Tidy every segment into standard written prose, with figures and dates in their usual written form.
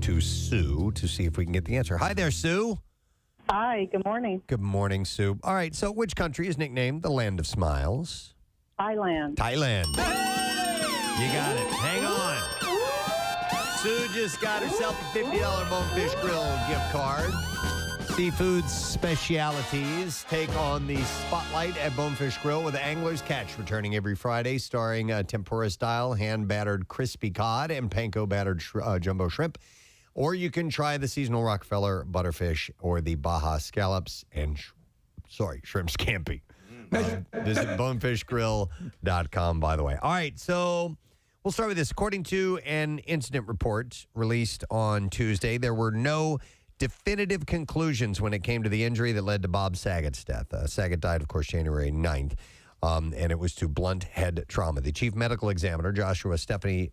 to Sue to see if we can get the answer. Hi there, Sue. Hi, good morning. Good morning, Sue. All right, so which country is nicknamed the Land of Smiles? Thailand. Thailand. You got it. Hang on. Sue just got herself a $50 Bonefish Grill gift card. Seafood specialities take on the spotlight at Bonefish Grill with Angler's Catch, returning every Friday, starring tempura-style, hand-battered crispy cod and panko-battered jumbo shrimp. Or you can try the seasonal Rockefeller butterfish or the Baja scallops and, shrimp scampi. Visit bonefishgrill.com, by the way. All right, so we'll start with this. According to an incident report released on Tuesday, there were no definitive conclusions when it came to the injury that led to Bob Saget's death. Saget died, of course, January 9th, and it was to blunt head trauma. The chief medical examiner, Joshua Stephanie,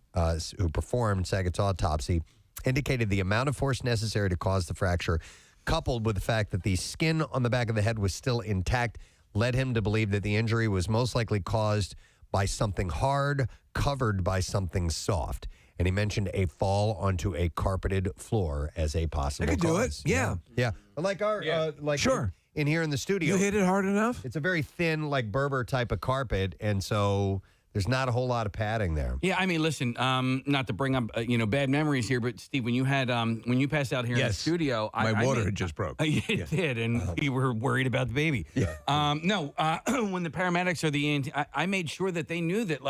who performed Saget's autopsy, indicated the amount of force necessary to cause the fracture, coupled with the fact that the skin on the back of the head was still intact, led him to believe that the injury was most likely caused by something hard covered by something soft. And he mentioned a fall onto a carpeted floor as a possible I could cause. do it. Yeah. Yeah. Like our, Sure. in here in the studio. You hit it hard enough? It's a very thin, like Berber type of carpet. And so there's not a whole lot of padding there. Yeah, I mean, listen, not to bring up bad memories here, but Steve, when you passed out here in the studio, my water had just broke. It did, and we were worried about the baby. Yeah. When the paramedics or the ENT, I made sure that they knew that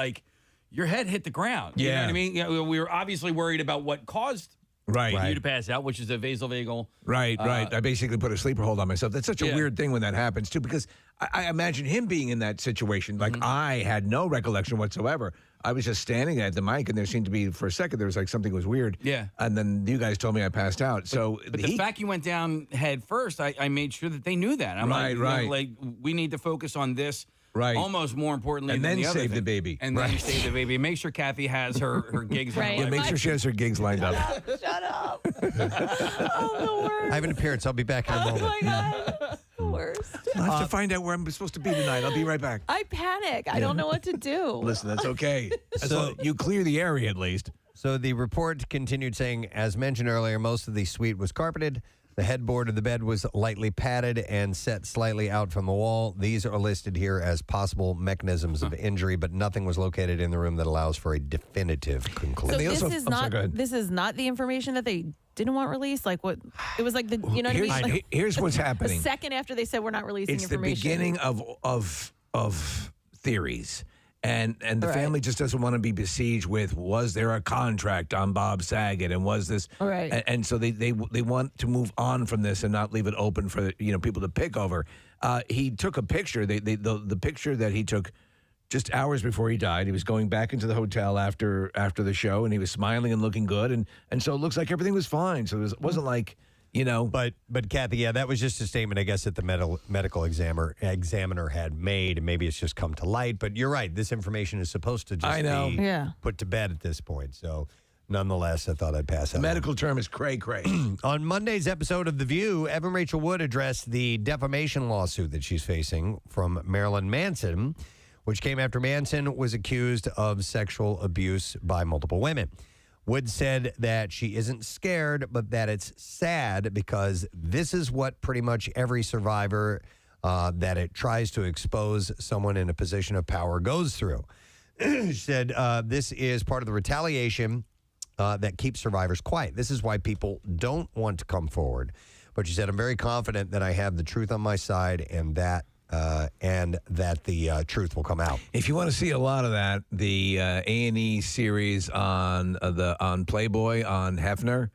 your head hit the ground. You know what I mean? We were obviously worried about what caused you to pass out, which is a vasovagal. Right. I basically put a sleeper hold on myself. That's such a weird thing when that happens, too, because I imagine him being in that situation. Like, I had no recollection whatsoever. I was just standing at the mic, and there seemed to be, for a second, there was like something was weird. Yeah. And then you guys told me I passed out. But the fact you went down head first, I made sure that they knew that. I'm like, we need to focus on this. Right. Almost more importantly and than then the other save thing. the baby. And then save the baby. Make sure Kathy has her gigs. Right. Yeah, make sure she has her gigs lined up. Shut up. Oh, the worst. I have an appearance. I'll be back in a moment. Oh, my God. The worst. I'll have to find out where I'm supposed to be tonight. I'll be right back. I panic. I don't know what to do. Listen, that's okay. So you clear the area at least. So the report continued saying, as mentioned earlier, most of the suite was carpeted. The headboard of the bed was lightly padded and set slightly out from the wall. These are listed here as possible mechanisms of injury, but nothing was located in the room that allows for a definitive So conclusion. this is not the information that they didn't want released. Like what? It was like the you know what I mean. Like, here's what's happening. A second after they said we're not releasing it's information. It's the beginning of theories. And the family just doesn't want to be besieged with, was there a contract on Bob Saget, and was this and so they want to move on from this and not leave it open for people to pick over. He took a picture. The picture that he took just hours before he died. He was going back into the hotel after the show, and he was smiling and looking good, and so it looks like everything was fine. So it wasn't like. But Kathy, that was just a statement, I guess, that the medical examiner had made, and maybe it's just come to light. But you're right; this information is supposed to just be put to bed at this point. So, nonetheless, I thought I'd pass out. The medical term is cray-cray. On Monday's episode of The View, Evan Rachel Wood addressed the defamation lawsuit that she's facing from Marilyn Manson, which came after Manson was accused of sexual abuse by multiple women. Wood said that she isn't scared, but that it's sad because this is what pretty much every survivor that it tries to expose someone in a position of power goes through. She said this is part of the retaliation that keeps survivors quiet. This is why people don't want to come forward. But she said, I'm very confident that I have the truth on my side and that the truth will come out. If you want to see a lot of that, the A&E series on Playboy on Hefner,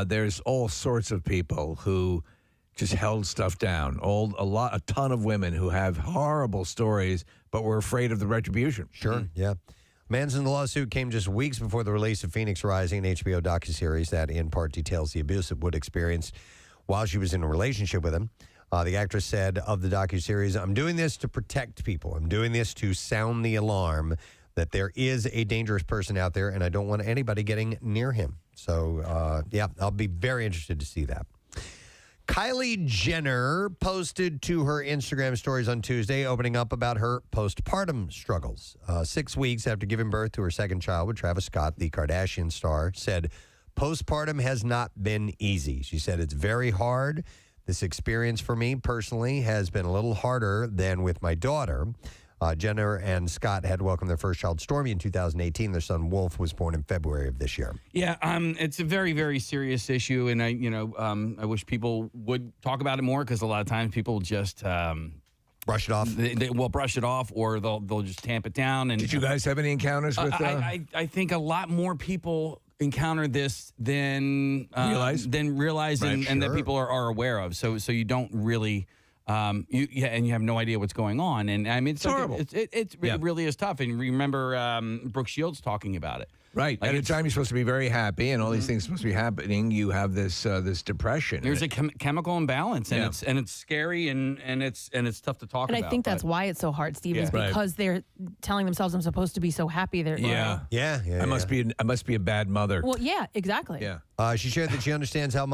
there's all sorts of people who just held stuff down. A ton of women who have horrible stories, but were afraid of the retribution. Sure, yeah. Manson's lawsuit came just weeks before the release of Phoenix Rising, an HBO docuseries that in part details the abuse that Wood experienced while she was in a relationship with him. The actress said of the docuseries, I'm doing this to protect people. I'm doing this to sound the alarm that there is a dangerous person out there, and I don't want anybody getting near him. So, I'll be very interested to see that. Kylie Jenner posted to her Instagram stories on Tuesday, opening up about her postpartum struggles. 6 weeks after giving birth to her second child with Travis Scott, the Kardashian star said, postpartum has not been easy. She said, it's very hard. This experience for me personally has been a little harder than with my daughter. Jenna and Scott had welcomed their first child, Stormy, in 2018. Their son, Wolf, was born in February of this year. Yeah, it's a very, very serious issue, and I wish people would talk about it more because a lot of times people just brush it off. They will brush it off, or they'll just tamp it down. And did you guys have any encounters with? I think a lot more people encounter this than realize, right, and that people are aware of. So you don't really. And you have no idea what's going on, and I mean it's horrible. It really is tough. And remember Brooke Shields talking about it. Right. Like at a time you're supposed to be very happy, and all these things are supposed to be happening. You have this depression. There's a chemical imbalance, and it's scary, and it's tough to talk about. And I think that's why it's so hard, Steve, is because they're telling themselves, "I'm supposed to be so happy." Yeah. I must be a bad mother. Well, yeah, exactly. Yeah. She shared that she understands how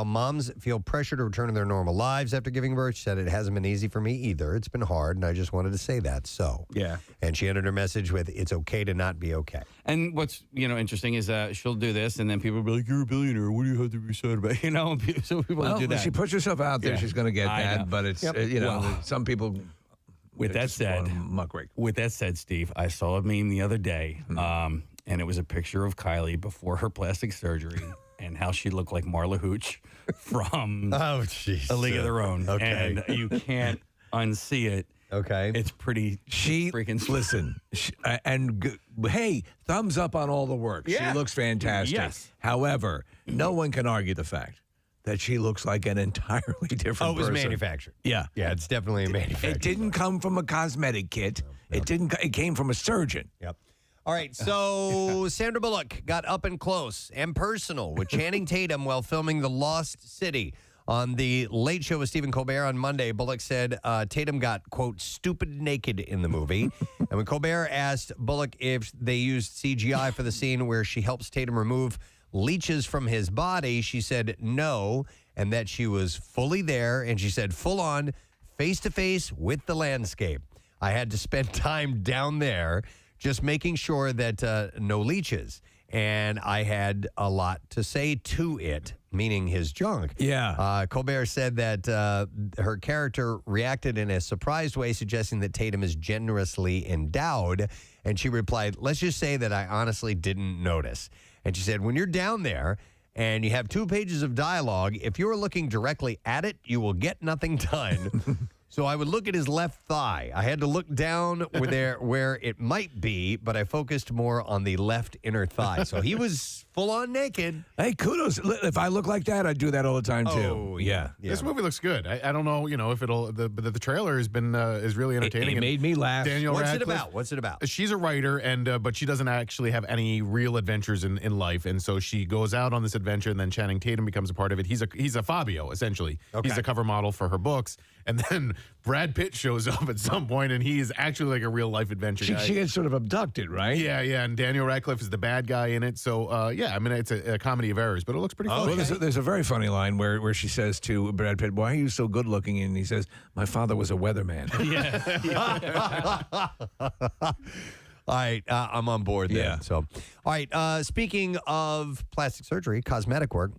moms feel pressure to return to their normal lives after giving birth. She said it hasn't been easy for me either. It's been hard, and I just wanted to say that. So yeah. And she ended her message with, "It's okay to not be okay." And what's interesting is she'll do this, and then people will be like, "You're a billionaire. What do you have to be sad about?" So people do that. She puts herself out there. She's going to get that, but it's some people. With that said, Steve, I saw a meme the other day, and it was a picture of Kylie before her plastic surgery and how she looked like Marla Hooch from A League of Their Own. Okay. And you can't unsee it. Okay. It's pretty freaking listen. Hey, thumbs up on all the work. Yeah. She looks fantastic. Yes. However, no one can argue the fact that she looks like an entirely different person. Oh, it was manufactured. Yeah. Yeah, it's definitely a manufactured. It didn't come from a cosmetic kit. No. It came from a surgeon. Yep. All right, so Sandra Bullock got up and close and personal with Channing Tatum while filming The Lost City. On the Late Show with Stephen Colbert on Monday, Bullock said Tatum got, quote, stupid naked in the movie. And when Colbert asked Bullock if they used CGI for the scene where she helps Tatum remove leeches from his body, she said no, and that she was fully there, and she said full on, face-to-face with the landscape. I had to spend time down there just making sure that no leeches. And I had a lot to say to it, meaning his junk. Yeah. Colbert said that her character reacted in a surprised way, suggesting that Tatum is generously endowed. And she replied, let's just say that I honestly didn't notice. And she said, when you're down there and you have 2 pages of dialogue, if you're looking directly at it, you will get nothing done. So I would look at his left thigh. I had to look down where it might be, but I focused more on the left inner thigh. So he was full on naked. Hey, kudos. If I look like that, I'd do that all the time, too. Oh, yeah. This movie looks good. I don't know, if it'll, the trailer has been, is really entertaining. It made me laugh. Daniel What's Radcliffe, it about? She's a writer, but she doesn't actually have any real adventures in life. And so she goes out on this adventure, and then Channing Tatum becomes a part of it. He's a Fabio, essentially. Okay. He's a cover model for her books. And then Brad Pitt shows up at some point, and he's actually like a real life adventure guy. She gets sort of abducted, right? Yeah. And Daniel Radcliffe is the bad guy in it. So, it's a comedy of errors, but it looks pretty cool. Well, there's a very funny line where she says to Brad Pitt, "Why are you so good looking?" And he says, "My father was a weatherman." All right, I'm on board there. Yeah. So, all right, speaking of plastic surgery, cosmetic work,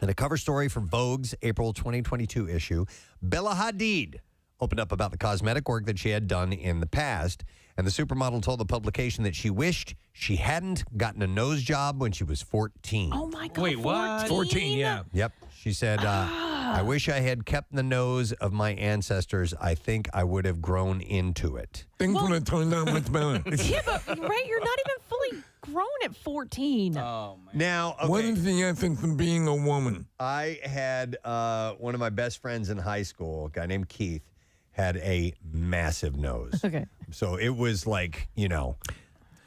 and a cover story for Vogue's April 2022 issue, Bella Hadid opened up about the cosmetic work that she had done in the past. And the supermodel told the publication that she wished she hadn't gotten a nose job when she was 14. Oh, my God. Wait, what? 14, yeah. Yep. She said, I wish I had kept the nose of my ancestors. I think I would have grown into it. Things would have turned out much better. Yeah, but, right, you're not even fully grown at 14. Oh, man. Now, okay, What is the essence of being a woman? I had one of my best friends in high school, a guy named Keith, had a massive nose. Okay. So it was like,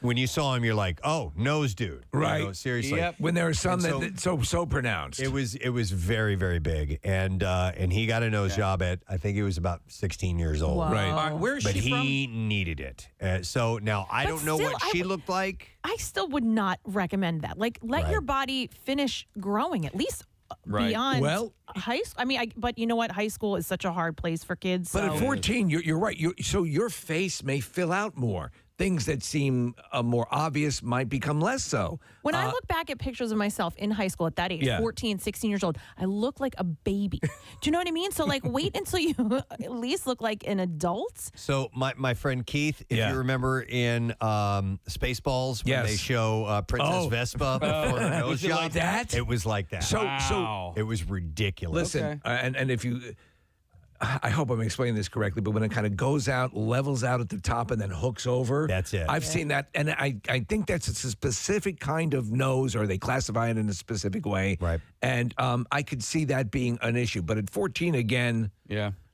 when you saw him, you're like, oh, nose dude. Right. Seriously. Yep. When there are some And that so pronounced. It was very, very big. And he got a nose job at, I think he was about 16 years old. Wow. Right. Where is But she from? he needed it. So now I But don't know still, what I she would- looked like. I still would not recommend that. Like, let Right. your body finish growing, at least Right. beyond Well- high school. I mean, but you know what? High school is such a hard place for kids. But so. at 14, you're right. So your face may fill out more. things that seem more obvious might become less so. When I look back at pictures of myself in high school at that age, 14, 16 years old, I look like a baby. Do you know what I mean? So, like, wait until you at least look like an adult. So, my friend Keith, if you remember in Spaceballs, when they show Princess Vespa before her nose job, like that? It was like that. So it was ridiculous. Listen, and if you... I hope I'm explaining this correctly, but when it kind of goes out, levels out at the top, and then hooks over. That's it. I've seen that, and I think that's a specific kind of nose, or they classify it in a specific way. Right. And I could see that being an issue. But at 14, again,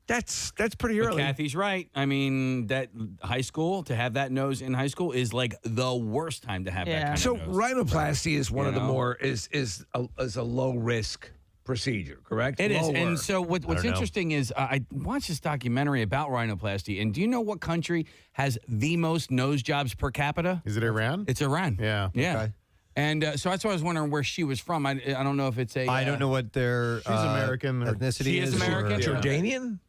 that's pretty early. But Kathy's right. I mean, that high school, to have that nose in high school is like the worst time to have that kind so of nose. rhinoplasty is one of the more, is a low risk procedure, correct? It is. Lower. And so what's interesting is I watched this documentary about rhinoplasty, and do you know what country has the most nose jobs per capita? Is it Iran? It's Iran. Yeah. Yeah. Okay. And so that's why I was wondering where she was from. I don't know if it's a... I don't know what their She's American. ethnicity She is American? Jordanian?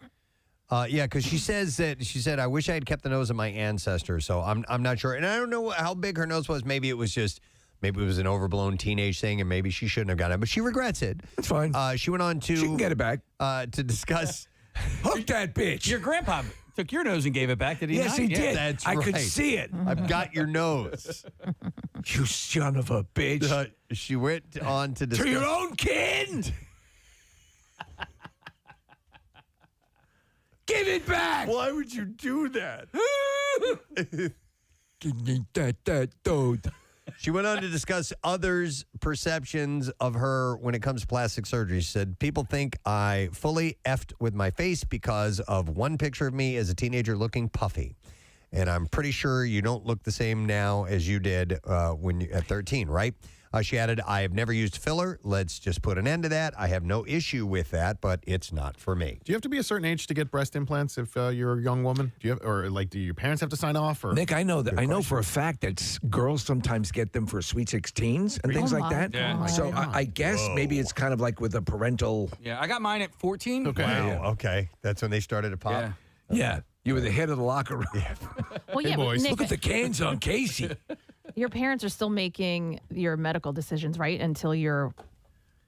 Yeah, because she said, I wish I had kept the nose of my ancestors, so I'm not sure. And I don't know how big her nose was. Maybe it was an overblown teenage thing, and maybe she shouldn't have gotten it, but she regrets it. It's fine. She went on to... She can get it back. To discuss... Hook that bitch. Your grandpa took your nose and gave it back, did he Yes, not? he Yeah. did. That's I could right. see it. I've got your nose. You son of a bitch. She went on to discuss... To your own kid. Give it back. Why would you do that? She went on to discuss others' perceptions of her when it comes to plastic surgery. She said, people think I fully effed with my face because of one picture of me as a teenager looking puffy. And I'm pretty sure you don't look the same now as you did when you at 13, right? She added, I have never used filler. Let's just put an end to that. I have no issue with that, but it's not for me. Do you have to be a certain age to get breast implants if you're a young woman? Do you have, or like, do your parents have to sign off? Or Nick, I know for a fact that girls sometimes get them for sweet 16s and things like that. Yeah. So I guess maybe it's kind of like with a parental. Yeah, I got mine at 14. Okay. Wow. Okay. That's when they started to pop. Yeah. Yeah. You were the head of the locker room. Well, yeah, but boys. Nick, Look at the cans on Casey. your parents are still making your medical decisions, right? Until you're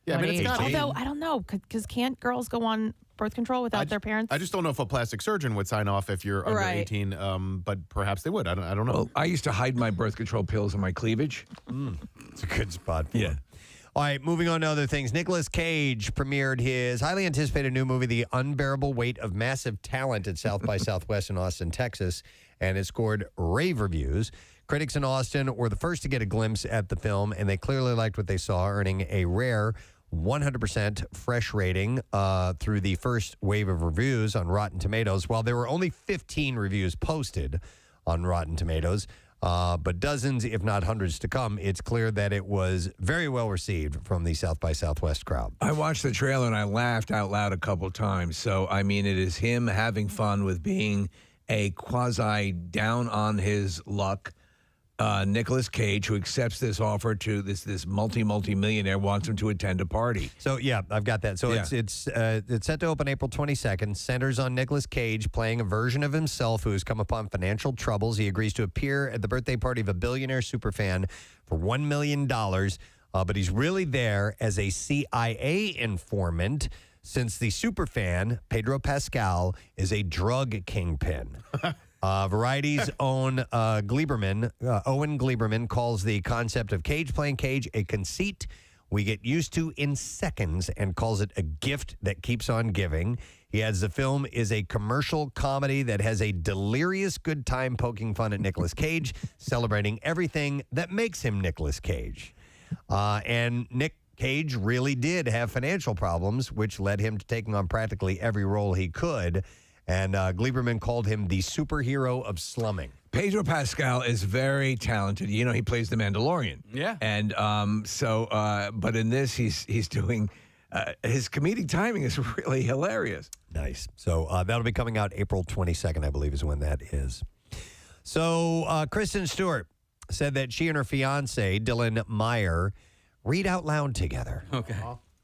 Yeah, I mean, it's not. Although, I don't know, because can't girls go on birth control without their parents? I just don't know if a plastic surgeon would sign off if you're under 18, but perhaps they would. I don't know. Well, I used to hide my birth control pills in my cleavage. It's a good spot for it. All right, moving on to other things. Nicolas Cage premiered his highly anticipated new movie, The Unbearable Weight of Massive Talent, at South by Southwest in Austin, Texas, and it scored rave reviews. Critics in Austin were the first to get a glimpse at the film, and they clearly liked what they saw, earning a rare 100% fresh rating through the first wave of reviews on Rotten Tomatoes. While there were only 15 reviews posted on Rotten Tomatoes, but dozens, if not hundreds to come, it's clear that it was very well received from the South by Southwest crowd. I watched the trailer and I laughed out loud a couple times. So, I mean, it is him having fun with being a quasi down on his luck Nicolas Cage, who accepts this offer to this multi-millionaire, wants him to attend a party. So, yeah, I've got that. So it's set to open April 22nd. Centers on Nicolas Cage playing a version of himself who has come upon financial troubles. He agrees to appear at the birthday party of a billionaire superfan for $1 million, but he's really there as a CIA informant, since the superfan, Pedro Pascal, is a drug kingpin. Variety's own Owen Gleiberman calls the concept of Cage playing Cage a conceit we get used to in seconds, and calls it a gift that keeps on giving. He adds the film is a commercial comedy that has a delirious good time poking fun at Nicolas Cage, celebrating everything that makes him Nicolas Cage. And Nick Cage really did have financial problems, which led him to taking on practically every role he could. And Gleiberman called him the superhero of slumming. Pedro Pascal is very talented. You know, he plays the Mandalorian. Yeah. And but in this, he's doing, his comedic timing is really hilarious. Nice. So that'll be coming out April 22nd, I believe is when that is. So Kristen Stewart said that she and her fiance, Dylan Meyer, read out loud together. Okay.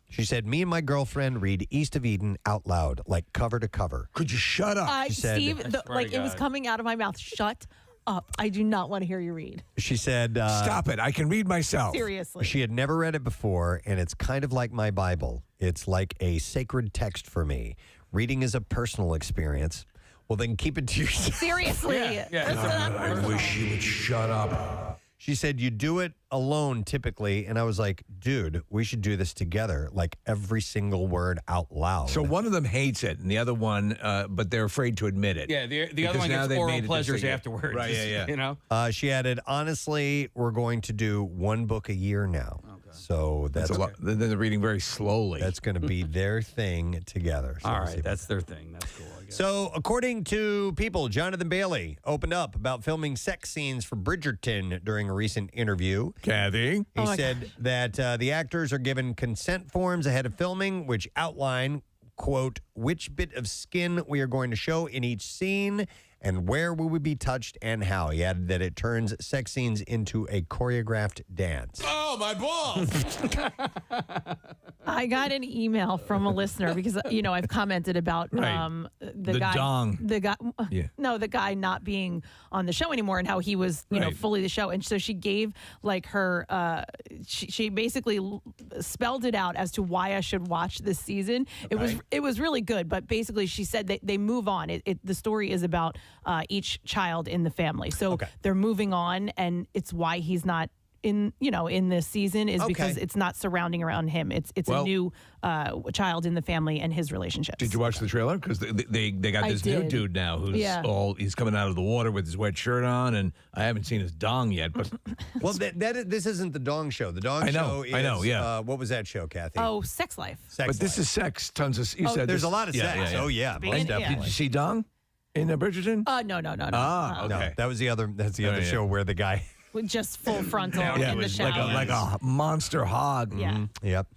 She said, me and my girlfriend read East of Eden out loud, like cover to cover. Could you shut up? She said- Steve, I swear to it was God. coming out of my mouth. Shut up. I do not want to hear you read. She said, Stop it. I can read myself. Seriously. She had never read it before, and it's kind of like my Bible. It's like a sacred text for me. Reading is a personal experience. Well, then keep it to yourself. Seriously. I wish you would shut up. She said, you do it alone typically. And I was like, dude, we should do this together, like every single word out loud. So one of them hates it, and the other one, but they're afraid to admit it. Yeah, the other one gets oral pleasures afterwards. Right, yeah. You know? She added, honestly, we're going to do one book a year now. Okay. So that's a lot. Then they're reading very slowly. That's going to be their thing together. So all right, that's their thing. That's cool. So, according to People, Jonathan Bailey opened up about filming sex scenes for Bridgerton during a recent interview. Kathy? He said that the actors are given consent forms ahead of filming, which outline, quote, which bit of skin we are going to show in each scene and where we would be touched and how. He added that it turns sex scenes into a choreographed dance. Oh, my balls! I got an email from a listener because I've commented about the guy, dong. the guy, the guy not being on the show anymore and how he was fully the show, and so she gave like her she basically spelled it out as to why I should watch this season. It was really good, but basically she said that they move on. The story is about each child in the family, so they're moving on, and it's why he's not in this season is because it's not surrounding around him. It's a new child in the family and his relationships. Did you watch the trailer? Because they got this new dude now who's he's coming out of the water with his wet shirt on, and I haven't seen his dong yet. But well, this isn't the Dong Show. The Dong Show is, what was that show, Kathy? Oh, Sex Life. This is sex. Tons of. You said there's a lot of sex. Yeah. Oh yeah, most definitely. Did you see dong in Bridgerton? No. Ah, okay. No, that was the other. That's the other show where the guy. With just full frontal in the shower. Like a monster hog. Yeah. Mm-hmm. Yep.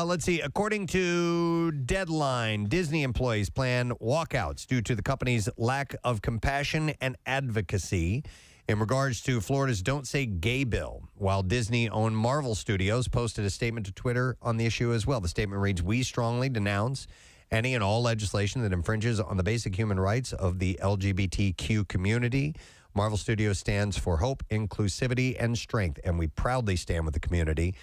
Let's see. According to Deadline, Disney employees plan walkouts due to the company's lack of compassion and advocacy in regards to Florida's Don't Say Gay bill. While Disney-owned Marvel Studios posted a statement to Twitter on the issue as well. The statement reads, "We strongly denounce any and all legislation that infringes on the basic human rights of the LGBTQ community. Marvel Studios stands for hope, inclusivity, and strength, and we proudly stand with the community.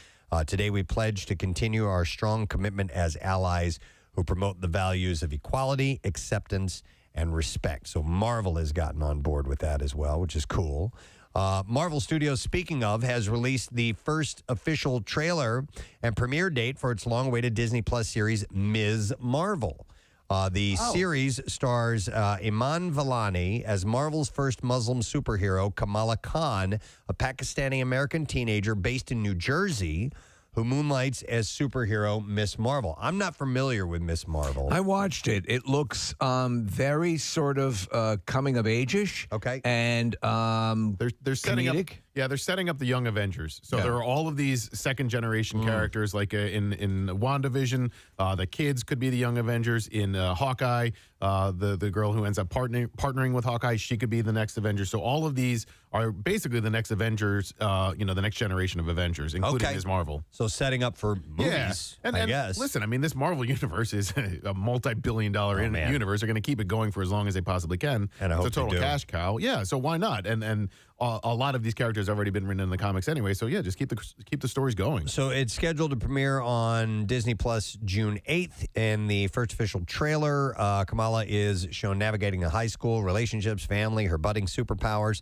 Today, we pledge to continue our strong commitment as allies who promote the values of equality, acceptance, and respect." So Marvel has gotten on board with that as well, which is cool. Marvel Studios, speaking of, has released the first official trailer and premiere date for its long-awaited Disney Plus series, Ms. Marvel. The series stars Iman Vellani as Marvel's first Muslim superhero, Kamala Khan, a Pakistani-American teenager based in New Jersey who moonlights as superhero Miss Marvel. I'm not familiar with Miss Marvel. I watched it. It looks very sort of coming of age-ish. Okay. And they're setting comedic. up. Yeah, they're setting up the Young Avengers. So there are all of these second-generation characters, like in WandaVision. The kids could be the Young Avengers. In Hawkeye, the girl who ends up partnering with Hawkeye, she could be the next Avenger. So all of these are basically the next Avengers, the next generation of Avengers, including Ms. Marvel. So setting up for movies, I guess. Listen, I mean, this Marvel universe is a multi-billion-dollar universe. They're going to keep it going for as long as they possibly can. And I hope it's a total cash cow. Yeah, so why not? And a lot of these characters have already been written in the comics anyway. So yeah, just keep the stories going. So it's scheduled to premiere on Disney Plus June 8th. In the first official trailer, Kamala is shown navigating a high school, relationships, family, her budding superpowers.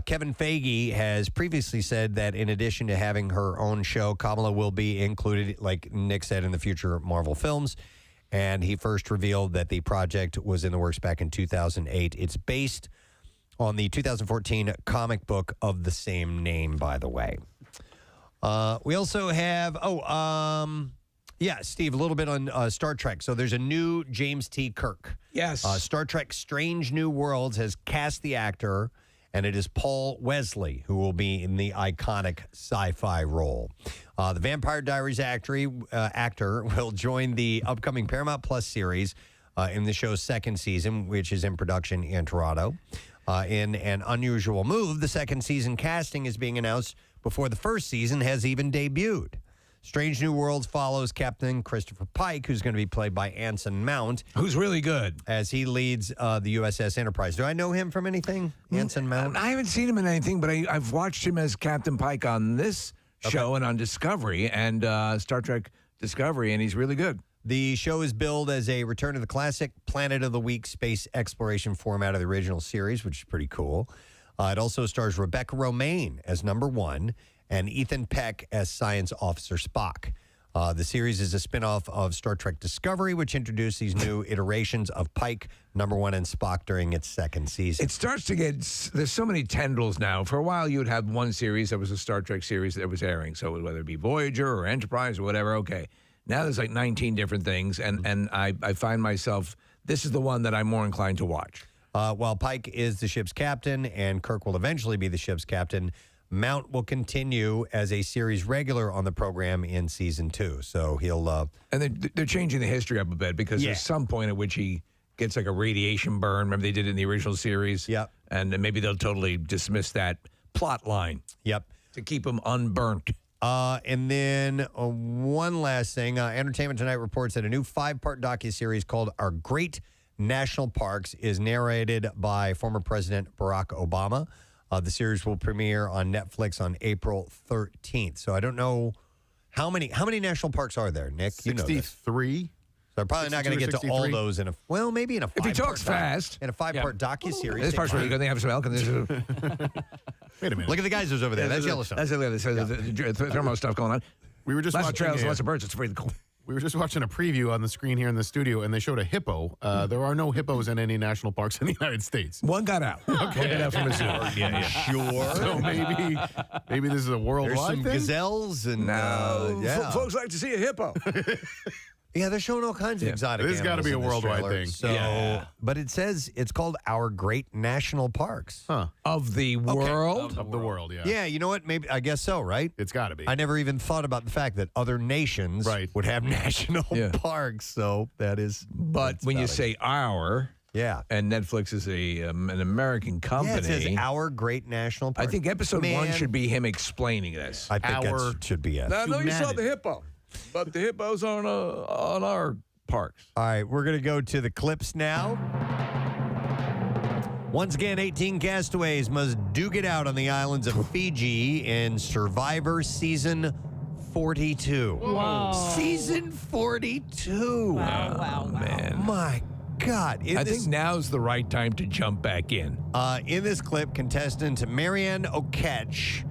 Kevin Feige has previously said that in addition to having her own show, Kamala will be included, like Nick said, in the future Marvel films. And he first revealed that the project was in the works back in 2008. It's based on the 2014 comic book of the same name, by the way. We also have, Steve, a little bit on Star Trek. So there's a new James T. Kirk. Yes. Star Trek Strange New Worlds has cast the actor, and it is Paul Wesley who will be in the iconic sci-fi role. The Vampire Diaries actor will join the upcoming Paramount Plus series in the show's second season, which is in production in Toronto. In an unusual move, the second season casting is being announced before the first season has even debuted. Strange New Worlds follows Captain Christopher Pike, who's going to be played by Anson Mount. Who's really good. As he leads the USS Enterprise. Do I know him from anything, Anson Mount? I haven't seen him in anything, but I've watched him as Captain Pike on this show and on Discovery and Star Trek Discovery, and he's really good. The show is billed as a return to the classic Planet of the Week space exploration format of the original series, which is pretty cool. It also stars Rebecca Romaine as number 1 and Ethan Peck as Science Officer Spock. The series is a spinoff of Star Trek Discovery, which introduced these new iterations of Pike, number 1, and Spock during its second season. It starts to get, there's so many tendrils now. For a while, you would have one series that was a Star Trek series that was airing. So whether it be Voyager or Enterprise or whatever, okay. Now there's like 19 different things, and I find myself, this is the one that I'm more inclined to watch. While Pike is the ship's captain and Kirk will eventually be the ship's captain, Mount will continue as a series regular on the program in season 2. So he'll... And they're changing the history up a bit because there's some point at which he gets like a radiation burn. Remember they did it in the original series? Yep. And maybe they'll totally dismiss that plot line. Yep. To keep him unburnt. And then one last thing. Entertainment Tonight reports that a new 5-part docuseries called Our Great National Parks is narrated by former President Barack Obama. The series will premiere on Netflix on April 13th. So I don't know how many national parks are there, Nick? 63. So they're probably not going to get to all those in maybe in a 5-part. If he talks fast. In a 5-part docuseries. This part's where you're going to have some elk. And Wait a minute. Look at the geysers over there. That's Yellowstone. That's the thermal stuff going on. We were just lots watching of trails, lots of birds. It's really cool. We were just watching a preview on the screen here in the studio, and they showed a hippo. There are no hippos in any national parks in the United States. One got out. Okay. One got out from a zoo. Yeah. Sure. So maybe this is a worldwide There's some thing? gazelles and folks like to see a hippo. Yeah, they're showing all kinds of exotic This has got to be a animals in this worldwide trailer. thing. So, but it says it's called Our Great National Parks. Huh. Of the world? Of the world, yeah. Yeah, you know what? Maybe I guess so, right? It's got to be. I never even thought about the fact that other nations would have national parks. So that's when you say our, and Netflix is an American company. Yeah, it says Our Great National Parks. I think episode 1 should be him explaining this. I think that should be it. I know you saw the hippo, but the hippos aren't on our parks. All right, we're going to go to the clips now. Once again, 18 castaways must duke it out on the islands of Fiji in Survivor Season 42. Whoa. Season 42. Wow. Man. My God. I think now's the right time to jump back in. In this clip, contestant Marianne Oketch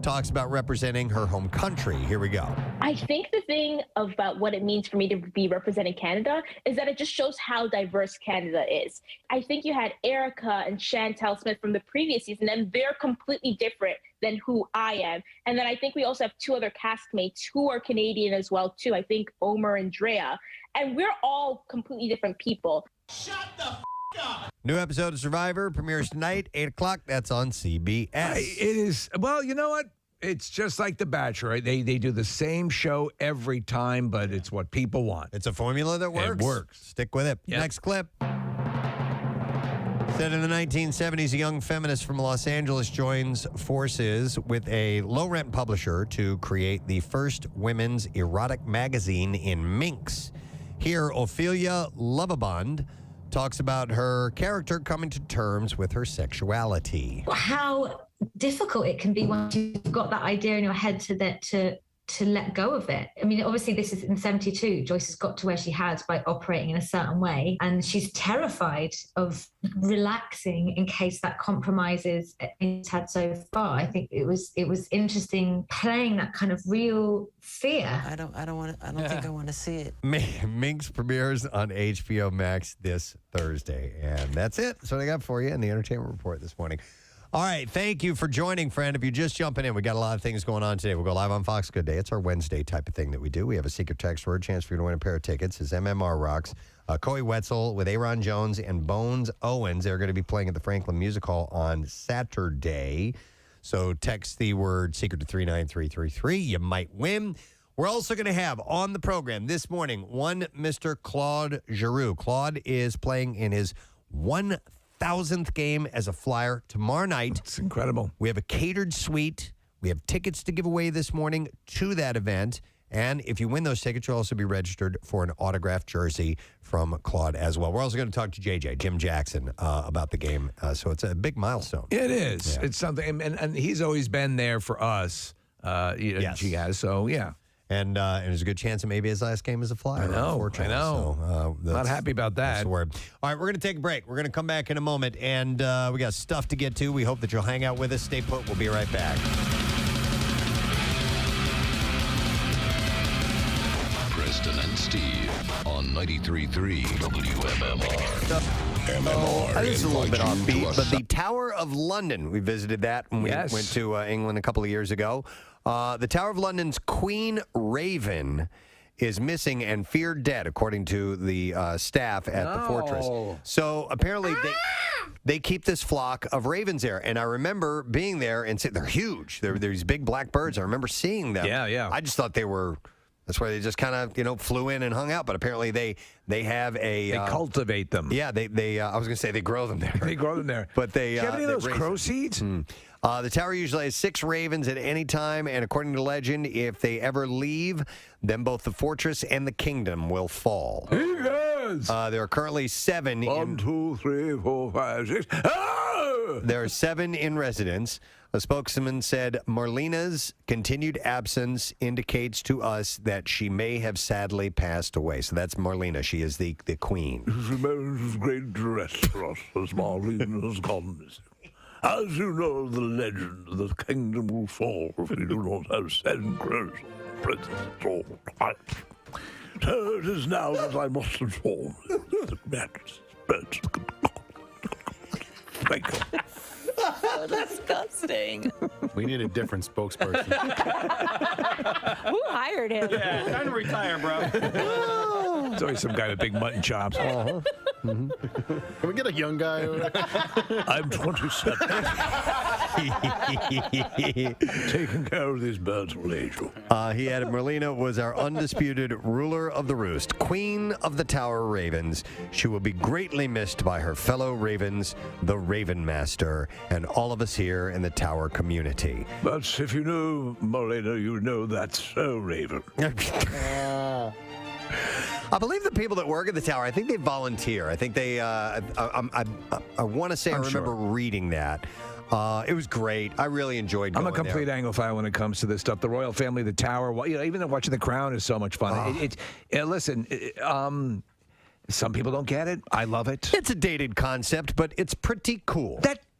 talks about representing her home country. Here we go. I think the thing about what it means for me to be representing Canada is that it just shows how diverse Canada is. I think you had Erica and Chantel Smith from the previous season, and they're completely different than who I am. And then I think we also have 2 other castmates who are Canadian as well, too. I think Omer and Drea. And we're all completely different people. Shut the up! New episode of Survivor premieres tonight, 8 o'clock. That's on CBS. It is. Well, you know what? It's just like The Bachelor. They do the same show every time, but it's what people want. It's a formula that works. It works. Stick with it. Yep. Next clip. Set in the 1970s, a young feminist from Los Angeles joins forces with a low-rent publisher to create the first women's erotic magazine in Minx. Here, Ophelia Lovabond talks about her character coming to terms with her sexuality. How difficult it can be once you've got that idea in your head to let go of it. I mean, obviously this is in 72. Joyce has got to where she has by operating in a certain way, and she's terrified of relaxing in case that compromises it's had so far. I think it was interesting playing that kind of real fear. I don't think I want to see it. Minx premieres on HBO Max this Thursday. And that's it. That's what I got for you in the Entertainment Report this morning. All right, thank you for joining, friend. If you're just jumping in, we got a lot of things going on today. We'll go live on Fox Good Day. It's our Wednesday type of thing that we do. We have a secret text word, chance for you to win a pair of tickets. It's MMR Rocks. Coy Wetzel with Aaron Jones and Bones Owens. They're going to be playing at the Franklin Music Hall on Saturday. So text the word secret to 39333. You might win. We're also going to have on the program this morning one Mr. Claude Giroux. Claude is playing in his 1,000th game as a Flyer tomorrow night. It's incredible. We have a catered suite. We have tickets to give away this morning to that event. And if you win those tickets, you'll also be registered for an autographed jersey from Claude as well. We're also going to talk to Jim Jackson, about the game. So it's a big milestone. It is. Yeah. It's something, and he's always been there for us. Yes. She has. So yeah. And there's a good chance that maybe his last game as a Flyer. I know. So, Not happy about that. That's the word. All right, we're going to take a break. We're going to come back in a moment, and we got stuff to get to. We hope that you'll hang out with us. Stay put. We'll be right back. Preston and Steve on 93.3 WMMR. This is a little bit offbeat, but the Tower of London, we visited that when we went to England a couple of years ago. The Tower of London's Queen Raven is missing and feared dead, according to the staff at the fortress. So apparently they keep this flock of ravens there. And I remember being there and they're huge. They're these big black birds. I remember seeing them. Yeah. I just thought they were... That's why they just kind of, flew in and hung out. But apparently they have a... They cultivate them. Yeah, they I was going to say they grow them there. They grow them there. But they... Do you have any of those crow seeds? The tower usually has 6 ravens at any time, and according to legend, if they ever leave, then both the fortress and the kingdom will fall. Yes! There are currently 7 1, 2, 3, 4, 5, 6. Ah! There are 7 in residence. A spokesman said Marlena's continued absence indicates to us that she may have sadly passed away. So that's Marlena. She is the queen. It remains of great distress for us as Marlena has gone missing. As you know, the legend, the kingdom will fall if we do not have 7 crows on presence at all times. So it is now that I must inform you that Max birds. Thank you. So disgusting. We need a different spokesperson. Who hired him? Yeah, time to retire, bro. It's always some guy with big mutton chops. Can we get a young guy? I'm 27. Taking care of these birds will age you. He added, Marlena was our undisputed ruler of the roost, queen of the Tower Ravens. She will be greatly missed by her fellow ravens, the Raven Master, and all of us here in the Tower community. But if you know Marlena, you know that's so Raven. I believe the people that work at the tower, I think they volunteer. I think they, I want to say I remember reading that. It was great. I really enjoyed going I'm a complete there. Anglophile when it comes to this stuff. The royal family, the tower, even watching The Crown is so much fun. Listen, some people don't get it. I love it. It's a dated concept, but it's pretty cool.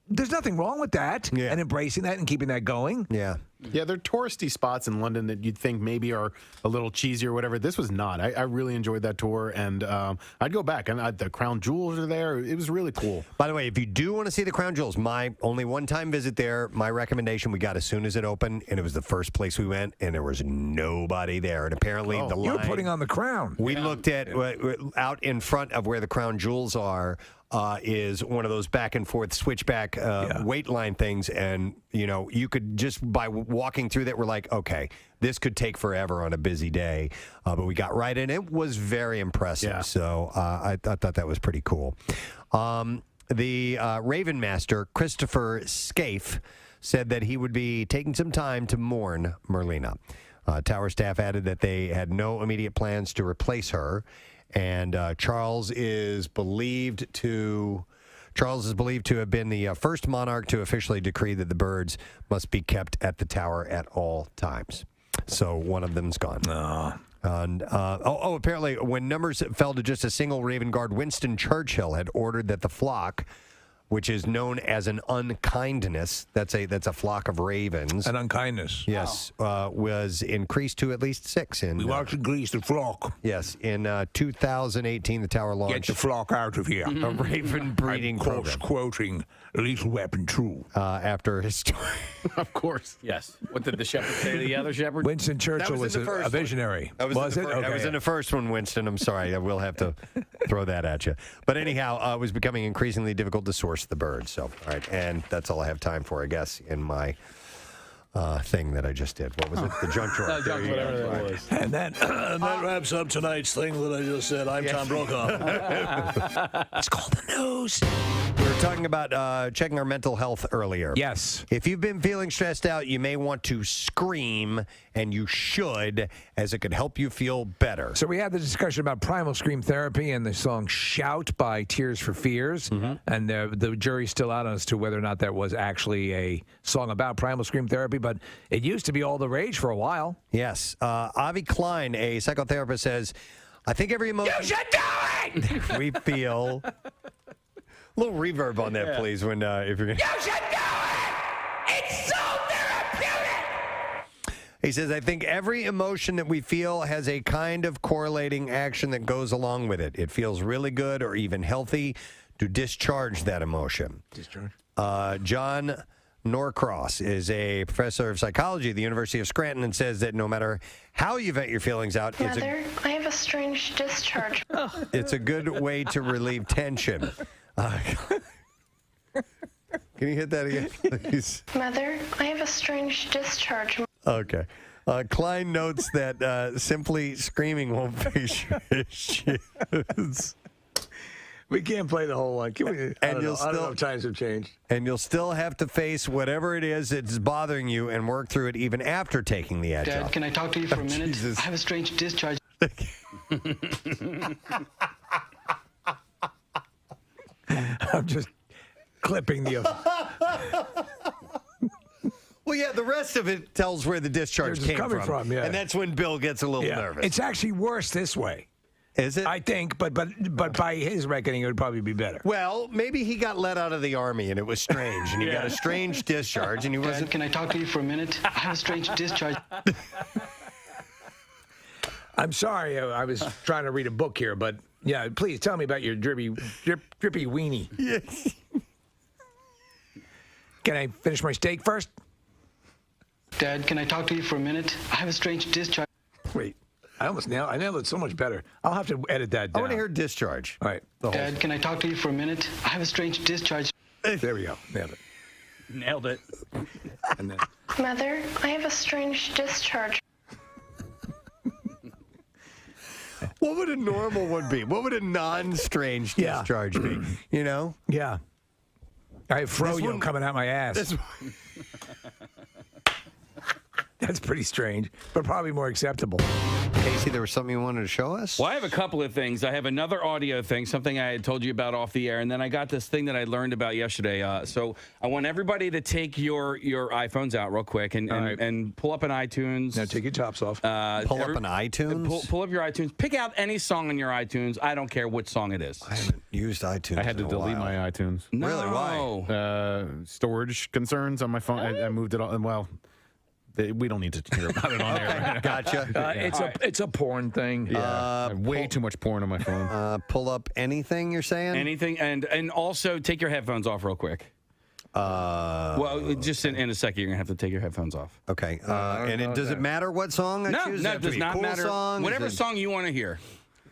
There's nothing wrong with that. Yeah. And embracing that and keeping that going. Yeah. Yeah, they're touristy spots in London that you'd think maybe are a little cheesy or whatever. This was not. I really enjoyed that tour, and I'd go back. And the Crown Jewels are there. It was really cool. By the way, if you do want to see the Crown Jewels, my only one-time visit there, my recommendation we got as soon as it opened, and it was the first place we went, and there was nobody there. And apparently the line... You're putting on the crown. We looked at out in front of where the Crown Jewels are, is one of those back and forth switchback wait line things, and you could just by walking through that, we're like, okay, this could take forever on a busy day, but we got right in. It was very impressive. Yeah. So I thought that was pretty cool. The Raven Master Christopher Scaife said that he would be taking some time to mourn Marlena. Tower staff added that they had no immediate plans to replace her. And Charles is believed to have been the first monarch to officially decree that the birds must be kept at the tower at all times. So one of them's gone. And apparently when numbers fell to just a single Raven Guard, Winston Churchill had ordered that the flock, which is known as an unkindness, that's a flock of ravens. An unkindness. Yes, was increased to at least 6. We want to increase the flock. Yes, in 2018, the tower launched... Get the flock out of here. A raven breeding program. Of course, quoting Lethal Weapon 2. After his story. Of course. Yes. What did the shepherd say to the other shepherd? Winston Churchill was a visionary. Was it? I was in the first one, Winston. I'm sorry. I will have to throw that at you. But anyhow, it was becoming increasingly difficult to source the birds. So, all right. And that's all I have time for, I guess, in my thing that I just did. What was it? The junk drawer. Whatever that was. And that wraps up tonight's thing that I just said. I'm Tom Brokaw. It's called the news. We're were talking about checking our mental health earlier. Yes. If you've been feeling stressed out, you may want to scream, and you should, as it could help you feel better. So we had the discussion about primal scream therapy and the song Shout by Tears for Fears. And the jury's still out as to whether or not that was actually a song about primal scream therapy, but it used to be all the rage for a while. Yes. Avi Klein, a psychotherapist, says, I think every emotion You should do it! we feel... A little reverb on that, please, when if you're going to... You should do it! It's so therapeutic! He says, I think every emotion that we feel has a kind of correlating action that goes along with it. It feels really good or even healthy to discharge that emotion. John Norcross is a professor of psychology at the University of Scranton and says that no matter how you vent your feelings out, Mother, I have a strange discharge. it's a good way to relieve tension. Can you hit that again, please? Mother, I have a strange discharge. Okay. Klein notes that simply screaming won't face your issues. We can't play the whole one. Can we? I don't know if times have changed. And you'll still have to face whatever it is that's bothering you and work through it even after taking the edge Dad, off. can I talk to you for a minute? Jesus. I have a strange discharge. I'm just clipping the... Well, yeah, the rest of it tells where the discharge came from. Yeah. And that's when Bill gets a little nervous. It's actually worse this way. Is it? I think, but by his reckoning, it would probably be better. Well, maybe he got let out of the Army and it was strange, and he got a strange discharge, and he Dad, wasn't... can I talk to you for a minute? I have a strange discharge. I'm sorry, I was trying to read a book here, but yeah, please tell me about your drippy weenie. Yes. Can I finish my steak first? Dad, can I talk to you for a minute? I have a strange discharge. Wait, I nailed it so much better. I'll have to edit that down. I want to hear discharge. All right. Dad, can I talk to you for a minute? I have a strange discharge. There we go. Nailed it. Nailed it. And then... Mother, I have a strange discharge. What would a normal one be? What would a non-strange discharge be? You know? Yeah. I have froyo coming out my ass. That's pretty strange, but probably more acceptable. Casey, there was something you wanted to show us? Well, I have a couple of things. I have another audio thing, something I had told you about off the air, and then I got this thing that I learned about yesterday. So I want everybody to take your iPhones out real quick and pull up an iTunes. Now take your tops off. Pull up an iTunes? Pull up your iTunes. Pick out any song on your iTunes. I don't care which song it is. I haven't used iTunes. I had to delete my iTunes. No. Really? Why? Storage concerns on my phone. I moved it all. Well, we don't need to hear about it on air. Gotcha. It's a porn thing. Yeah, way too much porn on my phone. Pull up anything you're saying? Anything, and also take your headphones off real quick. Well, just in a second, you're gonna have to take your headphones off. Okay. And does it matter what song I choose? No, it does not matter. Song? Whatever song you want to hear.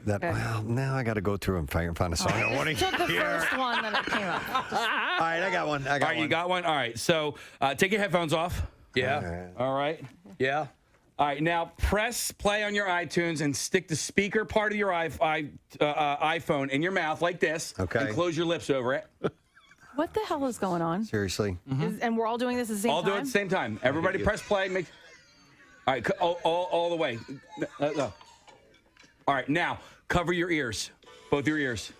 Well, now I got to go through and find a song I want to hear. Took the first one that it came up. All right, I got one. All right, you got one? All right, so take your headphones off. Yeah. All right. Yeah. All right, now press play on your iTunes and stick the speaker part of your iPhone in your mouth like this. Okay. And close your lips over it. What the hell is going on? Seriously. And we're all doing this at the same time? All do it at the same time. Everybody press play. All right, all the way. No. All right, now cover your ears, both your ears.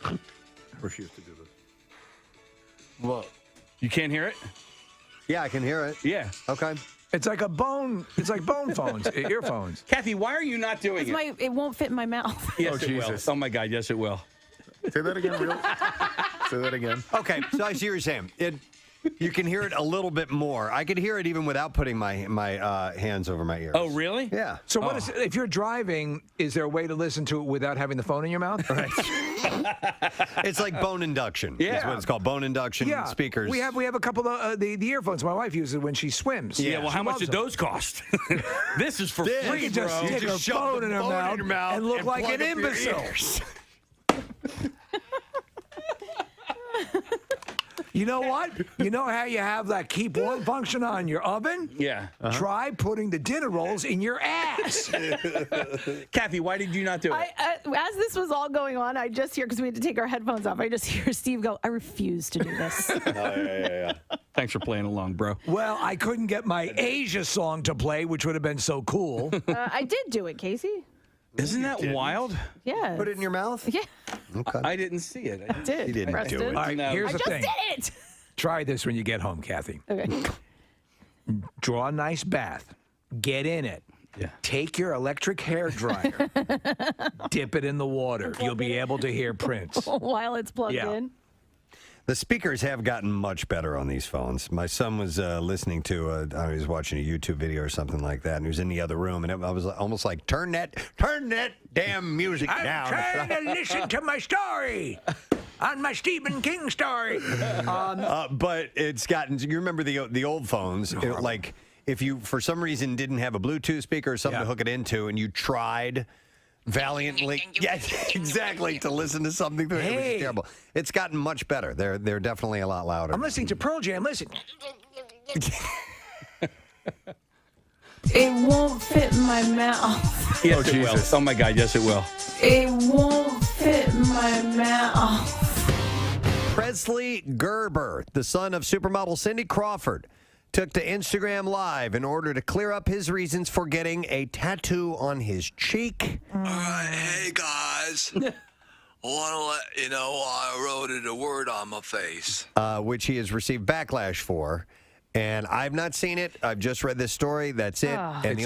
I refuse to do this. Well, you can't hear it? Yeah, I can hear it. Yeah. Okay. It's like bone phones, earphones. Kathy, why are you not doing it? It won't fit in my mouth. Yes, it will. Oh my God, yes, it will. Say that again, real. Say that again. Okay, so I see what you're saying. You can hear it a little bit more. I could hear it even without putting my hands over my ears. Oh, really? Yeah. So what is if you're driving? Is there a way to listen to it without having the phone in your mouth? Right. It's like bone induction. Yeah. Is what it's called. Bone induction speakers. We have a couple of the earphones my wife uses when she swims. Yeah. Well, how much did those cost? This is for free, You just bro. stick her phone in her mouth and look like an imbecile. You know what? You know how you have that keep warm function on your oven? Yeah. Try putting the dinner rolls in your ass. Kathy, why did you not do it? As this was all going on, I just hear, because we had to take our headphones off, I just hear Steve go, I refuse to do this. Yeah. Thanks for playing along, bro. Well, I couldn't get my Asia song to play, which would have been so cool. I did do it, Casey. Isn't that wild? Yeah. Put it in your mouth? Yeah. Okay. I didn't see it. I did. He didn't Preston. do it. All right, here's I the just thing. did it. Try this when you get home, Kathy. Okay. Draw a nice bath. Get in it. Yeah. Take your electric hair dryer. Dip it in the water. You'll be able to hear Prince. While it's plugged in. The speakers have gotten much better on these phones. My son was listening to, he was watching a YouTube video or something like that, and he was in the other room, and I was almost like, turn that damn music down. I'm trying to listen to my story on my Stephen King story. But it's gotten, you remember the old phones, like if you, for some reason, didn't have a Bluetooth speaker or something to hook it into, and you tried valiantly, yes, exactly, to listen to something through it. It was terrible. It's gotten much better. They're definitely a lot louder. I'm listening to Pearl Jam. Listen. It won't fit my mouth. Yes, it will. Oh, my God, yes, it will. It won't fit my mouth. Presley Gerber, the son of supermodel Cindy Crawford, took to Instagram Live in order to clear up his reasons for getting a tattoo on his cheek. All right, hey guys. I want to let you know I wrote it a word on my face. Which he has received backlash for. And I've not seen it. I've just read this story. That's it. And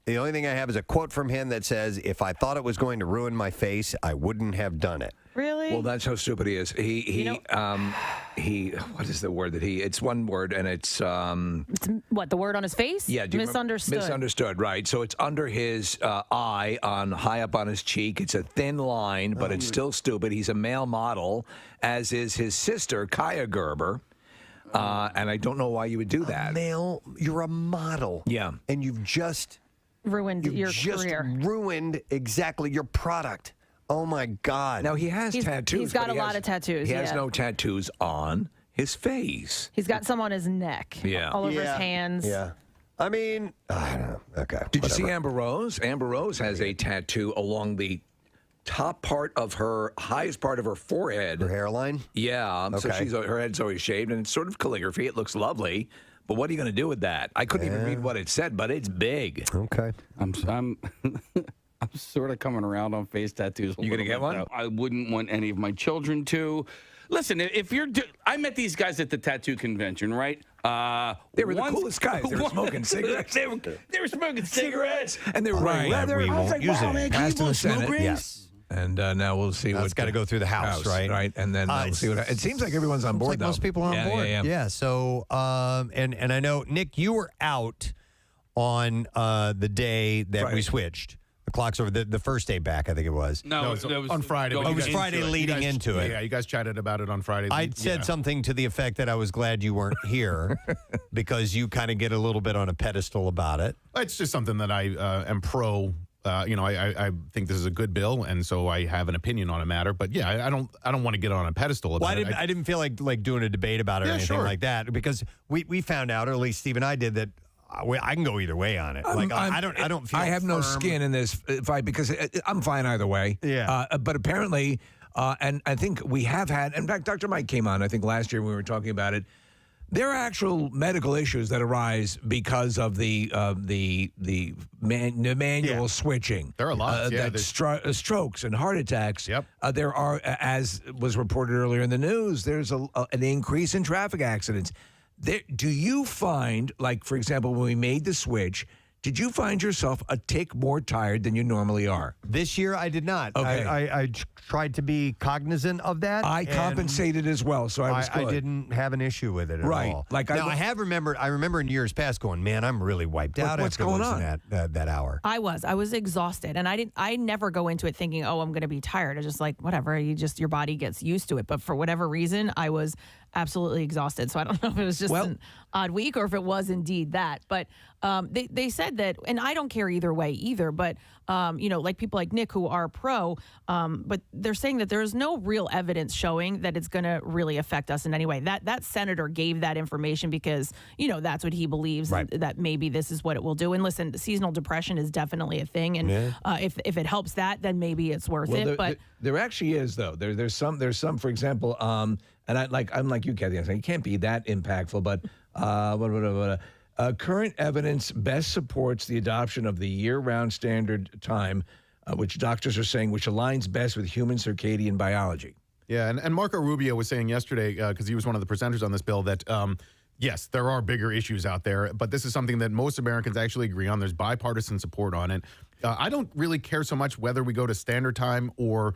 the only thing I have is a quote from him that says, if I thought it was going to ruin my face, I wouldn't have done it. Really? Well, that's how stupid he is. He what is the word that it's one word, and it's what, the word on his face? Yeah, do you misunderstood. Misunderstood, right. So it's under his eye, high up on his cheek. It's a thin line, but it's still stupid. He's a male model, as is his sister, Kaya Gerber. And I don't know why you would do that. You're a model. Yeah. And you've just ruined your career. Ruined exactly your product. Oh my God. Now he has tattoos. He's got a lot of tattoos. He has no tattoos on his face. He's got some on his neck. Yeah. All over his hands. Yeah. I mean, I don't know. Okay. Did you see Amber Rose? Amber Rose has a tattoo along the top part of her, highest part of her forehead. Her hairline? Yeah. Okay. So her head's always shaved, and it's sort of calligraphy. It looks lovely. But what are you going to do with that? I couldn't even read what it said, but it's big. Okay. I'm sort of coming around on face tattoos. You gonna get one? Though. I wouldn't want any of my children to. Listen, if you're, I met these guys at the tattoo convention, right? They were the coolest guys. They were smoking cigarettes. They were smoking cigarettes, and they were wearing leather. We won't use it. Passed in the Senate. Yes. And now we'll see what's got to go through the House, right? Right, and then we'll see what. It seems like everyone's on board. Like most people are on board. Yeah. So, and I know Nick, you were out on the day that we switched. The clock's over. The first day back, I think it was. No, it was on Friday. It was Friday leading into it. Yeah, you guys chatted about it on Friday. I said something to the effect that I was glad you weren't here because you kind of get a little bit on a pedestal about it. It's just something that I am pro. I think this is a good bill, and so I have an opinion on a matter. But yeah, I don't want to get on a pedestal about it. I didn't feel like doing a debate about it or anything like that because we found out, or at least Steve and I did, that I can go either way on it. I don't feel. I have no firm. skin in this fight because I'm fine either way. Yeah. But apparently, and I think we have had. In fact, Dr. Mike came on. I think last year when we were talking about it. There are actual medical issues that arise because of the manual switching. There are a lot. Strokes and heart attacks. Yep. There are, as was reported earlier in the news, there's an increase in traffic accidents. Do you find, like, for example, when we made the switch, did you find yourself a tick more tired than you normally are? This year, I did not. Okay. I tried to be cognizant of that. I compensated as well, so I was good. I didn't have an issue with it at all. Like I remember in years past going, man, I'm really wiped out what's after going losing on? that hour. I was exhausted, and I never go into it thinking, oh, I'm going to be tired. I just like, whatever, your body gets used to it. But for whatever reason, I was absolutely exhausted. So I don't know if it was just an odd week or if it was indeed that. But they said that, and I don't care either way either, but, like people like Nick who are pro, but they're saying that there's no real evidence showing that it's going to really affect us in any way. That senator gave that information because, that's what he believes, that maybe this is what it will do. And listen, seasonal depression is definitely a thing. And if it helps that, then maybe it's worth it. But there actually is, though. There's some, for example, and I'm like you, Kathy. I think it can't be that impactful, but current evidence best supports the adoption of the year-round standard time, which doctors are saying, which aligns best with human circadian biology. Yeah, and Marco Rubio was saying yesterday, because he was one of the presenters on this bill, that yes, there are bigger issues out there, but this is something that most Americans actually agree on. There's bipartisan support on it. I don't really care so much whether we go to standard time or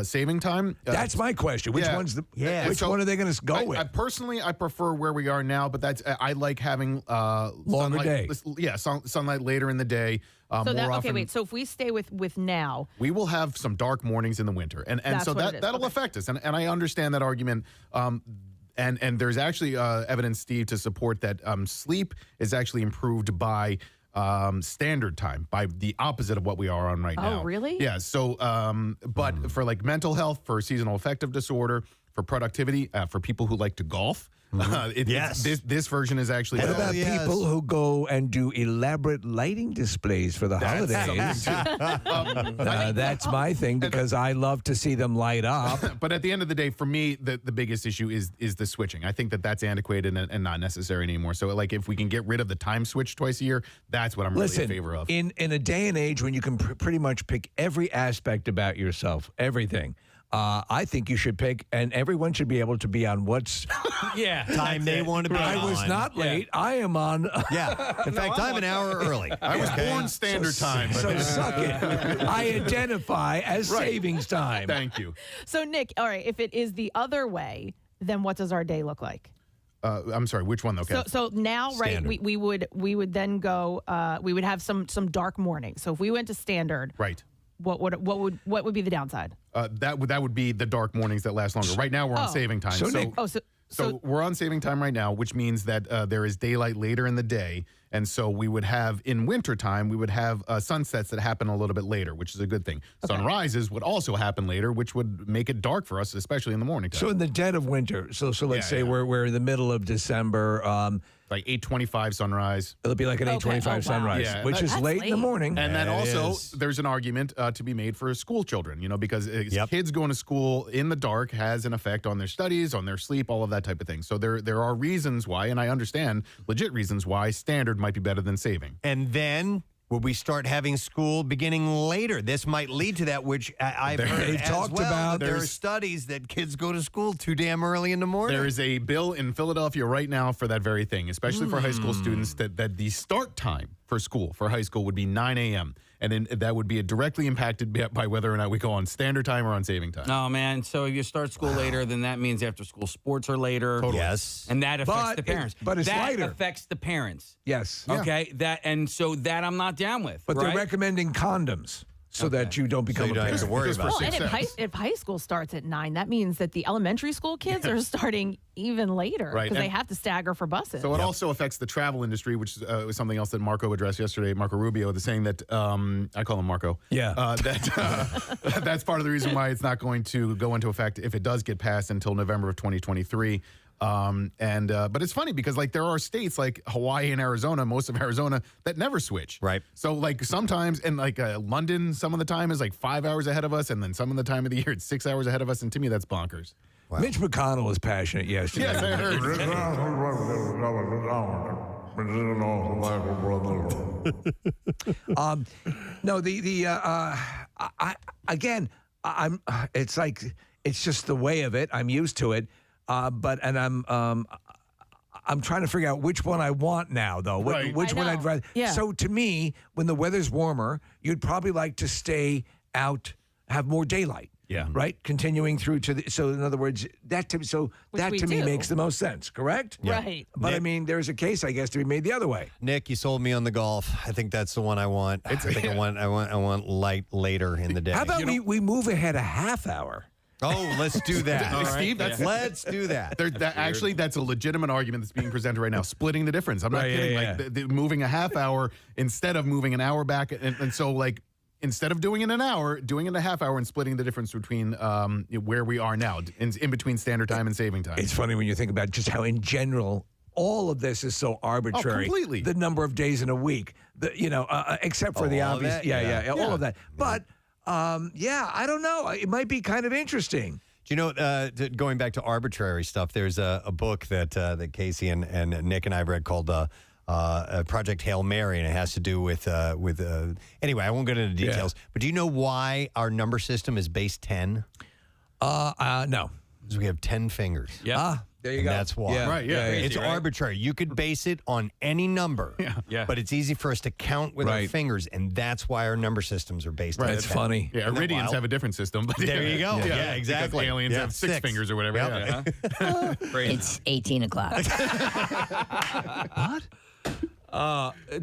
saving time. That's my question. Which one's which one are they going to go with? I prefer where we are now, but I like having longer day. Yeah, sunlight later in the day. So more often. So if we stay with now, we will have some dark mornings in the winter, and so that'll affect us. And I understand that argument. And there's actually evidence, Steve, to support that sleep is actually improved by standard time, by the opposite of what we are on right now. Oh, really? Yeah. So, but for like mental health, for seasonal affective disorder, for productivity, for people who like to golf. This version is actually. What about people who go and do elaborate lighting displays for the holidays? That's my thing because I love to see them light up. But at the end of the day, for me, the biggest issue is the switching. I think that's antiquated and not necessary anymore. So, like, if we can get rid of the time switch twice a year, that's what I'm really in favor of. In a day and age when you can pretty much pick every aspect about yourself, everything. I think you should pick, and everyone should be able to be on what's time they want to be on. I was not late. I am on. In fact, I'm an hour early. I was born standard time. So suck it. I identify as savings time. Thank you. So, Nick, all right, if it is the other way, then what does our day look like? I'm sorry, which one though? Okay. So now, right, we would then go. We would have some dark mornings. So if we went to standard, right. What would be the downside? That would be the dark mornings that last longer. Right now we're on saving time. So we're on saving time right now, which means that there is daylight later in the day. And so we would have, in wintertime, we would have sunsets that happen a little bit later, which is a good thing. Okay. Sunrises would also happen later, which would make it dark for us, especially in the morning time. So in the dead of winter, so let's say we're in the middle of December. Like 8:25 sunrise. It'll be like an 8:25 sunrise, which is late in the morning. And then also, there's an argument to be made for school children, because kids going to school in the dark has an effect on their studies, on their sleep, all of that type of thing. So there are reasons why, and I understand legit reasons why standard might be better than saving. And then will we start having school beginning later? This might lead to that, which I've heard as well. There are studies that kids go to school too damn early in the morning. There is a bill in Philadelphia right now for that very thing, especially for high school students, that the start time for school, for high school, would be 9 a.m. And then that would be directly impacted by whether or not we go on standard time or on saving time. Oh, man. So if you start school later, then that means after school sports are later. Totally. Yes. And that affects the parents. But it's that later. affects the parents. Yes. Okay. So that I'm not down with. But they're recommending condoms. So that you don't become a parent. Have to worry about it. And if high school starts at 9, that means that the elementary school kids are starting even later because they have to stagger for buses. So it also affects the travel industry, which was something else that Marco addressed yesterday. Marco Rubio, saying that I call him Marco. Yeah. That's part of the reason why it's not going to go into effect if it does get passed until November of 2023. But it's funny because there are states like Hawaii and Arizona, most of Arizona, that never switch. Right. So sometimes, and London, some of the time is 5 hours ahead of us, and then some of the time of the year it's 6 hours ahead of us, and to me that's bonkers. Wow. Mitch McConnell was passionate yesterday. Yes, I heard. It's just the way of it. I'm used to it. I'm trying to figure out which one I want now, though. Which one I'd rather. Yeah. So to me, when the weather's warmer, you'd probably like to stay out, have more daylight. Yeah. Right. Continuing through to so in other words, that to me makes the most sense. Correct. Yeah. Right. But I mean, there's a case, I guess, to be made the other way. Nick, you sold me on the golf. I think that's the one I want. I want light later in the day. How about we move ahead a half hour? Oh, let's do that. All right. Steve, let's do that. Actually, that's a legitimate argument that's being presented right now. Splitting the difference. I'm not kidding. Like moving a half hour instead of moving an hour back, and so like instead of doing it an hour, doing it a half hour and splitting the difference between where we are now, in between standard time and saving time. It's funny when you think about just how, in general, all of this is so arbitrary. Oh, completely. The number of days in a week, except for the obvious, all of that. But I don't know. It might be kind of interesting. Do you know, going back to arbitrary stuff, there's a book that Casey and Nick and I have read called Project Hail Mary, and it has to do with anyway, I won't get into details. But do you know why our number system is base 10? No. Because we have 10 fingers. Yeah. There you go. That's why. Yeah. Right, yeah. It's arbitrary. You could base it on any number. Yeah. But it's easy for us to count with our fingers, and that's why our number systems are based on That's 10. funny. Yeah, Iridians have a different system. But There you go. Yeah, exactly. Because aliens have six fingers or whatever. Yep. Yeah. It's 18 o'clock. What?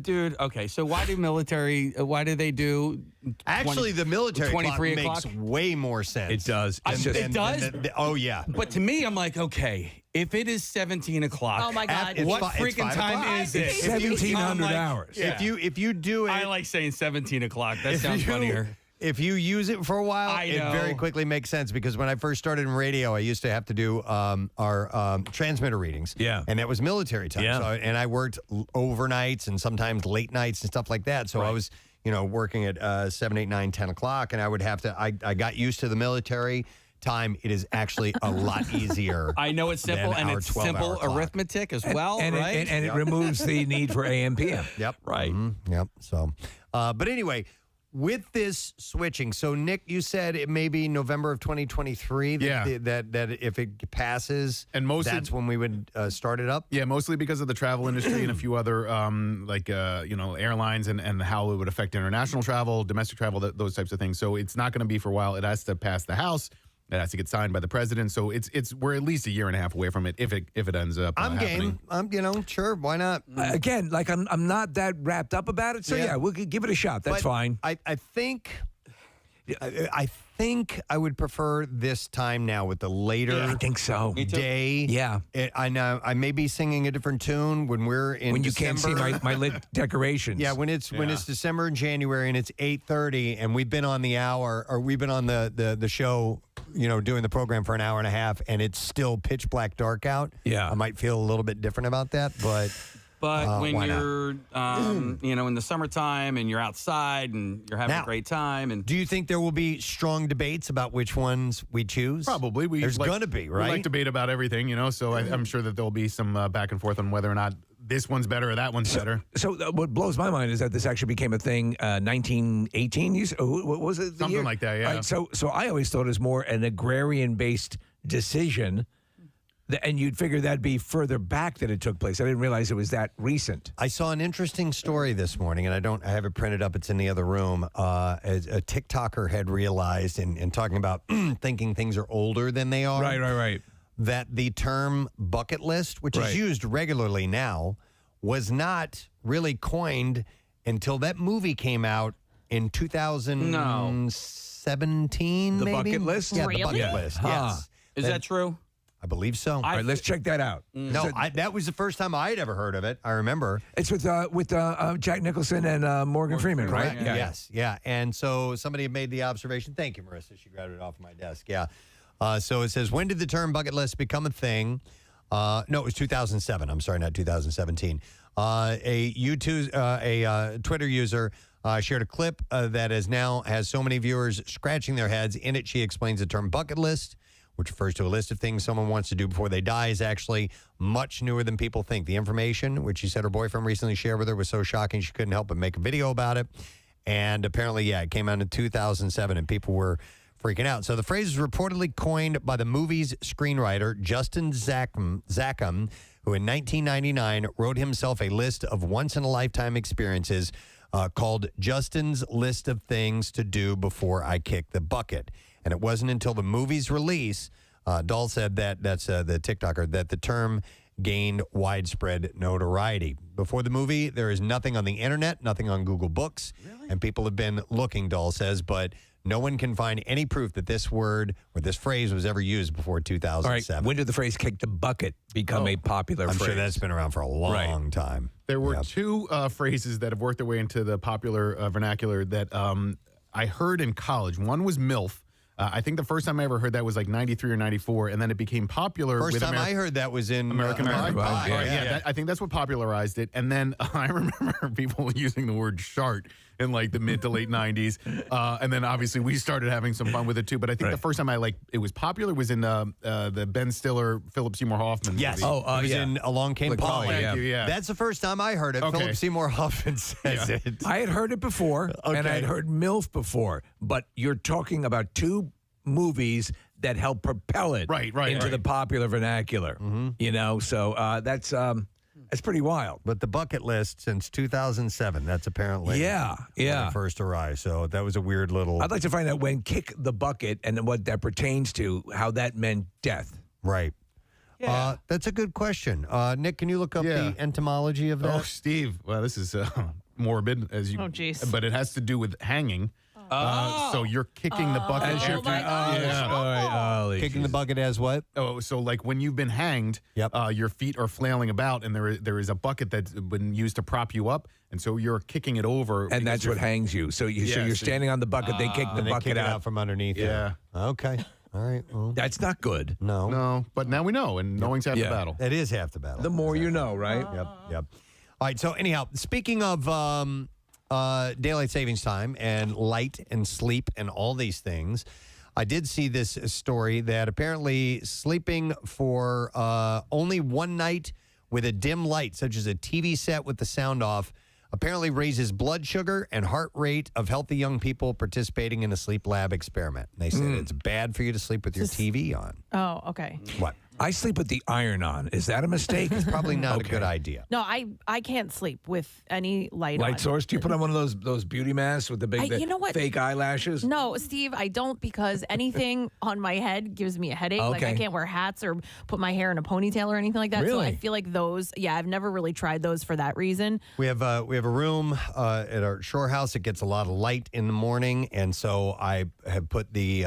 Dude, okay. So why do they do Actually, the military clock 23 makes o'clock? way more sense. It does. It does? Oh, yeah. But to me, I'm like, okay, if it is 17 o'clock, Oh my God. what it's freaking 5 time o'clock. is it? 1,700 hours. Yeah. If you do it, I like saying 17 o'clock. That sounds funnier. If you use it for a while, it very quickly makes sense, because when I first started in radio, I used to have to do our transmitter readings. Yeah. And that was military time. Yeah. So, and I worked overnights and sometimes late nights and stuff like that. So I was, working at 7, 8, 9, 10 o'clock, and I would have to, I got used to the military time. It is actually a lot easier. I know it's simple, than and our it's 12-hour simple clock. arithmetic as well, and right? It removes the need for AM, PM. Yep. Right. Yep. So, but anyway, with this switching, so Nick, you said it may be November of 2023 that if it passes, And that's when we would start it up? Yeah, mostly because of the travel industry and a few other airlines and how it would affect international travel, domestic travel, those types of things. So it's not going to be for a while. It has to pass the House. It has to get signed by the president. So we're at least a year and a half away from it if it ends up I'm happening. game. I'm sure. Why not? Again, like I'm not that wrapped up about it. So we'll give it a shot. That's But fine. I think I would prefer this time now with the later I think so. day. Yeah. I know I may be singing a different tune when we're in When you December. can't see my lit decorations. Yeah, when it's December and January and it's 8:30 and we've been on the hour, or we've been on the show, doing the program for an hour and a half, and it's still pitch black dark out. Yeah. I might feel a little bit different about that, but when why not? you're, in the summertime and you're outside and you're having Now, a great time. And do you think there will be strong debates about which ones we choose? Probably. There's going to be, right? We like debate about everything, so I'm sure that there'll be some back and forth on whether or not this one's better or that one's better. So what blows my mind is that this actually became a thing 1918. What was it? Something like that, yeah. Right, so I always thought it was more an agrarian-based decision, and you'd figure that'd be further back that it took place. I didn't realize it was that recent. I saw an interesting story this morning, and I have it printed up. It's in the other room. A TikToker had realized, in talking about thinking things are older than they are. Right. That the term bucket list, which is used regularly now, was not really coined until that movie came out in 2017, The maybe? bucket list? Yeah, Really? the bucket list, yes. is that true? I believe so. All right, let's check that out. No, that was the first time I'd ever heard of it. I remember. It's with Jack Nicholson and Morgan Freeman, right? Correct. Yes, yeah. And so somebody had made the observation. Thank you, Marissa. She grabbed it off my desk. Yeah. So it says, when did the term bucket list become a thing? No, it was 2007. I'm sorry, not 2017. A Twitter user shared a clip that has so many viewers scratching their heads. In it, she explains the term bucket list, which refers to a list of things someone wants to do before they die, is actually much newer than people think. The information, which she said her boyfriend recently shared with her, was so shocking she couldn't help but make a video about it. And apparently, it came out in 2007, and people were freaking out. So the phrase is reportedly coined by the movie's screenwriter, Justin Zackham, who in 1999 wrote himself a list of once-in-a-lifetime experiences called Justin's List of Things to Do Before I Kick the Bucket. And it wasn't until the movie's release, Dahl said that's the TikToker, that the term gained widespread notoriety. Before the movie, there is nothing on the internet, nothing on Google Books, and people have been looking, Dahl says, but No one can find any proof that this word or this phrase was ever used before 2007. All right. When did the phrase "kick the bucket" become a popular I'm phrase? sure that's been around for a long time. There were two phrases that have worked their way into the popular vernacular that I heard in college. One was MILF. I think the first time I ever heard that was like 93 or 94, and then it became popular. First time I heard that was in American Pie. Pie. Yeah, I think that's what popularized it. And then I remember people using the word shart in like the mid to late 90s. And then obviously we started having some fun with it too. But I think the first time it was popular was in the Ben Stiller, Philip Seymour Hoffman Yes. movie. It was in Along Came Polly. Thank you, yeah. That's the first time I heard it. Okay. Philip Seymour Hoffman says it. I had heard it before, and I'd heard MILF before. But you're talking about two movies that helped propel it into the popular vernacular. You know, so that's pretty wild. But the bucket list since 2007, that's apparently when it first arrived. So that was a weird little... I'd like to find out when "kick the bucket" and what that pertains to, how that meant death. Right. Yeah. That's a good question. Nick, can you look up the etymology of that? Oh, Steve. Well, this is morbid, as you. Oh, jeez. But it has to do with hanging. So you're kicking the bucket. As you're kicking the bucket as what? Oh, so like when you've been hanged, your feet are flailing about, and there is a bucket that's been used to prop you up, and so you're kicking it over, and that's what hangs you. So you're standing on the bucket. They kick the bucket out from underneath. Yeah. Okay. All right. Well, that's not good. No. But now we know, and knowing's half the battle. It is half the battle. The more you know, right? Yep. All right. So anyhow, speaking of daylight savings time and light and sleep and all these things, I did see this story that apparently sleeping for only one night with a dim light, such as a TV set with the sound off, apparently raises blood sugar and heart rate of healthy young people participating in a sleep lab experiment. They said it's bad for you to sleep with your TV on. Oh, okay. What? I sleep with the iron on. Is that a mistake? It's probably not a good idea. No, I can't sleep with any light on. Light source? Do you put on one of those beauty masks with the big you know what? fake eyelashes? No, Steve, I don't, because anything on my head gives me a headache. Like I can't wear hats or put my hair in a ponytail or anything like that. Really? So I feel like those, I've never really tried those for that reason. We have a room at our shore house. It gets a lot of light in the morning, and so I have put the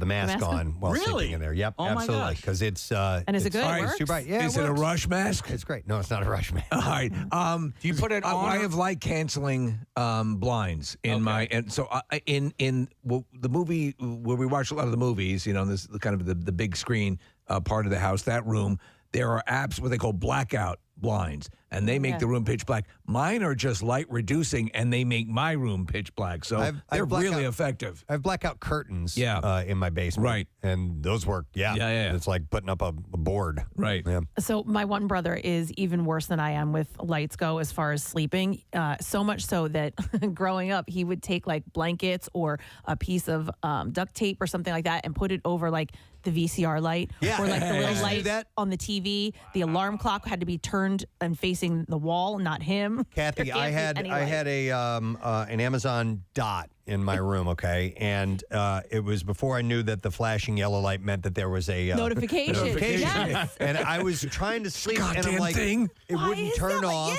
mask on while sleeping in there. Yep, Oh my absolutely, gosh. because it's And is it good? It it's too bright. Yeah, Is it a works. rush mask? It's great. No, it's not a rush mask. All right. Do you put it on? I have light canceling blinds in my, and so in the movie where we watch a lot of the movies, you know, this kind of the big screen part of the house, that room, there are apps what they call blackout blinds, and they make the room pitch black. Mine are just light reducing, and they make my room pitch black. So they're really effective. I have blackout curtains in my basement. Right. And those work. Yeah. It's like putting up a board. Right. Yeah. So my one brother is even worse than I am with lights go as far as sleeping. So much so that growing up, he would take like blankets or a piece of duct tape or something like that and put it over like the VCR light or like the little light on the TV. The alarm clock had to be turned and facing the wall, not him. Kathy, I had a an Amazon Dot in my room, okay, and it was before I knew that the flashing yellow light meant that there was a notification. Yes. And I was trying to sleep, and I'm like, thing. it wouldn't turn off.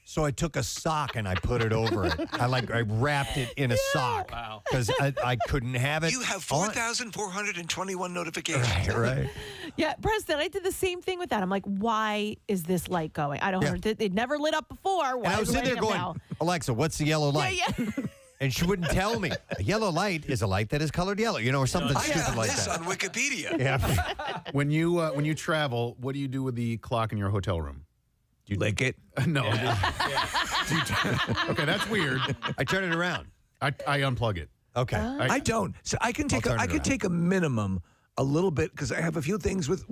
So I took a sock and I put it over it. I wrapped it in a sock because I couldn't have it. You have 4,421 notifications. Right. Yeah, Preston, I did the same thing with that. I'm like, why is this light going? I don't understand. It never lit up before. Why And I was is it sitting there lighting going, up now? Alexa, what's the yellow light? Yeah. And she wouldn't tell me. A yellow light is a light that is colored yellow, or something stupid like this that. on Wikipedia. Yeah. When you travel, what do you do with the clock in your hotel room? Do you lick it? No. Okay, that's weird. I turn it around. I unplug it. Okay. I don't. So I can take a minimum a little bit because I have a few things with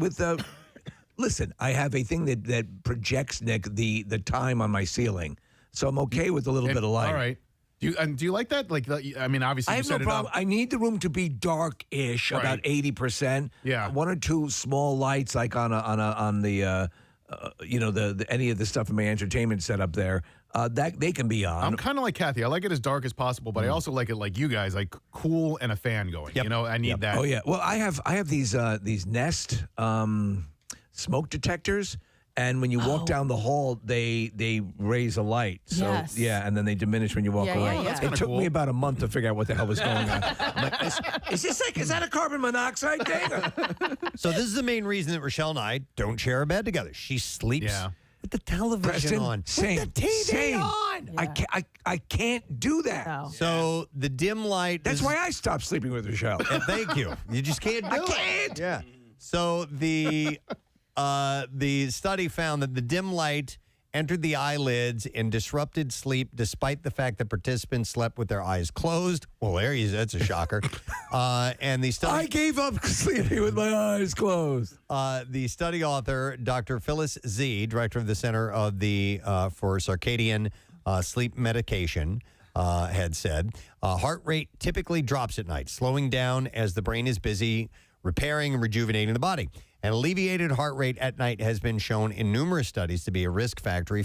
listen, I have a thing that projects, Nick, the time on my ceiling. So I'm okay with a little bit of light. All right. Do you like that? Like, I mean, obviously, I you have no set it problem. up. I need the room to be dark-ish, Right. about 80%. Yeah. One or two small lights, like on the any of the stuff in my entertainment setup there. That they can be on. I'm kind of like Kathy. I like it as dark as possible, but I also like it like you guys, like cool and a fan going. Yep. You know, I need that. Oh yeah. Well, I have these Nest smoke detectors, And when you walk down the hall, they raise a light. So Yes. yeah, and then they diminish when you walk Yeah, away. yeah, yeah. It took me about a month to figure out what the hell was going on. I'm like, is that a carbon monoxide thing? So this is the main reason that Rochelle and I don't share a bed together. She sleeps with the television Preston, on. same, With the TV same. on. I can't do that. No. So the dim light. That's why I stopped sleeping with Rochelle. And thank you. You just can't do it. I can't. Yeah. So the study found that the dim light entered the eyelids and disrupted sleep despite the fact that participants slept with their eyes closed. Well, that's a shocker. And the study... I gave up sleeping with my eyes closed. The study author, Dr. Phyllis Z., director of the Center of for Circadian Sleep Medication, had said, heart rate typically drops at night, slowing down as the brain is busy repairing and rejuvenating the body. An alleviated heart rate at night has been shown in numerous studies to be a risk factor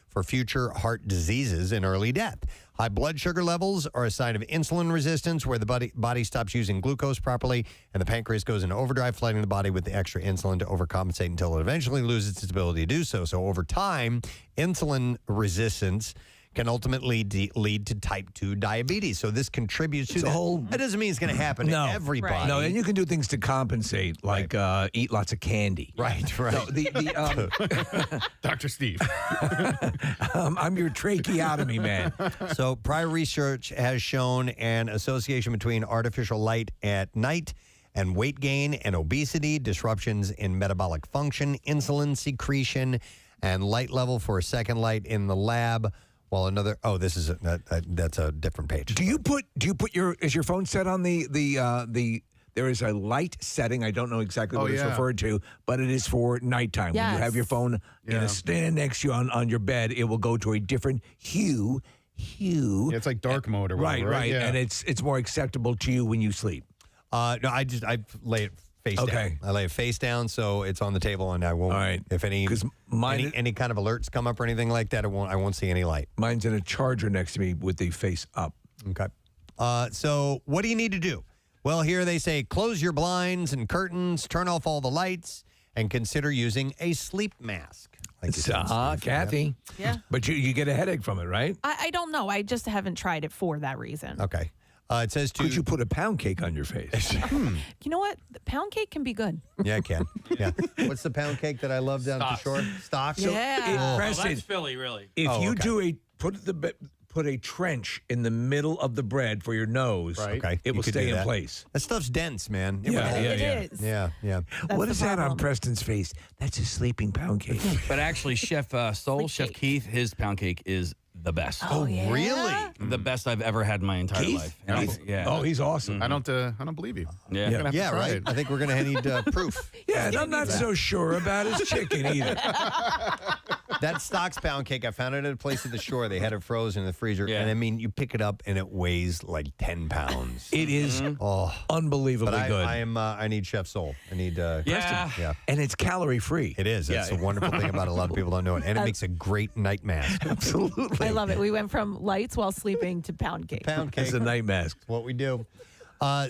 for future heart diseases and early death. High blood sugar levels are a sign of insulin resistance, where the body stops using glucose properly and the pancreas goes into overdrive, flooding the body with the extra insulin to overcompensate until it eventually loses its ability to do so. So over time, insulin resistance can ultimately lead to type 2 diabetes. So this contributes to that doesn't mean it's going to happen to everybody. Right. No, and you can do things to compensate, like eat lots of candy. Right. No, Dr. Steve. I'm your tracheotomy man. So prior research has shown an association between artificial light at night and weight gain and obesity, disruptions in metabolic function, insulin secretion, and light level for a second light in the lab. While another, that's a different page. Do you put is your phone set on the there is a light setting. I don't know exactly what it's referred to, but it is for nighttime. Yes. When you have your phone in a stand next to you on your bed, it will go to a different hue. Yeah, it's like dark mode or whatever. Right. Yeah. And it's more acceptable to you when you sleep. No, I lay it face down. I lay it face down, so it's on the table, and I won't. All right. If any kind of alerts come up or anything like that, I won't see any light. Mine's in a charger next to me with the face up. Okay. So what do you need to do? Well, here they say close your blinds and curtains, turn off all the lights, and consider using a sleep mask. Kathy. Yeah. But you get a headache from it, right? I don't know. I just haven't tried it for that reason. Okay. It says could you put a pound cake on your face? You know what? The pound cake can be good. Yeah, it can. Yeah. What's the pound cake that I love down at the shore? Stocks. Yeah. Preston, that's Philly, really. If you do put a trench in the middle of the bread for your nose, okay, it will stay in place. That stuff's dense, man. It is. Yeah. What is that on Preston's face? That's a sleeping pound cake. But actually, Chef Chef Keith, his pound cake is the best. Oh, yeah? Really? The best I've ever had in my entire life. Oh, he's awesome. I don't believe you. Yeah. You're gonna have to try Right. it. I think we're going to need proof. Yeah, and I'm not so sure about his chicken either. That Stocks pound cake, I found it at a place at the shore. They had it frozen in the freezer. And I mean, you pick it up and it weighs like 10 pounds. It is unbelievably good. I need Chef Soul. I need Preston. Yeah. And it's calorie free. It is. That's a wonderful thing about it. A lot of people don't know it. And it makes a great night mask. Absolutely. I love it. We went from lights while sleeping to pound cake. Pound cake. It's a night mask. What we do.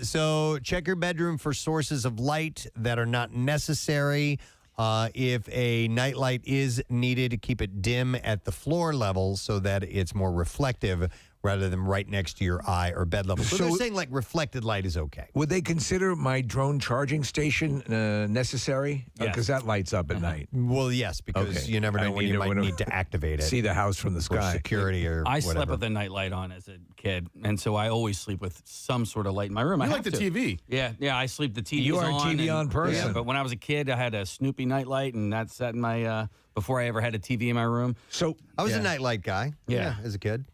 So check your bedroom for sources of light that are not necessary. If a nightlight is needed, to keep it dim at the floor level so that it's more reflective rather than right next to your eye or bed level. So they're saying like reflected light is okay. Would they consider my drone charging station necessary? Because that lights up at night. Well, yes, because you never know when you might need to activate it. See the house from the sky. Or security or I whatever. slept with a nightlight on as a kid, and so I always sleep with some sort of light in my room. You I like the have to. TV. Yeah, I sleep the TV. You are a TV on person. Yeah, but when I was a kid, I had a Snoopy nightlight, and that sat in my before I ever had a TV in my room. So I was a nightlight guy. Yeah. As a kid.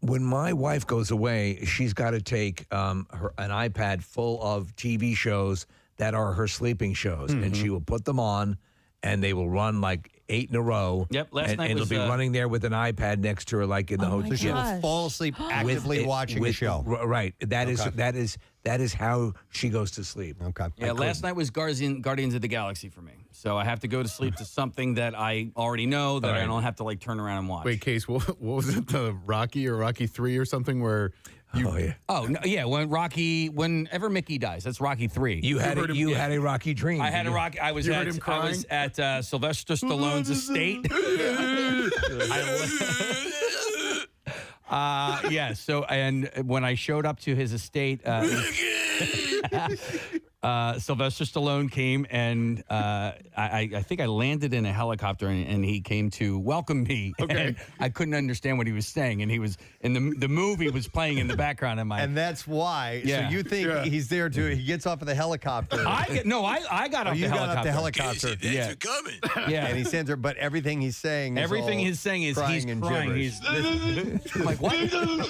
When my wife goes away, she's got to take an iPad full of TV shows that are her sleeping shows, and she will put them on, and they will run like 8 in a row. Yep, last night and was, it'll be running there with an iPad next to her, like in the hotel. So she will fall asleep actively watching a show. Right. That is how she goes to sleep. Okay. Yeah, last night was Guardians of the Galaxy for me. So I have to go to sleep to something that I already know that I don't have to like turn around and watch. Wait, Case, what was it? The Rocky or Rocky 3 or something where Oh no, yeah. Whenever Mickey dies, that's Rocky 3. You had a Rocky dream. I had a Rocky. I was at Sylvester Stallone's estate. Yeah. So, and when I showed up to his estate, Sylvester Stallone came and I think I landed in a helicopter and he came to welcome me. Okay. And I couldn't understand what he was saying, and he was in the movie was playing in the background in my. And that's why. Yeah. So you think he's there to? He gets off of the helicopter. I got off the helicopter. You got off the helicopter. Thanks for coming. Yeah. And he sends her, but everything he's saying is he's crying and crying. gibberish. I'm like, what? Oh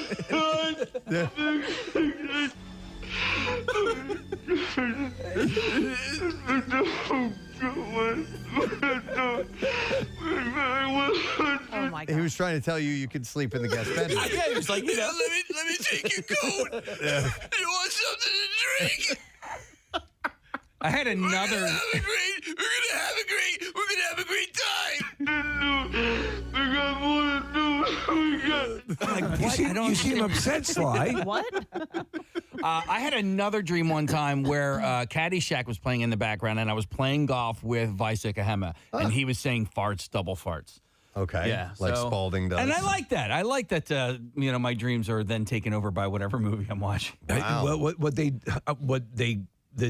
my God. He was trying to tell you could sleep in the guest bedroom. Yeah, he was like, let me take your coat. You want something to drink? I had another. We're gonna have a great time. You seem upset, Sly. What? I had another dream one time where Caddyshack was playing in the background, and I was playing golf with Vaisek Ahema, and he was saying farts, double farts. Okay. Yeah. Like Spalding does. And I like that. I like that. My dreams are then taken over by whatever movie I'm watching. Wow.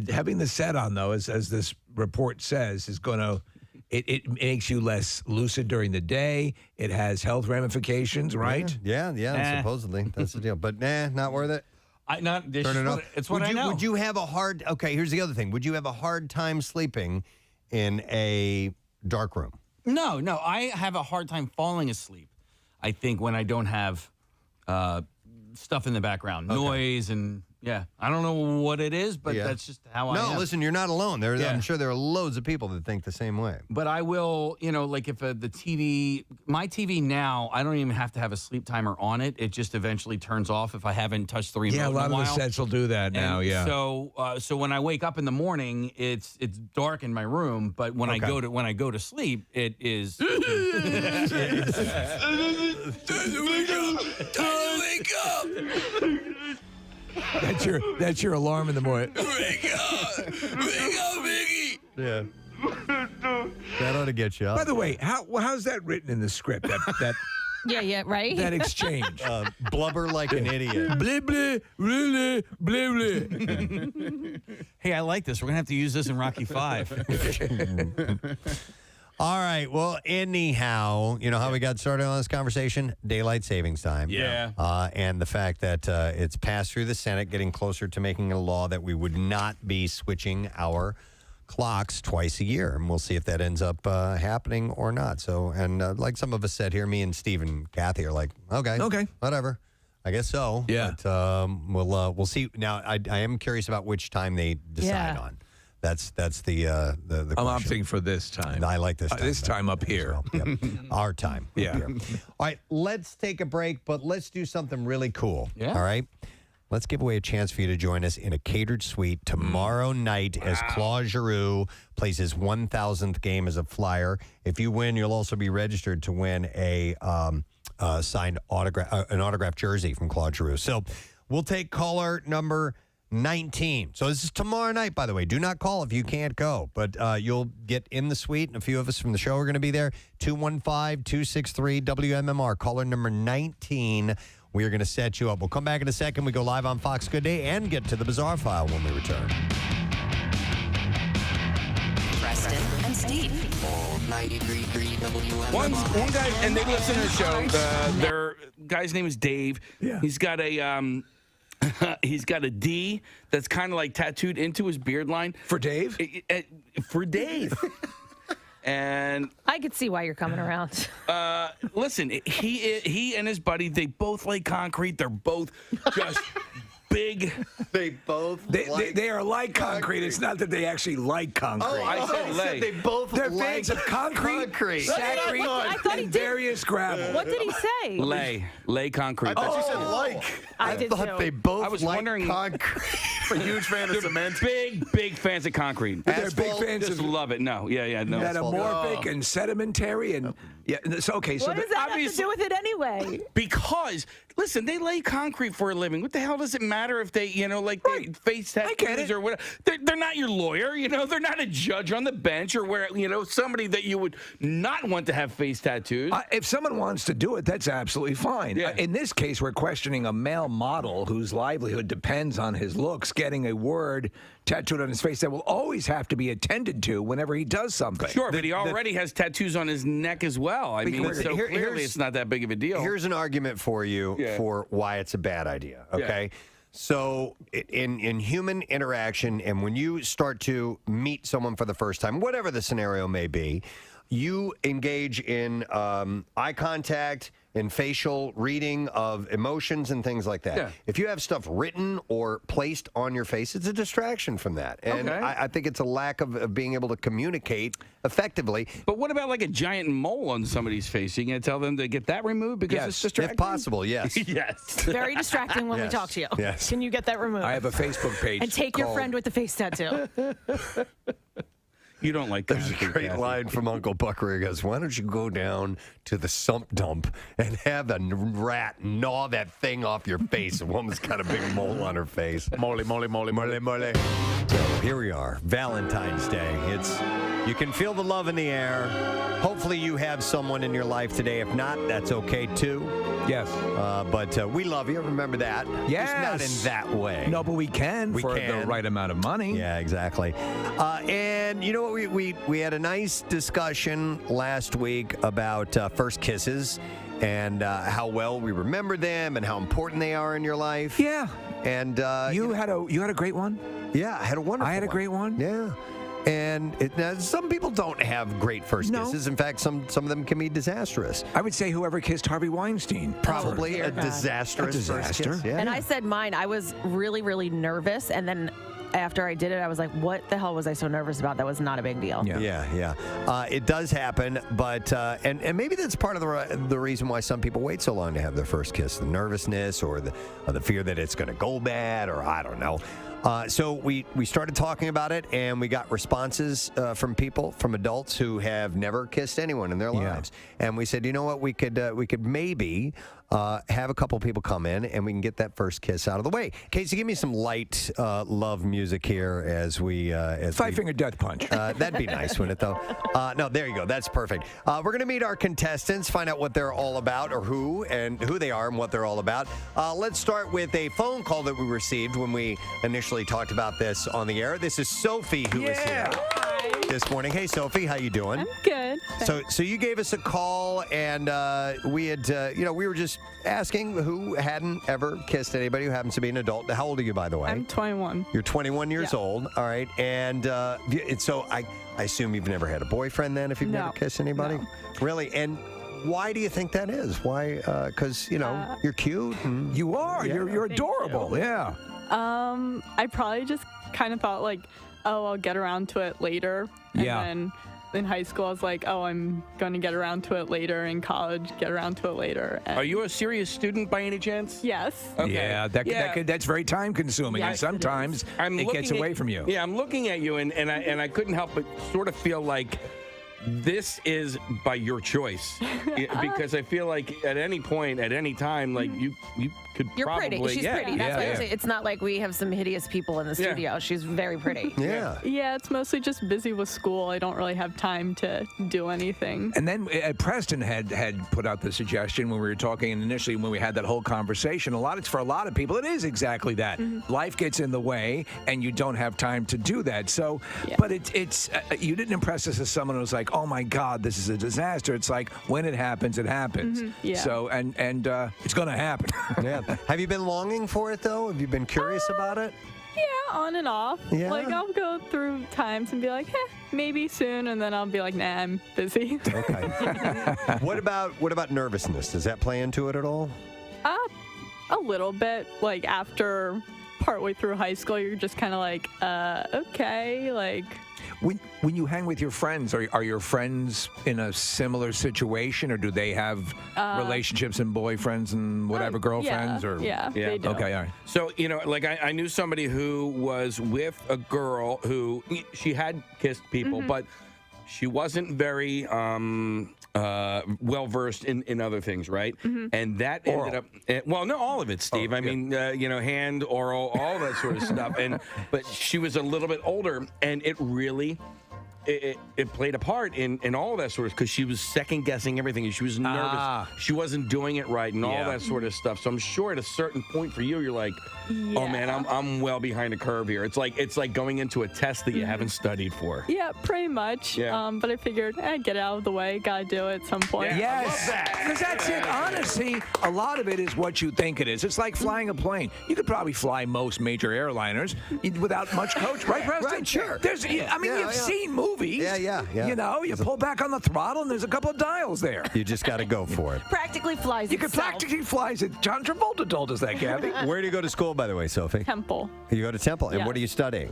Having the set on though, as this report says, is going to. It makes you less lucid during the day. It has health ramifications, right? Yeah. Supposedly, that's the deal. But not worth it. Turn it off. It's what I know. Would you have a hard? Okay, here's the other thing. Would you have a hard time sleeping in a dark room? No. I have a hard time falling asleep. I think when I don't have stuff in the background, noise and. Yeah, I don't know what it is, but that's just how I am. No, listen, you're not alone. I'm sure there are loads of people that think the same way. But I will, like if the TV, my TV now, I don't even have to have a sleep timer on it. It just eventually turns off if I haven't touched the remote in a while. Yeah, a lot of the sets will do that now, yeah. So when I wake up in the morning, it's dark in my room, but when I go to sleep, it is. Time to wake up. That's your alarm in the morning. Wake up, Biggie. Yeah. That ought to get you up. By the way, how's that written in the script? That Yeah, right? that exchange. Blubber like an idiot. Blah, blah, blah, blah, blah. Hey, I like this. We're going to have to use this in Rocky 5. All right. Well, anyhow, you know how we got started on this conversation? Daylight savings time. Yeah. And the fact that it's passed through the Senate, getting closer to making a law that we would not be switching our clocks twice a year. And we'll see if that ends up happening or not. So, and like some of us said here, me and Steve and Kathy are like, okay, whatever. I guess so. Yeah. But we'll see. Now, I am curious about which time they decide on. That's the question. I'm opting for this time. I like this time. This time up here. Well. Yep. Our time. Yeah. Here. All right, let's take a break, but let's do something really cool. Yeah. All right? Let's give away a chance for you to join us in a catered suite tomorrow night as Claude Giroux plays his 1,000th game as a Flyer. If you win, you'll also be registered to win a signed an autographed jersey from Claude Giroux. So we'll take caller number 19. So this is tomorrow night, by the way. Do not call if you can't go, but you'll get in the suite, and a few of us from the show are going to be there. 215-263-WMMR, caller number 19. We are going to set you up. We'll come back in a second. We go live on Fox Good Day and get to the Bizarre File when we return. Preston and Steve. All 93.3 WMMR. One guy, and they listen to the show. Their guy's name is Dave. Yeah. He's got a he's got a D that's kind of like tattooed into his beard line. For Dave? For Dave. And I could see why you're coming around. Listen, he and his buddy, they both lay concrete. They're both just big. They both. They are like concrete. It's not that they actually like concrete. I said lay. They both. They're like fans of concrete, I sacrete, thought he and did. various gravel. What did he say? Lay concrete. I thought you said like. I did thought too. they both I was like wondering- concrete. A huge fan of cement. Big fans of concrete. They're big fans Just of love it. No, no. metamorphic and sedimentary, and it's okay. So What does that have to do with it anyway? Because listen, they lay concrete for a living. What the hell does it matter if they, they face tattoos or whatever? They're not your lawyer, They're not a judge on the bench or where, somebody that you would not want to have face tattoos. if someone wants to do it, that's absolutely fine. Yeah. In this case, we're questioning a male model whose livelihood depends on his looks getting a word tattooed on his face that will always have to be attended to whenever he does something. Sure, but he already has tattoos on his neck as well. I mean, so clearly it's not that big of a deal. Here's an argument for you for why it's a bad idea. Okay. So in human interaction, and when you start to meet someone for the first time, whatever the scenario may be, you engage in eye contact and facial reading of emotions and things like that. Yeah. If you have stuff written or placed on your face, it's a distraction from that. And I think it's a lack of being able to communicate effectively. But what about like a giant mole on somebody's face? You going to tell them to get that removed because it's distracting? If possible, yes. Yes. Very distracting when we talk to you. Yes. Can you get that removed? I have a Facebook page. And take your called- friend with the face tattoo. You don't like There's a great line from Uncle Buck where he goes, why don't you go down to the sump dump and have a rat gnaw that thing off your face? A woman's got a big mole on her face. Mole. So here we are, Valentine's Day. You can feel the love in the air. Hopefully you have someone in your life today. If not, that's okay too. Yes. But we love you. Remember that. Yes. Just not in that way. No, but we can for the right amount of money. Yeah, exactly. And you know what? We had a nice discussion last week about first kisses and how well we remember them and how important they are in your life. Yeah. And you had a great one. Yeah, I had a wonderful. I had a great one. Yeah. And now, some people don't have great first kisses. In fact, some of them can be disastrous. I would say whoever kissed Harvey Weinstein. Probably a disastrous first kiss. Yeah. And I said mine. I was really, really nervous. And then after I did it, I was like, what the hell was I so nervous about? That was not a big deal. Yeah. It does happen, but and maybe that's part of the reason why some people wait so long to have their first kiss: the nervousness or the fear that it's going to go bad, or I don't know. So we started talking about it, and we got responses from adults who have never kissed anyone in their lives. And we said, you know what, we could maybe have a couple people come in, and we can get that first kiss out of the way. Casey, give me some light love music here as we Five-finger death punch. That'd be nice, wouldn't it, though? No, there you go. That's perfect. We're going to meet our contestants, find out what they're all about, or who they are and what they're all about. Let's start with a phone call that we received when we initially talked about this on the air. This is Sophie who is here this morning. Hey, Sophie, how you doing? I'm good. So you gave us a call, and we had, we were just asking who hadn't ever kissed anybody who happens to be an adult. How old are you, by the way? I'm 21. You're 21 years old. All right. And so I assume you've never had a boyfriend then if you've never kissed anybody? No. Really? And why do you think that is? Why? Because, you're cute. And you are. Yeah. You're adorable. Yeah. I probably just kind of thought like, oh, I'll get around to it later. And then in high school, I was like, oh, I'm going to get around to it later. In college, get around to it later. And Are you a serious student by any chance? Yes. Okay. Yeah, that's very time consuming, and sometimes it gets away from you. Yeah, I'm looking at you, and I couldn't help but sort of feel like this is by your choice, because I feel like at any point, at any time, like you could You're probably. pretty. She's pretty. That's why I say it's not like we have some hideous people in the Yeah. studio. She's very pretty. Yeah, it's mostly just busy with school. I don't really have time to do anything. And then Preston had put out the suggestion when we were talking, and initially when we had that whole conversation. For a lot of people, it is exactly that. Life gets in the way, and you don't have time to do that. So, but it's you didn't impress us as someone who was like, oh my God, this is a disaster. It's like when it happens, it happens. Yeah. So and it's going to happen. Yeah. Have you been longing for it though? Have you been curious about it? Yeah, on and off. Yeah. Like I'll go through times and be like, maybe soon, and then I'll be like, nah, I'm busy. Okay. What about nervousness? Does that play into it at all? A little bit. Like after partway through high school, you're just kind of like, okay, like. When you hang with your friends, are your friends in a similar situation, or do they have relationships and boyfriends and whatever, girlfriends? Yeah, they do. Okay, all right. So, like I knew somebody who was with a girl who she had kissed people, but she wasn't very well versed in other things, right? And that ended up no, all of it, Steve. I mean, hand, oral, all that sort of stuff. But she was a little bit older, and it really. It played a part in all of that sort of, because she was second guessing everything, and she was nervous. She wasn't doing it right, and all that sort of stuff. So I'm sure at a certain point for you, you're like, oh man, I'm well behind the curve here. It's like going into a test that you haven't studied for. Yeah, pretty much. Yeah. But I figured, get it out of the way. Gotta do it at some point. Yeah, yes, because that's it. Honestly, a lot of it is what you think it is. It's like flying a plane. You could probably fly most major airliners without much coach, right, Preston? Right, sure. You've seen movies. Yeah. You pull back on the throttle, and there's a couple of dials there. You just got to go for it. Practically flies You could practically fly it. John Travolta told us that, Gabby. Where do you go to school, by the way, Sophie? Temple. You go to Temple. And Yes. what are you studying?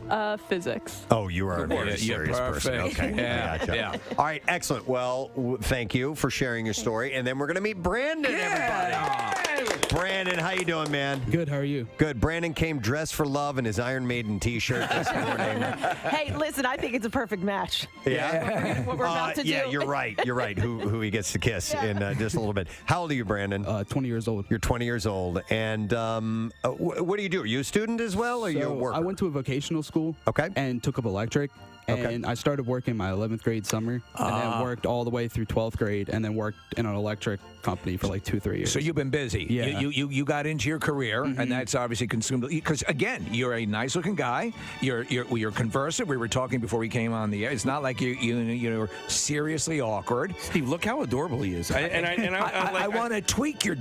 Physics. Oh, you are a very Yeah, serious person. perfect. Okay. Yeah, Gotcha. yeah. All right, excellent. Well, thank you for sharing your story. And then we're going to meet Brandon, everybody. Brandon, how you doing, man? Good, how are you? Good. Brandon came dressed for love in his Iron Maiden t-shirt this morning. Hey, listen, I think it's a perfect match. Yeah? What we're about to do. Yeah, you're right. You're right. Who he gets to kiss in just a little bit. How old are you, Brandon? 20 years old. You're 20 years old. And what do you do? Are you a student as well, or are you a worker? I went to a vocational school. Okay. And took up electric. And I started working my 11th grade summer, and then worked all the way through 12th grade, and then worked in an electric company for like 2-3 years. So you've been busy. Yeah. You got into your career, and that's obviously consumed. Because again, you're a nice-looking guy. You're conversive. We were talking before we came on the air. It's not like you're seriously awkward. Steve, look how adorable he is. I want to tweak your.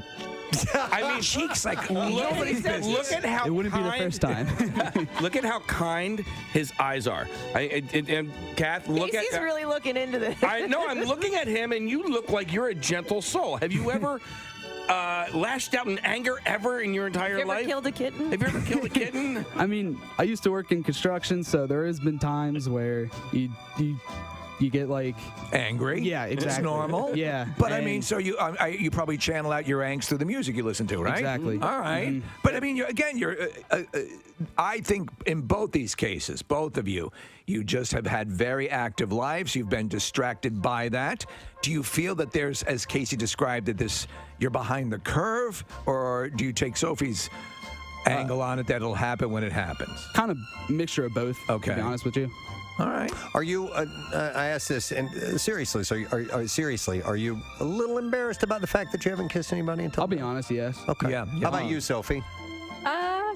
cheeks like nobody's business. Look at how it wouldn't be the first time. Look at how kind his eyes are. And Kath, look Casey's at. really looking into this. I know. I'm looking at him, and you look like you're a gentle soul. Have you ever lashed out in anger ever in your entire life? Have you ever killed a kitten? Have you ever killed a kitten? I mean, I used to work in construction, so there has been times where you get like angry. Yeah, exactly. It's normal. Yeah, but I mean, so you probably channel out your angst through the music you listen to, right? Exactly. All right. But I mean, you're. I think in both these cases, both of you just have had very active lives. You've been distracted by that. Do you feel that there's, as Casey described, that you're behind the curve, or do you take Sophie's angle on it that it'll happen when it happens? Kind of mixture of both. Okay. To be honest with you. All right. Are you? I asked this, and seriously. So, are you a little embarrassed about the fact that you haven't kissed anybody until? I'll be honest. Yes. Okay. Yeah. How about you, Sophie?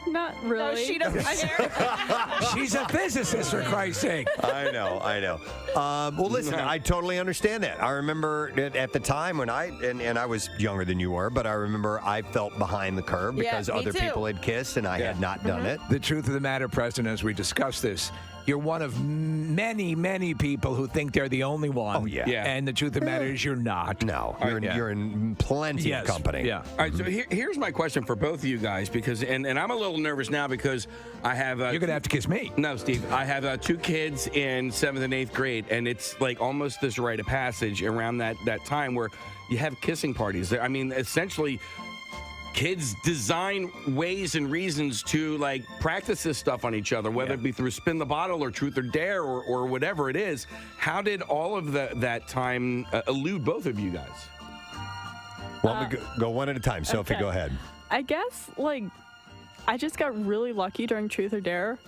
Not really. No, she doesn't care. She's a physicist, for Christ's sake. I know. Well, listen, I totally understand that. I remember at the time when I was younger than you were, but I remember I felt behind the curve because other people had kissed and I had not done it. The truth of the matter, Preston, as we discuss this, you're one of many, many people who think they're the only one. Oh, yeah. And the truth of the matter is you're not. No, you're in plenty of company. Yeah. All right, so here's my question for both of you guys, because and I'm a little nervous now because I have. You're gonna have to kiss me. No, Steve. I have 2 kids in 7th and 8th grade, and it's like almost this rite of passage around that time where you have kissing parties. I mean, essentially, kids design ways and reasons to like practice this stuff on each other, whether it be through spin the bottle or truth or dare or whatever it is. How did all of that time elude both of you guys? Well, we go one at a time. Sophie, go ahead. I guess I just got really lucky during Truth or Dare.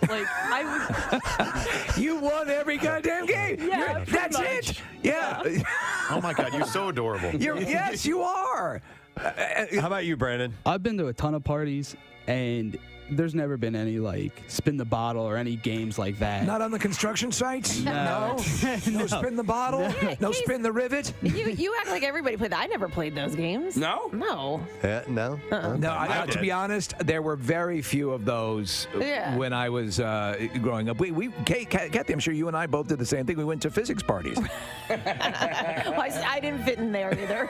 You won every goddamn game. Yeah, that's much. it. Yeah. Oh my God, you're so adorable. Yes, you are. How about you, Brandon? I've been to a ton of parties, and there's never been any spin the bottle or any games like that. Not on the construction sites? No. No spin the bottle? Yeah, no spin the rivet? You act like everybody played that. I never played those games. No? No. No? No, to be honest, there were very few of those when I was growing up. Kathy, I'm sure you and I both did the same thing. We went to physics parties. Well, I didn't fit in there either.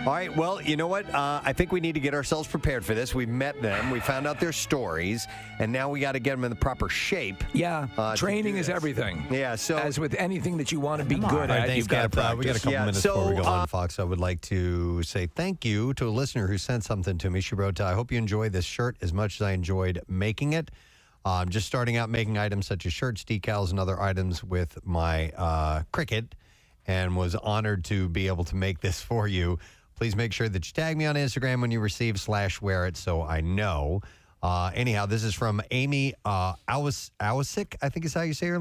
All right, well, you know what? I think we need to get ourselves prepared for this. We've met them. We found out their stories, and now we got to get them in the proper shape. Yeah, training is everything. Yeah, so as with anything that you want to be good at, you've got to practice. We got a couple minutes before we go on, Fox. I would like to say thank you to a listener who sent something to me. She wrote, I hope you enjoy this shirt as much as I enjoyed making it. I'm just starting out making items such as shirts, decals, and other items with my Cricut, and was honored to be able to make this for you. Please make sure that you tag me on Instagram when you receive /wear it so I know. Anyhow, this is from Amy Awasik, I think is how you say her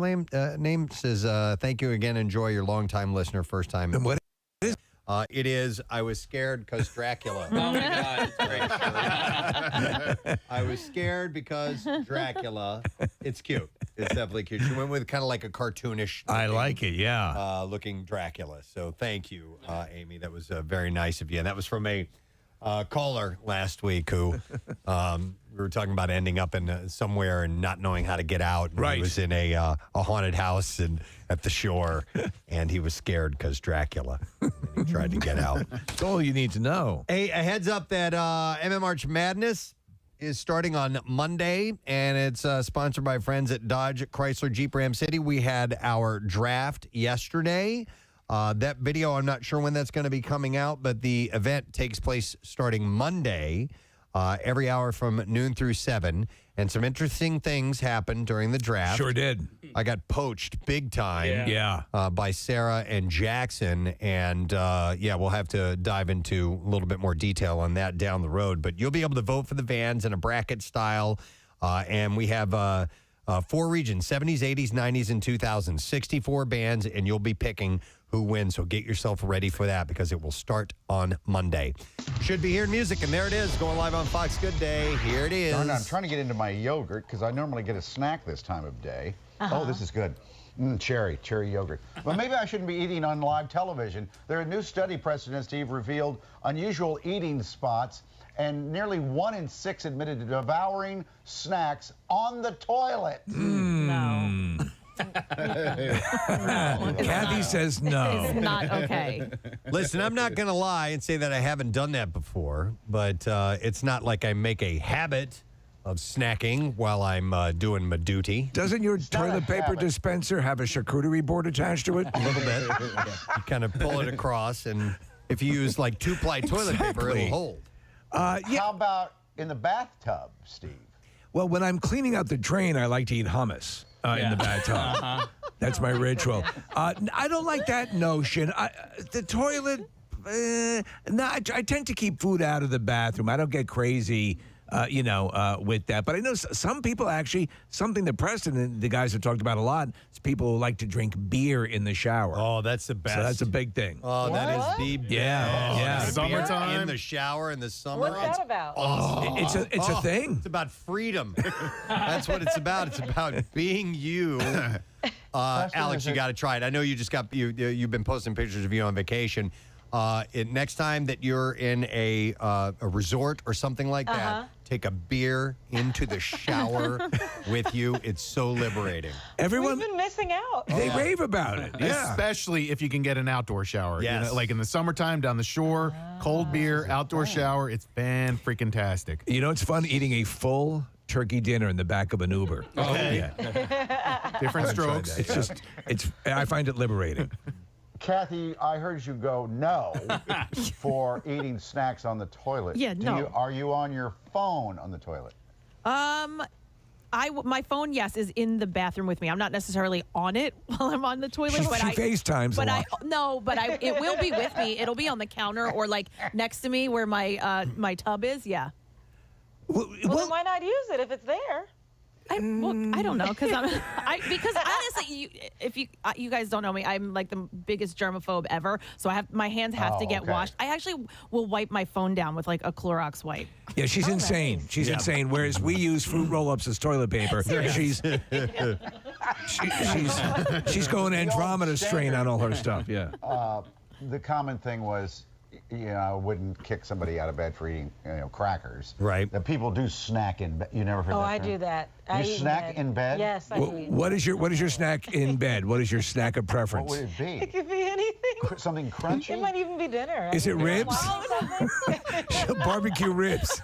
name. Says, thank you again. Enjoy your longtime listener, first time. And what is it is, I was scared because Dracula. Oh, my God. It's great. I was scared because Dracula. It's cute. It's definitely cute. She went with kind of like a cartoonish. I like it, yeah. Looking Dracula. So thank you, Amy. That was very nice of you. And that was from a caller last week who we were talking about ending up in somewhere and not knowing how to get out. And He was in a haunted house and at the shore, and he was scared because Dracula. And he tried to get out. That's all you need to know. Hey, a heads up that MM March Madness is starting on Monday, and it's sponsored by friends at Dodge Chrysler Jeep Ram City. We had our draft yesterday. That video, I'm not sure when that's going to be coming out, but the event takes place starting Monday, every hour from noon through 7. And some interesting things happened during the draft. Sure did. I got poached big time by Sarah and Jackson. And, we'll have to dive into a little bit more detail on that down the road. But you'll be able to vote for the vans in a bracket style. And we have 4 regions, 70s, 80s, 90s, and 2000s, 64 bands, and you'll be picking who wins. So get yourself ready for that because it will start on Monday. Should be hearing music, and there it is, going live on Fox. Good day. Here it is. Darn, I'm trying to get into my yogurt because I normally get a snack this time of day. Oh, this is good. Cherry yogurt. But maybe I shouldn't be eating on live television. There, a new study, Preston and Steve, revealed unusual eating spots, and nearly 1 in 6 admitted to devouring snacks on the toilet. No. Kathy says no. It's not okay. Listen, I'm not going to lie and say that I haven't done that before, but it's not like I make a habit of snacking while I'm doing my duty. Doesn't your toilet paper dispenser have a charcuterie board attached to it? A little bit. You kind of pull it across, and if you use like 2-ply toilet paper, it'll hold. How about in the bathtub, Steve? Well, when I'm cleaning out the drain, I like to eat hummus in the bathtub. That's my ritual. I don't like that notion. The toilet, I tend to keep food out of the bathroom. I don't get crazy, with that. But I know some people actually, something that Preston and the guys have talked about a lot, is people who like to drink beer in the shower. Oh, that's the best. So that's a big thing. Oh, that is the best. Yeah. Summertime. In the shower in the summer. What's that about? Awesome. It's a thing. It's about freedom. That's what it's about. It's about being you. Alex, you got to try it. I know you just got you've been posting pictures of you on vacation. Next time that you're in a resort or something like that, take a beer into the shower with you. It's so liberating. We've been missing out. They rave about it. Yeah. Especially if you can get an outdoor shower. Yes. You know, like in the summertime down the shore, cold beer, outdoor shower. It's fan-freaking-tastic. You know, it's fun eating a full turkey dinner in the back of an Uber. Okay. Yeah. Different strokes. I find it liberating. Kathy, I heard you go no for eating snacks on the toilet. Yeah, no. Are you on your phone on the toilet? My phone, yes, is in the bathroom with me. I'm not necessarily on it while I'm on the toilet. She FaceTimes a lot. It will be with me. It'll be on the counter or like next to me where my tub is. Yeah. Well, then why not use it if it's there? I don't know because honestly, if you guys don't know me, I'm like the biggest germaphobe ever. So my hands have to get washed. I actually will wipe my phone down with like a Clorox wipe. Yeah, she's insane. She's insane. Whereas we use fruit roll-ups as toilet paper. She's going Andromeda strain on all her stuff. Yeah. The common thing was wouldn't kick somebody out of bed for eating, crackers. Right. That people do snack in bed. You never heard that? I do that. I You eat snack in bed? Yes, I do. What is your snack in bed? What is your snack of preference? What would it be? It could be anything. Something crunchy? It might even be dinner. Is it ribs? Barbecue ribs.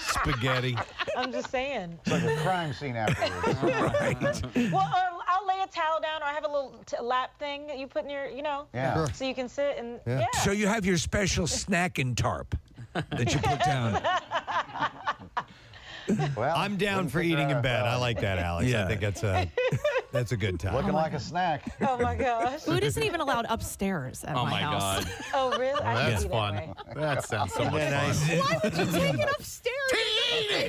Spaghetti. I'm just saying. It's like a crime scene afterwards. Right. Well, I'll lay a towel down, or I have a little lap thing that you put in your, Yeah. Sure. so you can sit and, yeah. So you have your special snacking tarp that you put down. Well, I'm down for eating in bed. I like that, Alex. Yeah. I think that's a good time. Looking like a snack. Oh, my gosh. Food isn't even allowed upstairs at my house. God. Oh, really? Well, I that's can be fun. that way. That sounds so much fun. Why would you take it upstairs?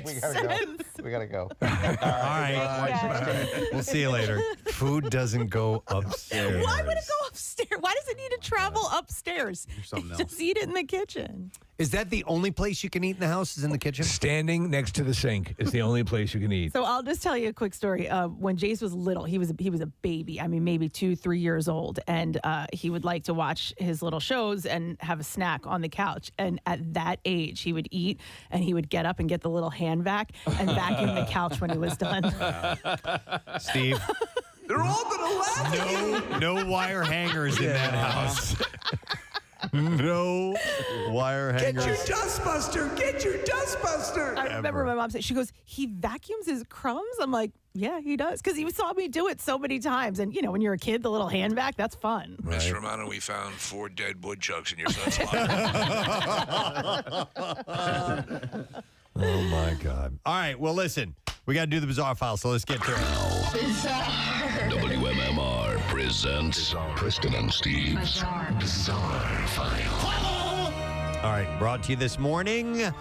We gotta go. We gotta go. All right. We'll see you later. Food doesn't go upstairs. Why would it go upstairs? Why does it need to travel upstairs? something else. Just eat it in the kitchen. Is that the only place you can eat in the house? Is in the kitchen? Standing next to the sink is the only place you can eat. So I'll just tell you a quick story. When Jace was little, he was a baby. I mean, maybe 2-3 years old, and he would like to watch his little shows and have a snack on the couch. And at that age, he would eat, and he would get up and get the little hand vac and vacuum the couch when he was done. Steve? They're all gonna laugh at you. No wire hangers in that house. No wire hangers. Get your dustbuster. Get your dustbuster. I remember my mom said, she goes, he vacuums his crumbs? I'm like, yeah, he does. Because he saw me do it so many times. And, when you're a kid, the little hand vac, that's fun. Mr. Romano, we found 4 dead woodchucks in your son's locker. Oh, my God. All right, well, listen. We got to do the Bizarre File, so let's get to it. WMMR presents Preston and Steve's Bizarre File. All right, brought to you this morning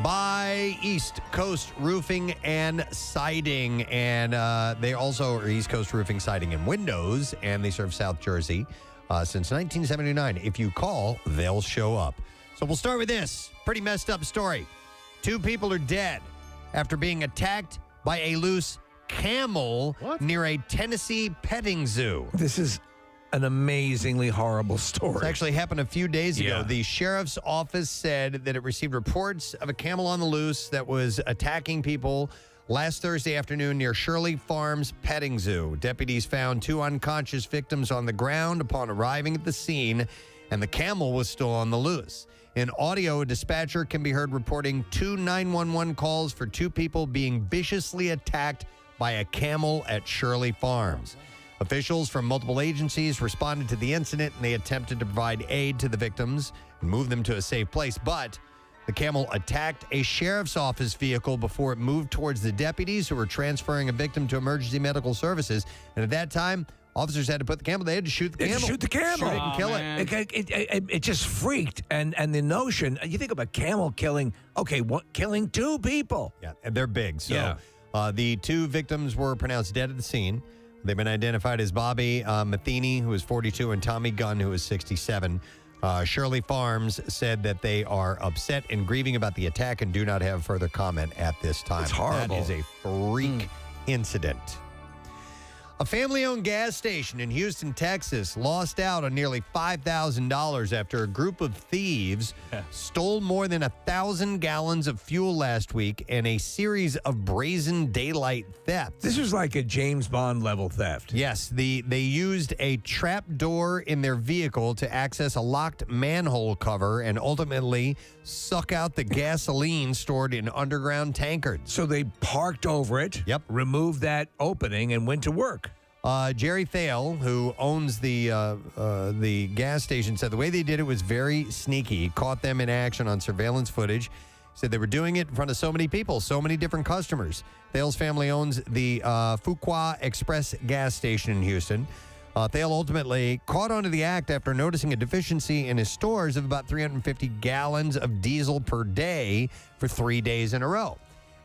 by East Coast Roofing and Siding. And they also are East Coast Roofing, Siding, and Windows, and they serve South Jersey since 1979. If you call, they'll show up. So we'll start with this pretty messed up story. 2 people are dead after being attacked by a loose camel near a Tennessee petting zoo. This is an amazingly horrible story. This actually happened a few days ago. Yeah. The sheriff's office said that it received reports of a camel on the loose that was attacking people last Thursday afternoon near Shirley Farms Petting Zoo. Deputies found 2 unconscious victims on the ground upon arriving at the scene, and the camel was still on the loose. In audio, a dispatcher can be heard reporting 2 911 calls for 2 people being viciously attacked by a camel at Shirley Farms. Officials from multiple agencies responded to the incident, and they attempted to provide aid to the victims and move them to a safe place. But the camel attacked a sheriff's office vehicle before it moved towards the deputies who were transferring a victim to emergency medical services. And at that time, officers had to put the camel. They had to shoot the camel. Shoot the camel. Shoot it and kill it. It just freaked. And the notion, you think of a camel killing, killing 2 people. Yeah, and they're big. So Yeah. the 2 victims were pronounced dead at the scene. They've been identified as Bobby Matheny, who is 42, and Tommy Gunn, who is 67. Shirley Farms said that they are upset and grieving about the attack and do not have further comment at this time. It's horrible. That is a freak incident. A family-owned gas station in Houston, Texas, lost out on nearly $5,000 after a group of thieves stole more than 1,000 gallons of fuel last week in a series of brazen daylight thefts. This was like a James Bond level theft. Yes, they used a trap door in their vehicle to access a locked manhole cover and ultimately suck out the gasoline stored in underground tankards. So they parked over it, removed that opening, and went to work. Jerry Thale, who owns the gas station, said the way they did it was very sneaky. He caught them in action on surveillance footage. Said they were doing it in front of so many people, so many different customers. Thale's family owns the Fuqua Express gas station in Houston. Thale ultimately caught onto the act after noticing a deficiency in his stores of about 350 gallons of diesel per day for 3 days in a row.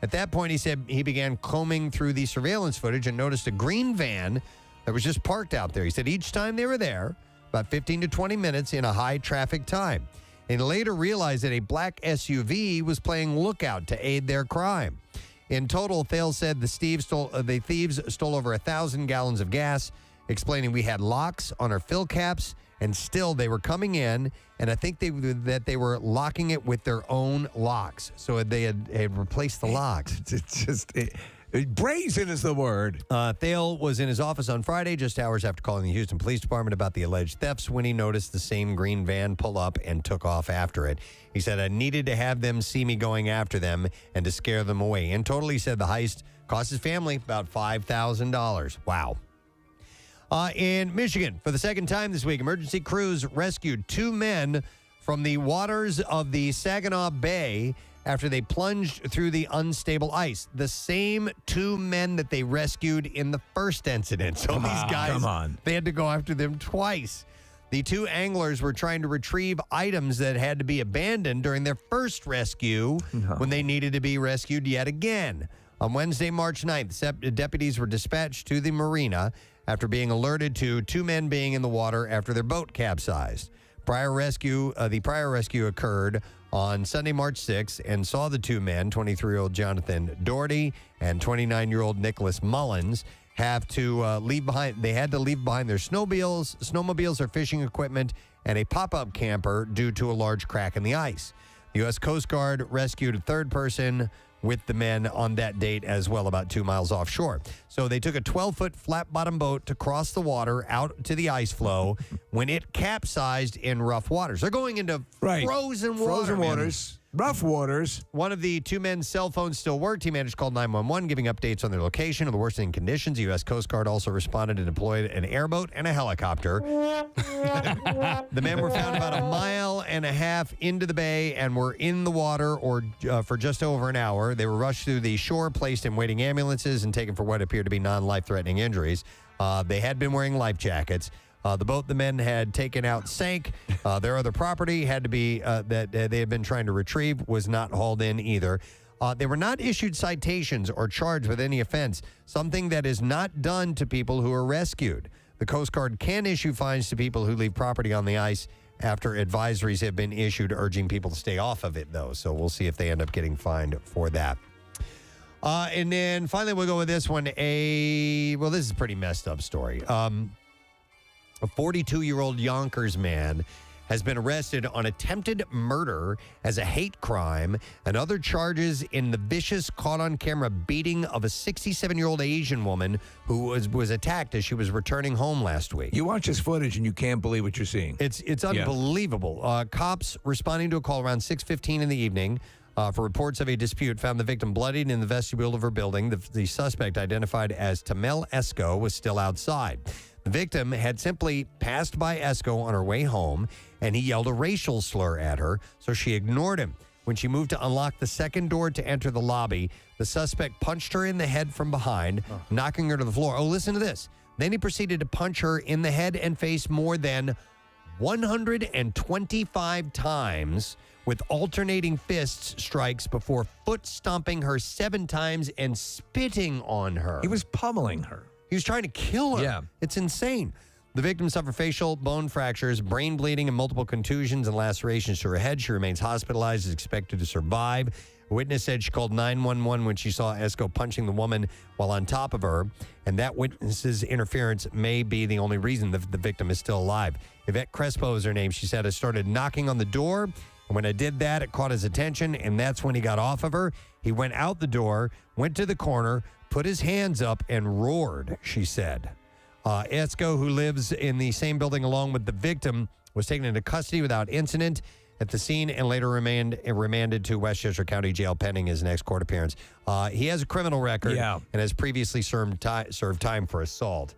At that point, he said he began combing through the surveillance footage and noticed a green van that was just parked out there. He said each time they were there, about 15 to 20 minutes in a high traffic time. And later realized that a black SUV was playing lookout to aid their crime. In total, Thale said the thieves stole over 1,000 gallons of gas explaining we had locks on our fill caps, and still they were coming in, and I think that they were locking it with their own locks. So they had replaced the locks. It's just... brazen is the word. Thale was in his office on Friday, just hours after calling the Houston Police Department about the alleged thefts, when he noticed the same green van pull up and took off after it. He said, I needed to have them see me going after them and to scare them away. In total, he said the heist cost his family about $5,000. Wow. In Michigan, for the second time this week, emergency crews rescued 2 men from the waters of the Saginaw Bay after they plunged through the unstable ice. The same 2 men that they rescued in the first incident. So these guys, they had to go after them twice. The 2 anglers were trying to retrieve items that had to be abandoned during their first rescue when they needed to be rescued yet again. On Wednesday, March 9th, deputies were dispatched to the marina after being alerted to 2 men being in the water after their boat capsized. The prior rescue occurred on Sunday, March 6th, and saw the 2 men, 23-year-old Jonathan Doherty and 29-year-old Nicholas Mullins, have to leave behind. They had to leave behind their snowmobiles, their fishing equipment, and a pop-up camper due to a large crack in the ice. The U.S. Coast Guard rescued a third person with the men on that date as well, about 2 miles offshore. So they took a 12-foot flat-bottom boat to cross the water out to the ice floe when it capsized in rough waters. They're going into frozen water. Frozen waters. Rough waters. One of the 2 men's cell phones still worked. He managed to call 911, giving updates on their location and the worsening conditions. The U.S. Coast Guard also responded and deployed an airboat and a helicopter. The men were found about 1.5 miles into the bay and were in the water for just over an hour. They were rushed to the shore, placed in waiting ambulances, and taken for what appeared to be non-life-threatening injuries. They had been wearing life jackets. The boat the men had taken out sank. Their other property had to be that they had been trying to retrieve was not hauled in either. They were not issued citations or charged with any offense, something that is not done to people who are rescued. The Coast Guard can issue fines to people who leave property on the ice after advisories have been issued urging people to stay off of it, though. So we'll see if they end up getting fined for that. And then finally, we'll go with this one. This is a pretty messed up story. A 42-year-old Yonkers man has been arrested on attempted murder as a hate crime and other charges in the vicious caught-on-camera beating of a 67-year-old Asian woman who was attacked as she was returning home last week. You watch this footage and you can't believe what you're seeing. It's unbelievable. Cops responding to a call around 6:15 in the evening for reports of a dispute found the victim bloodied in the vestibule of her building. The suspect, identified as Tamel Esco, was still outside. The victim had simply passed by Esco on her way home, and he yelled a racial slur at her, so she ignored him. When she moved to unlock the second door to enter the lobby, the suspect punched her in the head from behind, knocking her to the floor. Oh, listen to this. Then he proceeded to punch her in the head and face more than 125 times with alternating fist strikes before foot stomping her 7 times and spitting on her. He was pummeling her. He was trying to kill her. Yeah. It's insane. The victim suffered facial bone fractures, brain bleeding, and multiple contusions and lacerations to her head. She remains hospitalized, is expected to survive. A witness said she called 911 when she saw Esco punching the woman while on top of her, and that witness's interference may be the only reason the victim is still alive. Yvette Crespo is her name. She said, I started knocking on the door, and when I did that, it caught his attention, and that's when he got off of her. He went out the door, went to the corner, put his hands up, and roared, she said. Esco, who lives in the same building along with the victim, was taken into custody without incident at the scene and later remanded to Westchester County Jail pending his next court appearance. He has a criminal record and has previously served time for assault.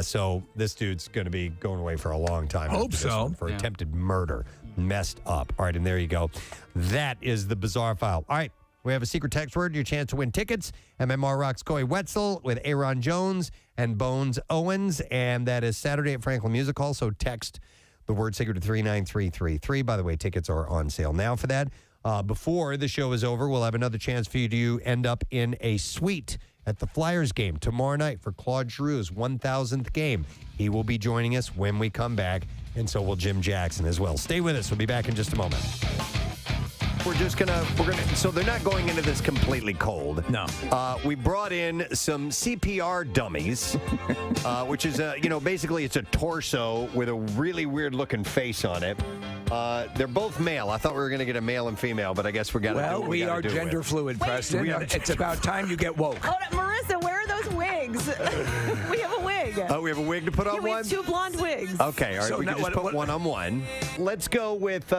So this dude's going to be going away for a long time. Hope so. For attempted murder. Messed up. All right, and there you go. That is the bizarre file. All right. We have a secret text word, your chance to win tickets. MMR rocks Coy Wetzel with Aaron Jones and Bones Owens, and that is Saturday at Franklin Music Hall, so text the word secret to 39333. By the way, tickets are on sale now for that. Before the show is over, we'll have another chance for you to end up in a suite at the Flyers game tomorrow night for Claude Giroux's 1,000th game. He will be joining us when we come back, and so will Jim Jackson as well. Stay with us. We'll be back in just a moment. we're gonna. So they're not going into this completely cold. No. We brought in some CPR dummies, which is basically it's a torso with a really weird looking face on it. They're both male. I thought we were going to get a male and female, but I guess we got to do what we are gender fluid, Preston. It's about time you get woke. Hold on, Marissa, where are those wigs? We have a wig. Oh, we have a wig to put on we one? have 2 blonde wigs. Okay, all right. We can just put one on one. Let's go with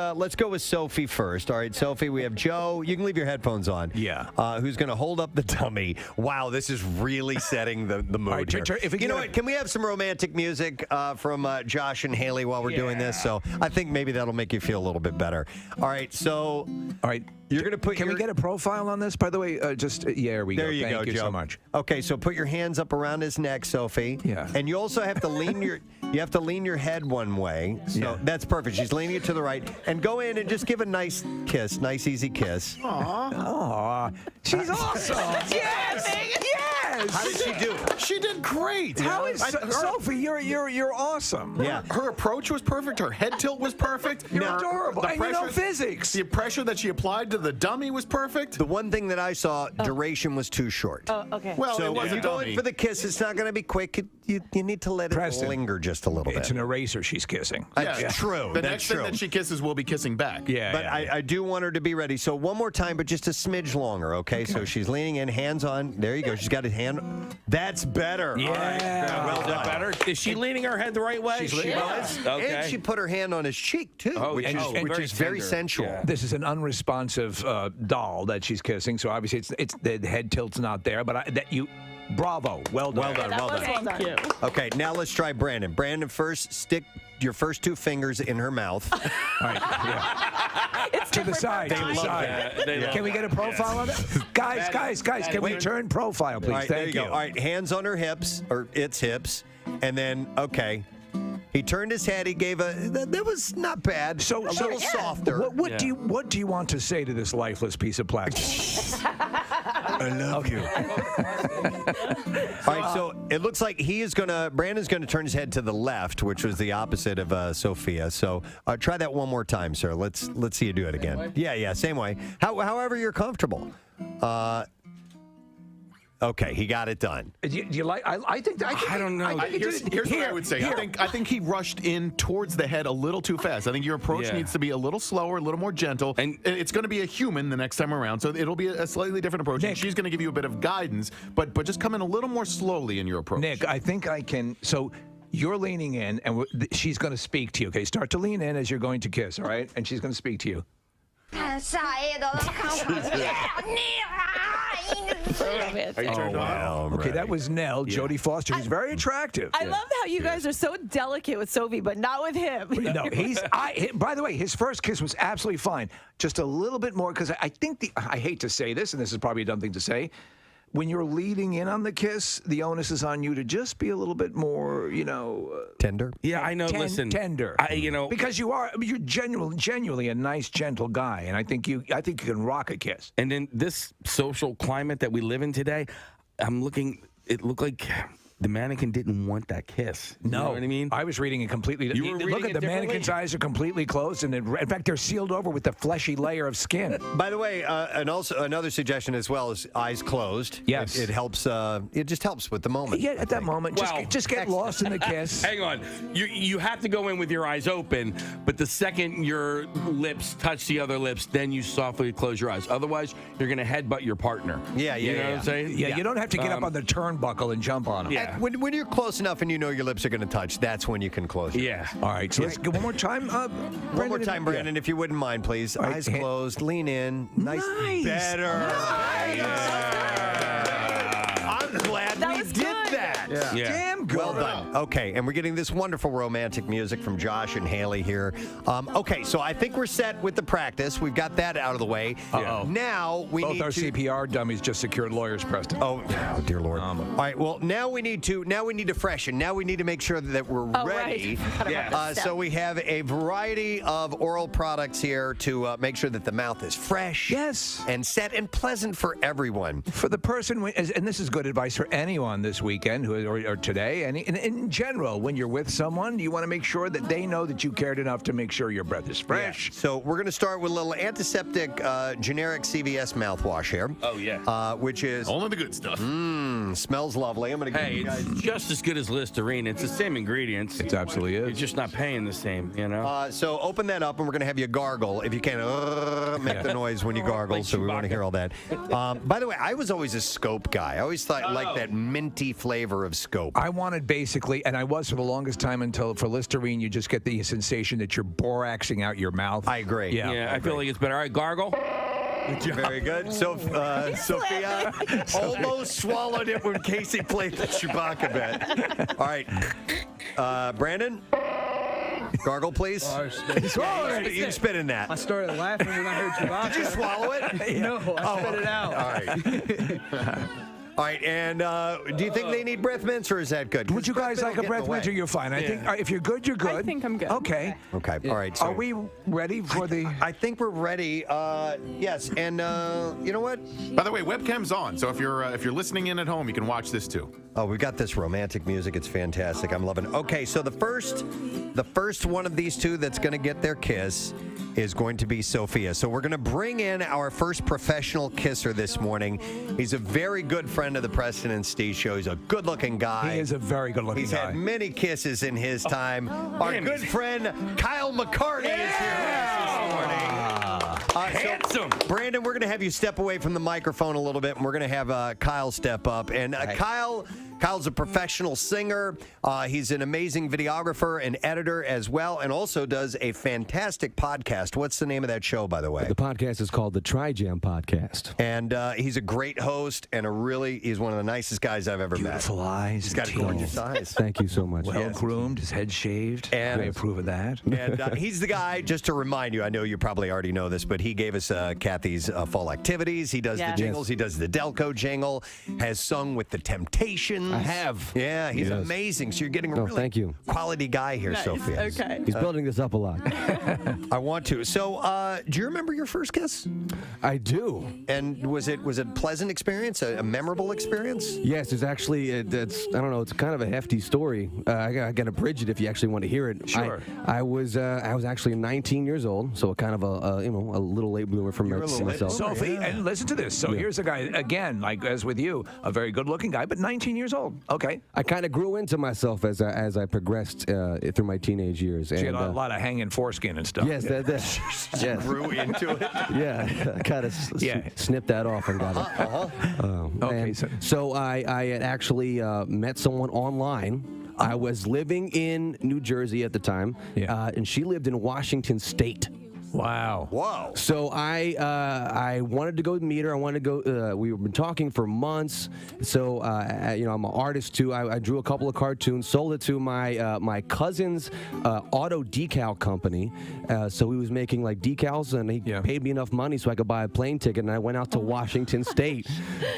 Sophie first. All right, Sophie, we have Joe. You can leave your headphones on. Yeah. Who's going to hold up the dummy? Wow, this is really setting the mood right, here. You know what? Can we have some romantic music from Josh and Haley while we're doing this? So I think maybe that'll make you feel a little bit better. All right, so... All right. You're going to put Can we get a profile on this, by the way? There we go. There you go, Thank you Joe. so much. Okay, so put your hands up around his neck, Sophie. Yeah. And you also have to lean your head one way. So that's perfect. She's leaning it to the right. And go in and just give a nice kiss, nice easy kiss. Aw. She's awesome. Yes. How did she do? She did great. How is Sophie? You're awesome. Yeah. Her approach was perfect. Her head tilt was perfect. You're adorable. And you know physics. The pressure that she applied to the dummy was perfect. The one thing that I saw, duration was too short. Oh, okay. Well, so it was if a you go dummy. in for the kiss, it's not going to be quick. You need to let it linger just a little bit. It's an eraser she's kissing. That's true. The That's next true. thing that she kisses, we'll be kissing back. Yeah. But I do want her to be ready. So one more time, but just a smidge longer, okay? So she's leaning in, hands on. There you go. She's got a hand. That's better. Yeah. All right. Well done. Better? Is she leaning her head the right way? She was. Okay. And she put her hand on his cheek, too, which is very tender. sensual. Yeah. This is an unresponsive doll that she's kissing, so obviously it's the head tilt's not there. But bravo, well done. Well done. Thank you. Okay, now let's try Brandon. Brandon, first stick your first 2 fingers in her mouth. All right, to the side. To the side. Can we get a profile on it? Guys, can we turn profile, please? All right, Thank there you go. All right, hands on her hips, or its hips, and then, okay. He turned his head. He gave that was not bad. So a little softer. What do you want to say to this lifeless piece of plastic? I love you. All right, so it looks like Brandon's gonna turn his head to the left, which was the opposite of Sophia. So try that one more time, sir. Let's see you do it again. Yeah, same way. However you're comfortable. Okay, he got it done. Do you like? I think. I don't know. Here's what I would say. I think he rushed in towards the head a little too fast. I think your approach needs to be a little slower, a little more gentle. And it's going to be a human the next time around, so it'll be a slightly different approach. Nick, and she's going to give you a bit of guidance, but just come in a little more slowly in your approach. Nick, I think I can. So you're leaning in, and she's going to speak to you. Okay, start to lean in as you're going to kiss. All right, and she's going to speak to you. Are you turned on? Okay, that was Nell, Jodie Foster, who's very attractive. I love how you guys are so delicate with Sophie, but not with him. No, by the way, his first kiss was absolutely fine. Just a little bit more, because I think I hate to say this, and this is probably a dumb thing to say, when you're leading in on the kiss, the onus is on you to just be a little bit more, tender. Yeah, I know. Listen, tender. Because you're genuinely a nice, gentle guy, and I think you can rock a kiss. And in this social climate that we live in today, I'm looking. It looked like the mannequin didn't want that kiss. You know what I mean? I was reading it completely. Look at the mannequin's eyes are completely closed, and in fact, they're sealed over with a fleshy layer of skin. By the way, and also another suggestion as well is eyes closed. Yes, it helps. It just helps with the moment. Yeah, at that moment, just get lost in the kiss. Hang on, you have to go in with your eyes open, but the second your lips touch the other lips, then you softly close your eyes. Otherwise, you're gonna headbutt your partner. Yeah, you know what I'm saying? Yeah, you don't have to get up on the turnbuckle and jump on them. Yeah. When you're close enough and you know your lips are going to touch, that's when you can close your eyes. All right, so let's go one more time. One more time, Brandon, if you wouldn't mind, please. Right, eyes closed, lean in. Nice. Better. I'm glad we did that. Yeah. Damn good. Well done. Okay, and we're getting this wonderful romantic music from Josh and Haley here. Okay, so I think we're set with the practice. We've got that out of the way. Now we Both need our to... CPR dummies just secured lawyers, Preston. Oh, dear Lord. All right, well, now we need to freshen. Now we need to make sure that we're ready. Right. So we have a variety of oral products here to make sure that the mouth is fresh. Yes. And set and pleasant for everyone. For the person, and this is good advice for anyone this weekend who or today, and in general, when you're with someone, you want to make sure that they know that you cared enough to make sure your breath is fresh. Yeah. So we're going to start with a little antiseptic generic CVS mouthwash here. Oh, yeah. Which is... Only the good stuff. Smells lovely. I'm going to give you guys... It's just as good as Listerine. It's the same ingredients. It absolutely is. You're just not paying the same, you know? So open that up, and we're going to have you gargle. If you can, make the noise when you gargle, Like so we want to Chewbacca. hear all that. By the way, I was always a Scope guy. I always thought I liked that minty flavor of Scope. I wanted basically, and I was for the longest time until for Listerine, you just get the sensation that you're boraxing out your mouth. I agree. Yeah, I feel like it's better. All right, gargle. Very good. So, Sophia almost swallowed it when Casey played the Chewbacca bit. All right. Brandon? Gargle, please. You spit in that. I started laughing when I heard Chewbacca. Did you swallow it? No, I spit it out. All right. All right, and do you think they need breath mints, or is that good? Would you guys like a breath mint, or you're fine? I think if you're good, you're good. I think I'm good. Okay. Okay. All right. So Are we ready for the? I think we're ready. Yes, and you know what? By the way, webcam's on, so if you're listening in at home, you can watch this too. Oh, we've got this romantic music. It's fantastic. I'm loving it. Okay, so the first one of these two that's going to get their kiss is going to be Sophia. So we're going to bring in our first professional kisser this morning. He's a very good friend of the Preston and Steve show. He's a good-looking guy. He is a very good-looking He's guy. had many kisses in his time. Our good friend Kyle McCarty is here with us this morning. Handsome. So, Brandon, we're going to have you step away from the microphone a little bit, and we're going to have Kyle step up. And Kyle's a professional singer. He's an amazing videographer and editor as well, and also does a fantastic podcast. What's the name of that show, by the way? The podcast is called the Tri-Jam Podcast. And he's a great host, and he's one of the nicest guys I've ever met. Beautiful eyes. He's got gorgeous eyes. Thank you so much. Well groomed, his head shaved. And I approve of that. And he's the guy, just to remind you, I know you probably already know this, but he gave us Kathy's fall activities. He does the jingles. He does the Delco jingle, has sung with the Temptations. I have. Yeah, he's amazing. So you're getting a thank you. quality guy here, Nice. Sophia. Okay. He's building this up a lot. I want to. So, do you remember your first kiss? I do. And was it a pleasant experience, a memorable experience? Yes, it's actually, I don't know, it's kind of a hefty story. I got to bridge it if you actually want to hear it. Sure. I was actually 19 years old, so kind of a little late bloomer for myself. Sophie, and listen to this. So here's a guy, again, like as with you, a very good-looking guy, but 19 years old. Okay. I kind of grew into myself as I progressed through my teenage years. So you had a lot of hanging foreskin and stuff. Yes, yes. Grew into it. Yeah, I kind of snipped that off and got it. Okay, so I had actually met someone online. I was living in New Jersey at the time, and she lived in Washington State. Wow. Whoa. So I wanted to go meet her. I wanted to go. We've been talking for months. So I'm an artist too. I drew a couple of cartoons, sold it to my cousin's auto decal company. So he was making like decals, and he paid me enough money so I could buy a plane ticket. And I went out to Washington State,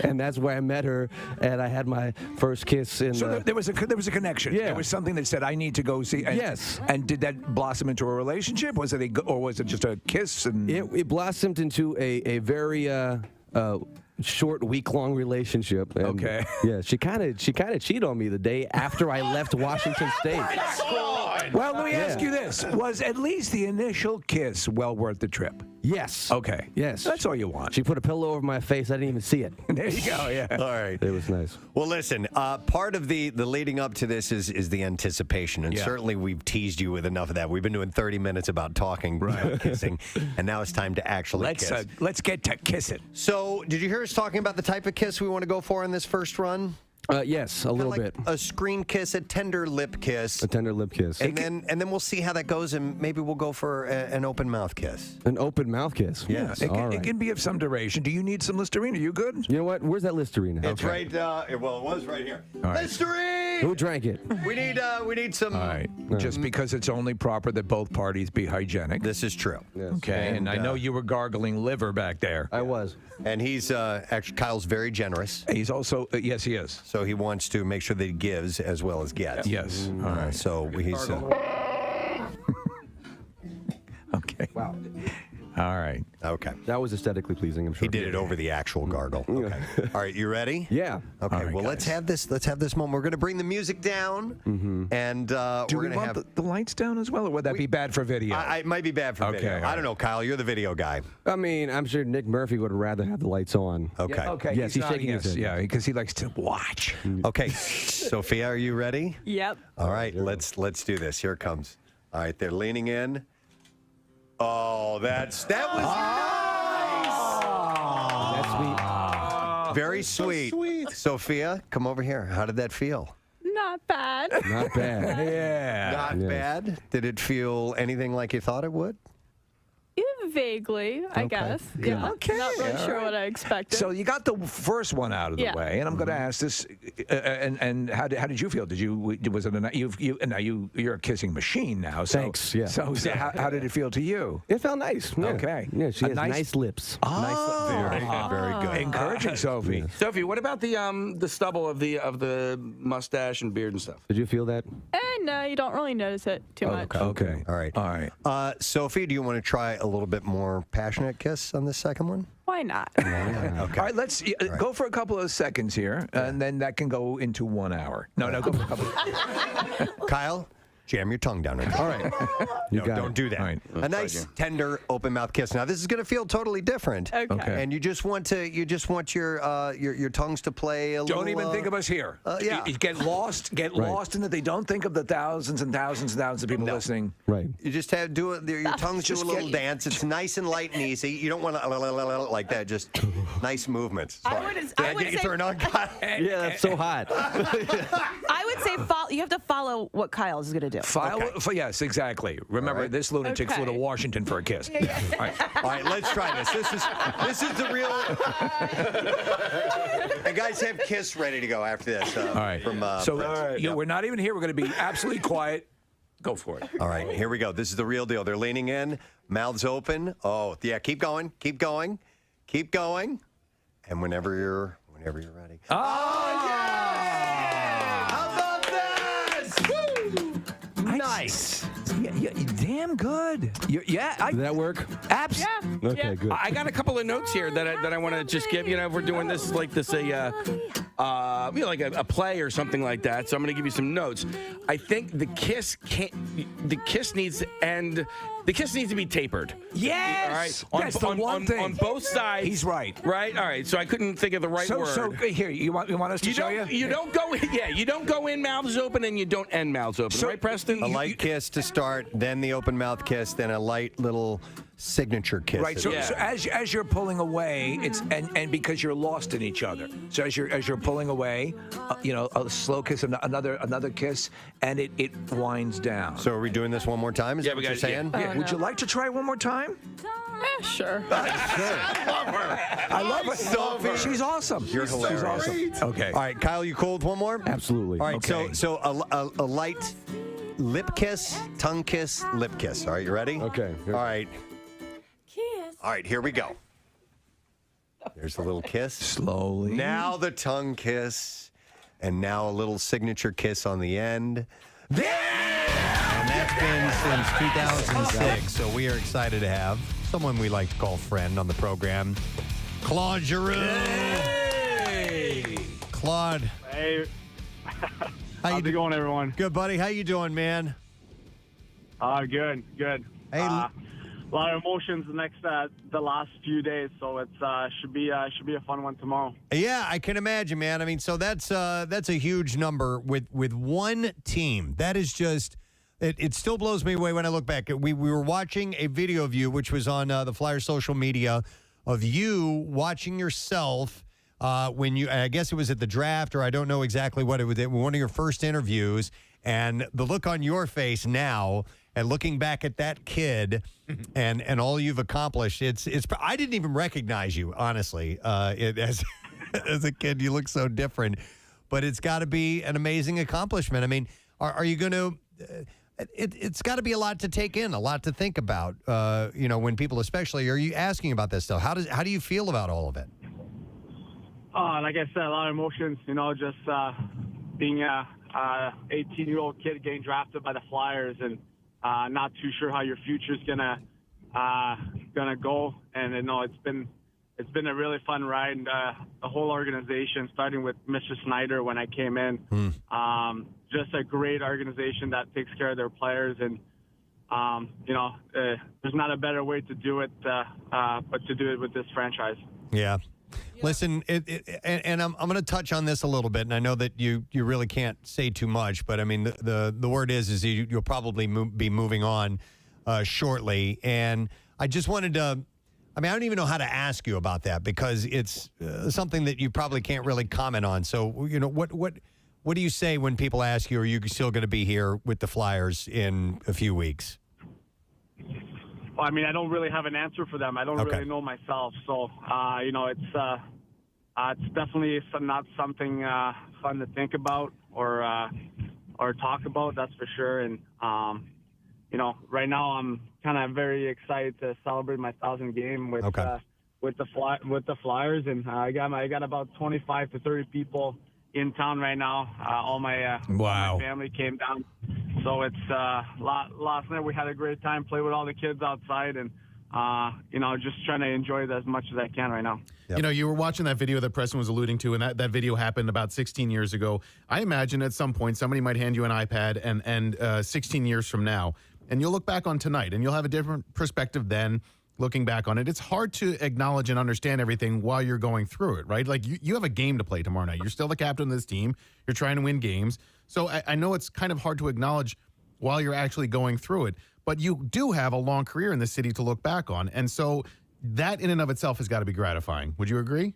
and that's where I met her. And I had my first kiss. So there was a connection. Yeah. There was something that said I need to go see. And, yes. And did that blossom into a relationship? Was it or was it just a kiss? And it blossomed into a very short week-long relationship. And, okay. Yeah, she kind of cheated on me the day after I left Washington State. Well, let me ask you this: was at least the initial kiss well worth the trip? Yes. Okay. Yes. That's all you want. She put a pillow over my face. I didn't even see it. There you go. Yeah. All right. It was nice. Well, listen, part of the leading up to this is the anticipation. And certainly we've teased you with enough of that. We've been doing 30 minutes about talking, kissing, and now it's time to actually kiss. Let's get to kiss it. So, did you hear us talking about the type of kiss we want to go for in this first run? Yes, a little bit. A screen kiss, a tender lip kiss. A tender lip kiss. And then we'll see how that goes, and maybe we'll go for an open mouth kiss. An open mouth kiss? Yes. It can be of some duration. Do you need some Listerine? Are you good? You know what? Where's that Listerine? It's right, well, it was right here. Right. Listerine! Who drank it? We need some... All right. Just because it's only proper that both parties be hygienic. This is true. Yes. Okay, and I know you were gargling liver back there. I was. And he's, actually, Kyle's very generous. He's also, yes, he is. So he wants to make sure that he gives as well as gets. Yes. All right. So he's... okay. Wow. All right. Okay. That was aesthetically pleasing, I'm sure. He did it over the actual gargle. Okay. All right, you ready? Yeah. Okay. All right, well, let's have this moment. We're going to bring the music down, and Do we're we going to want have. the lights down as well, or would that be bad for video? It might be bad for Okay, video. all I right. don't know, Kyle. You're the video guy. I mean, I'm sure Nick Murphy would rather have the lights on. Okay. Yeah, okay. Yes, he's nodding shaking his yes. head. Yeah, because he likes to watch. Okay. Sophia, are you ready? Yep. All right. Let's do this. Here it comes. All right. They're leaning in. Oh, that was That's sweet. very sweet. Sophia, come over here. How did that feel? Not bad. Not bad. Yeah. Not bad. Did it feel anything like you thought it would? Vaguely, I guess. Yeah. Okay. Not really sure what I expected. So you got the first one out of the Yeah. way, and I'm going to ask this. And how did you feel? Was it you're a kissing machine now? So, Thanks, yeah. So how did it feel to you? It felt nice. Yeah. Okay. Yeah, she A has nice lips. Very good. Encouraging, Sophie. Sophie, what about the stubble of the mustache and beard and stuff? Did you feel that? No, you don't really notice it too much. Okay. All right. All right. Sophie, do you want to try a little bit more passionate kiss on this second one? Why not? Okay. All right, let's go for a couple of seconds here, and then that can go into 1 hour. No, go for a couple. Kyle, jam your tongue down. All right. No, don't do that. All right. A nice, tender, open mouth kiss. Now, this is going to feel totally different. Okay. And you just want your tongues to play a little. Don't even think of us here. Yeah. You get lost in that. They don't think of the thousands and thousands and thousands of people listening. Right. You just have your tongues do a little dance. It's nice and light and easy. You don't want to like that. Just nice movements. I Sorry. would Did I get you say- turned on, Kyle? Yeah, that's so hot. I would say you have to follow what Kyle is going to do. Yes, exactly. Remember, this lunatic flew to Washington for a kiss. All right. All right, let's try this. This is the real. And guys, have Kiss ready to go after this. All right. From we're not even here. We're going to be absolutely quiet. Go for it. All right, here we go. This is the real deal. They're leaning in, mouths open. Oh, yeah, keep going, keep going, keep going. And whenever you're ready. Oh, yeah! How about that? Woo! Nice. Yeah, damn good. Did that work? Absolutely. Okay, good. I got a couple of notes here that I want to just give. If we're doing this like this like a play or something like that. So I'm going to give you some notes. I think the kiss needs to end. The kiss needs to be tapered. Yes. All right. That's the one thing. On both sides. He's right. Right. All right. So I couldn't think of the right word. So here, you want us to show you? You don't go. Yeah. You don't go in mouths open and you don't end mouths open. Right, Preston? A light kiss to start, then the open mouth kiss, then a light little signature kiss. Right. So as you're pulling away, it's and because you're lost in each other. So as you're pulling away, a slow kiss, another kiss, and it winds down. So are we doing this one more time? Is that what you're saying? Yeah. Would you like to try one more time? Sure. I love her. Sophie. She's awesome. You're hilarious. She's awesome. Okay. All right, Kyle, you cool with one more? Absolutely. All right. Okay. So a light lip kiss, tongue kiss, lip kiss. All right, you ready? Okay. All right. All right, here we go. There's a little kiss. Slowly. Now the tongue kiss. And now a little signature kiss on the end. And that's been since 2006. So we are excited to have someone we like to call friend on the program, Claude Giroux. Hey! Claude. Hey. How's it going, everyone? Good, buddy. How you doing, man? Good. Hey, a lot of emotions the last few days, so it should be a fun one tomorrow. Yeah, I can imagine, man. I mean, so that's a huge number with one team. That is just it still blows me away when I look back. We were watching a video of you, which was on the Flyers social media, of you watching yourself when you, I guess it was at the draft, or I don't know exactly what it was, one of your first interviews, and the look on your face now. And looking back at that kid and all you've accomplished, it's I didn't even recognize you, honestly. As a kid, you look so different. But it's got to be an amazing accomplishment. I mean, are you going to it's got to be a lot to take in, a lot to think about, when people especially are you asking about this stuff. How do you feel about all of it? Like I said, a lot of emotions, just being a 18-year-old kid getting drafted by the Flyers and not too sure how your future's gonna gonna go. And it's been a really fun ride. And, the whole organization, starting with Mr. Snyder when I came in, just a great organization that takes care of their players. And there's not a better way to do it, but to do it with this franchise. Yeah. Listen, and I'm going to touch on this a little bit, and I know that you really can't say too much, but I mean the word is you'll probably be moving on shortly, and I just wanted to. I mean, I don't even know how to ask you about that because it's something that you probably can't really comment on. So what do you say when people ask you, are you still going to be here with the Flyers in a few weeks? Well, I mean, I don't really have an answer for them. I don't really know myself. So, it's definitely not something fun to think about or talk about, that's for sure. And, right now I'm kind of very excited to celebrate my 1,000th game with the Flyers. And I got about 25 to 30 people in town right now. All my family came down. So it's last night we had a great time, play with all the kids outside, and just trying to enjoy it as much as I can right now. Yep. You were watching that video that Preston was alluding to, and that video happened about 16 years ago. I imagine at some point somebody might hand you an iPad and 16 years from now, and you'll look back on tonight, and you'll have a different perspective then. Looking back on it, it's hard to acknowledge and understand everything while you're going through it, right? Like you have a game to play tomorrow night. You're still the captain of this team. You're trying to win games. So I know it's kind of hard to acknowledge while you're actually going through it, but you do have a long career in the city to look back on. And so that in and of itself has got to be gratifying. Would you agree?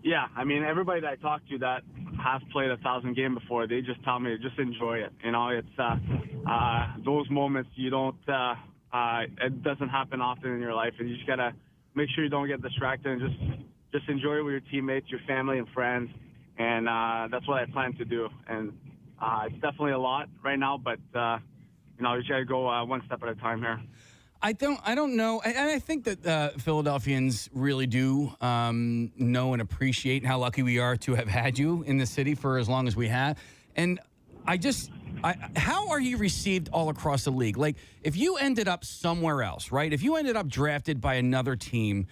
Yeah. I mean, everybody that I talk to that has played 1,000 game before, they just tell me, just enjoy it. It's those moments you don't, it doesn't happen often in your life, and you just got to make sure you don't get distracted and just enjoy it with your teammates, your family, and friends. And that's what I plan to do. And it's definitely a lot right now, but you just got to go one step at a time here. I don't know. And I think that Philadelphians really do know and appreciate how lucky we are to have had you in the city for as long as we have. And how are you received all across the league? Like, if you ended up somewhere else, right? If you ended up drafted by another team,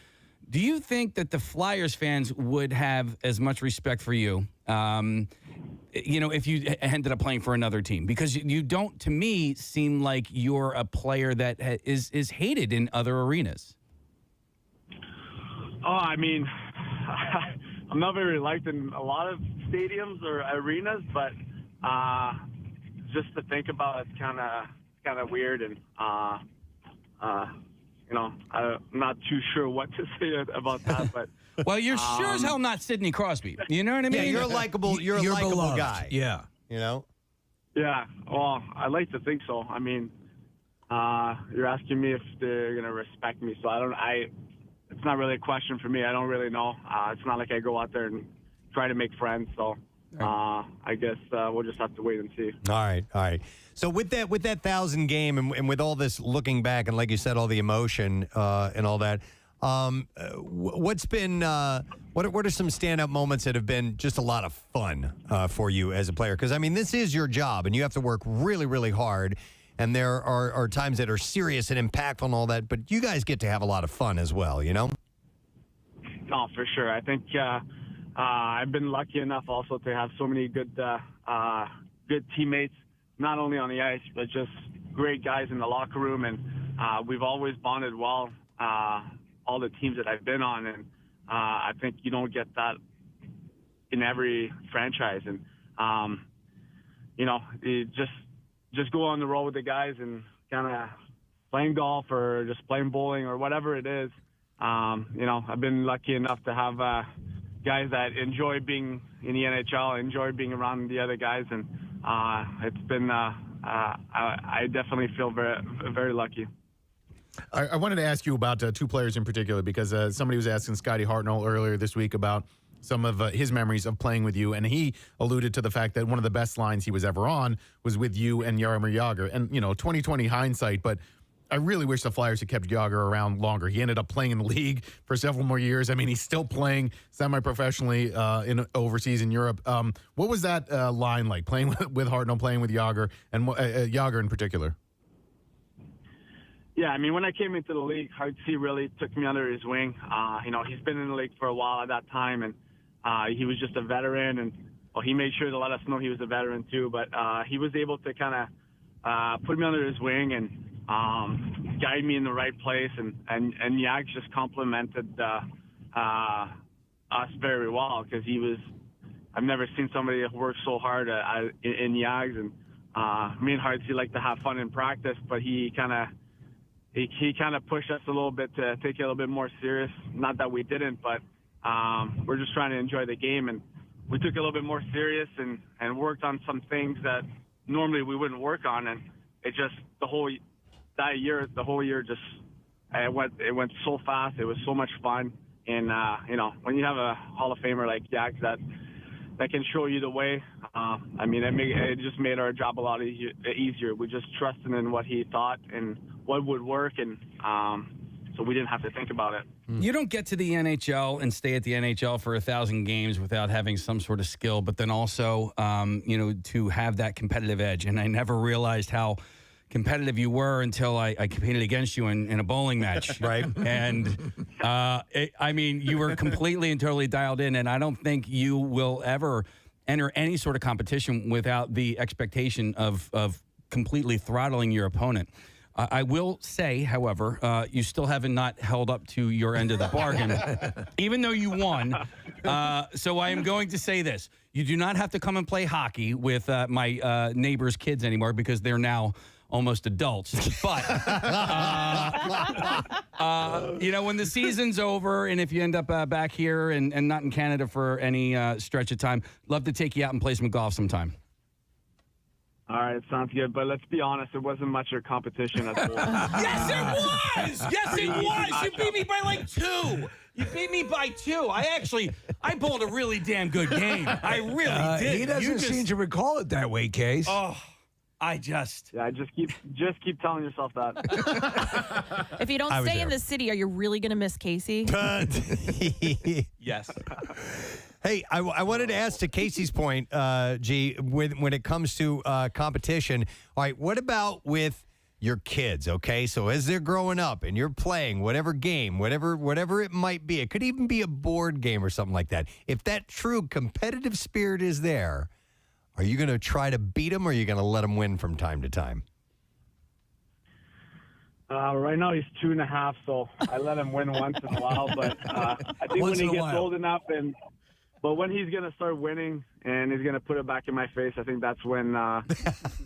do you think that the Flyers fans would have as much respect for you, if you ended up playing for another team? Because you don't, to me, seem like you're a player that is hated in other arenas. Oh, I mean, I'm not very liked in a lot of stadiums or arenas, but just to think about it's kind of weird, and I'm not too sure what to say about that. But well, you're sure as hell not Sidney Crosby. You know what I mean? Yeah, you're a likable guy. Yeah, Yeah, well, I like to think so. I mean, you're asking me if they're gonna respect me, so it's not really a question for me. I don't really know. It's not like I go out there and try to make friends. So I guess we'll just have to wait and see. All right. So with that 1,000 game and with all this looking back and like you said, all the emotion and all that, what's been what are some standout moments that have been just a lot of fun for you as a player? Because I mean, this is your job and you have to work really, really hard. And there are times that are serious and impactful and all that, but you guys get to have a lot of fun as well, you know? Oh, for sure. I think I've been lucky enough also to have so many good teammates, not only on the ice, but just great guys in the locker room. And we've always bonded well, all the teams that I've been on. And I think you don't get that in every franchise. And, you just go on the road with the guys and kind of playing golf or just playing bowling or whatever it is. I've been lucky enough to have guys that enjoy being in the NHL, enjoy being around the other guys, and it's been I definitely feel very, very lucky. I wanted to ask you about two players in particular because somebody was asking Scotty Hartnell earlier this week about some of his memories of playing with you, and he alluded to the fact that one of the best lines he was ever on was with you and Jaromir Jagr. And 2020 hindsight, but I really wish the Flyers had kept Jagr around longer. He ended up playing in the league for several more years. I mean, he's still playing semi-professionally overseas in Europe. What was that line like, playing with Hartnell, playing with Jagr, and Jagr in particular? Yeah, I mean, when I came into the league, Hartsey really took me under his wing. He's been in the league for a while at that time, and he was just a veteran, and he made sure to let us know he was a veteran too. But he was able to kind of put me under his wing and guide me in the right place, and Yags just complimented us very well because I've never seen somebody work so hard in Yags, and me and Hartsey like to have fun in practice, but he kind of pushed us a little bit to take it a little bit more serious. Not that we didn't, but we're just trying to enjoy the game, and we took it a little bit more serious and worked on some things that normally we wouldn't work on, and it just the whole year just it went so fast. It was so much fun, and when you have a Hall of Famer like Jack that can show you the way, it just made our job a lot easier. We just trusted in what he thought and what would work, and so we didn't have to think about it. You don't get to the NHL and stay at the NHL for 1,000 games without having some sort of skill, but then also, to have that competitive edge. And I never realized how competitive you were until I competed against you in a bowling match. Right. And, you were completely and totally dialed in, and I don't think you will ever enter any sort of competition without the expectation of completely throttling your opponent. I will say, however, you still haven't not held up to your end of the bargain, even though you won. So I am going to say this. You do not have to come and play hockey with my neighbor's kids anymore because they're now almost adults. But, when the season's over and if you end up back here and not in Canada for any stretch of time, love to take you out and play some golf sometime. All right, sounds good. But let's be honest, it wasn't much of competition at all. Yes, it was! Yes, it was! You beat me by like 2. You beat me by 2. I bowled a really damn good game. I really did. He doesn't seem to recall it that way, Case. Oh, just keep telling yourself that. If you don't stay in the city, are you really going to miss Casey? Yes. Hey, I wanted to ask to Casey's point, G, when it comes to competition. All right, what about with your kids? Okay, so as they're growing up and you're playing whatever game, whatever it might be, it could even be a board game or something like that. If that true competitive spirit is there, are you going to try to beat them, or are you going to let them win from time to time? Right now he's 2.5, so I let him win once in a while. But I think when he gets old enough But when he's going to start winning and he's going to put it back in my face, I think that's when we're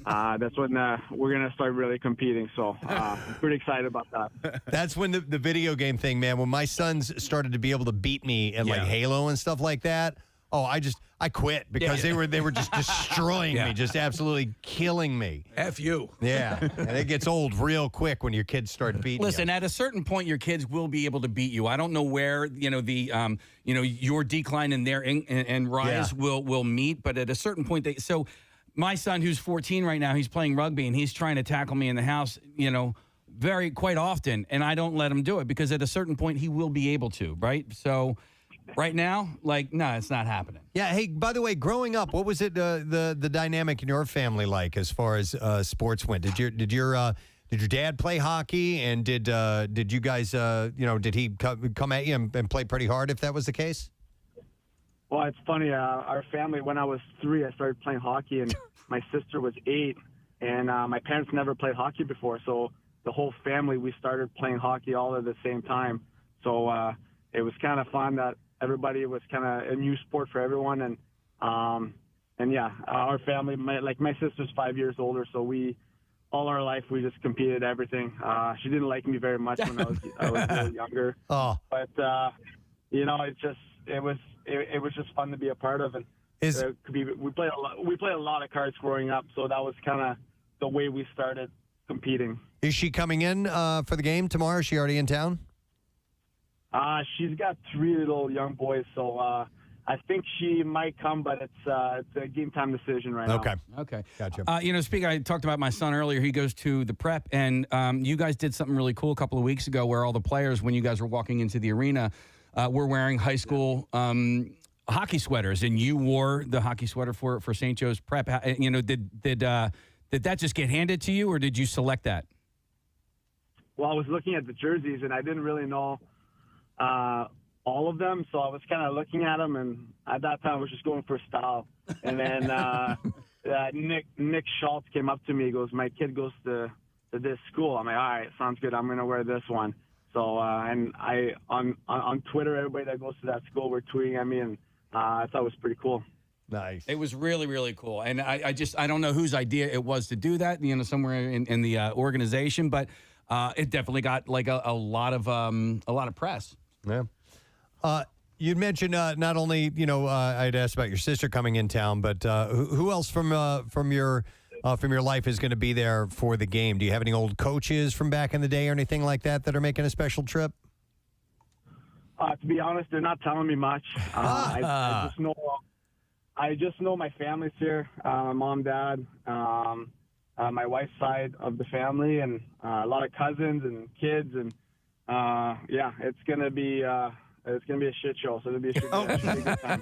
going to start really competing. So I'm pretty excited about that. That's when the video game thing, man, when my sons started to be able to beat me in like Halo and stuff like that. Oh, I quit because they were just destroying me, just absolutely killing me. F you. Yeah, and it gets old real quick when your kids start beating you. Listen, at a certain point, your kids will be able to beat you. I don't know where your decline and their and rise will meet, but at a certain point, So my son, who's 14 right now, he's playing rugby and he's trying to tackle me in the house, quite often, and I don't let him do it because at a certain point he will be able to, right? So. Right now, no, it's not happening. Yeah. Hey, by the way, growing up, what was it the dynamic in your family like as far as sports went? Did your dad play hockey, and did you guys did he come at you and play pretty hard if that was the case? Well, it's funny. Our family, when I was 3, I started playing hockey, and my sister was 8, and my parents never played hockey before, so the whole family we started playing hockey all at the same time. So it was kind of fun that. Everybody was kind of a new sport for everyone, and our family. My sister's 5 years older, so all our life we just competed everything. She didn't like me very much when I was a little younger. Oh, but it was just fun to be a part of, and we played a lot of cards growing up, so that was kind of the way we started competing. Is she coming in for the game tomorrow? Is she already in town? She's got 3 little young boys, so I think she might come, but it's a game time decision right now. Okay. Gotcha. Speaking, I talked about my son earlier. He goes to the prep, and you guys did something really cool a couple of weeks ago where all the players, when you guys were walking into the arena, were wearing high school hockey sweaters, and you wore the hockey sweater for St. Joe's prep. Did that just get handed to you, or did you select that? I was looking at the jerseys, and I didn't really know all of them, so I was kind of looking at them, and at that time I was just going for style. And then Nick Schultz came up to me. He goes, "My kid goes to this school." I'm like, "All right, sounds good. I'm gonna wear this one." So and I on Twitter, everybody that goes to that school were tweeting at me, and I thought it was pretty cool. Nice. It was really, really cool. And I don't know whose idea it was to do that, somewhere in the organization, but it definitely got like a lot of press. Yeah. You'd mentioned not only, I'd asked about your sister coming in town, but who else from your life is going to be there for the game? Do you have any old coaches from back in the day or anything like that are making a special trip? To be honest, they're not telling me much. I just know my family's here, my mom, dad, my wife's side of the family, and a lot of cousins and kids, and it's gonna be a shit show. So it'll be a shit good time.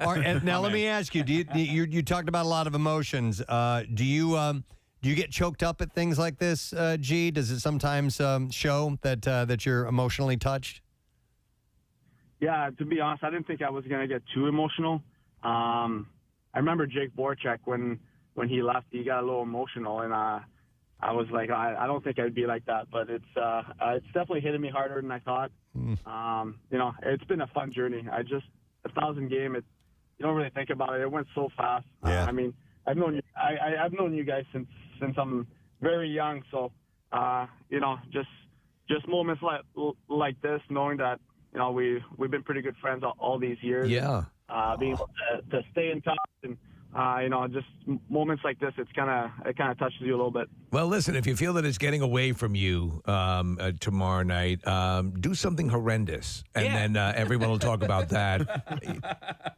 All right, and now let me ask you: you talked about a lot of emotions? Do you get choked up at things like this, G? Does it sometimes show that you're emotionally touched? Yeah, to be honest, I didn't think I was gonna get too emotional. I remember Jake Voracek when he left, he got a little emotional, and I was like, I don't think I'd be like that, but it's definitely hitting me harder than I thought. It's been a fun journey. 1,000 game, you don't really think about it. It went so fast. Yeah. I've known you guys since I'm very young, so just moments like this, knowing that we've been pretty good friends all these years. Yeah. Being able to stay in touch and just moments like this, it kind of touches you a little bit. Well, listen, if you feel that it's getting away from you tomorrow night, do something horrendous, and then everyone will talk about that.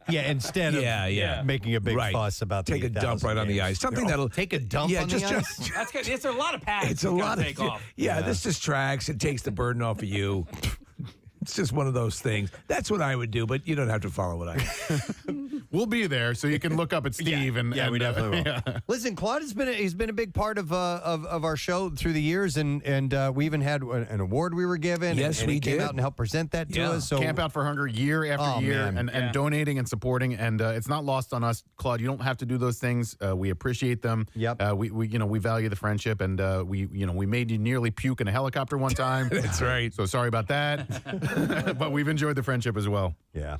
Yeah, instead of making a big fuss about take a dump right on the ice. Something that'll take a dump on the ice. That's good. It's a lot of pads. It's a lot of take off. Yeah, this distracts. It takes the burden off of you. It's just one of those things. That's what I would do, but you don't have to follow what I do. We'll be there, so you can look up at Steve. Yeah, we definitely will. Yeah. Listen, Claude he's been a big part of our show through the years, and we even had an award we were given. Yes, and we he came did. out and helped present that to us. So Camp Out for Hunger year after year, and donating and supporting, and it's not lost on us, Claude. You don't have to do those things. We appreciate them. Yep. We value the friendship, and we made you nearly puke in a helicopter one time. That's right. So sorry about that, but we've enjoyed the friendship as well. Yeah.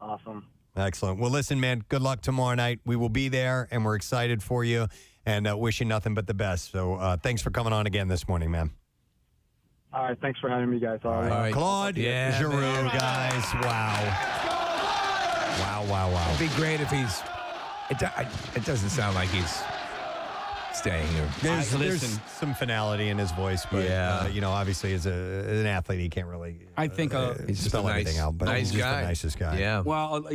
Awesome. Excellent. Well, listen, man, good luck tomorrow night. We will be there, and we're excited for you, and wish you nothing but the best. So thanks for coming on again this morning, man. All right. Thanks for having me, guys. All right. Claude Giroux, guys. Wow. It'd be great if he's... It doesn't sound like he's staying here. There's some finality in his voice, but obviously as an athlete, he can't really. I think he's just spell a everything out, but nice he's just guy. the nicest guy. Yeah. Well,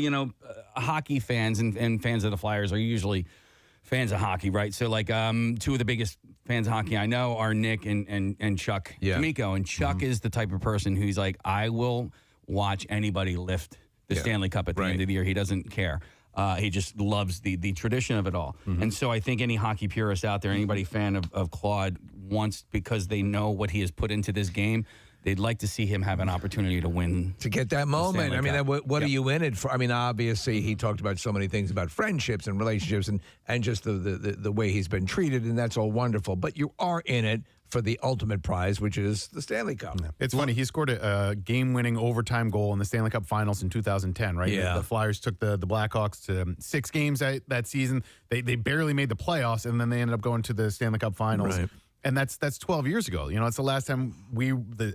hockey fans and fans of the Flyers are usually fans of hockey, right? So, like, two of the biggest fans of hockey I know are Nick and Chuck D'Amico. And Chuck is the type of person who's like, I will watch anybody lift the Stanley Cup at the end of the year. He doesn't care. He just loves the tradition of it all. And so I think any hockey purist out there, anybody fan of Claude wants, because they know what he has put into this game, they'd like to see him have an opportunity to win. To get that moment. I mean, what are you in it for? I mean, obviously, he talked about so many things about friendships and relationships and just the way he's been treated, and that's all wonderful. But you are in it for the ultimate prize, which is the Stanley Cup. It's funny. He scored a game-winning overtime goal in the Stanley Cup Finals in 2010, right? Yeah. The Flyers took the Blackhawks to 6 games that season. They barely made the playoffs, and then they ended up going to the Stanley Cup Finals. Right. And that's 12 years ago. It's the last time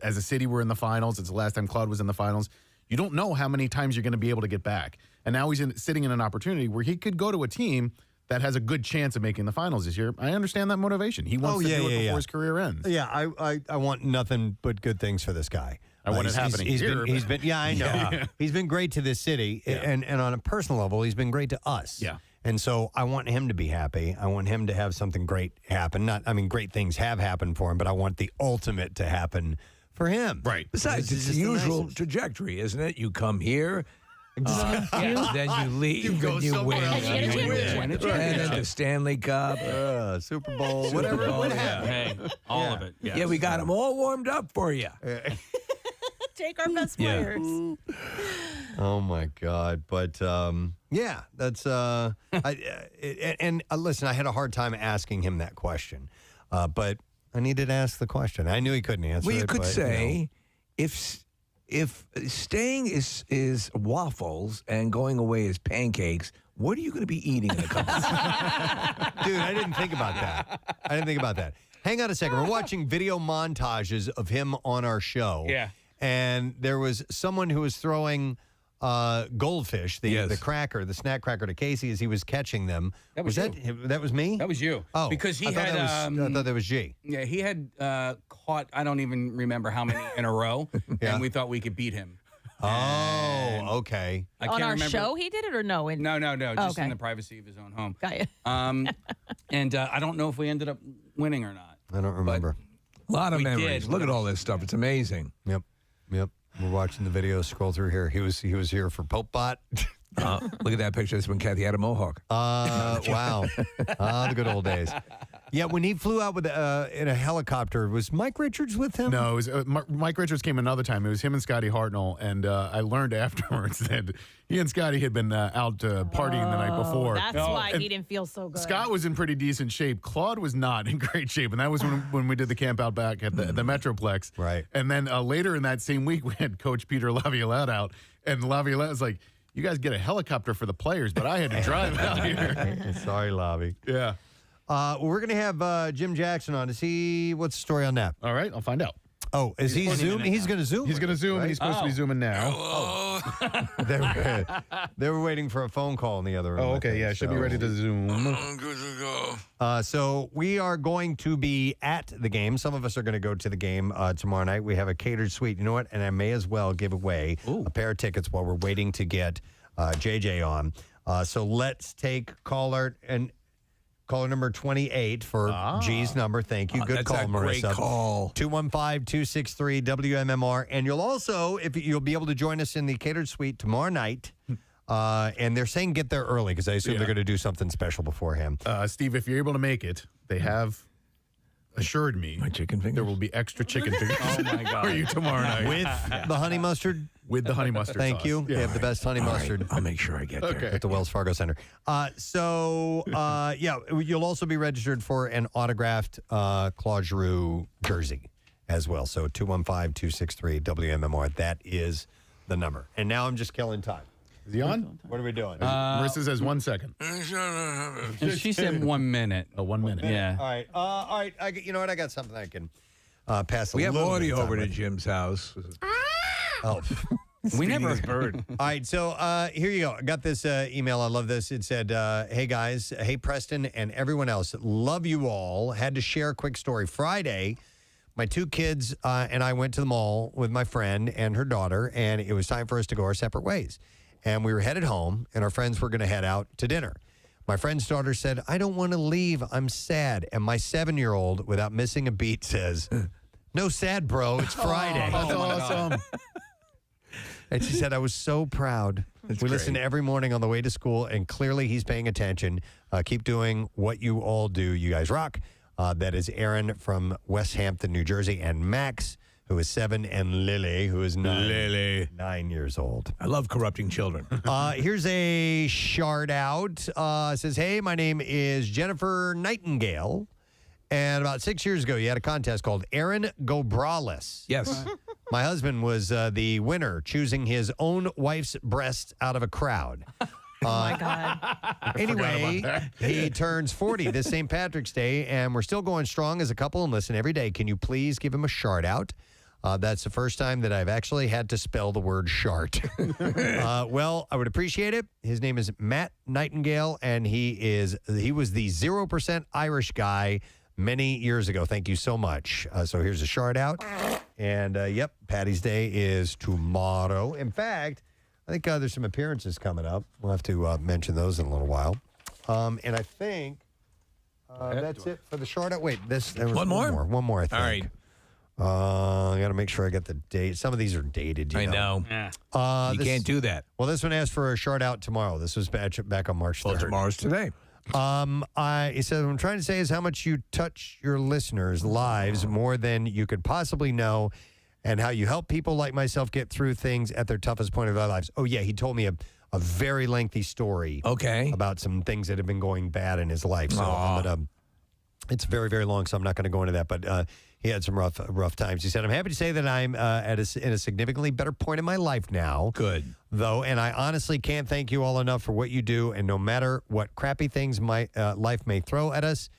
as a city, were in the finals. It's the last time Claude was in the finals. You don't know how many times you're going to be able to get back. And now he's sitting in an opportunity where he could go to a team that has a good chance of making the finals this year. I understand that motivation. He wants to do it before his career ends. Yeah, I want nothing but good things for this guy. I want it happening here. He's been I know. Yeah. He's been great to this city, and on a personal level, he's been great to us. Yeah. And so I want him to be happy. I want him to have something great happen. Great things have happened for him, but I want the ultimate to happen for him. Right. Besides, it's the usual trajectory, isn't it? You come here, Then you leave. You go and you somewhere win. else and you win. And then the Stanley Cup, Super Bowl, Super whatever. Bowl, What yeah. happened? Hey, all of it. Yes. Yeah, we got them all warmed up for you. Take our best Yeah. players. Oh my God! But yeah, that's listen. I had a hard time asking him that question, but I needed to ask the question. I knew he couldn't answer. Well, you it, could but, say if staying is waffles and going away is pancakes, what are you going to be eating in a couple of Dude, I didn't think about that. Hang on a second. We're watching video montages of him on our show. Yeah. And there was someone who was throwing goldfish, the cracker, the snack cracker to Casey as he was catching them. That was that was me? That was you. Oh, because he I thought had. I thought that was G. Yeah, he had caught. I don't even remember how many in a row, and we thought we could beat him. Oh, okay. I On can't our remember. show, he did it or no? No, just Okay. in the privacy of his own home. Got you. And I don't know if we ended up winning or not. I don't remember. A lot of We memories. did. Look at all this stuff. It's amazing. Yep. We're watching the video. Scroll through here. He was here for Pope Bot. Look at that picture. That's when Kathy had a mohawk. Wow. The good old days. Yeah, when he flew out with in a helicopter, was Mike Richards with him? No, it was, Mike Richards came another time. It was him and Scotty Hartnell, and I learned afterwards that he and Scotty had been out partying the night before. That's why he didn't feel so good. Scott was in pretty decent shape. Claude was not in great shape, and that was when we did the camp out back at the Metroplex. Right. And then later in that same week, we had Coach Peter Laviolette out, and Laviolette was like, "You guys get a helicopter for the players, but I had to drive out here." Sorry, Lavi. Yeah. We're going to have Jim Jackson on to see what's the story on that. All right, I'll find out. Oh, is he Zoom? He's going to Zoom. He's going to Zoom, right? and he's supposed to be Zooming now. They were waiting for a phone call in the other room. Oh, I okay, think, yeah, should be so. ready to Zoom. Good to go. So we are going to be at the game. Some of us are going to go to the game tomorrow night. We have a catered suite. You know what? And I may as well give away a pair of tickets while we're waiting to get JJ on. So let's take caller number 28 for G's number. Thank you. Good That's call, a Marissa. great call. 215-263 WMMR. And you'll be able to join us in the catered suite tomorrow night. And they're saying get there early because I assume they're going to do something special beforehand. Steve, if you're able to make it, they have assured me my chicken fingers. there will be extra chicken fingers Oh my God. for you tomorrow night. With the honey mustard? With the honey mustard Thank sauce. you. They have the best honey mustard. I'll make sure I get there. At the Wells Fargo Center. You'll also be registered for an autographed Claude Giroux jersey as well. So 215-263 WMMR. That is the number. And now I'm just killing time. Is he on? What are we doing? Marissa says 1 second. She said 1 minute. Oh, 1 minute. Yeah. All right. You know what? I got something I can pass a We have little bit audio of time over to with. Jim's house. Oh. We never heard. All right, so here you go. I got this email. I love this. It said, hey, guys. Hey, Preston and everyone else. Love you all. Had to share a quick story. Friday, my two kids and I went to the mall with my friend and her daughter, and it was time for us to go our separate ways. And we were headed home, and our friends were going to head out to dinner. My friend's daughter said, I don't want to leave. I'm sad. And my 7-year-old, without missing a beat, says, no sad, bro. It's Friday. That's awesome. And she said, I was so proud. We listen every morning on the way to school, and clearly he's paying attention. Keep doing what you all do. You guys rock. That is Aaron from West Hampton, New Jersey, and Max, who is 7, and Lily, who is 9 years old. I love corrupting children. Here's a shout out. Says, hey, my name is Jennifer Nightingale. And about 6 years ago, you had a contest called Aaron Go Braless. Yes. My husband was the winner, choosing his own wife's breast out of a crowd. Oh my God. Anyway, he turns 40 this St. Patrick's Day, and we're still going strong as a couple and listen every day. Can you please give him a shout out? That's the first time that I've actually had to spell the word shart. Well, I would appreciate it. His name is Matt Nightingale, and he was the 0% Irish guy many years ago. Thank you so much. So here's a shout out. And yep, Patty's Day is tomorrow. In fact, I think there's some appearances coming up. We'll have to mention those in a little while. And I think that's it for the shout out. Wait, there was one more. One more, I think. All right. I got to make sure I get the date. Some of these are dated. I know. Yeah. You can't do that. Well, this one asked for a short out tomorrow. This was back on March 3rd. Well, tomorrow's today. He says, what I'm trying to say is how much you touch your listeners' lives more than you could possibly know, and how you help people like myself get through things at their toughest point of their lives. Oh, yeah, he told me a very lengthy story about some things that have been going bad in his life. So I'm going to, it's very, very long, so I'm not going to go into that, but he had some rough times. He said, I'm happy to say that I'm in a significantly better point in my life now. Good. Though, and I honestly can't thank you all enough for what you do, and no matter what crappy things my life may throw at us,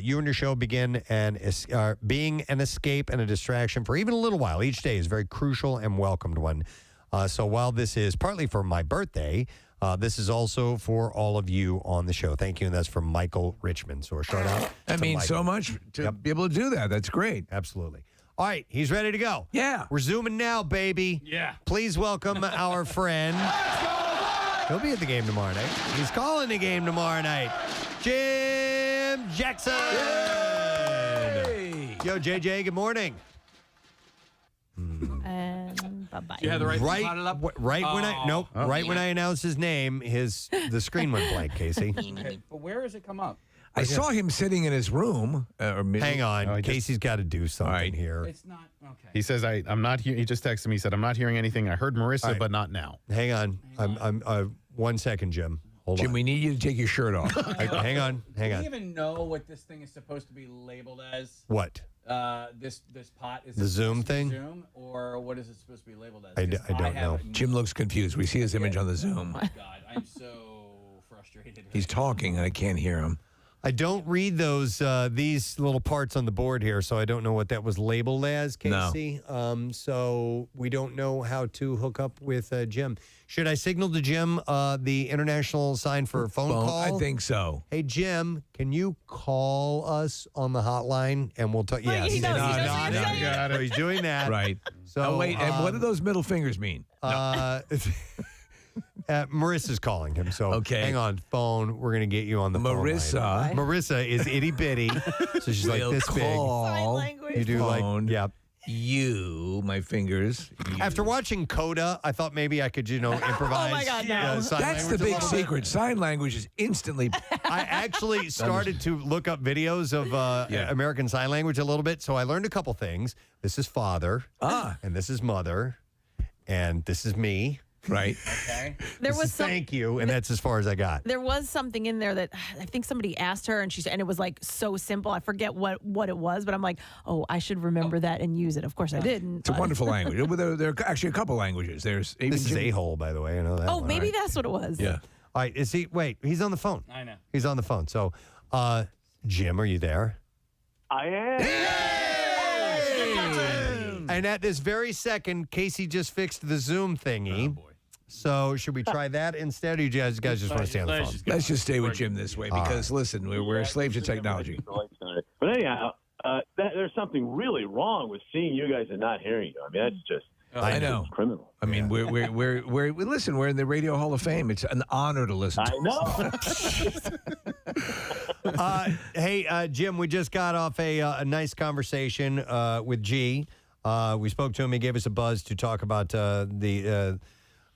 you and your show being an escape and a distraction for even a little while each day is a very crucial and welcomed one. So while this is partly for my birthday, this is also for all of you on the show. Thank you, and that's from Michael Richmond. So a shout out. That means so much to be able to do that. That's great. Absolutely. All right, he's ready to go. Yeah. We're zooming now, baby. Yeah. Please welcome our friend. He'll be at the game tomorrow night. He's calling the game tomorrow night. Jim Jackson. Yay. Yo, JJ, good morning. And bye-bye. You have the right Right when I announced his name, the screen went blank, Casey. Okay, but where does it come up? I saw him sitting in his room. Hang on. Casey's got to do something here. It's not, okay. He says, I'm not here. He just texted me. He said, I'm not hearing anything. I heard Marissa, but not now. Hang on. I'm 1 second, Jim. Hold Jim, on. we need you to take your shirt off. Hang on. Do you even know what this thing is supposed to be labeled as? What? This pot is The Zoom thing? Zoom, or what is it supposed to be labeled as? I don't know. Jim looks confused. We see his image on the Zoom. Oh my God, I'm so frustrated. He's talking and I can't hear him. I don't read these little parts on the board here, so I don't know what that was labeled as, Casey. No. So we don't know how to hook up with Jim. Should I signal to Jim the international sign for a phone call? I think so. Hey, Jim, can you call us on the hotline and we'll talk? Yes. He knows. Got it. He's doing that. Right. So wait, and what do those middle fingers mean? Marissa's calling him, so hang on, phone. We're gonna get you on the phone. Marissa is itty bitty, so she's like this big. Sign language. You do phone. like, yep. You, my fingers. You. After watching Coda, I thought maybe I could, improvise. Oh my God, no. Sign That's the language a big little secret. bit. Sign language is instantly. I actually started to look up videos of American Sign Language a little bit, so I learned a couple things. This is father, and this is mother, and this is me. Right. Okay. Thank you, and that's as far as I got. There was something in there that I think somebody asked her, and she said, and it was like so simple. I forget what it was, but I'm like, oh, I should remember that and use it. Of course, I didn't. It's a wonderful language. There are actually a couple languages. This is a-hole, by the way. I know that. Oh, one, maybe right? that's what it was. Yeah. All right. Is he? Wait, he's on the phone. I know. He's on the phone. So, Jim, are you there? I am. Hey! And at this very second, Casey just fixed the Zoom thingy. Oh, boy. So should we try that instead, or you guys just want to stay on the phone? Let's just stay with Jim this way because, listen, we're slaves to technology. But anyhow, there's something really wrong with seeing you guys and not hearing you. I mean, that's just I know. Criminal. I mean, we're listen. We're in the Radio Hall of Fame. It's an honor to listen. I know. Hey, Jim, we just got off a nice conversation with G. We spoke to him. He gave us a buzz to talk about the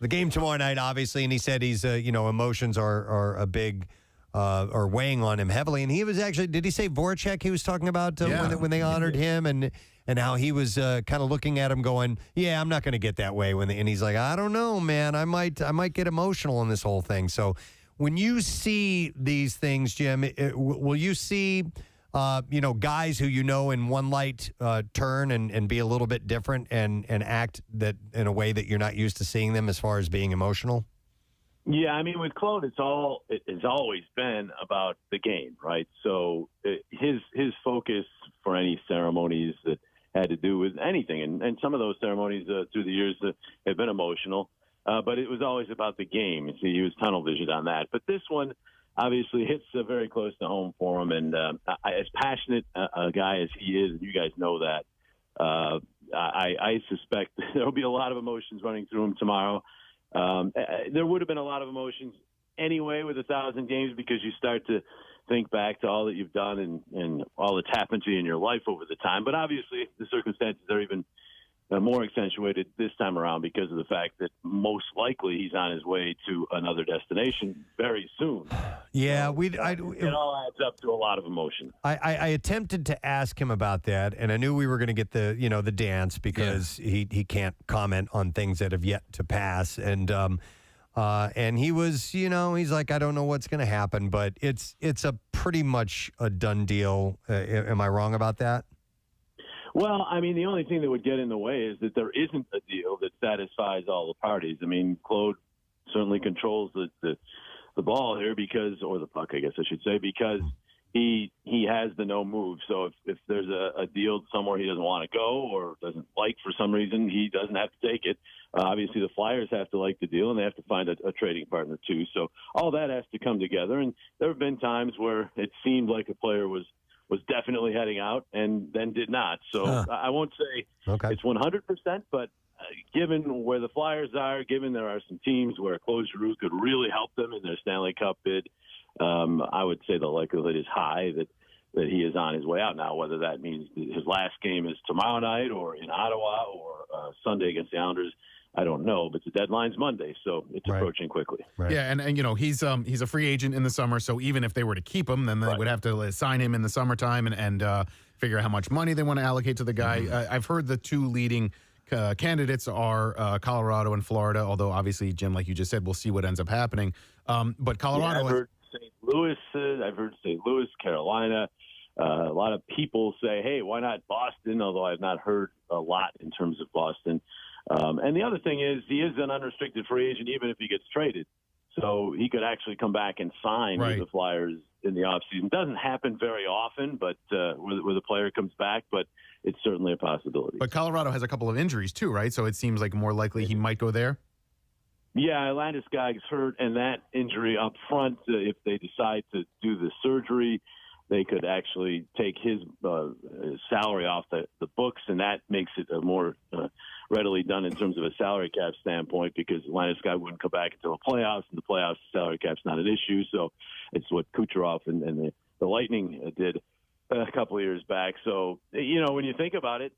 game tomorrow night, obviously, and he said he's emotions are a big. Or weighing on him heavily, and he was actually. Did he say Voracek? He was talking about when they honored him, and how he was kind of looking at him, going, "Yeah, I'm not going to get that way." And he's like, "I don't know, man. I might get emotional in this whole thing." So, when you see these things, Jim, will you see, guys who in one light turn and be a little bit different and act that in a way that you're not used to seeing them as far as being emotional? Yeah, I mean, with Claude, it's always been about the game, right? So his focus for any ceremonies that had to do with anything, and some of those ceremonies through the years have been emotional, but it was always about the game. See, he was tunnel visioned on that. But this one obviously hits very close to home for him, and as passionate a guy as he is, and you guys know that, I suspect there will be a lot of emotions running through him tomorrow. There would have been a lot of emotions anyway with 1,000 games because you start to think back to all that you've done and all that's happened to you in your life over the time. But obviously, the circumstances are even more accentuated this time around because of the fact that most likely he's on his way to another destination very soon. Yeah, it all adds up to a lot of emotion. I attempted to ask him about that, and I knew we were going to get the the dance because he can't comment on things that have yet to pass, and he was he's like, I don't know what's going to happen, but it's a pretty much a done deal. Am I wrong about that? Well, I mean, the only thing that would get in the way is that there isn't a deal that satisfies all the parties. I mean, Claude certainly controls the ball here or the puck, I guess I should say, because he has the no move. So if there's a deal somewhere he doesn't want to go or doesn't like for some reason, he doesn't have to take it. Obviously, the Flyers have to like the deal, and they have to find a trading partner too. So all that has to come together. And there have been times where it seemed like a player was definitely heading out and then did not. So I won't say it's 100%, but given where the Flyers are, given there are some teams where Claude Giroux could really help them in their Stanley Cup bid, I would say the likelihood is high that he is on his way out now, whether that means his last game is tomorrow night or in Ottawa or Sunday against the Islanders. I don't know, but the deadline's Monday, so it's approaching quickly. Right. Yeah, and he's a free agent in the summer, so even if they were to keep him, then they would have to sign him in the summertime and figure out how much money they want to allocate to the guy. I've heard the two leading candidates are Colorado and Florida, although obviously, Jim, like you just said, we'll see what ends up happening. But Colorado... I've heard St. Louis. I've heard St. Louis, Carolina. A lot of people say, hey, why not Boston, although I've not heard a lot in terms of Boston. And the other thing is he is an unrestricted free agent even if he gets traded. So he could actually come back and sign with the Flyers in the offseason. Doesn't happen very often, but where the player comes back, but it's certainly a possibility. But Colorado has a couple of injuries too, right? So it seems like more likely he might go there. Yeah, Landeskog's hurt, and that injury up front, if they decide to do the surgery, they could actually take his salary off the books, and that makes it a more readily done in terms of a salary cap standpoint because Landeskog wouldn't come back until the playoffs, and the playoffs salary cap's not an issue. So it's what Kucherov and the Lightning did a couple of years back. So, when you think about it,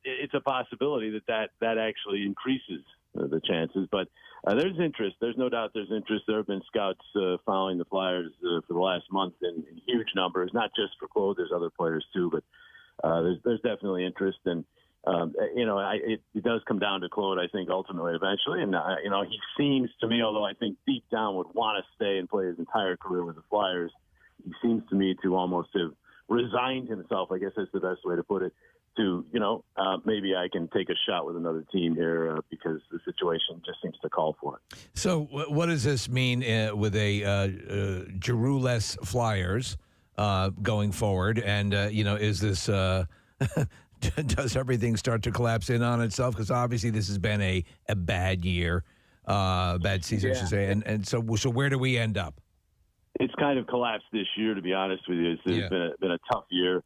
it's a possibility that actually increases the chances. But there's interest. There's no doubt there's interest. There have been scouts following the Flyers for the last month in huge numbers, not just for Claude. There's other players too, but there's definitely interest. And, it does come down to Claude, I think, ultimately, eventually. And, he seems to me, although I think deep down would want to stay and play his entire career with the Flyers, he seems to me to almost have resigned himself, I guess that's the best way to put it, to, maybe I can take a shot with another team here because the situation just seems to call for it. So what does this mean with a Giroux-less Flyers going forward? And, is this does everything start to collapse in on itself? Because obviously this has been a bad year, bad season, I should say. And so where do we end up? It's kind of collapsed this year, to be honest with you. It's been a tough year.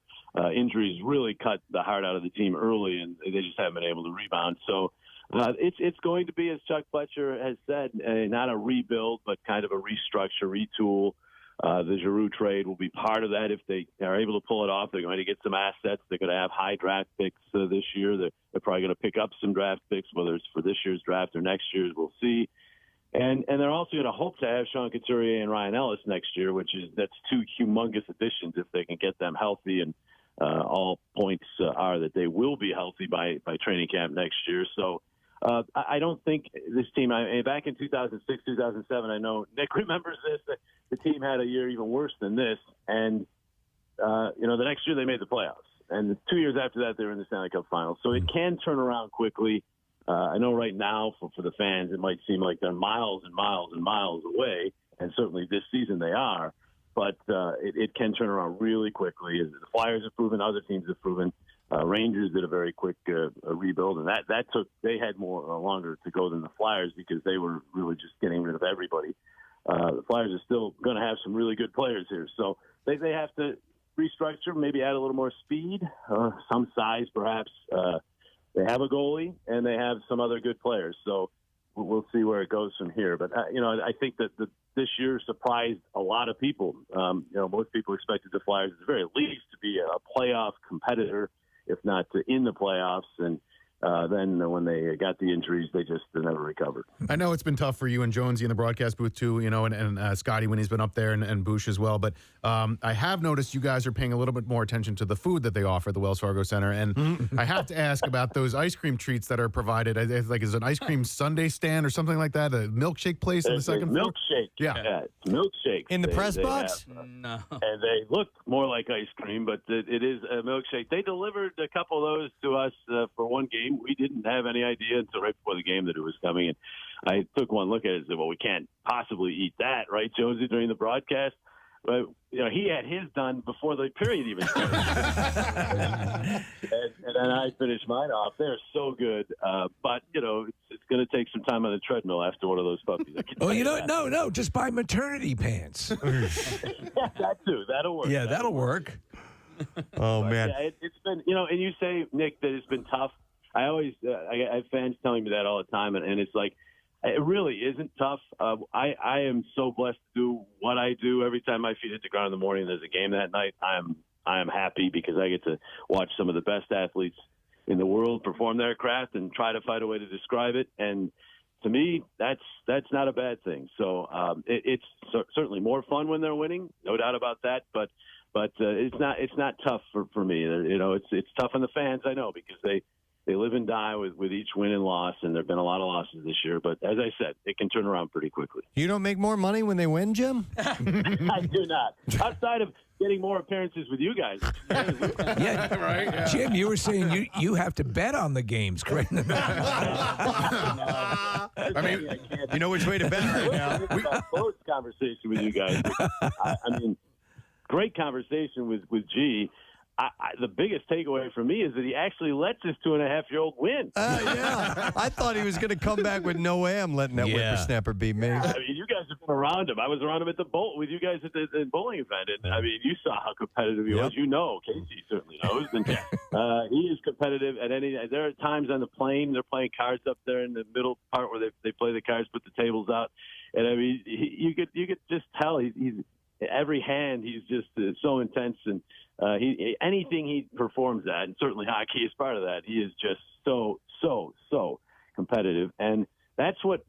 Injuries really cut the heart out of the team early, and they just haven't been able to rebound. So it's going to be, as Chuck Fletcher has said, not a rebuild, but kind of a restructure, retool. The Giroux trade will be part of that if they are able to pull it off. They're going to get some assets. They're going to have high draft picks this year. They're probably going to pick up some draft picks, whether it's for this year's draft or next year's. We'll see. And they're also going to hope to have Sean Couturier and Ryan Ellis next year, that's two humongous additions if they can get them healthy. And all points are that they will be healthy by training camp next year. So I don't think this team, back in 2006, 2007, I know Nick remembers this, that the team had a year even worse than this. And, the next year they made the playoffs. And 2 years after that, they were in the Stanley Cup Finals. So it can turn around quickly. I know right now for the fans, it might seem like they're miles and miles and miles away, and certainly this season they are, but it can turn around really quickly. The Flyers have proven, other teams have proven. Rangers did a very quick rebuild, and they had more longer to go than the Flyers because they were really just getting rid of everybody. The Flyers are still going to have some really good players here, so they have to restructure, maybe add a little more speed, some size perhaps. They have a goalie, and they have some other good players. So we'll see where it goes from here. But I think that this year surprised a lot of people. Most people expected the Flyers, at the very least, to be a playoff competitor, if not in the playoffs. And then when they got the injuries, they never recovered. I know it's been tough for you and Jonesy in the broadcast booth too, and Scotty when he's been up there, and Bush as well. But I have noticed you guys are paying a little bit more attention to the food that they offer at the Wells Fargo Center. And I have to ask about those ice cream treats that are provided. Is an ice cream sundae stand or something like that? A milkshake place on the second floor? Milkshake. Yeah. It's milkshakes. In the press box? No. And they look more like ice cream, but it is a milkshake. They delivered a couple of those to us for one game. We didn't have any idea until right before the game that it was coming. And I took one look at it and said, well, we can't possibly eat that, right, Jonesy, during the broadcast? But, he had his done before the period even started. and then I finished mine off. They're so good. But, it's going to take some time on the treadmill after one of those puppies. No, just buy maternity pants. Yeah, that too. That'll work. Yeah, that'll work. Oh, man. Yeah, it's been, and you say, Nick, that it's been tough. I always, I have fans telling me that all the time, and it's like, it really isn't tough. I am so blessed to do what I do. Every time my feet hit the ground in the morning, there's a game that night. I am happy because I get to watch some of the best athletes in the world perform their craft and try to find a way to describe it. And to me, that's not a bad thing. So it's certainly more fun when they're winning, no doubt about that. But it's not tough for me. It's tough on the fans, I know, because they live and die with each win and loss, and there have been a lot of losses this year. But as I said, it can turn around pretty quickly. You don't make more money when they win, Jim? I do not. Outside of getting more appearances with you guys. Yeah, right. Yeah. Jim, you were saying you have to bet on the games, correct? I mean, you know which way to bet right now. We got close conversation with you guys. I mean, great conversation with G. The biggest takeaway for me is that he actually lets his 2.5-year-old win. Yeah. I thought he was going to come back with no way I'm letting that whippersnapper beat me. I mean, you guys have been around him. I was around him at the with you guys at the bowling event. And, I mean, you saw how competitive he was. You know, Casey certainly knows. And he is competitive at any. There are times on the plane they're playing cards up there in the middle part where they play the cards, put the tables out, and I mean, you could just tell he's every hand he's just so intense, and anything he performs at, and certainly hockey is part of that. He is just so competitive, and that's what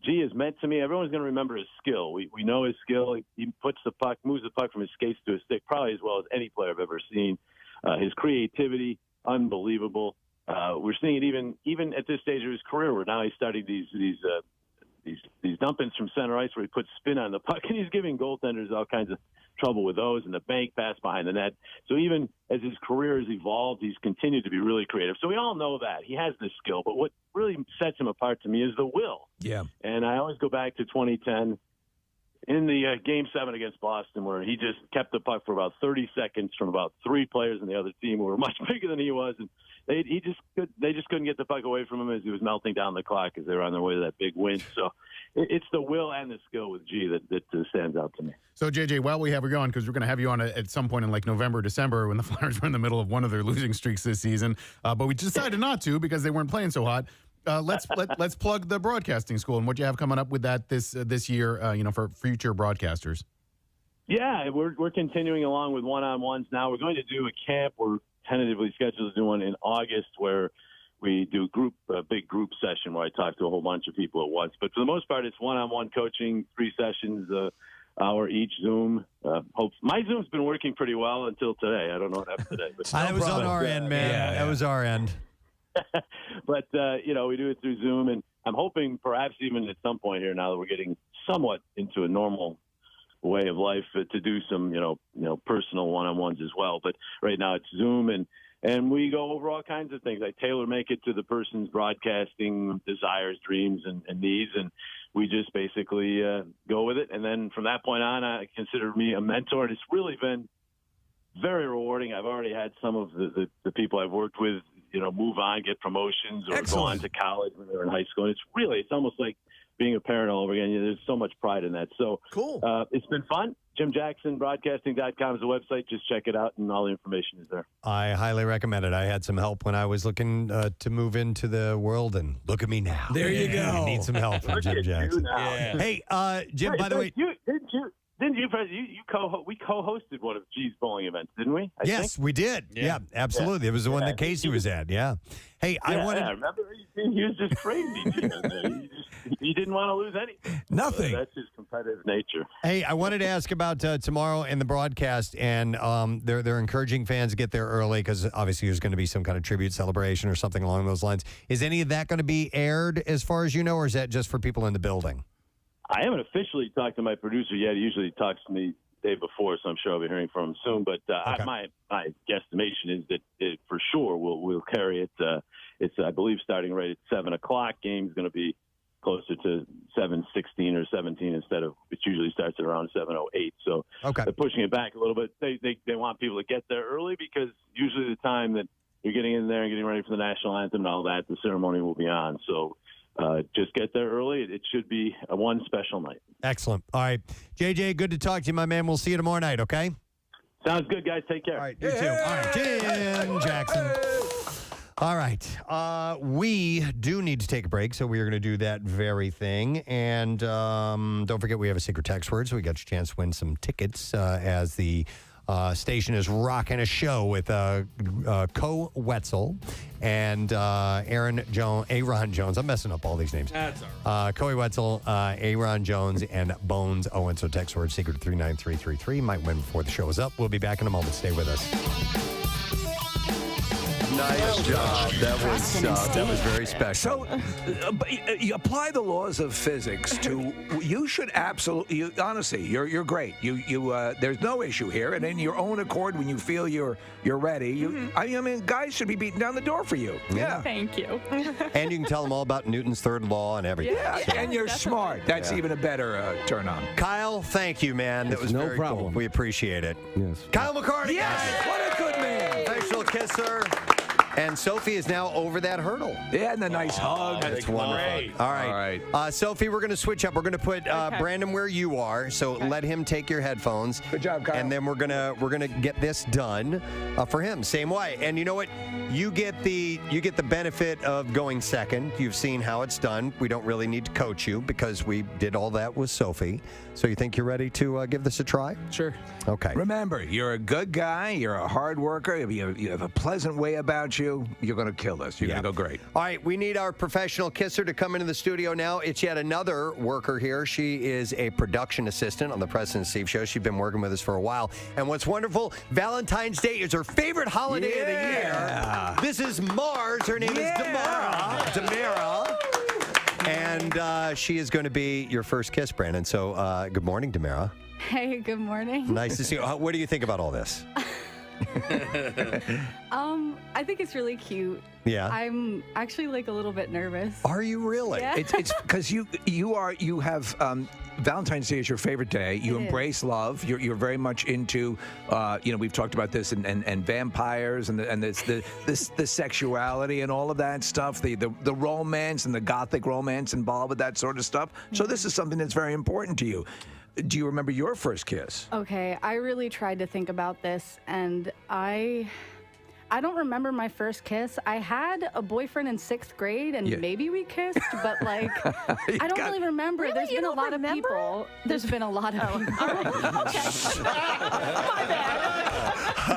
G has meant to me. Everyone's going to remember his skill. We know his skill. He puts the puck, moves the puck from his skates to his stick, probably as well as any player I've ever seen. His creativity, unbelievable. We're seeing it even at this stage of his career, where now he's starting these dump-ins from center ice where he puts spin on the puck, and he's giving goaltenders all kinds of trouble with those, and the bank pass behind the net. So even as his career has evolved, he's continued to be really creative. So we all know that. He has this skill, but what really sets him apart to me is the will. Yeah. And I always go back to 2010 in the Game 7 against Boston, where he just kept the puck for about 30 seconds from about 3 players on the other team who were much bigger than he was, and they just couldn't get the puck away from him as he was melting down the clock as they were on their way to that big win. So it's the will and the skill with G that stands out to me. So, JJ, while we have you on, because we're going to have you on at some point in like November, December, when the Flyers were in the middle of one of their losing streaks this season, but we decided not to because they weren't playing so hot. Let's plug the broadcasting school and what you have coming up with that this year, for future broadcasters. Yeah, we're continuing along with one-on-ones now. We're going to do a camp. We're tentatively scheduled to do one in August where we do a big group session where I talk to a whole bunch of people at once. But for the most part, it's one-on-one coaching, 3 sessions, hour each Zoom. My Zoom's been working pretty well until today. I don't know what happened today. But it was on our end, man. Yeah. That was our end. But, we do it through Zoom, and I'm hoping perhaps even at some point here now that we're getting somewhat into a normal way of life to do some, personal one-on-ones as well. But right now it's Zoom, and we go over all kinds of things. I tailor-make it to the person's broadcasting desires, dreams, and needs, and we just basically go with it. And then from that point on, I consider me a mentor, and it's really been very rewarding. I've already had some of the people I've worked with, move on, get promotions, or go on to college when they were in high school. And it's almost like being a parent all over again. There's so much pride in that. So cool. It's been fun. JimJacksonBroadcasting.com is the website. Just check it out, and all the information is there. I highly recommend it. I had some help when I was looking to move into the world, and look at me now. There you go. I need some help from Jim Jackson. Yeah. Hey, Jim, by the way. We co-hosted one of G's bowling events, didn't we? I Yes, think? we did. Yeah, absolutely. It was the one that Casey was at. Yeah. Hey, I wanted. Yeah, remember? He was just crazy. He didn't want to lose anything. Nothing. So that's his competitive nature. Hey, I wanted to ask about tomorrow in the broadcast, and they're encouraging fans to get there early because obviously there's going to be some kind of tribute celebration or something along those lines. Is any of that going to be aired as far as you know, or is that just for people in the building? I haven't officially talked to my producer yet. He usually talks to me the day before, so I'm sure I'll be hearing from him soon. But my guesstimation is that it, for sure we'll carry it. It's, I believe, starting right at 7 o'clock. Game's going to be closer to 7:16 or 17 instead of it usually starts at around 7:08. So they're pushing it back a little bit. They want people to get there early because usually the time that you're getting in there and getting ready for the national anthem and all that, the ceremony will be on. So just get there early. It should be one special night. Excellent. All right. JJ, good to talk to you, my man. We'll see you tomorrow night, okay? Sounds good, guys. Take care. All right, you too. All right, Jim Jackson. All right. We do need to take a break, so we are going to do that very thing. And don't forget, we have a secret text word, so we got your chance to win some tickets as the station is rocking a show with Co Wetzel and Aaron Jones. I'm messing up all these names. That's all right. Coey Wetzel, Aaron Jones, and Bones Owen. So text word secret to 39333. Might win before the show is up. We'll be back in a moment. Stay with us. Nice job. That was very special. So, you apply the laws of physics to. You should absolutely. Honestly, you're great. There's no issue here, and in your own accord, when you feel you're ready, I mean, guys should be beating down the door for you. Yeah. Thank you. And you can tell them all about Newton's third law and everything. Yeah, and you're smart. That's even a better turn on. Kyle, thank you, man. That was no very problem. cool. We appreciate it. Yes. Kyle McCarty. Yes, what a good man. Facial kisser. And Sophie is now over that hurdle. Yeah, and a nice hug. That's wonderful. All right. Sophie, we're going to switch up. We're going to put Brandon where you are. So let him take your headphones. Good job, Kyle. And then we're gonna get this done for him. Same way. And you know what? You get the benefit of going second. You've seen how it's done. We don't really need to coach you because we did all that with Sophie. So you think you're ready to give this a try? Sure. Okay. Remember, you're a good guy. You're a hard worker. You have a pleasant way about you. You're going to kill this. You're going to go great. All right, we need our professional kisser to come into the studio now. It's yet another worker here. She is a production assistant on the Preston and Steve Show. She's been working with us for a while. And what's wonderful, Valentine's Day is her favorite holiday of the year. This is Mars. Her name is Damara. And she is going to be your first kiss, Brandon. So good morning, Damara. Hey, good morning. Nice to see you. What do you think about all this? I think it's really cute. Yeah. I'm actually like a little bit nervous. Are you really? Yeah. It's because you have Valentine's Day is your favorite day. You embrace love. You're very much into we've talked about this and vampires and the sexuality and all of that stuff. The romance and the gothic romance involved with that sort of stuff. So this is something that's very important to you. Do you remember your first kiss? Okay, I really tried to think about this, and I don't remember my first kiss. I had a boyfriend in 6th grade, and maybe we kissed, but like, I don't really remember. Really? There's been a lot of people. There's been a lot of people. All right. Okay. My bad.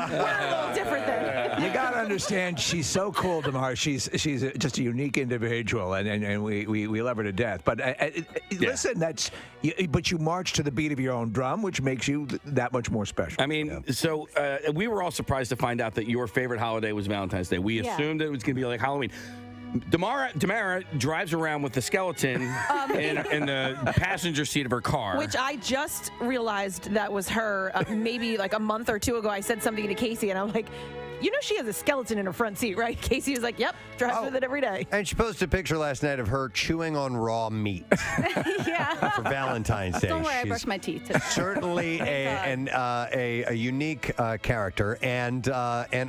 We're a little different then. You got to understand, she's so cool, Damar. She's just a unique individual, and we love her to death. But listen, but you march to the beat of your own drum, which makes you that much more special. I mean, so we were all surprised to find out that your favorite holiday was Valentine's Day. We assumed it was going to be like Halloween. Damara drives around with the skeleton in the passenger seat of her car. Which I just realized that was her maybe like a month or two ago. I said something to Casey, and I'm like, you know she has a skeleton in her front seat, right? Casey was like, yep, drives with it every day. And she posted a picture last night of her chewing on raw meat for Valentine's Day. Don't worry, I brushed my teeth. Certainly a unique character. And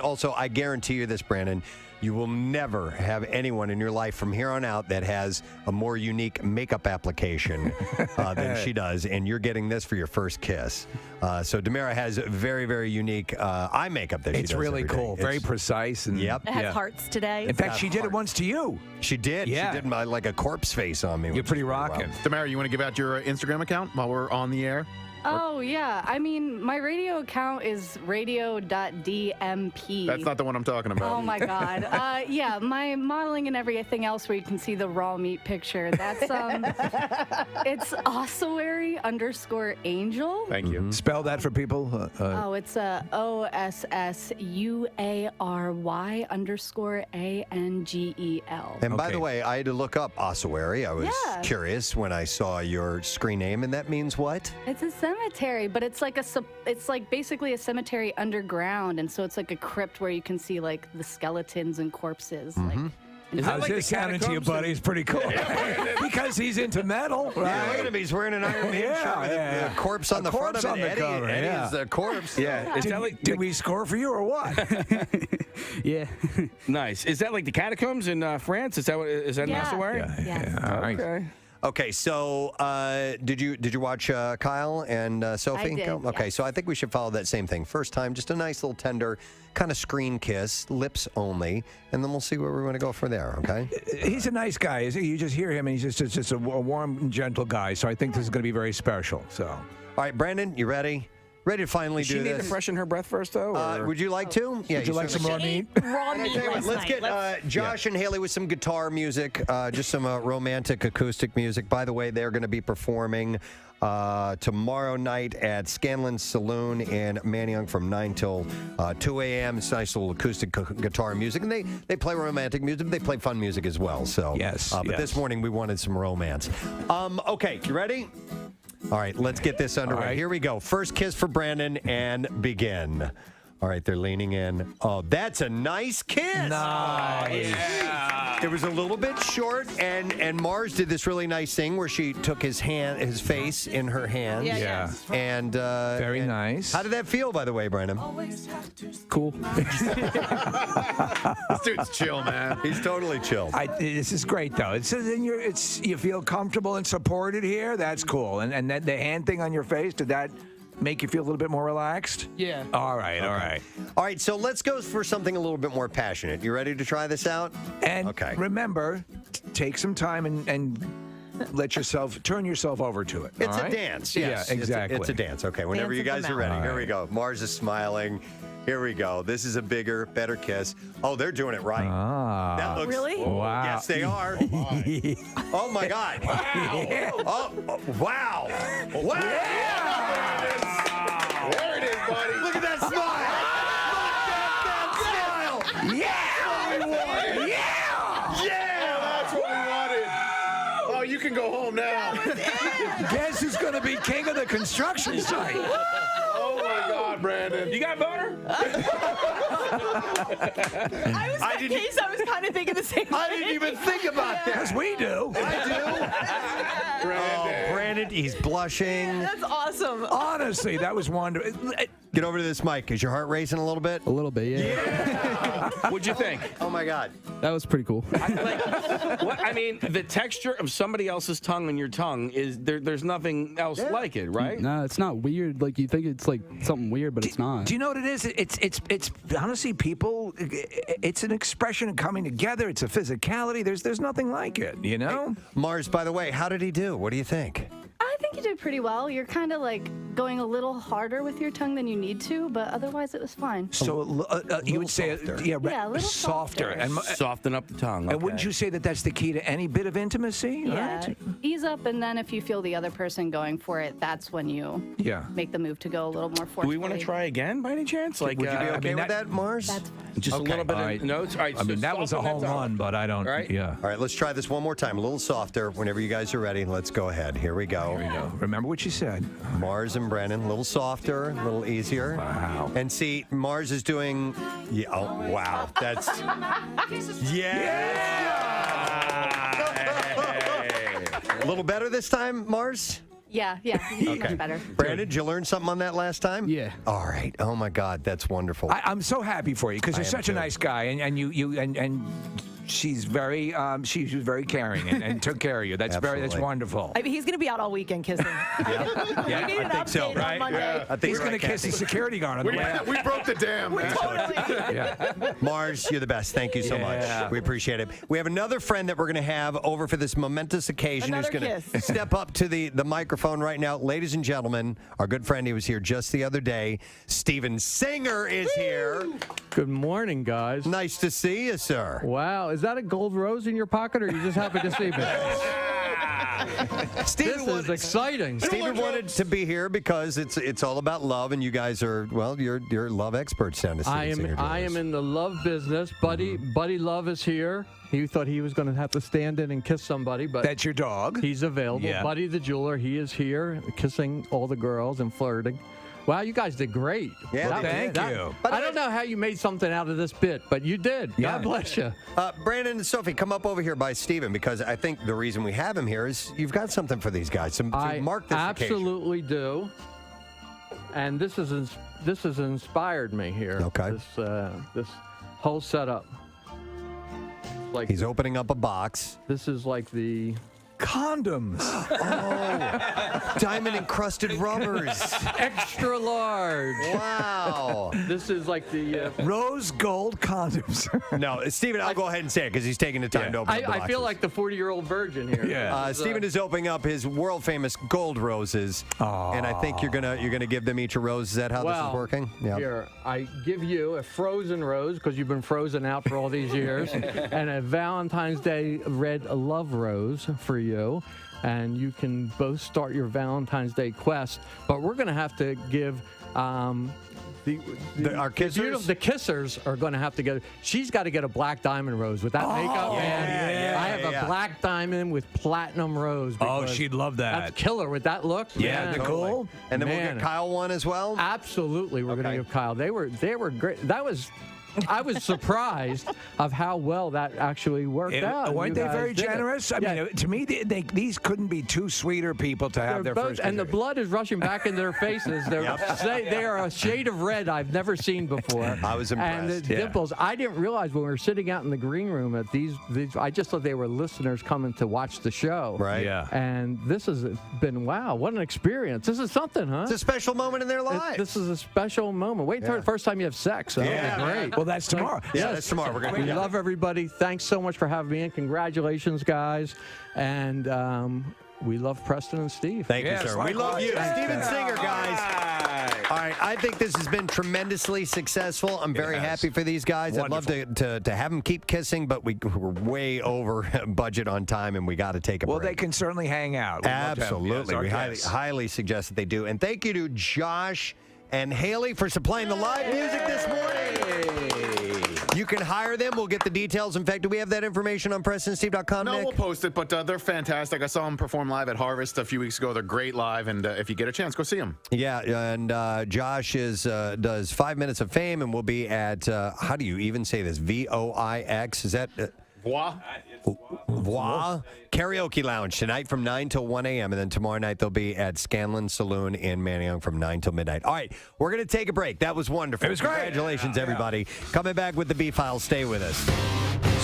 also, I guarantee you this, Brandon, You will never have anyone in your life from here on out that has a more unique makeup application than she does, and you're getting this for your first kiss. So Demara has very, very unique eye makeup that she does. It's really every day. cool, very precise. And Yep. It has hearts today. In fact, she did it once to you. She did. Yeah. She did like a corpse face on me. You're pretty rocking. Tamara, you want to give out your Instagram account while we're on the air? Oh, yeah. I mean, my radio account is radio.dmp. That's not the one I'm talking about. Oh, my God. Yeah, my modeling and everything else where you can see the raw meat picture. That's, it's ossuary_angel. Thank you. Spell that for people. It's OSSUARY_ANGEL. And by the way, I had to look up ossuary. I was curious when I saw your screen name, and that means what? It's a cemetery, but it's like basically a cemetery underground, and so it's like a crypt where you can see like the skeletons and corpses. How's this sounding to you, buddy? It's pretty cool. Because he's into metal, right? Yeah, look at him. He's wearing an Iron Man shirt with a corpse on the front of it. Eddie's the corpse. Yeah. Did we score for you or what? Yeah. Nice. Is that like the catacombs in France? Is that an ossuary? Yeah. All right. Okay. Okay, so did you watch Kyle and Sophie? I did, Okay, yes. so I think we should follow that same thing. First time, just a nice little tender kind of screen kiss, lips only, and then we'll see where we want to go from there. Okay. He's a nice guy. You just hear him, and he's just a warm and gentle guy. So I think this is going to be very special. So, all right, Brandon, you ready? Ready to finally Does do she need this? to freshen her breath first, though? Would you like to? Yeah. would you like some raw meat? Raw meat last Let's night. get Josh and Haley with some guitar music, just some romantic acoustic music. By the way, they're going to be performing tomorrow night at Scanlon's Saloon in Manayunk from 9 till 2 a.m. It's nice little acoustic guitar music. And they play romantic music. They play fun music as well. So But this morning we wanted some romance. Okay, you ready? All right, let's get this underway. Right. Here we go. First kiss for Brandon and begin. All right, they're leaning in. Oh, that's a nice kiss. Nice. Yeah. It was a little bit short, and Mars did this really nice thing where she took his face in her hand. Yeah. And Very nice. How did that feel, by the way, Brandon? Cool. This dude's chill, man. He's totally chill. This is great, though. You feel comfortable and supported here. That's cool. And then the hand thing on your face, did that make you feel a little bit more relaxed? Yeah. All right. All right, so let's go for something a little bit more passionate. You ready to try this out? And remember, take some time and turn yourself over to it. It's all a right? dance. Yes. Yeah, exactly. It's a dance. Okay, whenever Dance you of the guys are ready. mountain. Here we go. Mars is smiling. Here we go. This is a bigger, better kiss. Oh, they're doing it right. Ah. That looks. Really? Wow. Yes, they are. Oh my God. Wow. Oh, wow. Wow. There it is, buddy. Look at that smile. Look at that smile. Yeah. Yeah. That's what we wanted. Oh, you can go home now. Guess who's going to be king of the construction site? Oh my God, Brandon. You got boner? I was kind of thinking the same thing. I didn't even think about that. As we do. I do. Brandon, he's blushing. That's awesome. Honestly, that was wonderful. Get over to this mic. Is your heart racing a little bit? A little bit, yeah. What'd you think? Oh my God. That was pretty cool. I mean, the texture of somebody else's tongue on your tongue is there's nothing else like it, right? No, it's not weird. Like you think it's like something weird, but it's not. Do you know what it is? It's honestly, people. It's an expression of coming together. It's a physicality. There's nothing like it. You know. Hey, Mars, by the way, how did he do? What do you think? I think you did pretty well. You're kind of like going a little harder with your tongue than you need to, but otherwise it was fine. So you would say, a little softer. And soften up the tongue. And wouldn't you say that that's the key to any bit of intimacy? Yeah, Right? ease up, and then if you feel the other person going for it, that's when you make the move to go a little more Do forcefully. we want to try again by any chance? Like, Would you be okay with that, Mars? That's fine. Just Okay. a little bit All right. of notes. All right, I mean, that was a soften home tongue. run, but I don't. Right? Yeah. All right, let's try this one more time. A little softer. Whenever you guys are ready, let's go ahead. Here we go. Here we go. Remember what you said. Mars and Brennan, a little softer, a little easier. Wow. And see, Mars is doing. Yeah. Oh, wow. That's. Yeah. A little better this time, Mars? Yeah, much better. Brandon, did you learn something on that last time? Yeah. All right. Oh my God, that's wonderful. I'm so happy for you because you're I am such a too. nice guy, and she's very she was very caring and took care of you. That's Absolutely. wonderful. I mean, he's going to be out all weekend kissing. Yeah, We need an I think so. update on Monday. I think He's you're going to right, kiss the Kathy. security guard on the way out. We broke the dam. Mars, you're the best. Thank you so much. We appreciate it. We have another friend that we're going to have over for this momentous occasion who's Another going to kiss. step up to the microphone right now. Ladies and gentlemen, our good friend, he was here just the other day. Steven Singer is here. Good morning, guys. Nice to see you, sir. Wow, is that a gold rose in your pocket, or you just happy to see me? Steven This is exciting. Steven wanted to be here because it's all about love, and you guys are, well, you're love experts down to I am in the love business. Buddy Love is here. He thought he was going to have to stand in and kiss somebody, but That's your dog. he's available. Yeah. Buddy the jeweler, he is here, kissing all the girls and flirting. Wow, you guys did great. Yeah, thank you. I don't know how you made something out of this bit, but you did. Yeah. God bless you. Brandon and Sophie, come up over here by Steven, because I think the reason we have him here is you've got something for these guys. To mark this occasion. Absolutely do. And this has inspired me here. Okay. This whole setup. Like He's opening up a box. this is like the Condoms. Diamond encrusted rubbers. extra large. Wow. This is like the. Rose gold condoms. No, Steven, I'll go ahead and say it because he's taking the time to open up the I feel boxes. like the 40-year-old virgin here. Yeah. Steven is opening up his world famous gold roses, and I think you're gonna give them each a rose. Is that how this is working? Yeah. Here, I give you a frozen rose because you've been frozen out for all these years, and a Valentine's Day red love rose for you. And you can both start your Valentine's Day quest, but we're going to have to give our kissers? The kissers are going to have to get. She's got to get a black diamond rose with that makeup. yeah, I have a black diamond with platinum rose. Oh, because she'd love that. That's killer with that look. Yeah, Man. they're cool. And then we'll Man. get Kyle one as well. Absolutely, we're going to give Kyle. They were great. I was surprised of how well that actually worked out. Weren't You they guys very did it. generous? I mean, to me, these couldn't be two sweeter people to have their first. And the blood is rushing back into their faces. They are a shade of red I've never seen before. I was And impressed. the dimples, I didn't realize when we were sitting out in the green room at these I just thought they were listeners coming to watch the show. Right. Yeah. And this has been, wow, what an experience. This is something, huh? It's a special moment in their lives. This is a special moment. Wait until the first time you have sex. That'll be great. Well, that's tomorrow. Yeah, that's tomorrow. We're We love everybody. Thanks so much for having me in. Congratulations, guys. And we love Preston and Steve. Thank you, sir. We love you. Steven Singer, guys. All right. I think this has been tremendously successful. I'm very happy for these guys. Wonderful. I'd love to have them keep kissing, but we're way over budget on time, and we got to take a Well, break. they can certainly hang out. We'd love to have them. Absolutely. Yes, We our guests. highly suggest that they do. And thank you to Josh and Haley for supplying the live music this morning. You can hire them. We'll get the details. In fact, do we have that information on PrestonandSteve.com, No, Nick? we'll post it, but they're fantastic. I saw them perform live at Harvest a few weeks ago. They're great live, and if you get a chance, go see them. Yeah, and Josh does 5 Minutes of Fame, and we'll be at, how do you even say this, VOIX? Is that... Voix. Voix Karaoke Lounge tonight from 9 till 1 a.m. And then tomorrow night they'll be at Scanlon Saloon in Manayunk from 9 till midnight. All right, we're going to take a break. That was wonderful. It was great. Congratulations, everybody. Coming back with the B-File. Stay with us.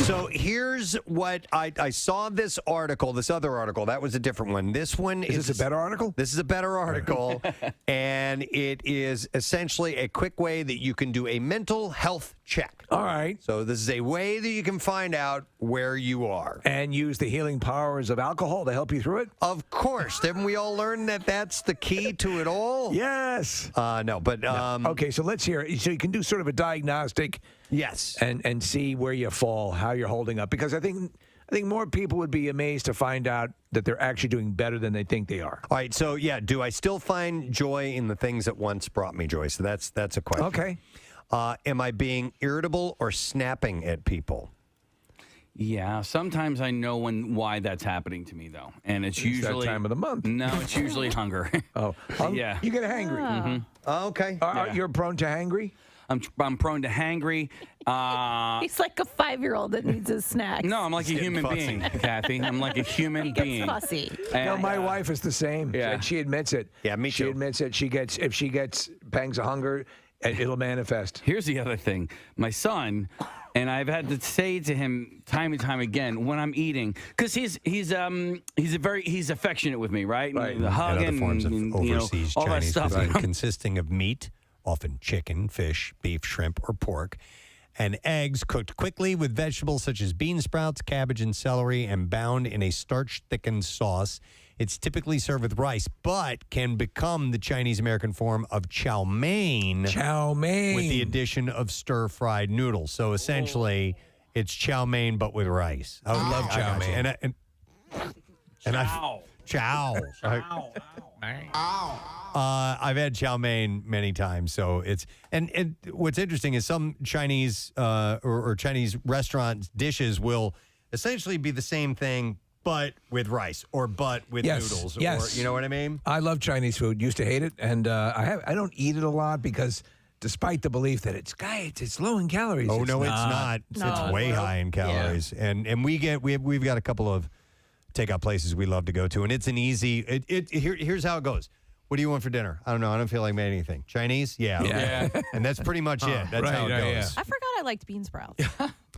So here's what I saw this article, this other article. That was a different one. This one Is this a better article? This is a better article. And it is essentially a quick way that you can do a mental health check. All right. So this is a way that you can find out where you are. And use the healing powers of alcohol to help you through it? Of course. Didn't we all learn that that's the key to it all? Yes. No, but... Okay, so let's hear it. So you can do sort of a diagnostic. Yes. And see where you fall, how you're holding up. Because I think more people would be amazed to find out that they're actually doing better than they think they are. All right, so yeah, do I still find joy in the things that once brought me joy? So that's a question. Okay. Am I being irritable or snapping at people? Yeah, sometimes I know why that's happening to me, though. And it's usually... that time of the month. No, it's usually hunger. Oh. Yeah. You get hangry. Oh, okay. You're prone to hangry? I'm prone to hangry. He's like a 5-year-old that needs his snacks. No, I'm like a human being, Kathy. I'm like a human being. He gets fussy. No, my wife is the same. Yeah. And she admits it. Yeah, me She too. admits it. If she gets pangs of hunger, it'll manifest. Here's the other thing. My son, and I've had to say to him time and time again when I'm eating, because he's affectionate with me, right? Right. And Hugging other forms of and, overseas all that Chinese stuff. cuisine consisting of meat, often chicken, fish, beef, shrimp, or pork, and eggs cooked quickly with vegetables such as bean sprouts, cabbage, and celery, and bound in a starch-thickened sauce. It's typically served with rice, but can become the Chinese-American form of chow mein. Chow mein. With the addition of stir-fried noodles. So essentially, it's chow mein, but with rice. I would love chow mein. Chow. I've had chow mein many times, so it's and what's interesting is some Chinese or Chinese restaurant dishes will essentially be the same thing, but with rice or but with noodles. Yes. Or, you know what I mean? I love Chinese food. Used to hate it, and I don't eat it a lot because, despite the belief that it's low in calories. Oh no, it's not. It's way high in calories, and we've got a couple of takeout places we love to go to, and it's an easy. Here's how it goes. What do you want for dinner? I don't know. I don't feel like making anything. Chinese? Yeah. Yeah. Okay. And that's pretty much it. That's how it goes. I forgot I liked bean sprouts.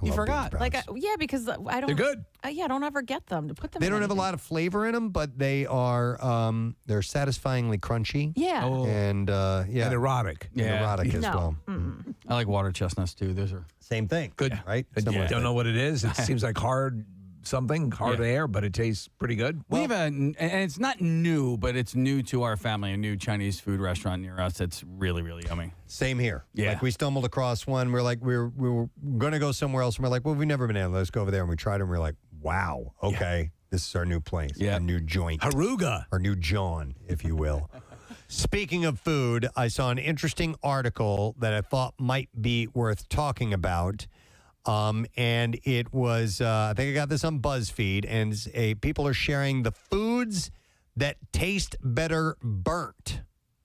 You forgot? Like, yeah, because I don't. They're good. Yeah, I don't ever get them to put them. They in don't have a anything. lot of flavor in them, but they are they're satisfyingly crunchy. Yeah. And yeah. And erotic. And erotic as well. I like water chestnuts too. Those are same thing. Good. Right? Don't know what it is. It seems like hard air, but it tastes pretty good. We have and it's not new, but it's new to our family. A new Chinese food restaurant near us that's really, really yummy. Same here. Yeah. Like we stumbled across one. We're like, we were going to go somewhere else. And we're like, well, we've never been in. Let's go over there. And we tried it. And we're like, wow, okay, this is our new place. Yeah. Our new joint. Haruga. Our new John, if you will. Speaking of food, I saw an interesting article that I thought might be worth talking about. And it was, I think I got this on BuzzFeed, and people are sharing the foods that taste better burnt.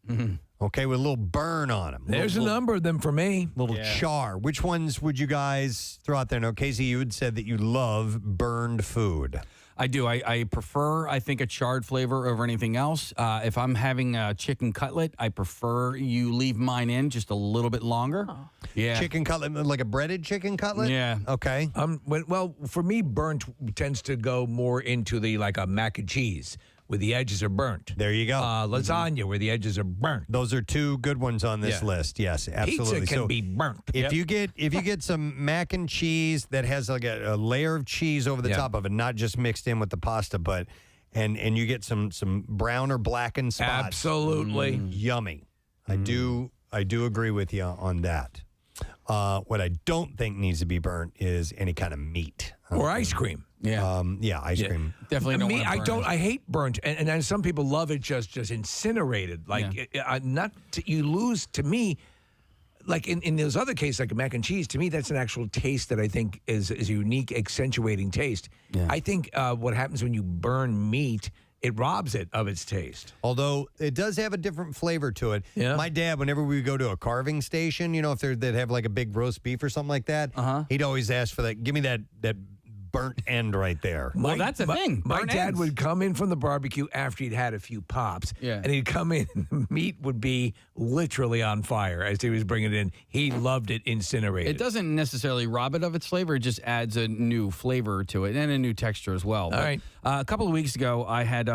Mm-hmm. Okay, with a little burn on them. There's a number of them for me. Little char. Which ones would you guys throw out there? Now, Casey, you had said that you love burned food. I do. I prefer, I think, a charred flavor over anything else. If I'm having a chicken cutlet, I prefer you leave mine in just a little bit longer. Oh. Yeah. Chicken cutlet, like a breaded chicken cutlet? Yeah. Okay. Well, for me, burnt tends to go more into the like a mac and cheese, where the edges are burnt. There you go. Lasagna, where the edges are burnt. Those are two good ones on this list. Yes, absolutely. Pizza can be burnt. If you get some mac and cheese that has like a layer of cheese over the top of it, not just mixed in with the pasta, but and you get some brown or blackened spots. Absolutely. Yummy. I do agree with you on that. What I don't think needs to be burnt is any kind of meat Or ice cream. Yeah. Ice cream. Definitely don't Me, want to burn it. I hate burnt, and then some people love it just incinerated. Like you lose to me. Like in those other cases, like mac and cheese, to me that's an actual taste that I think is a unique, accentuating taste. Yeah. I think what happens when you burn meat, it robs it of its taste. Although it does have a different flavor to it. Yeah. My dad, whenever we go to a carving station, if they'd have like a big roast beef or something like that, he'd always ask for that. Give me that burnt end right there. Well, that's the thing. My Burnt dad ends. would come in from the barbecue after he'd had a few pops, and he'd come in, and the meat would be literally on fire as he was bringing it in. He loved it incinerated. It doesn't necessarily rob it of its flavor. It just adds a new flavor to it and a new texture as well. All right. A couple of weeks ago, I had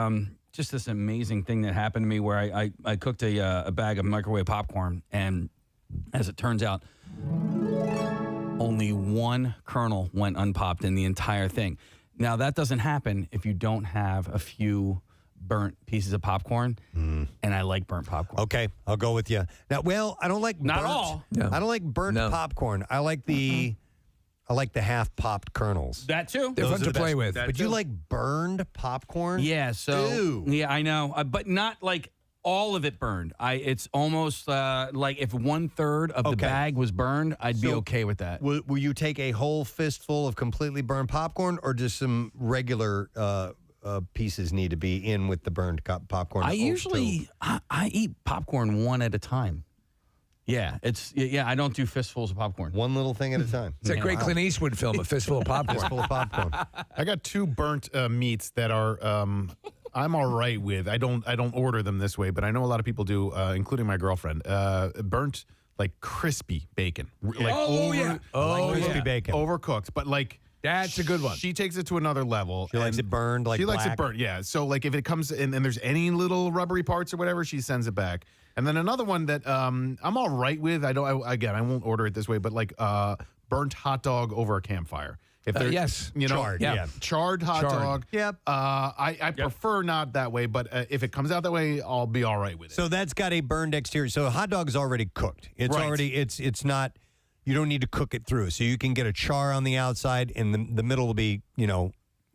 just this amazing thing that happened to me where I cooked a bag of microwave popcorn, and as it turns out, only one kernel went unpopped in the entire thing. Now, that doesn't happen if you don't have a few burnt pieces of popcorn, and I like burnt popcorn. Okay, I'll go with you. Now, well, I don't like Not burnt. all. No. I don't like burnt popcorn. I like the half popped kernels. That too. They're Those fun are to the play best. with. But you like burned popcorn? Yeah, so Ew. yeah, I know, but not like all of it burned. It's almost like if 1/3 of the bag was burned, I'd be okay with that. Will you take a whole fistful of completely burned popcorn, or just some regular pieces need to be in with the burned popcorn? I usually I eat popcorn one at a time. Yeah, I don't do fistfuls of popcorn. One little thing at a time. It's a great Clint Eastwood film, A Fistful of Popcorn. Fistful of popcorn. I got 2 burnt meats that are I'm all right with. I don't order them this way, but I know a lot of people do, including my girlfriend. Burnt like crispy bacon. Like crispy bacon. Overcooked, but like that's a good one. She takes it to another level. She likes it burned like she likes black. it burnt, yeah. So like if it comes in and there's any little rubbery parts or whatever, she sends it back. And then another one that I'm all right with. I won't order it this way, but like burnt hot dog over a campfire. If they're charred hot dog. Yep. I prefer not that way, but if it comes out that way, I'll be all right with it. So that's got a burned exterior. So a hot dog is already cooked. It's already it's not. You don't need to cook it through. So you can get a char on the outside, and the middle will be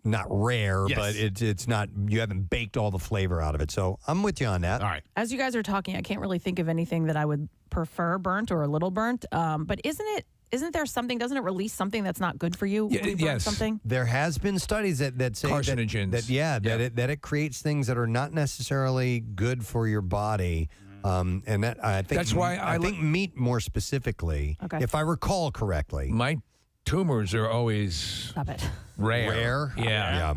not rare, but it's not. You haven't baked all the flavor out of it. So I'm with you on that. All right. As you guys are talking, I can't really think of anything that I would prefer burnt or a little burnt. But isn't there something? Doesn't it release something that's not good for you? When you burn something. There has been studies that say carcinogens. That it creates things that are not necessarily good for your body. And that I think that's why I think meat more specifically, if I recall correctly. My tumors are always Stop it. Rare. Yeah.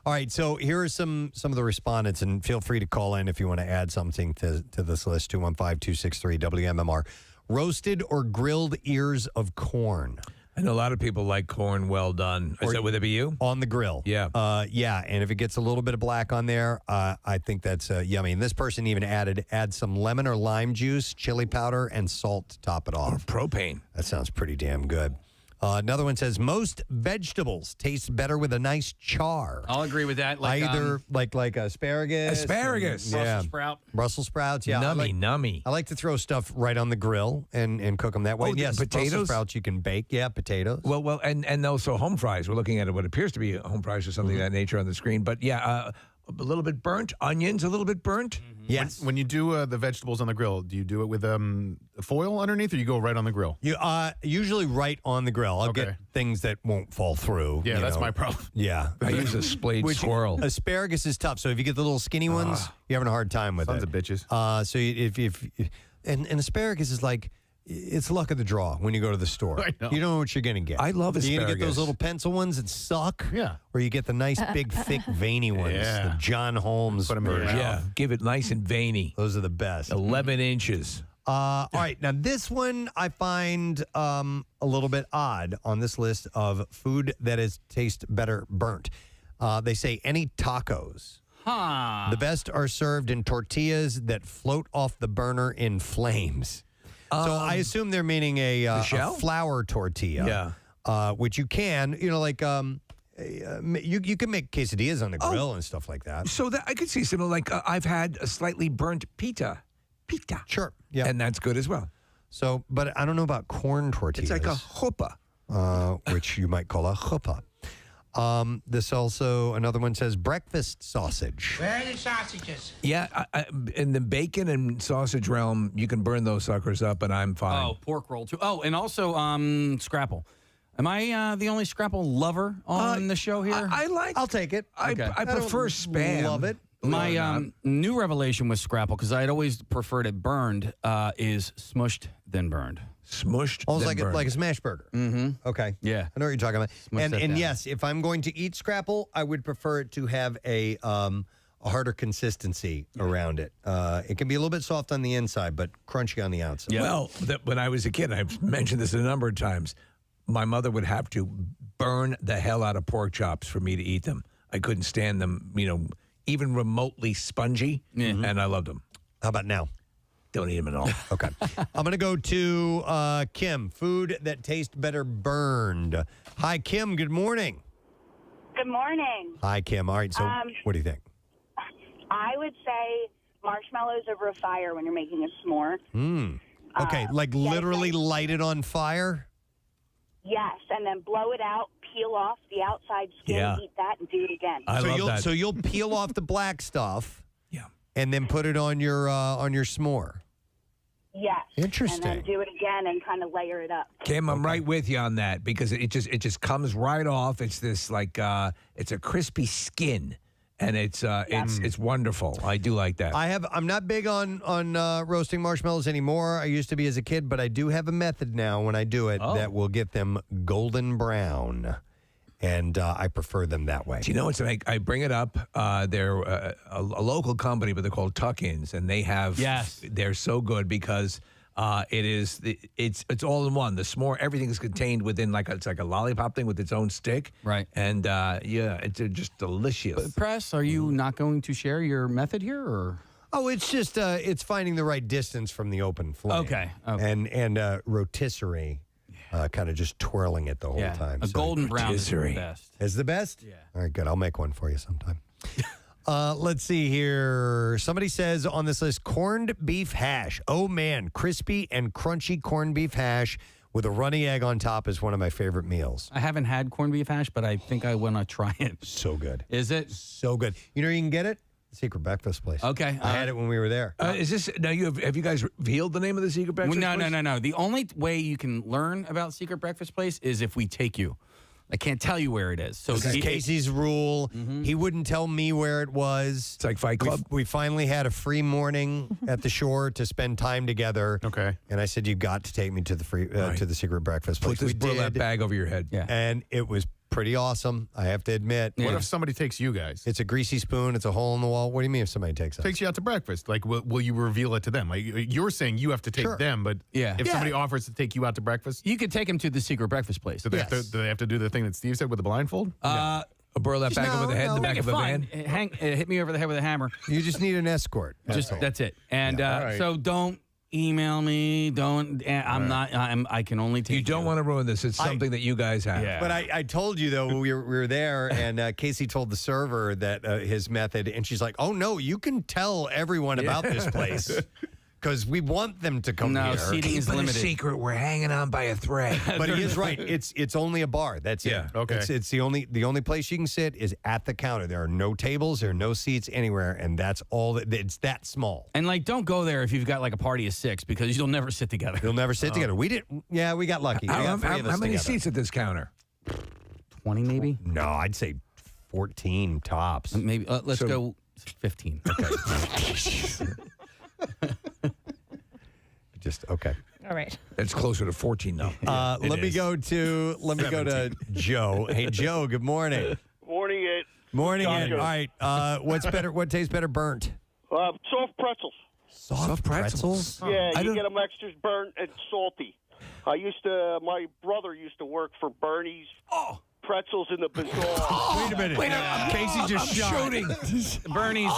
All right. So here are some of the respondents, and feel free to call in if you want to add something to this list. 215-263 WMMR. Roasted or grilled ears of corn. I know a lot of people like corn well done. Would it be you? On the grill. Yeah. Yeah, and if it gets a little bit of black on there, I think that's yummy. And this person even add some lemon or lime juice, chili powder, and salt to top it off. Or propane. That sounds pretty damn good. Another one says most vegetables taste better with a nice char. I'll agree with that. Like either like asparagus, Brussels sprout, Brussels sprouts. Yeah, nummy. I like to throw stuff right on the grill and cook them that way. Yes, potatoes, Brussels sprouts you can bake. Yeah, potatoes. Well, and also home fries. We're looking at what appears to be home fries or something of that nature on the screen. But yeah, a little bit burnt. Onions, a little bit burnt. Yes. When you do the vegetables on the grill, do you do it with foil underneath, or you go right on the grill? You usually right on the grill. I'll get things that won't fall through. Yeah, that's my problem. Yeah, I use a splayed squirrel. Asparagus is tough. So if you get the little skinny ones, you're having a hard time with Sons it. of bitches. So if and asparagus is like. It's luck of the draw when you go to the store. I know. You don't know what you're going to get. I love asparagus. You're going to get those little pencil ones that suck. Yeah. Or you get the nice, big, thick, veiny ones. Yeah. The John Holmes version. Yeah. Give it nice and veiny. Those are the best. 11 inches. All right. Now, this one I find a little bit odd on this list of food that taste better burnt. They say any tacos. The best are served in tortillas that float off the burner in flames. So I assume they're meaning a flour tortilla. Yeah. Which you can, you can make quesadillas on the grill and stuff like that. So that I could see something like I've had a slightly burnt pita. Sure. Yeah. And that's good as well. So, but I don't know about corn tortillas. It's like a chuppah. Which you might call a chuppah. This also, another one says breakfast sausage. Where are the sausages? Yeah, in the bacon and sausage realm, you can burn those suckers up, and I'm fine. Oh, pork roll too. Oh, and also scrapple. Am I the only scrapple lover on the show here? I'll take it. I prefer Spam. Love it. My new revelation with scrapple, because I'd always preferred it burned, is smushed then burned. Smushed. Almost then like a smash burger. Mm-hmm. Okay. Yeah. I know what you're talking about. Smush that And down. yes, if I'm going to eat scrapple, I would prefer it to have a harder consistency around it. It can be a little bit soft on the inside, but crunchy on the outside. Yeah. Well, when I was a kid, I've mentioned this a number of times, my mother would have to burn the hell out of pork chops for me to eat them. I couldn't stand them, even remotely spongy, and I loved them. How about now? Don't eat them at all. Okay. I'm going to go to Kim. Food that tastes better burned. Hi, Kim. Good morning. Good morning. Hi, Kim. All right. So what do you think? I would say marshmallows over a fire when you're making a s'more. Okay. Literally light it on fire? Yes. And then blow it out, peel off the outside skin, eat that, and do it again. I love that. So you'll peel off the black stuff. Yeah. And then put it on your s'more. Yes. Interesting. And then do it again and kind of layer it up. Kim, I'm right with you on that because it just comes right off. It's this it's a crispy skin, and it's wonderful. I do like that. I'm not big on roasting marshmallows anymore. I used to be as a kid, but I do have a method now when I do it that will get them golden brown. And I prefer them that way. Do you know what's I bring it up? They're a local company, but they're called Tuck-Ins, and they have they're so good because it's all in one. The s'more, everything is contained within it's like a lollipop thing with its own stick, right? And it's just delicious. Press, are you not going to share your method here, or? Oh, it's just it's finding the right distance from the open flame. Okay. And rotisserie. Kind of just twirling it the whole time. A golden brown is the best. Is the best? Yeah. All right, good. I'll make one for you sometime. Let's see here. Somebody says on this list, corned beef hash. Oh, man. Crispy and crunchy corned beef hash with a runny egg on top is one of my favorite meals. I haven't had corned beef hash, but I think I want to try it. So good. Is it? So good. You know where you can get it? Secret breakfast place. Okay. I had it when we were there. Is this now? Have you guys revealed the name of the secret breakfast place? No. The only way you can learn about secret breakfast place is if we take you. I can't tell you where it is. So this is Casey's rule. He wouldn't tell me where it was. It's like Fight Club. We finally had a free morning at the shore to spend time together. Okay. And I said, "You've got to take me to the to the secret breakfast place." Put this burlap bag over your head. Yeah. And it was pretty awesome, I have to admit. What if somebody takes you guys? It's a greasy spoon. It's a hole in the wall. What do you mean if somebody takes us? Takes you out to breakfast. Like, will you reveal it to them? Like, you're saying you have to take them, but if somebody offers to take you out to breakfast, you could take him to the secret breakfast place. Do they have to do the thing that Steve said with the blindfold? A burlap bag over the head in the back of a van? Hit me over the head with a hammer. You just need an escort. That's it. And so don't email me. I can only take you. Don't want to ruin this. It's something that you guys have. Yeah. But I told you, though, we were there, and Casey told the server that his method, and she's like, oh, no, you can tell everyone about this place. Because we want them to come here. Seating is limited. A secret. We're hanging on by a thread. But he is right. It's only a bar. That's it. Okay. It's the only place you can sit is at the counter. There are no tables. There are no seats anywhere, and that's all. It's that small. And don't go there if you've got a party of 6 because you'll never sit together. You'll never sit together. We didn't. Yeah, we got lucky. How many seats at this counter? 20 maybe. No, I'd say 14 tops. Maybe let's go 15. Okay. Okay. All right. It's closer to 14 now. Let me go to Joe. Hey, Joe. Good morning. Morning, Ed. Morning, Ed. All right. What's better? What tastes better burnt? Soft pretzels. Soft pretzels? Yeah, you get them extra burnt and salty. My brother used to work for Bernie's. Pretzels in the bazaar. Wait a minute. Casey just shot. Shooting. Bernie's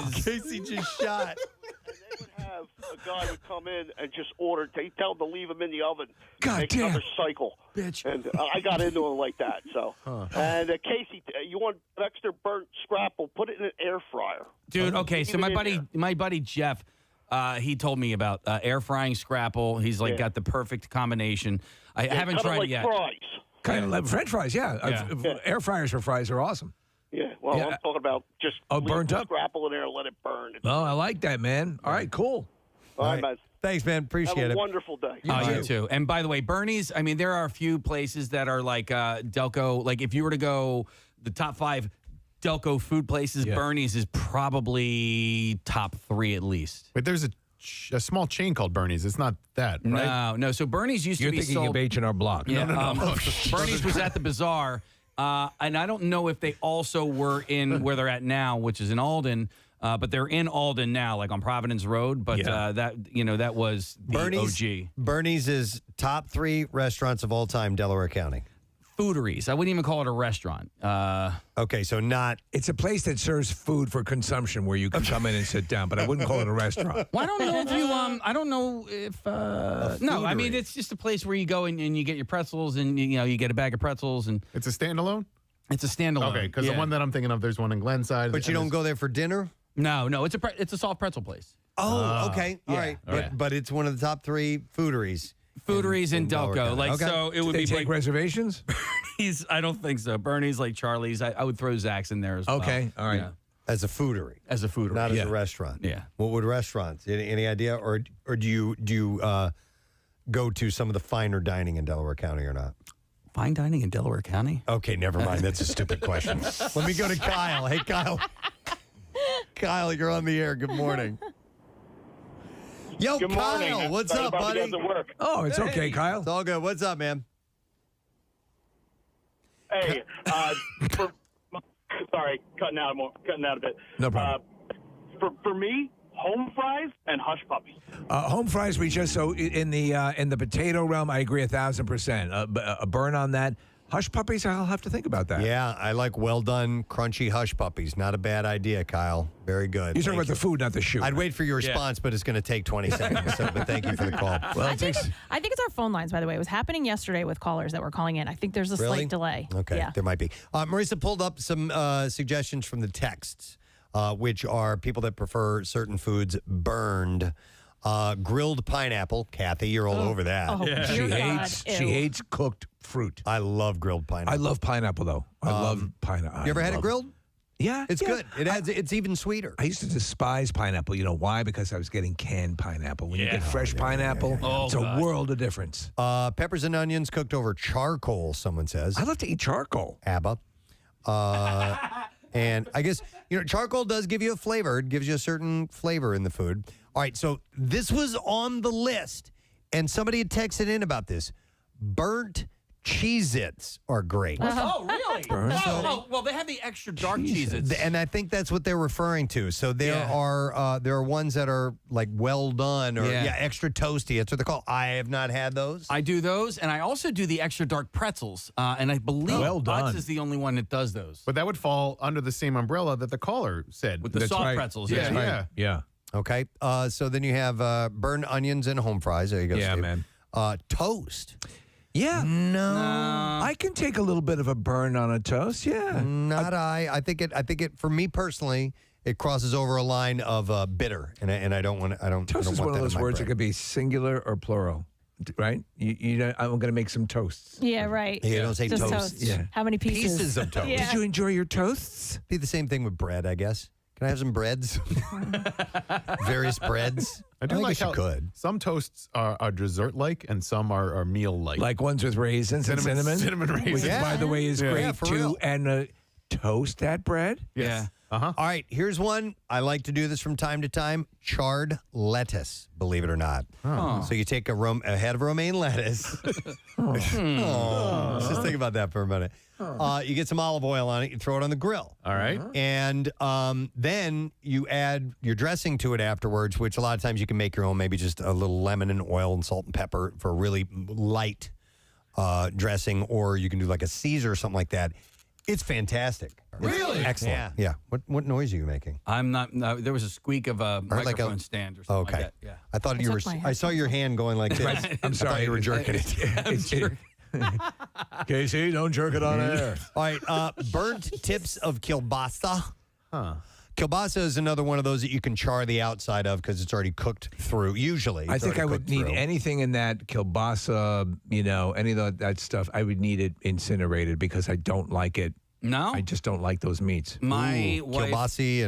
is. Casey just shot. They would have a guy would come in and just order. They tell him to leave him in the oven. God make damn. another cycle. Bitch. And I got into him like that. So. And Casey, you want extra burnt scrapple? Put it in an air fryer. Dude, okay. So my buddy Jeff, he told me about air frying scrapple. He's got the perfect combination. I haven't tried it yet. Fries. Kind of like French fries, yeah. Air fryers for fries are awesome. Yeah, well, I'm talking about just burnt up scrapple in there and let it burn. Oh, I like that, man. All right, cool. All right, man. Thanks, man. Appreciate it. Have a wonderful day. You too. And by the way, Bernie's, there are a few places that are like Delco. Like if you were to go the top 5 Delco food places, Bernie's is probably top 3 at least. But there's a small chain called Bernie's. It's not that, right? No. So Bernie's used You're to be thinking sold. of H&R Block. Yeah, No. Bernie's was at the bazaar, and I don't know if they also were in where they're at now, which is in Alden. But they're in Alden now, like on Providence Road. But that was the OG. Bernie's is top 3 restaurants of all time, Delaware County. Fooderies. I wouldn't even call it a restaurant. Okay, so not. It's a place that serves food for consumption where you can come in and sit down, but I wouldn't call it a restaurant. Well, I don't know if you. I don't know if. No, I mean it's just a place where you go and you get your pretzels and you get a bag of pretzels and. It's a standalone. It's a standalone. Okay, because the one that I'm thinking of, there's one in Glenside. But you don't go there for dinner? No, it's a soft pretzel place. Oh, okay, all right. But it's one of the top 3 fooderies. Fooderies in Delco, so it would be take reservations. Bernie's, I don't think so. Bernie's, like Charlie's, I would throw Zach's in there as well. Okay, all right. Yeah. As a foodery, not as a restaurant. Yeah. What would restaurants? Any idea, or do you go to some of the finer dining in Delaware County or not? Fine dining in Delaware County? Okay, never mind. That's a stupid question. Let me go to Kyle. Hey, Kyle. Kyle, you're on the air. Good morning. Yo, Good Kyle, morning. what's Sorry up, about the buddy? guys at work. Oh, it's okay, Kyle. It's all good. What's up, man? Hey, sorry, cutting out a bit. No problem. For me, home fries and hush puppies. Home fries, we just in the potato realm, I agree 1,000%. A burn on that. Hush puppies, I'll have to think about that. Yeah, I like well done, crunchy hush puppies. Not a bad idea, Kyle. Very good. You're talking about the food, not the shoe. I'd wait for your response, but it's going to take 20 seconds. But thank you for the call. Well, I think it's our phone lines, by the way. It was happening yesterday with callers that were calling in. I think there's a slight delay. Okay, Yeah. there might be. Marissa pulled up some suggestions from the texts, which are people that prefer certain foods burned. Grilled pineapple. Kathy, you're all over that. Oh, yeah. She hates cooked fruit. I love grilled pineapple. I love pineapple, though. I love pineapple. You ever had it grilled? Yeah. It's good. It's even sweeter. I used to despise pineapple. You know why? Because I was getting canned pineapple. When you get fresh pineapple, it's a world of difference. Peppers and onions cooked over charcoal, someone says. I love to eat charcoal. ABBA. And I guess, charcoal does give you a flavor. It gives you a certain flavor in the food. All right, so this was on the list, and somebody had texted in about this. Burnt Cheez-Its are great. Oh, really? Well, they have the extra dark Cheez-Its. And I think that's what they're referring to. So there are ones that are like well done or extra toasty. That's what they're called. I have not had those. I do those, and I also do the extra dark pretzels. And I believe Butts is the only one that does those. But that would fall under the same umbrella that the caller said. With the soft pretzels. Yeah. Okay. So then you have burned onions and home fries. There you go, Yeah, Steve. man. Toast. Yeah. No. I can take a little bit of a burn on a toast. Yeah. Not I. I think it. For me personally, it crosses over a line of bitter, and I don't want. Toast is one of those words that could be singular or plural, right? I'm going to make some toasts. Yeah, right. Yeah, don't say Just toast. Yeah. How many pieces? Pieces of toast. Yeah. Did you enjoy your toasts? Be the same thing with bread, I guess. Can I have some breads? Various breads. I do like you how could. some toasts are dessert-like and some are meal-like. Like ones with raisins and cinnamon? Cinnamon raisins. Which, by the way, is great, Yeah, for too. real. And toast that bread? Yes. All right, here's one. I like to do this from time to time. Charred lettuce, believe it or not. So you take a head of romaine lettuce. Let's just think about that for a minute. You get some olive oil on it. You throw it on the grill. All right. And then you add your dressing to it afterwards, which a lot of times you can make your own, maybe just a little lemon and oil and salt and pepper for a really light dressing, or you can do like a Caesar or something like that. It's fantastic. Really? Excellent. Yeah. What noise are you making? I'm not. No, there was a squeak of a microphone stand or something like that. Yeah. I thought you were. I saw your hand going like this. I'm sorry. I thought you were jerking it. Casey, don't jerk it on air. All right. Burnt tips of kielbasa. Kielbasa is another one of those that you can char the outside of because it's already cooked through. Usually, I think I would need anything in that kielbasa, any of that stuff. I would need it incinerated because I don't like it. No? I just don't like those meats. My wife. Kielbasa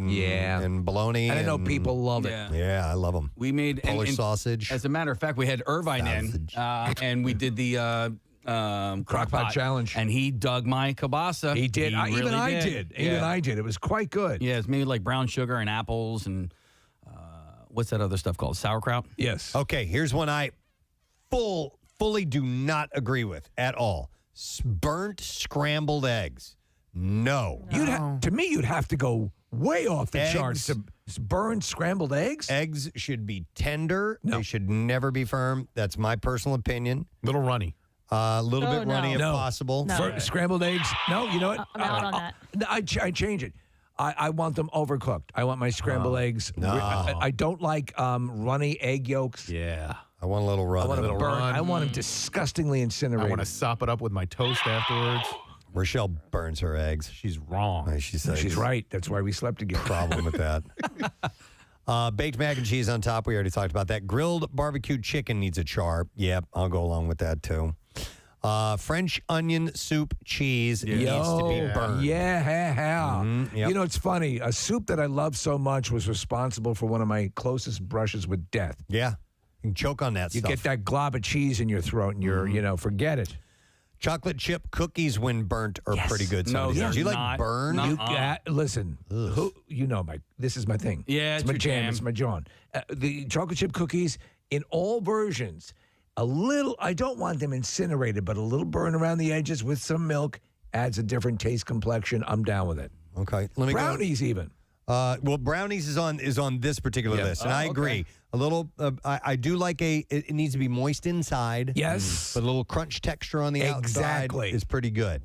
and bologna. And I know people love it. Yeah, I love them. We made Polish sausage. As a matter of fact, we had Irvine in, and we did the Crockpot challenge, and he dug my kielbasa. He did. Even I did. Even I did. It was quite good. Yeah, it's made like brown sugar and apples and what's that other stuff called? Sauerkraut. Yes. Okay, here's one I fully do not agree with at all. Burnt scrambled eggs. No. To me, you'd have to go way off the charts to burn scrambled eggs. Eggs should be tender. No. They should never be firm. That's my personal opinion. Little runny. A little bit runny if possible. For scrambled eggs? No, you know what? I'm out on that. I change it. I want them overcooked. I want my scrambled eggs. No. I don't like runny egg yolks. Yeah. I want a little run. I want them little burnt. run. I want them disgustingly incinerated. I want to sop it up with my toast afterwards. Rochelle burns her eggs. She's wrong. She says She's right. That's why we slept together. Problem with that. Baked mac and cheese on top. We already talked about that. Grilled barbecue chicken needs a char. Yep, I'll go along with that too. French onion soup cheese needs to be burned. Yeah. Yep. You know, it's funny. A soup that I love so much was responsible for one of my closest brushes with death. Yeah. You can choke on that You stuff. get that glob of cheese in your throat and you're, forget it. Chocolate chip cookies when burnt are pretty good. No, Do you like not. burn? Listen, this is my thing. Yeah, it's my your jam. jam. It's my John. The chocolate chip cookies in all versions, a little, I don't want them incinerated, but a little burn around the edges with some milk adds a different taste complexion. I'm down with it. Okay. Let me Brownies even. Well, brownies is on this particular list, and I agree. Okay. A little, I do like it needs to be moist inside. Yes. But a little crunch texture on the outside is pretty good.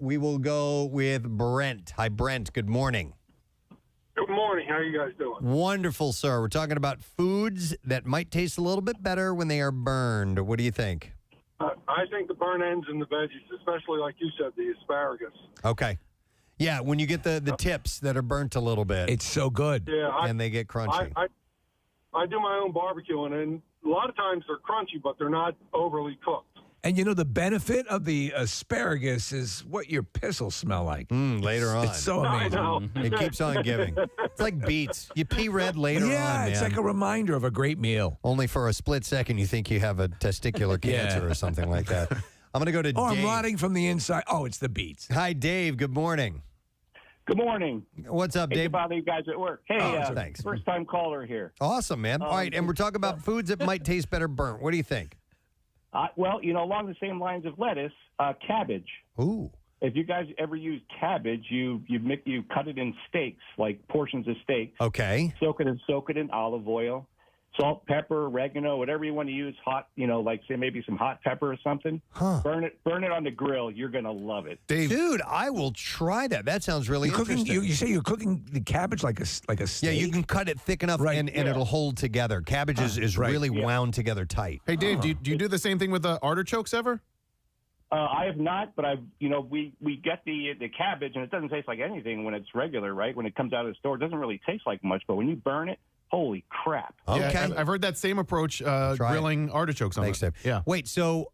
We will go with Brent. Hi, Brent. Good morning. Good morning. How are you guys doing? Wonderful, sir. We're talking about foods that might taste a little bit better when they are burned. What do you think? I think the burn ends in the veggies, especially like you said, the asparagus. Okay. Yeah, when you get the tips that are burnt a little bit. It's so good. Yeah, and they get crunchy. I do my own barbecuing, and a lot of times they're crunchy, but they're not overly cooked. And the benefit of the asparagus is what your piss will smell like. Later on. It's so amazing. It keeps on giving. It's like beets. You pee red later on, Yeah, it's man. like a reminder of a great meal. Only for a split second you think you have a testicular cancer or something like that. I'm going to go to Dave. I'm rotting from the inside. Oh, it's the beets. Hi, Dave. Good morning. Good morning. What's up, Dave? Hey, bother you guys at work. Hey, thanks. First-time caller here. Awesome, man. All right, and we're talking about foods that might taste better burnt. What do you think? Well, along the same lines of lettuce, cabbage. Ooh. If you guys ever use cabbage, you cut it in steaks, like portions of steak. Okay. Soak it in olive oil, salt, pepper, oregano, whatever you want to use. Hot, like say maybe some hot pepper or something. Huh. Burn it on the grill. You're gonna love it, Dude, I will try that. That sounds really interesting. You say you're cooking the cabbage like a steak? Yeah, you can cut it thick enough and it'll hold together. Cabbage is really wound together tight. Hey, Dave, do you do the same thing with the artichokes ever? I have not, but we get the cabbage, and it doesn't taste like anything when it's regular, right? When it comes out of the store, it doesn't really taste like much, but when you burn it, holy crap. Okay. Yeah, I've heard that same approach grilling artichokes on Thanks, it. Dave. Yeah. Wait, so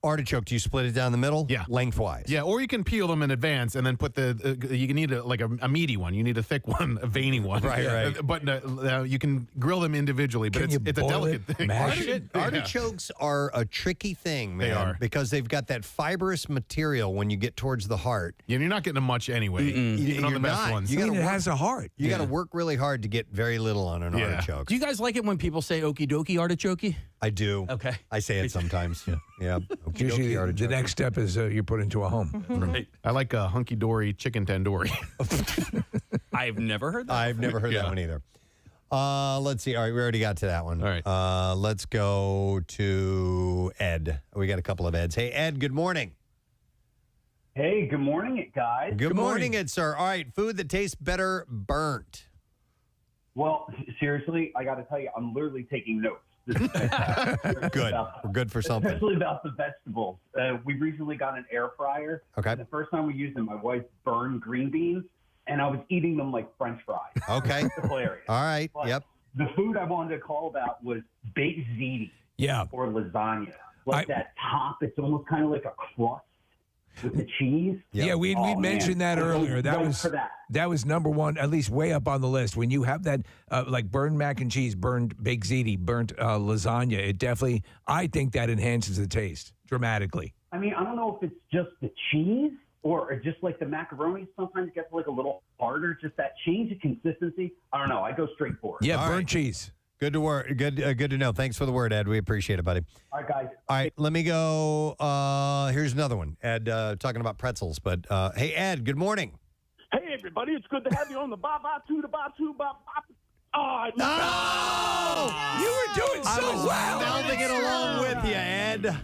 artichoke, do you split it down the middle? Yeah. Lengthwise? Yeah, or you can peel them in advance and then put you need a meaty one. You need a thick one, a veiny one. Right. But you can grill them individually, but it's a delicate thing. Artichokes are a tricky thing, man. They are. Because they've got that fibrous material when you get towards the heart. Yeah, and you're not getting them much anyway. Even on the best ones. It has a heart. You got to work really hard to get very little on an artichoke. Do you guys like it when people say okie dokie artichoke? I do. Okay. I say it sometimes. Yeah. Usually the next step is you're put into a home. Right. I like a hunky-dory chicken tandoori. I've never heard that. I've never heard that one either. Let's see. All right, we already got to that one. All right. Let's go to Ed. We got a couple of Eds. Hey, Ed, good morning. Hey, good morning, guys. Good morning, Ed, sir. All right, food that tastes better burnt. Well, seriously, I got to tell you, I'm literally taking notes. This is fantastic. Good. We're good for something. Especially about the vegetables. We recently got an air fryer. Okay. And the first time we used them, my wife burned green beans, and I was eating them like French fries. Okay. It's hilarious. All right. But Yep. The food I wanted to call about was baked ziti. Yeah. Or lasagna. Like that top, it's almost kind of like a crust with the cheese. Yeah, we mentioned that earlier. That was number one, at least way up on the list. When you have that, like burned mac and cheese, burned baked ziti, burnt lasagna, it definitely, I think that enhances the taste dramatically. I mean, I don't know if it's just the cheese or just like the macaroni. Sometimes it gets like a little harder. Just that change of consistency. I don't know. I go straight for it. Yeah, burnt cheese. Good to work. Good to know. Thanks for the word, Ed. We appreciate it, buddy. All right, guys. All right, let me go. Here's another one. Ed, talking about pretzels. But hey, Ed, good morning. Hey, everybody. It's good to have you on the ba-ba-two, the ba-two, ba-ba. Oh, You were doing so well. I was melding it along with you, Ed.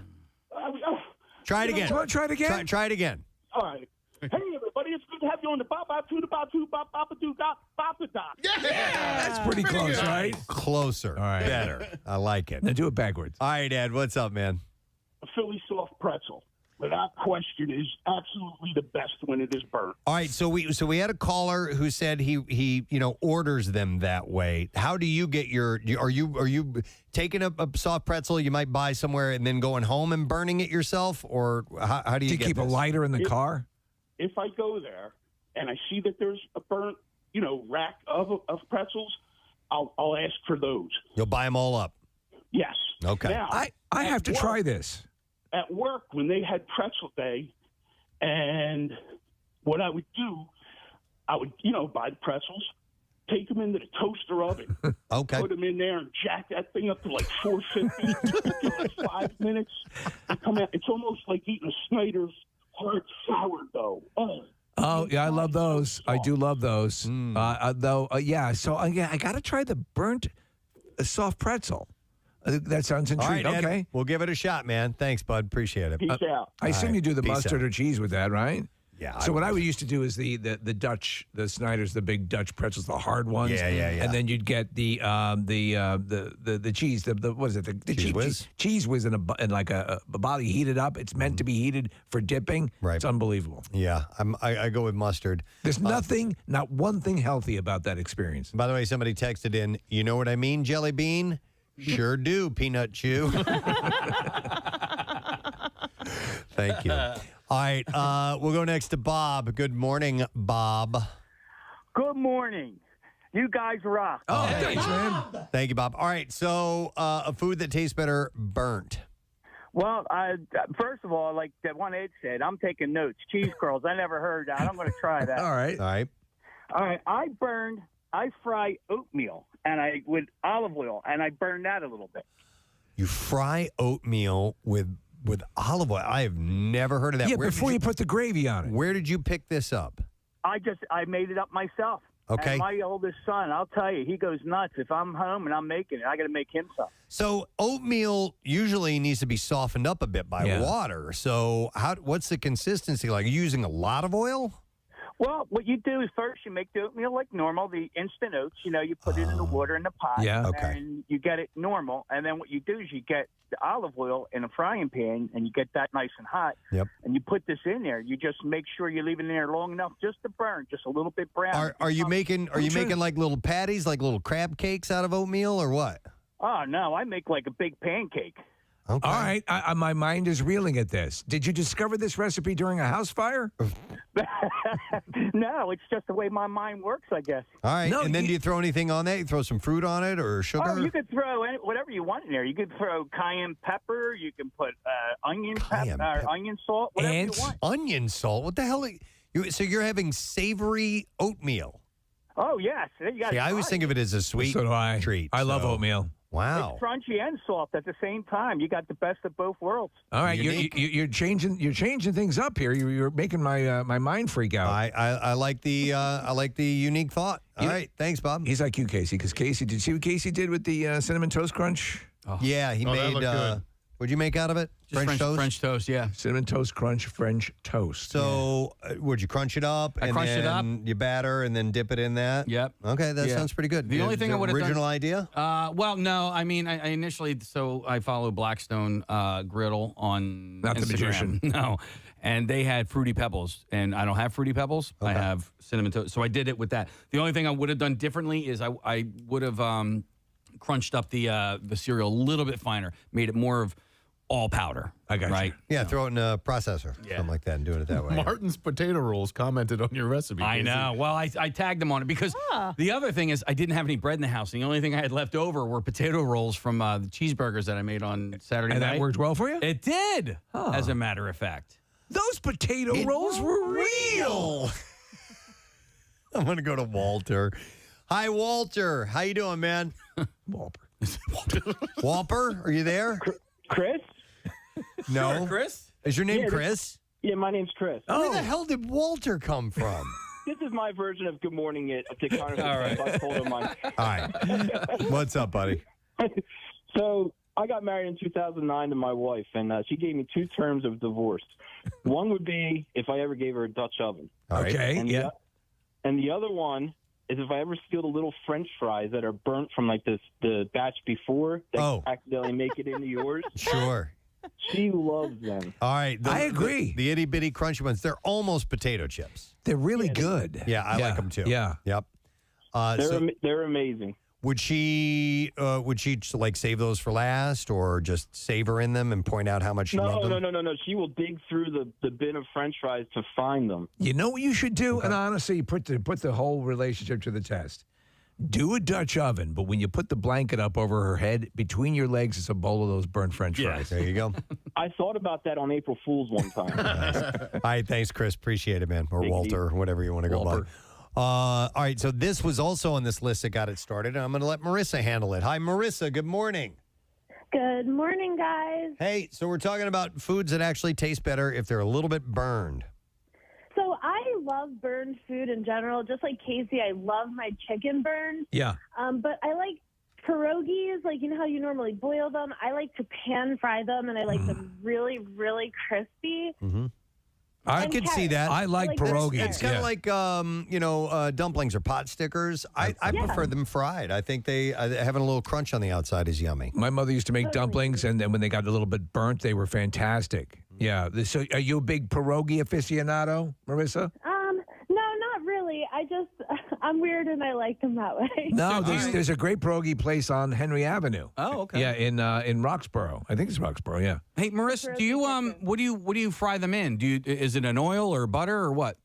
Try it again. Try it again. Try it again. All right. Hey, everybody. It's good to have you on the ba-ba-two, the ba-two, ba-ba-ba-doo, ba-ba-da. That's pretty close, right? Closer. All right. Better. I like it. Now do it backwards. All right, Ed, what's up, man? A Philly soft pretzel, without question, is absolutely the best when it is burnt. All right, so we had a caller who said he orders them that way. How do you get your? Are you taking a soft pretzel you might buy somewhere and then going home and burning it yourself, or how do you? Do you get keep this? a lighter in the car? If I go there and I see that there's a burnt, rack of pretzels, I'll ask for those. You'll buy them all up. Yes. Okay. Now, I have to try this. at work when they had pretzel day, and what I would do, I would, buy the pretzels, take them into the toaster oven, put them in there and jack that thing up to like 450 for like 5 minutes, and come out. It's almost like eating a Snyder's hard sourdough. Oh, yeah, I love those. I do love those. So I got to try the burnt soft pretzel. That sounds intriguing. All right, Ed, okay. we'll give it a shot, man. Thanks, bud. Appreciate it. Peace out. I assume you do the Peace mustard out. or cheese with that, right? Yeah. So what I would used to do is the Dutch, the Snyder's, the big Dutch pretzels, the hard ones. Yeah. And then you'd get the cheese, the what is it? The Cheese whiz? Cheese whiz in like a body heated up. It's meant to be heated for dipping. Right. It's unbelievable. Yeah, I go with mustard. There's not one thing healthy about that experience. By the way, somebody texted in, you know what I mean, Jelly Bean? Sure do, Peanut Chew. Thank you. All right, we'll go next to Bob. Good morning, Bob. Good morning. You guys rock. Oh, thanks, man. Thank you, Bob. All right, so a food that tastes better burnt. Well, first of all, like that one Ed said, I'm taking notes. Cheese curls. I never heard that. I'm going to try that. All right. All right. I fry oatmeal with olive oil, and I burn that a little bit. You fry oatmeal with olive oil. I have never heard of that. Yeah, before you put the gravy on it. Where did you pick this up? I made it up myself. Okay. And my oldest son, I'll tell you, he goes nuts. If I'm home and I'm making it, I got to make him some. So oatmeal usually needs to be softened up a bit by water. So what's the consistency like? Are you using a lot of oil? Well, what you do is first you make the oatmeal like normal, the instant oats. You put it in the water in the pot. Yeah. Okay. And you get it normal. And then what you do is you get the olive oil in a frying pan, and you get that nice and hot. Yep. And you put this in there. You just make sure you leave it in there long enough just to burn, just a little bit brown. Are you making like little patties, like little crab cakes out of oatmeal, or what? Oh, no, I make like a big pancake. Okay. All right. My mind is reeling at this. Did you discover this recipe during a house fire? No, it's just the way my mind works, I guess. All right. And then do you throw anything on that? You throw some fruit on it or sugar? Oh, you could throw whatever you want in there. You could throw cayenne pepper. You can put onion salt, whatever you want. Onion salt? What the hell? So you're having savory oatmeal? Oh, yes. See, I always think of it as a sweet treat. I love oatmeal. Wow. It's crunchy and soft at the same time. You got the best of both worlds. All right, you're changing things up here. You're making my mind freak out. I like the unique thought. All right, thanks, Bob. He's like you, Casey, because Casey, did you see what Casey did with the cinnamon toast crunch? Oh. Yeah, he made. What'd you make out of it? Just French toast, yeah. Cinnamon toast crunch French toast. So, would you crunch it up? I crunched it up. You batter and then dip it in that. Yep. Okay, that sounds pretty good. The only thing I would have original idea. Well, no. I mean, I initially I follow Blackstone Griddle on Not Instagram. the magician. No, and they had Fruity Pebbles, and I don't have Fruity Pebbles. I have cinnamon toast, so I did it with that. The only thing I would have done differently is I would have crunched up the cereal a little bit finer, made it more of all powder. I got right? Yeah, throw it in a processor, something like that, and doing it that way. Martin's Potato Rolls commented on your recipe. I Casey. know. Well, I tagged them on it because the other thing is I didn't have any bread in the house. And the only thing I had left over were potato rolls from the cheeseburgers that I made on Saturday night. And that worked well for you? It did, as a matter of fact. Those potato rolls were real. I'm going to go to Walter. Hi, Walter. How you doing, man? Walter. Walper, are you there? Chris? No. Chris? Is your name Chris? Yeah, my name's Chris. Where the hell did Walter come from? This is my version of good morning it to Connor's. All right. I told him mine. All right. What's up, buddy? So I got married in 2009 to my wife, and she gave me 2 terms of divorce. One would be if I ever gave her a Dutch oven. Okay, and and the other one is if I ever steal the little French fries that are burnt from like the batch before that accidentally make it into yours. Sure. She loves them. All right. I agree. The itty bitty crunchy ones, they're almost potato chips. They're really good. Yeah, I like them too. Yeah. Yep. They're amazing. Would she like save those for last, or just savor in them and point out how much she loved them? No. She will dig through the bin of French fries to find them. You know what you should do? And honestly, put the whole relationship to the test. do a Dutch oven, but when you put the blanket up over her head, between your legs is a bowl of those burnt French fries. There you go. I thought about that on April Fool's one time. All right, thanks, Chris. Appreciate it, man. Or Big Walter, deal. or whatever you want to go by. All right, so this was also on this list that got it started, and I'm going to let Marissa handle it. Hi, Marissa. Good morning. Good morning, guys. Hey, so we're talking about foods that actually taste better if they're a little bit burned. So I love burned food in general. Just like Casey, I love my chicken burned. Yeah. But I like pierogies, like you know how you normally boil them. I like to pan fry them, and I like them really, really crispy. Mm-hmm. I could see that. I like pierogies. It's kind of like, dumplings or pot stickers. I prefer them fried. I think having a little crunch on the outside is yummy. My mother used to make dumplings, and then when they got a little bit burnt, they were fantastic. Yeah. So are you a big pierogi aficionado, Marissa? No, not really. I'm weird, and I like them that way. No, there's a great pierogi place on Henry Avenue. Oh, okay. Yeah, in Roxborough. I think it's Roxborough. Yeah. Hey, Marissa, do you what do you fry them in? Is it an oil or butter or what?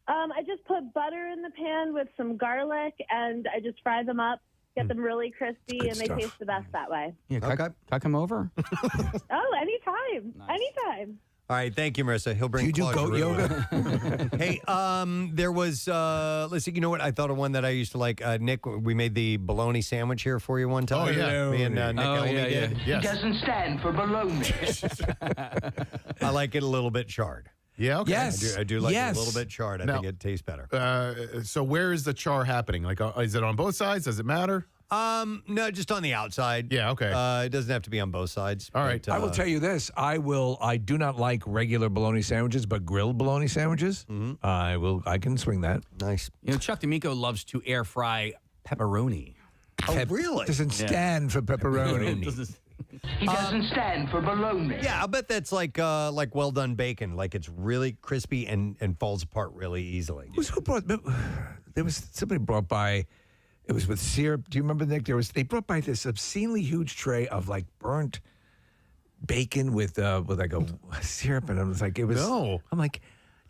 I just put butter in the pan with some garlic, and I just fry them up, get them really crispy, and they taste the best that way. Yeah, can I come over? Oh, anytime. Anytime. All right, thank you, Marissa. He'll bring. Do you do goat yoga? Hey, there was. Let's see. You know what? I thought of one that I used to like. Nick, we made the bologna sandwich here for you one time. Oh yeah, me and Nick Elmy did. He doesn't stand for bologna. I like it a little bit charred. Yeah. Okay. Yes. I do like it a little bit charred. I think it tastes better. So where is the char happening? Like, is it on both sides? Does it matter? No, just on the outside. Yeah, okay. It doesn't have to be on both sides. All right. I will tell you this. I do not like regular bologna sandwiches, but grilled bologna sandwiches, I can swing that. Nice. You know, Chuck D'Amico loves to air fry pepperoni. Oh, really? Doesn't stand for pepperoni. He doesn't stand for bologna. Yeah, I bet that's like well done bacon. Like it's really crispy and falls apart really easily. Who brought? There was somebody brought by. It was with syrup. Do you remember, Nick? They brought by this obscenely huge tray of like burnt bacon with like a syrup, and I was like, I'm like,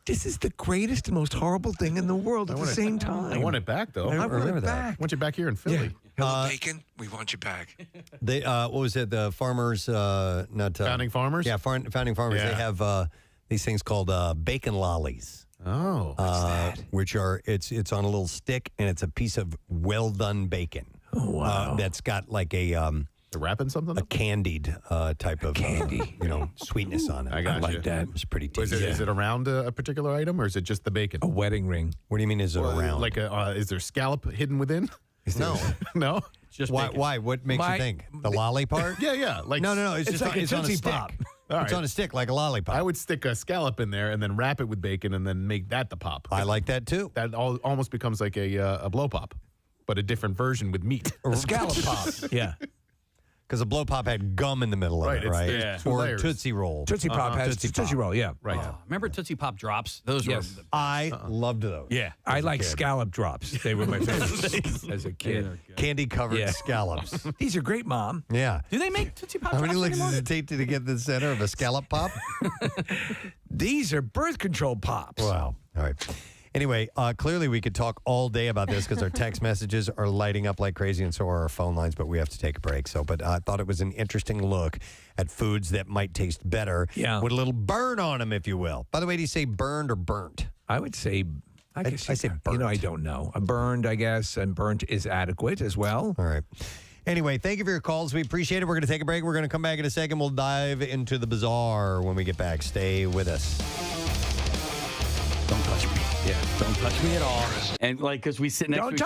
this is the greatest and most horrible thing in the world at the same time. I want it back though. I want it back. I want you back here in Philly. Hello, bacon. We want you back. They what was it? The farmers, not Founding Farmers. Yeah, founding farmers. Yeah. They have these things called bacon lollies. Oh, what's that? Which are it's on a little stick and it's a piece of well done bacon. Oh wow! That's got like a wrapping something, a candied type of candy, sweetness on it. I like that. It's pretty tasty. Is it around a particular item or is it just the bacon? A wedding ring. What do you mean? Is it around? Like is there scallop hidden within? No, no. Just why? bacon. Why? What makes you think the lolly part? Yeah. Like no. It's just like it's on a Tootsie stick. Pop. All It's right. on a stick like a lollipop. I would stick a scallop in there and then wrap it with bacon and then make that the pop. I like that too. That almost becomes like a blow pop, but a different version with meat. A scallop pop. Yeah. Because a blow pop had gum in the middle of it, right? There's two Or layers. Tootsie Roll. Tootsie Pop has Tootsie Roll. Yeah. Right. Remember Tootsie Pop drops? Those were. I loved those. Yeah. I like scallop drops. They were my favorite as a kid. Candy covered scallops. These are great, Mom. Yeah. Do they make Tootsie Pop How drops many licks anymore? does it take to get the center of a scallop pop? These are birth control pops. Wow. All right. Anyway, clearly we could talk all day about this because our text messages are lighting up like crazy and so are our phone lines, but we have to take a break. But I thought it was an interesting look at foods that might taste better with a little burn on them, if you will. By the way, do you say burned or burnt? I would say, I say burnt. I don't know. Burned, I guess, and burnt is adequate as well. All right. Anyway, thank you for your calls. We appreciate it. We're going to take a break. We're going to come back in a second. We'll dive into the bazaar when we get back. Stay with us. Don't touch me. Yeah, don't touch me at all. And because we sit next to each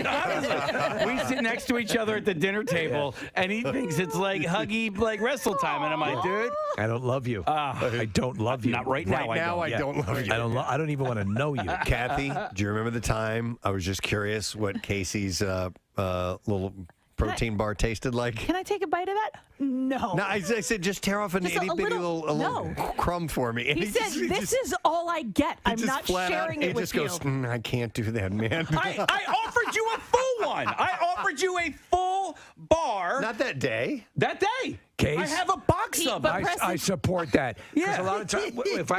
other. We sit next to each other at the dinner table, and he thinks it's like huggy, like wrestle time. And I'm like, dude, I don't love you. I don't love you. Not right now. I don't love you. I don't even want to know you. Kathy, do you remember the time I was just curious what Casey's little protein bar tasted like? Can I take a bite of that? No. No, I said just tear off an Just itty a bitty little- little crumb for me. And He said, "This is all I get. I'm not sharing it with you." He just goes, I can't do that, man. I offered you a full one. I offered you a full bar. Not that day. That day. Case? I have a box of them. I support that. Because Yeah. a lot of times, if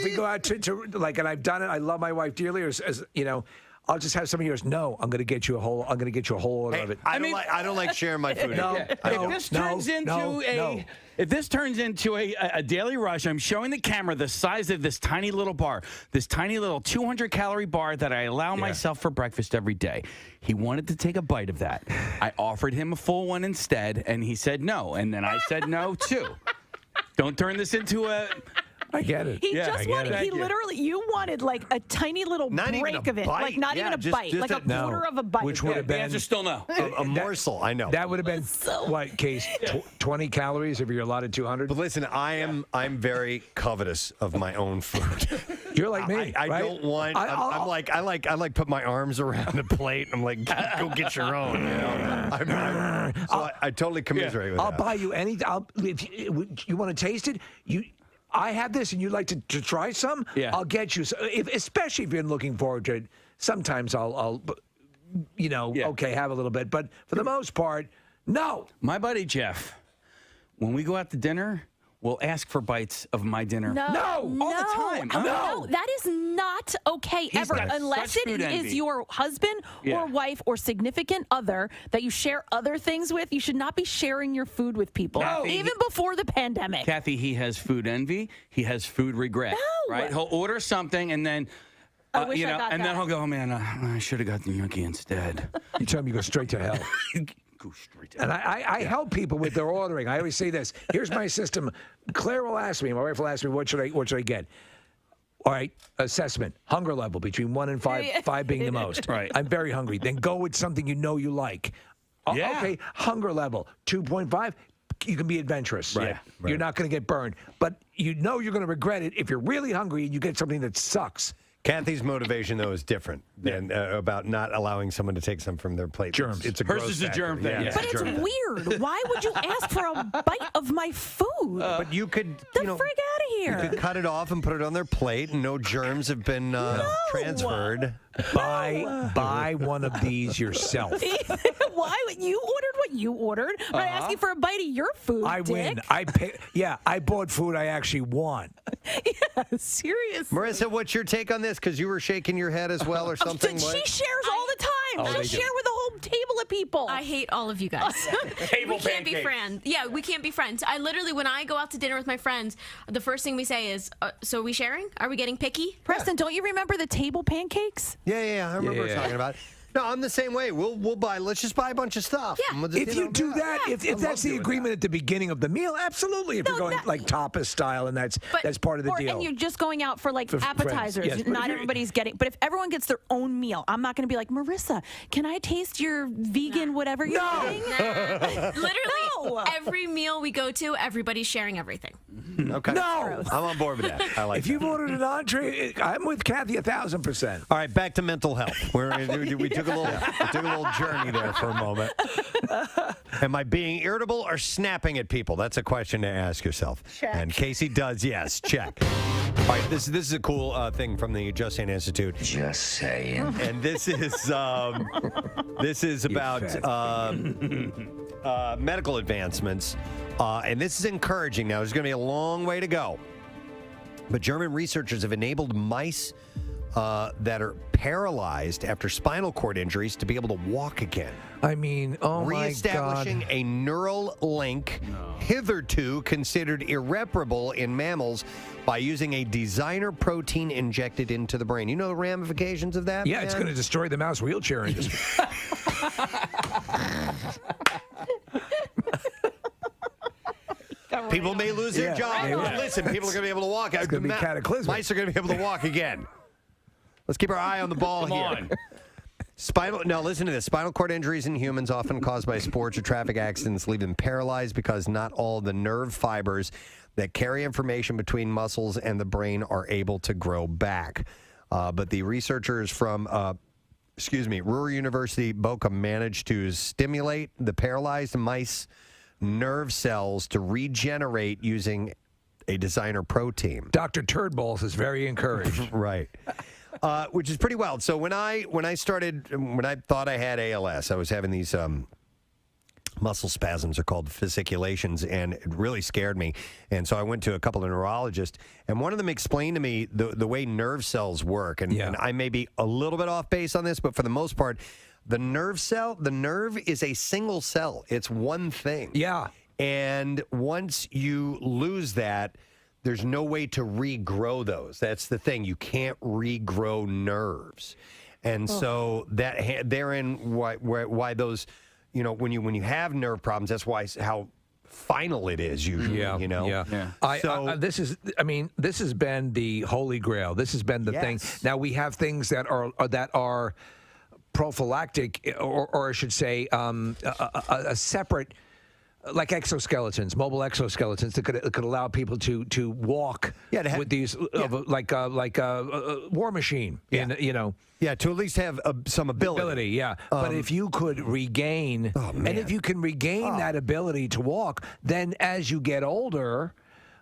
we go out to like, and I've done it, I love my wife dearly, as you know, I'll just have some of yours. No, I'm going to get you a whole order of it. I don't like sharing my food. If this turns into a daily rush, I'm showing the camera the size of this tiny little bar, this tiny little 200-calorie bar that I allow myself for breakfast every day. He wanted to take a bite of that. I offered him a full one instead, and he said no. And then I said no, too. Don't turn this into a... I get it. He literally, you wanted like a tiny little break of it. Like not even a bite, like a quarter of a bite. Which would have been... The answer's still no. A morsel, I know. That would have been, what, Case, 20 calories if you're allotted 200? But listen, I'm very covetous of my own food. You're like me, I right? don't want... I like put my arms around the plate. I'm like, go get your own. You know? I totally commiserate with that. I'll buy you any... If you want to taste it, I have this and you'd like to try some? Yeah. I'll get you. So especially if you're looking forward to it. Sometimes I'll okay, have a little bit. But for the most part, no. My buddy Jeff, when we go out to dinner, we'll ask for bites of my dinner. All the time. No, that is not okay ever, unless it is your husband or wife or significant other that you share other things with. You should not be sharing your food with people, even before the pandemic. Kathy, he has food envy. He has food regret. No. Right? He'll order something and then... then he'll go, oh, man, I should have got the Yankee instead. You tell him you go straight to hell. Go straight to And I help people with their ordering. I always say this. Here's my system. Claire will ask me, my wife will ask me, what should I get? All right, assessment, hunger level between 1 and 5, 5 being the most. Right. I'm very hungry. Then go with something you know you like. Okay, hunger level, 2.5. You can be adventurous. Right. You're not going to get burned. But you know you're going to regret it if you're really hungry and you get something that sucks. Kathy's motivation, though, is different than about not allowing someone to take some from their plate. Germs. It's a Hers gross is a germ factor. thing. Yeah, But it's weird. Why would you ask for a bite of my food? But you could, frig out of here. You could cut it off and put it on their plate, and no germs have been transferred. Buy one of these yourself. Why? You ordered what you ordered. I'm not asking for a bite of your food, I Dick. win. I bought food I actually want. Yeah, seriously. Marissa, what's your take on this? Because you were shaking your head as well or something. She shares all the time. She share with a whole table of people. I hate all of you guys. We can't be friends. Yeah, we can't be friends. I literally, when I go out to dinner with my friends, the first thing we say is, so are we sharing? Are we getting picky? Preston, don't you remember the table pancakes? Yeah, I remember talking about it. No, I'm the same way. We'll buy. Let's just buy a bunch of stuff. Yeah. If you do that, if that's the agreement at the beginning of the meal, absolutely. If you're going like tapas style, and that's part of the deal. And you're just going out for like appetizers. Yes, not everybody's getting. But if everyone gets their own meal, I'm not going to be like, Marissa, can I taste your vegan whatever you're eating? Literally, every meal we go to, everybody's sharing everything. Okay. No, I'm on board with that. I like. If you've ordered an entree, I'm with Kathy 1,000%. All right, back to mental health. We took a little journey there for a moment. Am I being irritable or snapping at people? That's a question to ask yourself. Check. And Casey does, yes. Check. All right, this is a cool thing from the Just Saying Institute. Just saying. And this is about medical advancements, and this is encouraging. Now, there's going to be a long way to go, but German researchers have enabled mice that are paralyzed after spinal cord injuries to be able to walk again. I mean, oh my God. Reestablishing a neural link hitherto considered irreparable in mammals by using a designer protein injected into the brain. You know the ramifications of that? Yeah, it's going to destroy the mouse wheelchair industry. People may lose their job. Listen, people are going to be able to walk. It's going to be cataclysmic. Mice are going to be able to walk again. Let's keep our eye on the ball here. Now listen to this. Spinal cord injuries in humans, often caused by sports or traffic accidents, leave them paralyzed because not all the nerve fibers that carry information between muscles and the brain are able to grow back. But the researchers from Ruhr University Bochum managed to stimulate the paralyzed mice nerve cells to regenerate using a designer protein. Dr. Turdballs is very encouraged. Right. Which is pretty wild. So when I thought I had ALS, I was having these muscle spasms are called fasciculations, and it really scared me. And so I went to a couple of neurologists, and one of them explained to me the way nerve cells work. And I may be a little bit off base on this, but for the most part, the nerve is a single cell. It's one thing. Yeah. And once you lose that, there's no way to regrow those. That's the thing. You can't regrow nerves. And so that therein why those, when you have nerve problems, that's why how final it is usually. This has been the holy grail. This has been the thing. Now we have things that are prophylactic, or I should say, a separate, like exoskeletons, mobile exoskeletons that could allow people to walk with these, like a war machine. To at least have some ability. But if you could regain, and if you can regain that ability to walk, then as you get older,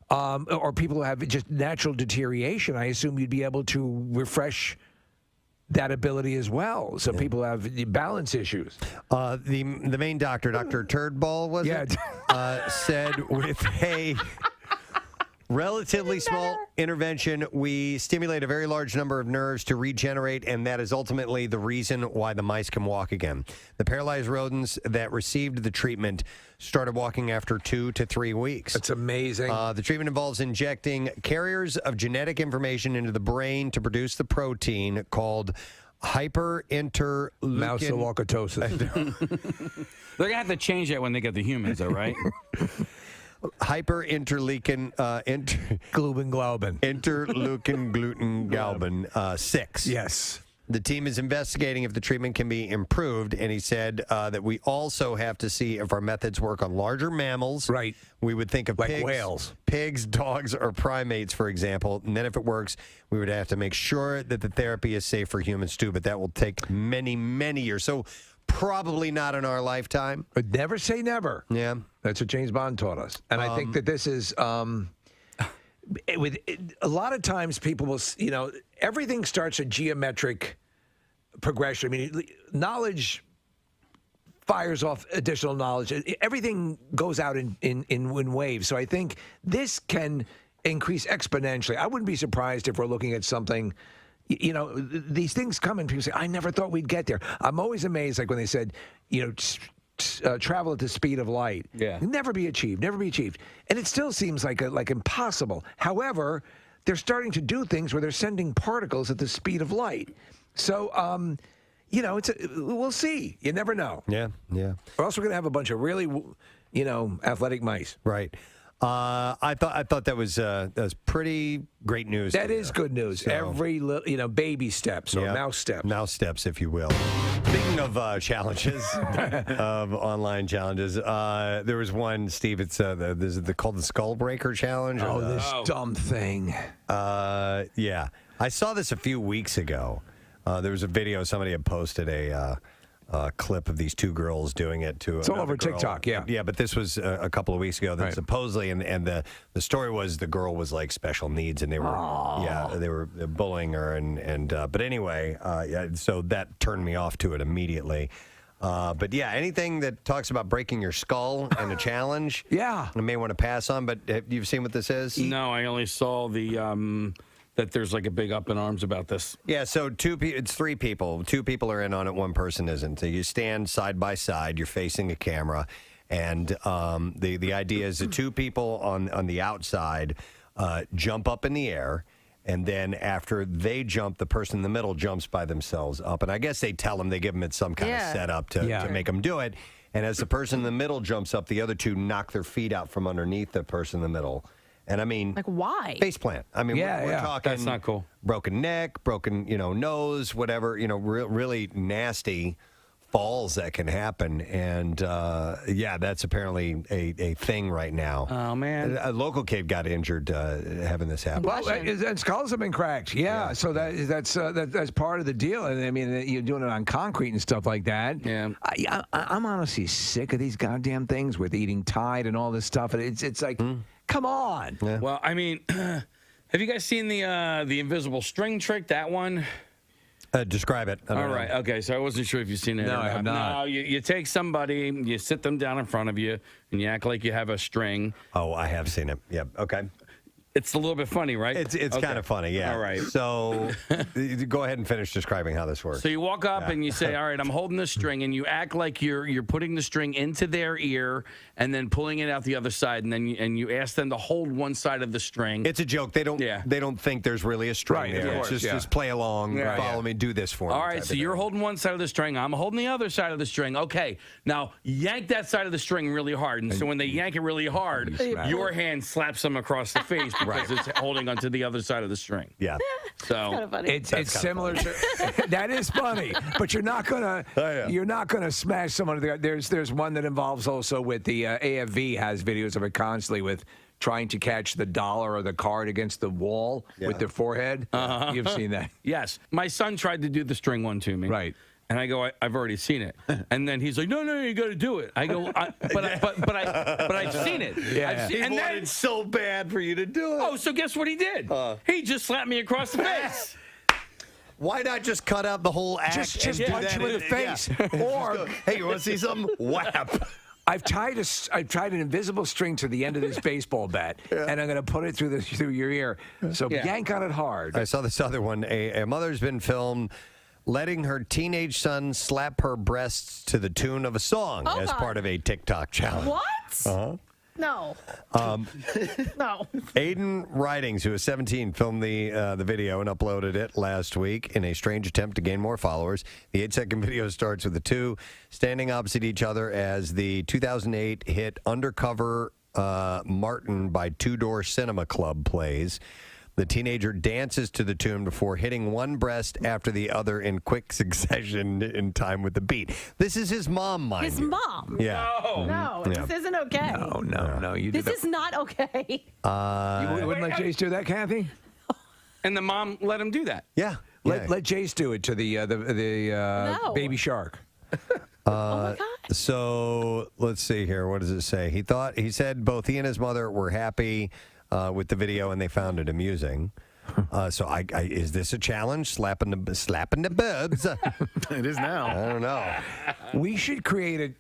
or people who have just natural deterioration, I assume you'd be able to refresh that ability as well. So people have balance issues. The main doctor, Dr. Turdball, was it? Said with a relatively small intervention, we stimulate a very large number of nerves to regenerate, and that is ultimately the reason why the mice can walk again. The paralyzed rodents that received the treatment started walking after 2 to 3 weeks. That's amazing. The treatment involves injecting carriers of genetic information into the brain to produce the protein called hyperinterleukin. Mouse-walkatosis. They're going to have to change that when they get the humans, though, right? Hyperinterleukin globin. Interleukin gluten galban 6. Yes. The team is investigating if the treatment can be improved, and he said that we also have to see if our methods work on larger mammals. Right. We would think of like pigs, whales, dogs, or primates, for example. And then if it works, we would have to make sure that the therapy is safe for humans too. But that will take many, many years. So probably not in our lifetime. But never say never. Yeah. That's what James Bond taught us. And I think that this is a lot of times people will, everything starts a geometric progression. I mean, knowledge fires off additional knowledge. Everything goes out in waves. So I think this can increase exponentially. I wouldn't be surprised if we're looking at something, these things come and people say, I never thought we'd get there. I'm always amazed, like when they said, travel at the speed of light. Yeah. Never be achieved. And it still seems like impossible. However, they're starting to do things where they're sending particles at the speed of light. So, we'll see. You never know. Yeah. We're also going to have a bunch of really, athletic mice. Right. I thought that was pretty great news. That is good news. So, every little, baby steps or mouse steps. Mouse steps, if you will. Speaking of challenges, of online challenges, there was one, Steve. It's called the Skull Breaker Challenge. This dumb thing. Yeah, I saw this a few weeks ago. There was a video somebody had posted a clip of these two girls doing it to it's all over girl. TikTok, yeah. But this was a couple of weeks ago. That supposedly, and the story was the girl was like special needs, and they were bullying her, and but anyway, so that turned me off to it immediately. But yeah, anything that talks about breaking your skull and a challenge, I may want to pass on. But have you seen what this is? No, I only saw the. That there's like a big up in arms about this. Yeah, so it's 3 people. 2 people are in on it, 1 person isn't. So you stand side by side, you're facing a camera, and the idea is the 2 people on the outside jump up in the air, and then after they jump, the person in the middle jumps by themselves up. And I guess they tell them, they give them it some kind of setup to make them do it. And as the person in the middle jumps up, the other 2 knock their feet out from underneath the person in the middle. And I mean, like why? Face plant. I mean, we're talking. That's not cool. Broken neck, broken, nose, whatever. Really nasty falls that can happen. And that's apparently a thing right now. Oh man, a local kid got injured having this happen. Well, and skulls have been cracked. Yeah. So that's part of the deal. And I mean, you're doing it on concrete and stuff like that. Yeah. I'm honestly sick of these goddamn things with eating Tide and all this stuff. And it's like. Come on. Yeah. Well, I mean, have you guys seen the invisible string trick? That one? Describe it. All right. Okay. So I wasn't sure if you've seen it. No, or I have not. No, you take somebody, you sit them down in front of you, and you act like you have a string. Oh, I have seen it. Yep. Okay. It's a little bit funny, right? It's Okay. kind of funny, yeah. All right. So go ahead and finish describing how this works. So you walk up and you say, all right, I'm holding the string, and you act like you're putting the string into their ear and then pulling it out the other side, and then you ask them to hold one side of the string. It's a joke. They don't think there's really a string there. Of course, just play along, follow me, do this for me. All right, so you're holding one side of the string. I'm holding the other side of the string. Okay, now yank that side of the string really hard. And so when they yank it really hard, your hand slaps them across the face because it's holding onto the other side of the string. Yeah. So it's similar to that is funny, but you're not gonna smash someone. There's one that involves also with the AFV has videos of it constantly with trying to catch the dollar or the card against the wall with their forehead. You've seen that? Yes. My son tried to do the string one to me. Right. And I go, I've already seen it. And then he's like, no, you got to do it. I go, but I've seen it. Yeah. He wanted so bad for you to do it. Oh, so guess what he did? He just slapped me across the face. Why not just cut out the whole act? Just punch you in the face. Or hey, you want to see something? Whap. I've tied an invisible string to the end of this baseball bat, and I'm going to put it through your ear. So yank on it hard. I saw this other one. A mother's been filmed letting her teenage son slap her breasts to the tune of a song as part of a TikTok challenge. What? Uh-huh. No. No. Aiden Ridings, who is 17, filmed the video and uploaded it last week in a strange attempt to gain more followers. The 8-second video starts with the two standing opposite each other as the 2008 hit Undercover Martin by Two Door Cinema Club plays. The teenager dances to the tune before hitting one breast after the other in quick succession in time with the beat. This is his mom, mind His you. mom? Yeah. No, this isn't okay. No. You did This is not okay. You wouldn't let Jace do that, Kathy? And the mom let him do that. Yeah. Let Jace do it to the baby shark. So let's see here. What does it say? He said both he and his mother were happy with the video and they found it amusing. So is this a challenge? Slapping the bubs? It is now. I don't know. We should create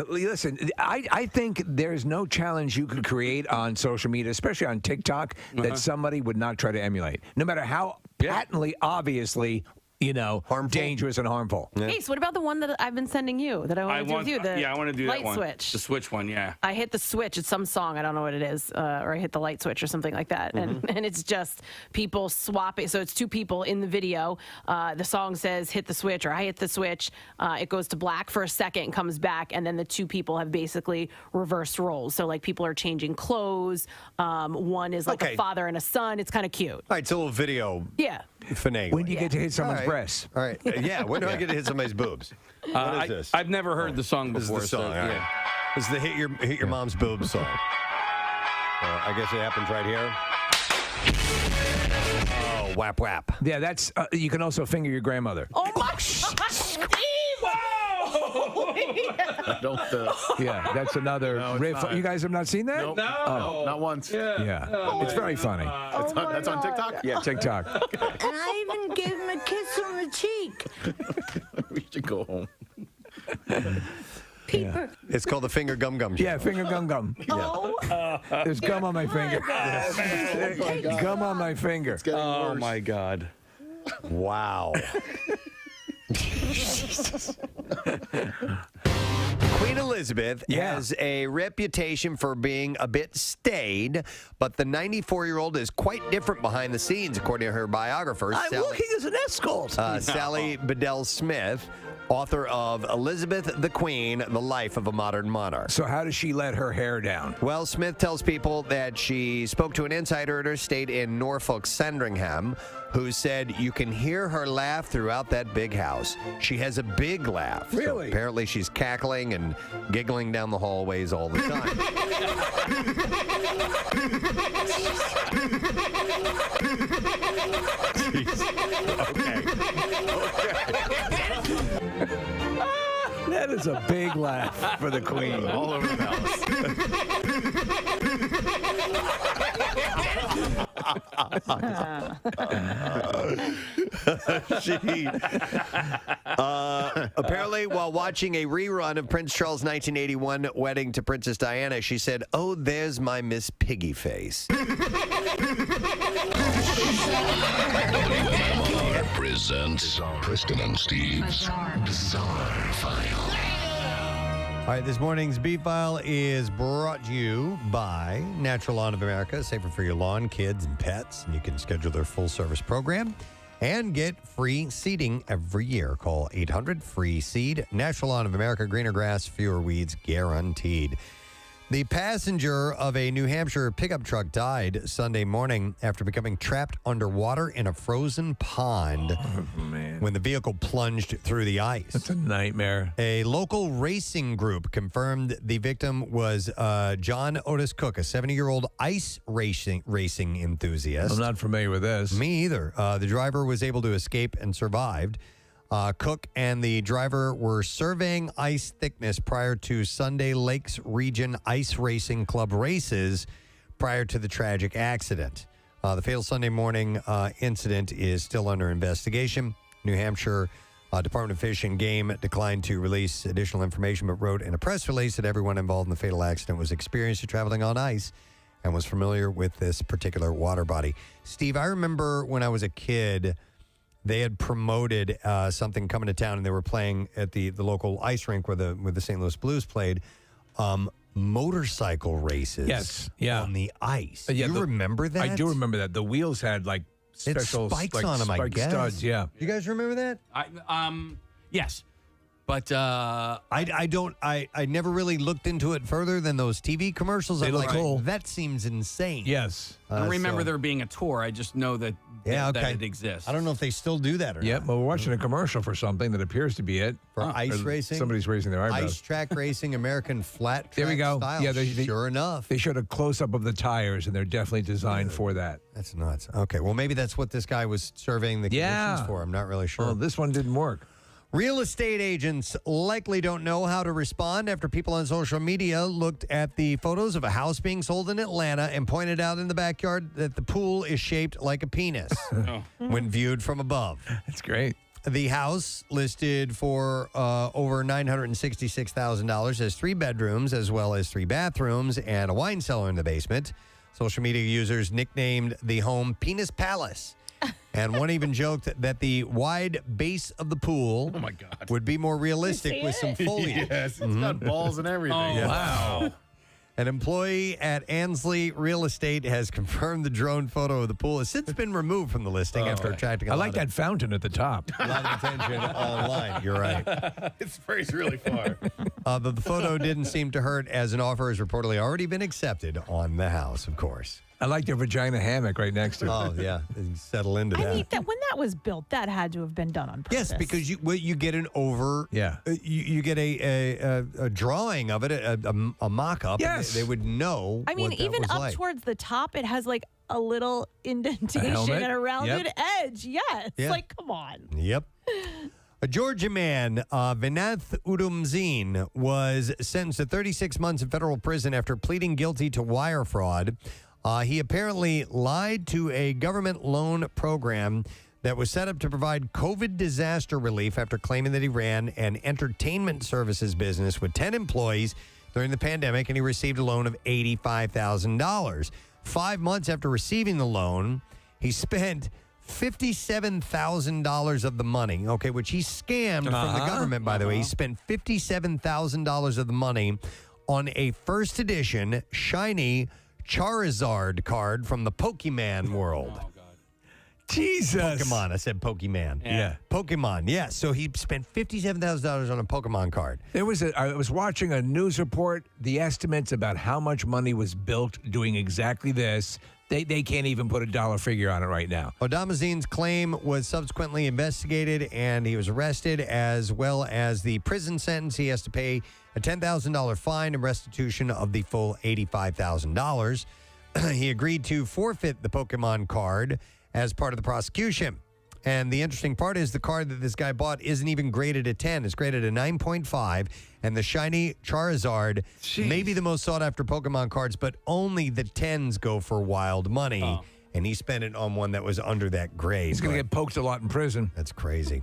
listen, I think there's no challenge you could create on social media, especially on TikTok, that somebody would not try to emulate. No matter how patently, obviously, harmful. Dangerous and harmful. Ace, what about the one that I've been sending you that I want to do with you? I want to do light that one. Switch. The switch one, yeah. I hit the switch. It's some song. I don't know what it is. Or I hit the light switch or something like that. And it's just people swapping. So it's two people in the video. The song says hit the switch or I hit the switch. It goes to black for a second, comes back, and then the two people have basically reversed roles. So like people are changing clothes. One is like a father and a son. It's kind of cute. All right, it's a little video. Yeah. Finagling. When do you get to hit someone's breasts? All right. Yeah, when do I get to hit somebody's boobs? What is this? I've never heard the song before. This is the song. So, all right. This is the hit your mom's boobs song. I guess it happens right here. Oh, whap whap. Yeah, that's you can also finger your grandmother. Oh my God, Steve! Don't. Yeah, that's another riff. not. You guys have not seen that? Nope. No. Oh, not once. Yeah. It's very funny. That's on TikTok? Yeah, TikTok. And I even gave him a kiss on the cheek. We should go home. Yeah. It's called the finger gum gum. Yeah, finger gum gum. Oh. There's gum on my finger. Gum on my finger. Oh my God. Wow. Queen Elizabeth has a reputation for being a bit staid, but the 94-year-old is quite different behind the scenes, according to her biographer. I'm working as an escort. Sally Bedell Smith, author of Elizabeth the Queen, The Life of a Modern Monarch. So how does she let her hair down? Well, Smith tells people that she spoke to an insider at her estate in Norfolk, Sandringham, who said you can hear her laugh throughout that big house. She has a big laugh. Really? So apparently she's cackling and giggling down the hallways all the time. That is a big laugh for the Queen. All over the palace. Apparently, while watching a rerun of Prince Charles' 1981 wedding to Princess Diana, she said, "Oh, there's my Miss Piggy face." Presents Preston and Steve's Bizarre File. All right, this morning's B-File is brought to you by Natural Lawn of America, safer for your lawn, kids, and pets. And you can schedule their full-service program and get free seeding every year. Call 800-FREE-SEED. Natural Lawn of America, greener grass, fewer weeds, guaranteed. The passenger of a New Hampshire pickup truck died Sunday morning after becoming trapped underwater in a frozen pond when the vehicle plunged through the ice. That's a nightmare. A local racing group confirmed the victim was John Otis Cook, a 70-year-old ice racing enthusiast. I'm not familiar with this. Me either. The driver was able to escape and survived. Cook and the driver were surveying ice thickness prior to Sunday Lakes Region Ice Racing Club races prior to the tragic accident. The fatal Sunday morning incident is still under investigation. New Hampshire Department of Fish and Game declined to release additional information, but wrote in a press release that everyone involved in the fatal accident was experienced at traveling on ice and was familiar with this particular water body. Steve, I remember when I was a kid, they had promoted something coming to town, and they were playing at the local ice rink where the St. Louis Blues played motorcycle races on the ice. Do you remember that? I do remember that. The wheels had like special spikes on them, I guess. Studs, yeah. You guys remember that? Yes. But I never really looked into it further than those TV commercials. They look cool. That seems insane. Yes. I don't remember there being a tour. I just know that that it exists. I don't know if they still do that or Yep. not. Well, we're watching a commercial for something that appears to be it. For ice racing? Somebody's raising their eyebrows. Ice track racing, American flat track There we go. style. Yeah, sure enough. They showed a close-up of the tires, and they're definitely designed for that. That's nuts. Okay, well, maybe that's what this guy was surveying the conditions for. I'm not really sure. Well, this one didn't work. Real estate agents likely don't know how to respond after people on social media looked at the photos of a house being sold in Atlanta and pointed out in the backyard that the pool is shaped like a penis when viewed from above. That's great. The house, listed for over $966,000, has 3 bedrooms as well as 3 bathrooms and a wine cellar in the basement. Social media users nicknamed the home Penis Palace. And one even joked that the wide base of the pool would be more realistic with some foliage. Yes, it's got balls and everything. Oh, Yeah. wow. An employee at Ansley Real Estate has confirmed the drone photo of the pool has since been removed from the listing after attracting a I lot like that fountain at the top. a lot of attention online. You're right. It sprays really far. But the photo didn't seem to hurt, as an offer has reportedly already been accepted on the house, of course. I like their vagina hammock right next to it. Oh, yeah. You settle into that. I mean, when that was built, that had to have been done on purpose. Yes, because you get an you get a drawing of it, a mock-up. Yes. And they would know. I mean, what that even was up like. towards the top, it has like a little indentation and a rounded edge. Yes. Yeah. Like, come on. Yep. A Georgia man, Vinath Udumzine, was sentenced to 36 months in federal prison after pleading guilty to wire fraud. He apparently lied to a government loan program that was set up to provide COVID disaster relief after claiming that he ran an entertainment services business with 10 employees during the pandemic, and he received a loan of $85,000. 5 months after receiving the loan, he spent $57,000 of the money, which he scammed from the government, by the way. He spent $57,000 of the money on a first edition shiny Charizard card from the Pokemon world. Oh, God. Jesus. Pokemon. I said Pokemon. Yeah. Pokemon. Yeah. So he spent $57,000 on a Pokemon card. I was watching a news report. The estimates about how much money was built doing exactly this, they can't even put a dollar figure on it right now. Odamazine's claim was subsequently investigated, and he was arrested, as well as the prison sentence. He has to pay a $10,000 fine and restitution of the full $85,000. He agreed to forfeit the Pokemon card as part of the prosecution. And the interesting part is the card that this guy bought isn't even graded a 10. It's graded a 9.5. And the shiny Charizard may be the most sought-after Pokemon cards, but only the 10s go for wild money. and he spent it on one that was under that grade. He's going to get poked a lot in prison. That's crazy.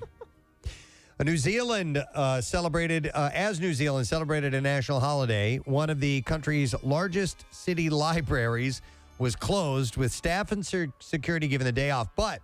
New Zealand celebrated a national holiday. One of the country's largest city libraries was closed with staff and security given the day off. But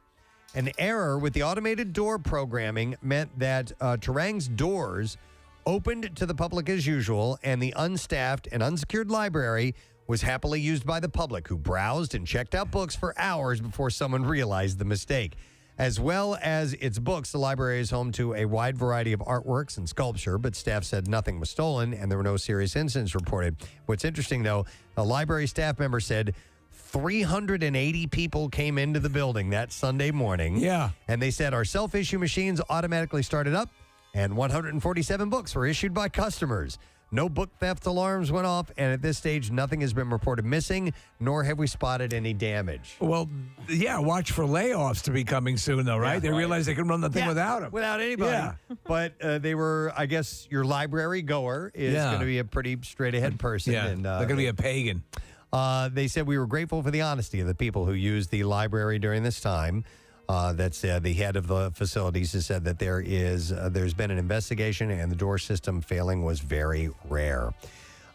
an error with the automated door programming meant that Terang's doors opened to the public as usual, and the unstaffed and unsecured library was happily used by the public, who browsed and checked out books for hours before someone realized the mistake. As well as its books, the library is home to a wide variety of artworks and sculpture, but staff said nothing was stolen and there were no serious incidents reported. What's interesting, though, a library staff member said 380 people came into the building that Sunday morning. Yeah. And they said our self-issue machines automatically started up and 147 books were issued by customers. No book theft alarms went off, and at this stage, nothing has been reported missing, nor have we spotted any damage. Well, yeah, watch for layoffs to be coming soon, though, right? They realize they can run the thing without them. Without anybody. Yeah. But they were, I guess, your library goer is going to be a pretty straight-ahead person. Yeah, and, they're going to be a pagan. They said we were grateful for the honesty of the people who used the library during this time. That's the head of the facilities has said that there's been an investigation and the door system failing was very rare.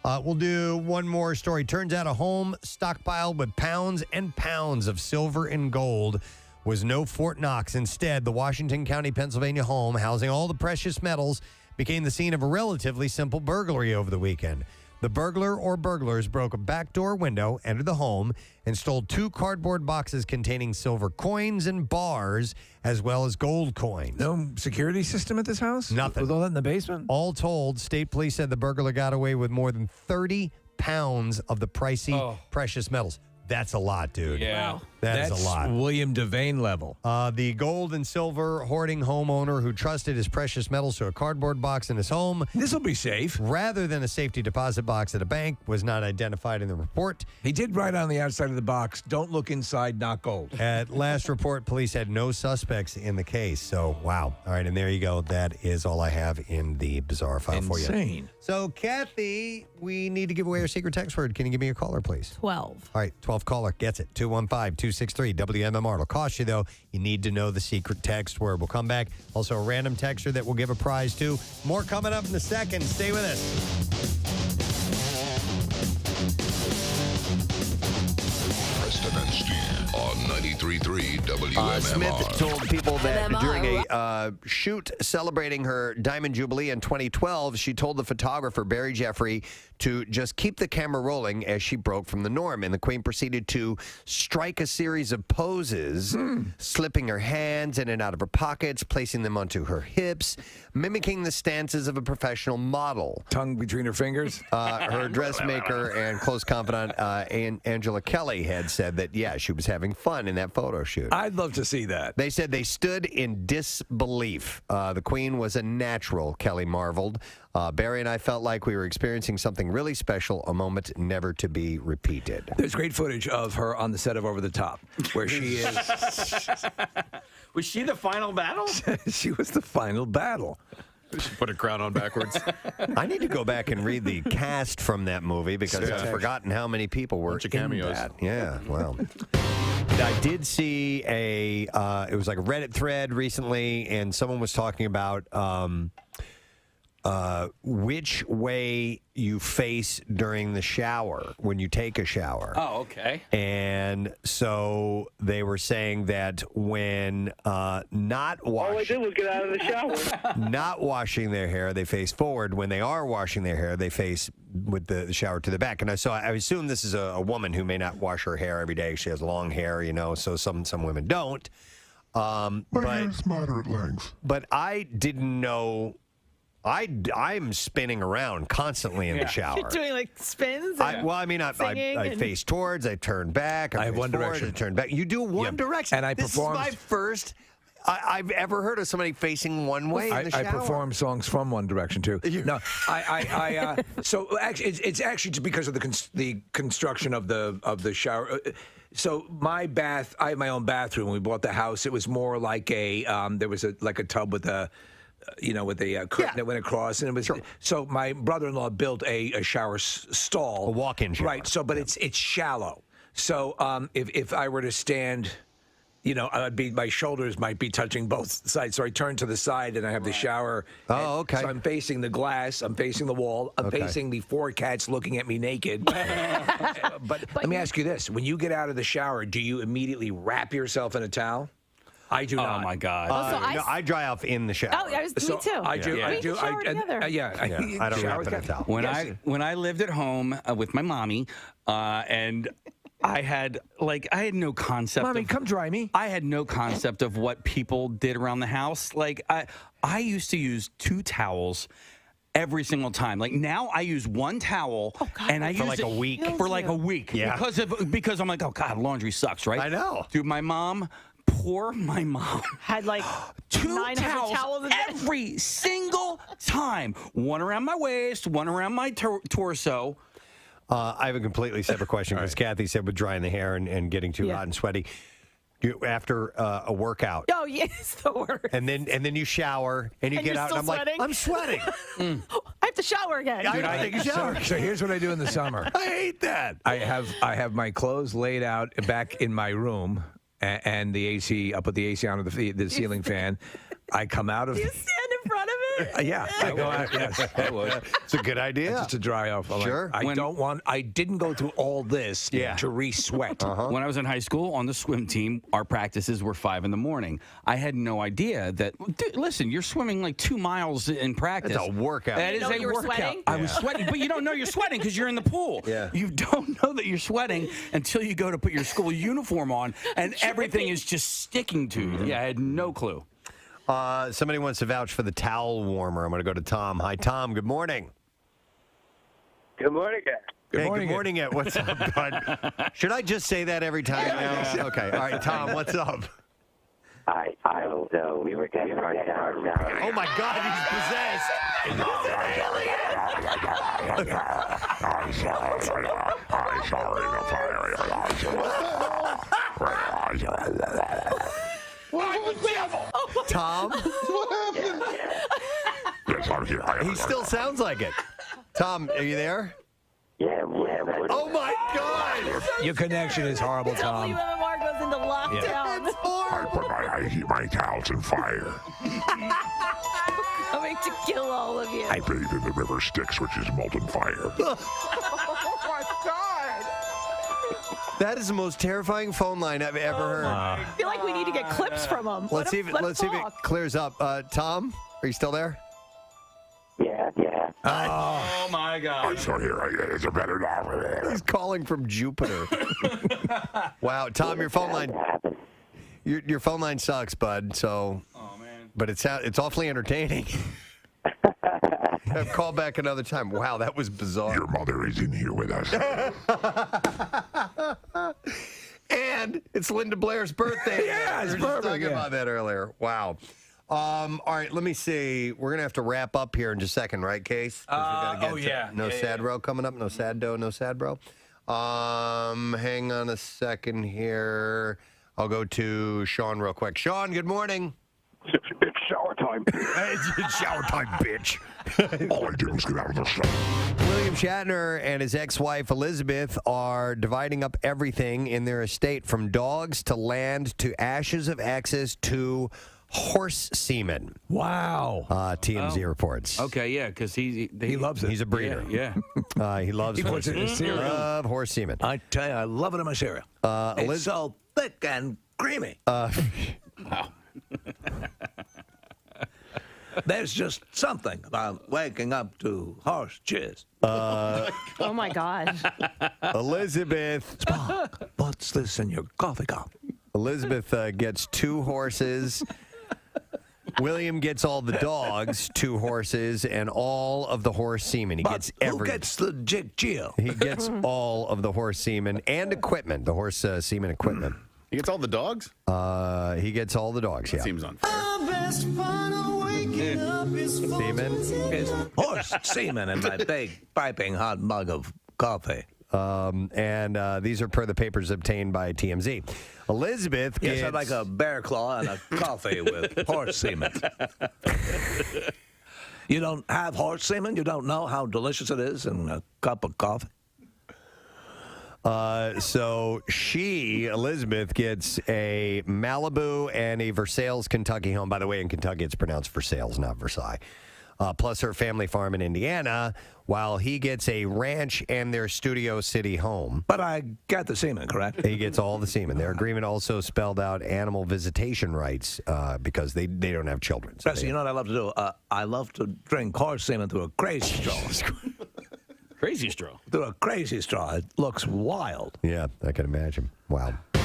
We'll do one more story. Turns out a home stockpiled with pounds and pounds of silver and gold was no Fort Knox. Instead, the Washington County, Pennsylvania home housing all the precious metals became the scene of a relatively simple burglary over the weekend. The burglar or burglars broke a back door window, entered the home, and stole 2 cardboard boxes containing silver coins and bars, as well as gold coins. No security system at this house? Nothing. With all that in the basement? All told, state police said the burglar got away with more than 30 pounds of the pricey precious metals. That's a lot, dude. Yeah. Wow. That's a lot. William Devane level. The gold and silver hoarding homeowner who trusted his precious metals to a cardboard box in his home. This will be safe. Rather than a safety deposit box at a bank, was not identified in the report. He did write on the outside of the box, don't look inside, not gold. At last report, police had no suspects in the case. So, wow. All right, and there you go. That is all I have in the bizarre file for you. Insane. So, Kathy, we need to give away our secret text word. Can you give me a caller, please? 12. All right, 12 caller gets it. 215-263 WMMR. It'll cost you, though. You need to know the secret text word. We'll come back. Also, a random texter that we'll give a prize to. More coming up in a second. Stay with us. Preston and Steve on 93.3 WMMR. Smith told people that during a shoot celebrating her Diamond Jubilee in 2012, she told the photographer, Barry Jeffrey, to just keep the camera rolling as she broke from the norm. And the Queen proceeded to strike a series of poses, slipping her hands in and out of her pockets, placing them onto her hips, mimicking the stances of a professional model. Tongue between her fingers? Her dressmaker and close confidant, Angela Kelly, had said that, yeah, she was having fun in that photo shoot. I'd love to see that. They said they stood in disbelief. The Queen was a natural, Kelly marveled. Barry and I felt like we were experiencing something really special, a moment never to be repeated. There's great footage of her on the set of Over the Top, where she is. Was she the final battle? She was the final battle. She put a crown on backwards. I need to go back and read the cast from that movie because I've forgotten how many people were in cameos. that. Yeah, well. I did see it was like a Reddit thread recently, and someone was talking about which way you face during the shower when you take a shower. Oh, okay. And so they were saying that when not washing, all I did was get out of the shower. Not washing their hair, they face forward. When they are washing their hair, they face with the shower to the back. And I assume this is a woman who may not wash her hair every day. She has long hair, so some women don't. My hair is moderate length. But I didn't know. I'm spinning around constantly in the shower. You're doing like spins? I face towards, I turn back, I have One Direction. I turn back. You do One Direction. And I perform. This is my first I've ever heard of somebody facing one way in the shower. I perform songs from One Direction, too. No, so actually, it's actually because of the construction of the shower. So my bath, I have my own bathroom. When we bought the house, it was more like there was a tub with a curtain that went across, and it was so my brother-in-law built a shower stall, a walk-in shower. Right. So, but it's shallow. So if I were to stand, my shoulders might be touching both sides. So I turn to the side and I have the shower. Oh, okay. So I'm facing the glass. I'm facing the wall. I'm facing the 4 cats looking at me naked. But let me ask you this. When you get out of the shower, do you immediately wrap yourself in a towel? I do not. Oh, my God. I dry off in the shower. Oh, me too. I do. We can shower together. I don't wrap in a towel. When I lived at home with my mommy, and I had no concept. Mommy, come dry me. I had no concept of what people did around the house. Like I used to use 2 towels every single time. Like now I use 1 towel and I use it a week. For like a week. Yeah. Because I'm like, oh God, laundry sucks, right? I know. Dude, my mom had like 2 towels every single time. 1 around my waist, 1 around my torso. I have a completely separate question because Kathy said with drying the hair and getting too hot and sweaty. After a workout. Oh, yes, the worst. And then you shower and you get out and I'm sweating? like, I'm sweating. I have to shower again. I take a shower. So here's what I do in the summer. I hate that. I have my clothes laid out back in my room and the AC. I'll put the AC on the ceiling fan. I come out of. You stand in front of it? Yeah, I go out. Yes, that would. It's a good idea. Just to dry off. Sure. I didn't go through all this to re-sweat. When I was in high school on the swim team, our practices were 5 a.m. I had no idea that. Dude, listen, you're swimming like 2 miles in practice. It's a workout. That is a you were workout. sweating? I was sweating, but you don't know you're sweating because you're in the pool. Yeah. You don't know that you're sweating until you go to put your school uniform on, and everything is just sticking to you. Yeah, I had no clue. Somebody wants to vouch for the towel warmer. I'm going to go to Tom. Hi, Tom. Good morning. Good morning, guys. Good morning, Ed. What's up, bud? Should I just say that every time now? Okay. All right, Tom, what's up? I don't know. We were getting our down. Oh, my God, he's possessed. Tom? What happened? Yes, I'm here. He still sounds like it. Tom, are you there? Yeah. Oh, my God. Your connection is horrible, Tom. WMMR goes into lockdown. I put my towels in fire. Coming to kill all of you. I bathe in the river Styx, which is molten fire. Oh, my God. That is the most terrifying phone line I've ever heard. I feel like we need to get clips from him. Let's see if it clears up. Tom, are you still there? Yeah. Oh, my God. I'm still here. Is it better now? He's calling from Jupiter. Wow, Tom, your phone line. Your phone line sucks, bud. So. Oh, man. But it's awfully entertaining. Call back another time. Wow, that was bizarre. Your mother is in here with us. And it's Linda Blair's birthday. Yeah, it's we were just perfect, talking about that earlier. Wow. All right, let me see. We're going to have to wrap up here in just a second, right, Case? No Sadro coming up. No Saddo, no Sadbro. Hang on a second here. I'll go to Sean real quick. Sean, good morning. It's shower time. It's shower time, bitch. All I did was get out of the shower. William Shatner and his ex-wife Elizabeth are dividing up everything in their estate, from dogs to land to ashes of exes to horse semen. Wow. TMZ reports. Okay, yeah, because he loves it. He's a breeder. Yeah. He loves He puts it in his cereal. Love horse semen. I tell you, I love it in my cereal. It's so thick and creamy. Wow. There's just something about waking up to horse jizz. Oh, my gosh. Elizabeth. Spock, what's this in your coffee cup? Elizabeth gets 2 horses. William gets all the dogs, 2 horses, and all of the horse semen. He gets who gets the jig-jill? He gets all of the horse semen and equipment, the horse semen equipment. He gets all the dogs? He gets all the dogs, That seems unfair. Semen? It's horse semen in my big, piping hot mug of coffee. And these are per the papers obtained by TMZ. Elizabeth gets... Yes, I'd like a bear claw and a coffee with horse semen. You don't have horse semen? You don't know how delicious it is in a cup of coffee? So Elizabeth, gets a Malibu and a Versailles, Kentucky home. By the way, in Kentucky, it's pronounced Versailles, not Versailles. Plus her family farm in Indiana, while he gets a ranch and their Studio City home. But I got the semen, correct? He gets all the semen. Their agreement also spelled out animal visitation rights because they don't have children. So Preston, you know what I love to do? I love to drink horse semen through a crazy straw. Crazy straw. Through a crazy straw. It looks wild. Yeah, I can imagine. Wow. All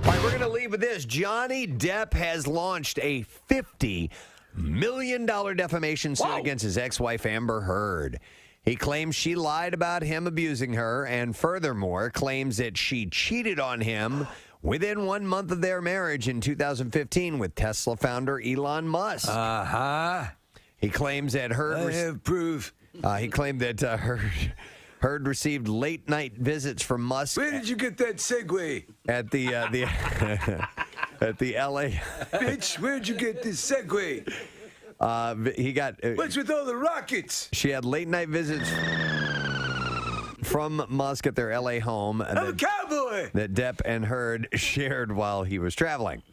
right, we're going to leave with this. Johnny Depp has launched a $50 million defamation suit against his ex-wife Amber Heard. He claims she lied about him abusing her and furthermore claims that she cheated on him within 1 month of their marriage in 2015 with Tesla founder Elon Musk. He claims that Heard... I have proof. He claimed that Heard received late-night visits from Musk. Where did you get that segue? At the at the L.A. Bitch, where'd you get this segue? He got... What's with all the rockets? She had late-night visits from Musk at their L.A. home. I'm a cowboy! That Depp and Heard shared while he was traveling.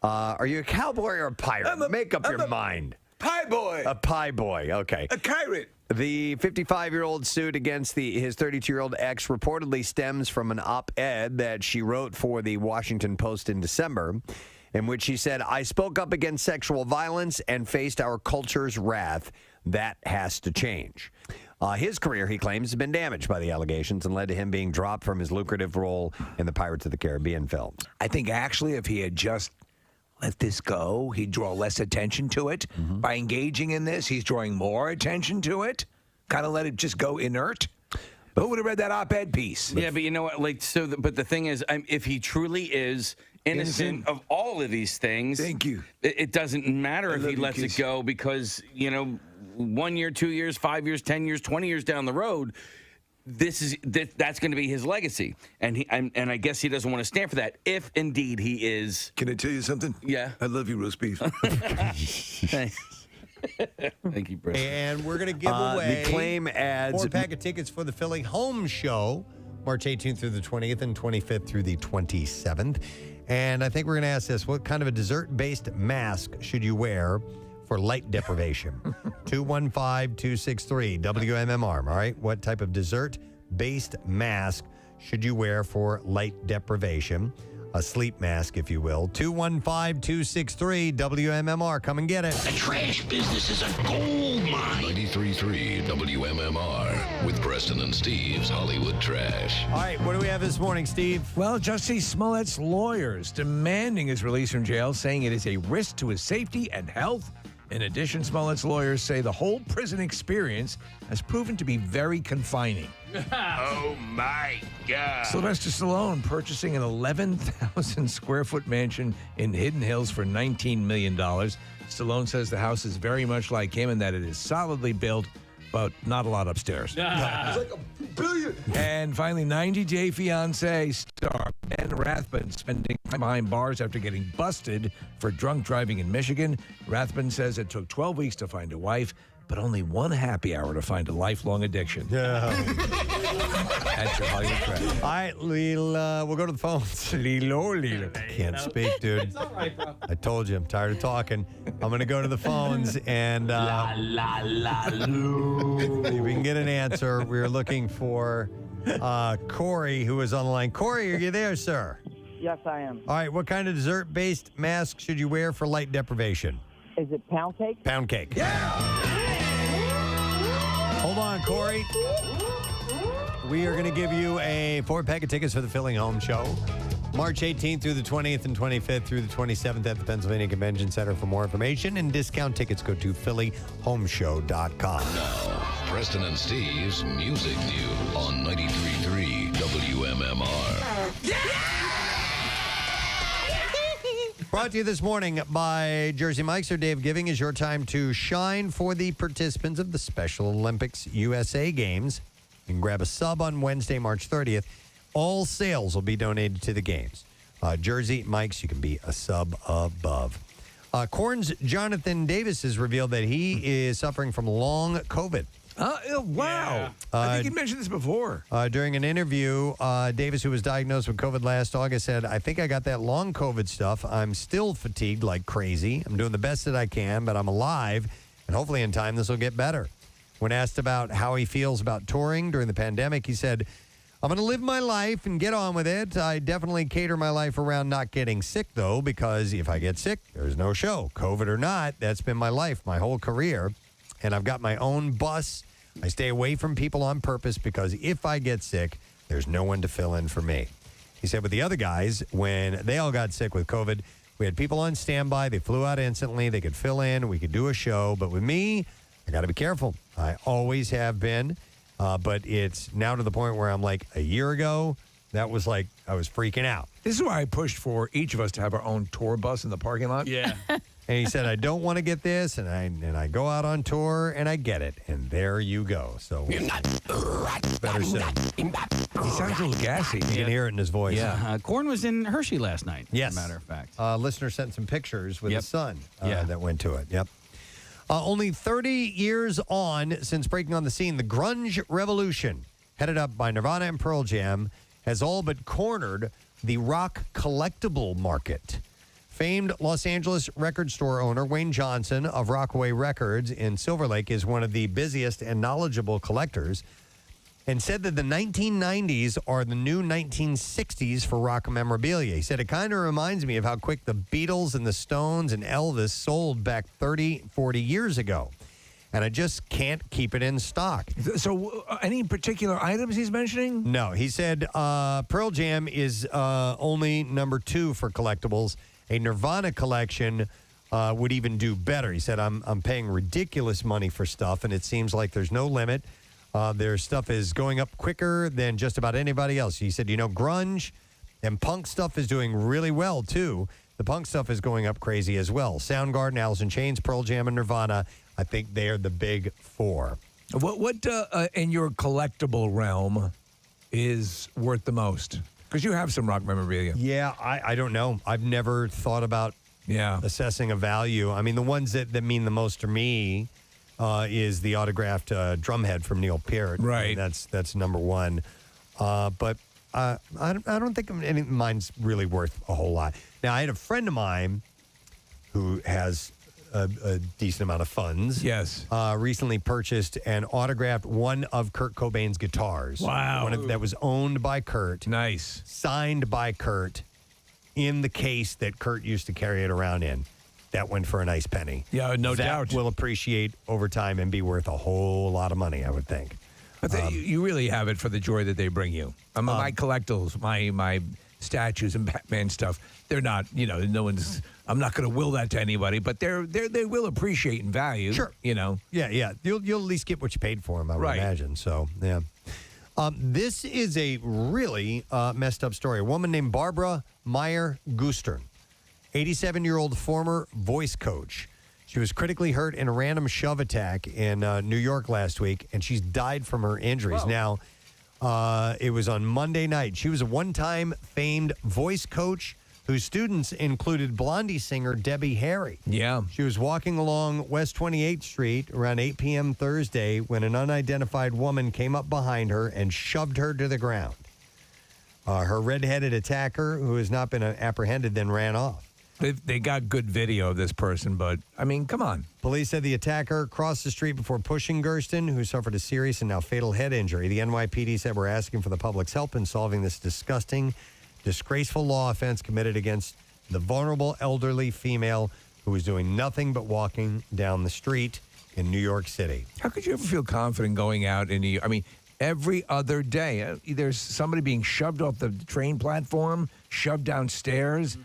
Are you a cowboy or a pirate? Make up your mind. Pie boy. A pie boy, okay. A pirate. The 55-year-old suit against his 32-year-old ex reportedly stems from an op-ed that she wrote for the Washington Post in December, in which she said, I spoke up against sexual violence and faced our culture's wrath. That has to change. His career, he claims, has been damaged by the allegations and led to him being dropped from his lucrative role in the Pirates of the Caribbean films. I think actually if he had just let this go, he'd draw less attention to it. By engaging in this, he's drawing more attention to it. Kind of let it just go inert. Who would have read that op-ed piece? Yeah, but you know what? But the thing is, if he truly is innocent of all of these things, thank you. It doesn't matter if he lets it go because 1 year, 2 years, 5 years, 10 years, 20 years down the road, that's going to be his legacy, and I guess he doesn't want to stand for that. If indeed he is, can I tell you something? Yeah, I love you, roast beef. Thanks. Thank you, Preston. And we're going to give away the claim adds 4-pack of tickets for the Philly Home Show, March 18th through the 20th and 25th through the 27th. And I think we're going to ask this: what kind of a dessert-based mask should you wear for light deprivation? 215-263 WMMR. All right, what type of dessert-based mask should you wear for light deprivation? A sleep mask, if you will. 215-263 WMMR. Come and get it. The trash business is a gold mine. 93.3 WMMR with Preston and Steve's Hollywood Trash. All right, what do we have this morning, Steve? Well, Jussie Smollett's lawyers demanding his release from jail, saying it is a risk to his safety and health. In addition, Smollett's lawyers say the whole prison experience has proven to be very confining. Oh, my God. Sylvester Stallone purchasing an 11,000 square foot mansion in Hidden Hills for $19 million. Stallone says the house is very much like him and that it is solidly built, but not a lot upstairs. It's like $1 billion. And finally, 90 Day Fiancé star Ben Rathbun spending time behind bars after getting busted for drunk driving in Michigan. Rathbun says it took 12 weeks to find a wife, but only one happy hour to find a lifelong addiction. Yeah. That's your Hollywood Trash. All right, we'll go to the phones. Lilo. Can't speak, dude. It's all right, bro. I told you, I'm tired of talking. I'm going to go to the phones and if we can get an answer. We're looking for Corey, who is on the line. Corey, are you there, sir? Yes, I am. All right, what kind of dessert-based mask should you wear for light deprivation? Is it pound cake? Pound cake. Yeah! Hold on, Corey. We are going to give you a 4-pack of tickets for the Philly Home Show. March 18th through the 20th and 25th through the 27th at the Pennsylvania Convention Center. For more information and discount tickets, go to phillyhomeshow.com. Now, Preston and Steve's Music News on 93.3 WMMR. Brought to you this morning by Jersey Mike's or Dave Giving is your time to shine for the participants of the Special Olympics USA Games. You can grab a sub on Wednesday, March 30th. All sales will be donated to the games. Jersey Mike's, you can be a sub above. Korn's Jonathan Davis has revealed that he is suffering from long COVID. Wow. I think you mentioned this before. During an interview, Davis, who was diagnosed with COVID last August, said, I think I got that long COVID stuff. I'm still fatigued like crazy. I'm doing the best that I can, but I'm alive, and hopefully in time this will get better. When asked about how he feels about touring during the pandemic, he said, I'm going to live my life and get on with it. I definitely cater my life around not getting sick, though, because if I get sick, there's no show. COVID or not, that's been my life, my whole career. And I've got my own bus. I stay away from people on purpose because if I get sick, there's no one to fill in for me. He said with the other guys, when they all got sick with COVID, we had people on standby. They flew out instantly. They could fill in. We could do a show. But with me, I got to be careful. I always have been. But it's now to the point where I'm like, a year ago, that was like, I was freaking out. This is why I pushed for each of us to have our own tour bus in the parking lot. Yeah. And he said, I don't want to get this, and I go out on tour, and I get it. And there you go. So, better soon. He sounds a little gassy. You can hear it in his voice. Yeah. Korn was in Hershey last night, yes. as a matter of fact. Listener sent some pictures with his son Yeah. that went to it. Yep. Only 30 years on since breaking on the scene, the grunge revolution, headed up by Nirvana and Pearl Jam, has all but cornered the rock collectible market. Famed Los Angeles record store owner Wayne Johnson of Rockaway Records in Silver Lake is one of the busiest and knowledgeable collectors and said that the 1990s are the new 1960s for rock memorabilia. He said, it kind of reminds me of how quick the Beatles and the Stones and Elvis sold back 30, 40 years ago. And I just can't keep it in stock. So any particular items he's mentioning? No. He said Pearl Jam is only number 2 for collectibles. A Nirvana collection would even do better. He said, I'm paying ridiculous money for stuff, and it seems like there's no limit. Their stuff is going up quicker than just about anybody else. He said, grunge and punk stuff is doing really well, too. The punk stuff is going up crazy as well. Soundgarden, Alice in Chains, Pearl Jam, and Nirvana, I think they are the big 4. What in your collectible realm is worth the most? Because you have some rock memorabilia. Yeah, I don't know. I've never thought about assessing a value. I mean, the ones that mean the most to me is the autographed drumhead from Neil Peart. Right. That's number 1. But I don't think mine's really worth a whole lot. Now, I had a friend of mine who has a decent amount of funds. Yes. Recently purchased an autographed one of Kurt Cobain's guitars. Wow. That was owned by Kurt. Nice. Signed by Kurt in the case that Kurt used to carry it around in. That went for a nice penny. Yeah, no doubt. That will appreciate over time and be worth a whole lot of money, I would think. But you really have it for the joy that they bring you. My collectibles, my statues and Batman stuff, they're not, no one's, I'm not going to will that to anybody, but they will appreciate and value. Sure. Yeah. You'll at least get what you paid for them, I would imagine. So, yeah. This is a really messed up story. A woman named Barbara Meyer Gustern, 87-year-old former voice coach. She was critically hurt in a random shove attack in New York last week, and she's died from her injuries. Whoa. Now, it was on Monday night. She was a one-time famed voice coach whose students included Blondie singer Debbie Harry. Yeah. She was walking along West 28th Street around 8 p.m. Thursday when an unidentified woman came up behind her and shoved her to the ground. Her red-headed attacker, who has not been apprehended, then ran off. They got good video of this person, but, come on. Police said the attacker crossed the street before pushing Gersten, who suffered a serious and now fatal head injury. The NYPD said we're asking for the public's help in solving this disgusting, disgraceful law offense committed against the vulnerable elderly female who was doing nothing but walking down the street in New York City. How could you ever feel confident going out in New York? Every other day, there's somebody being shoved off the train platform, shoved downstairs,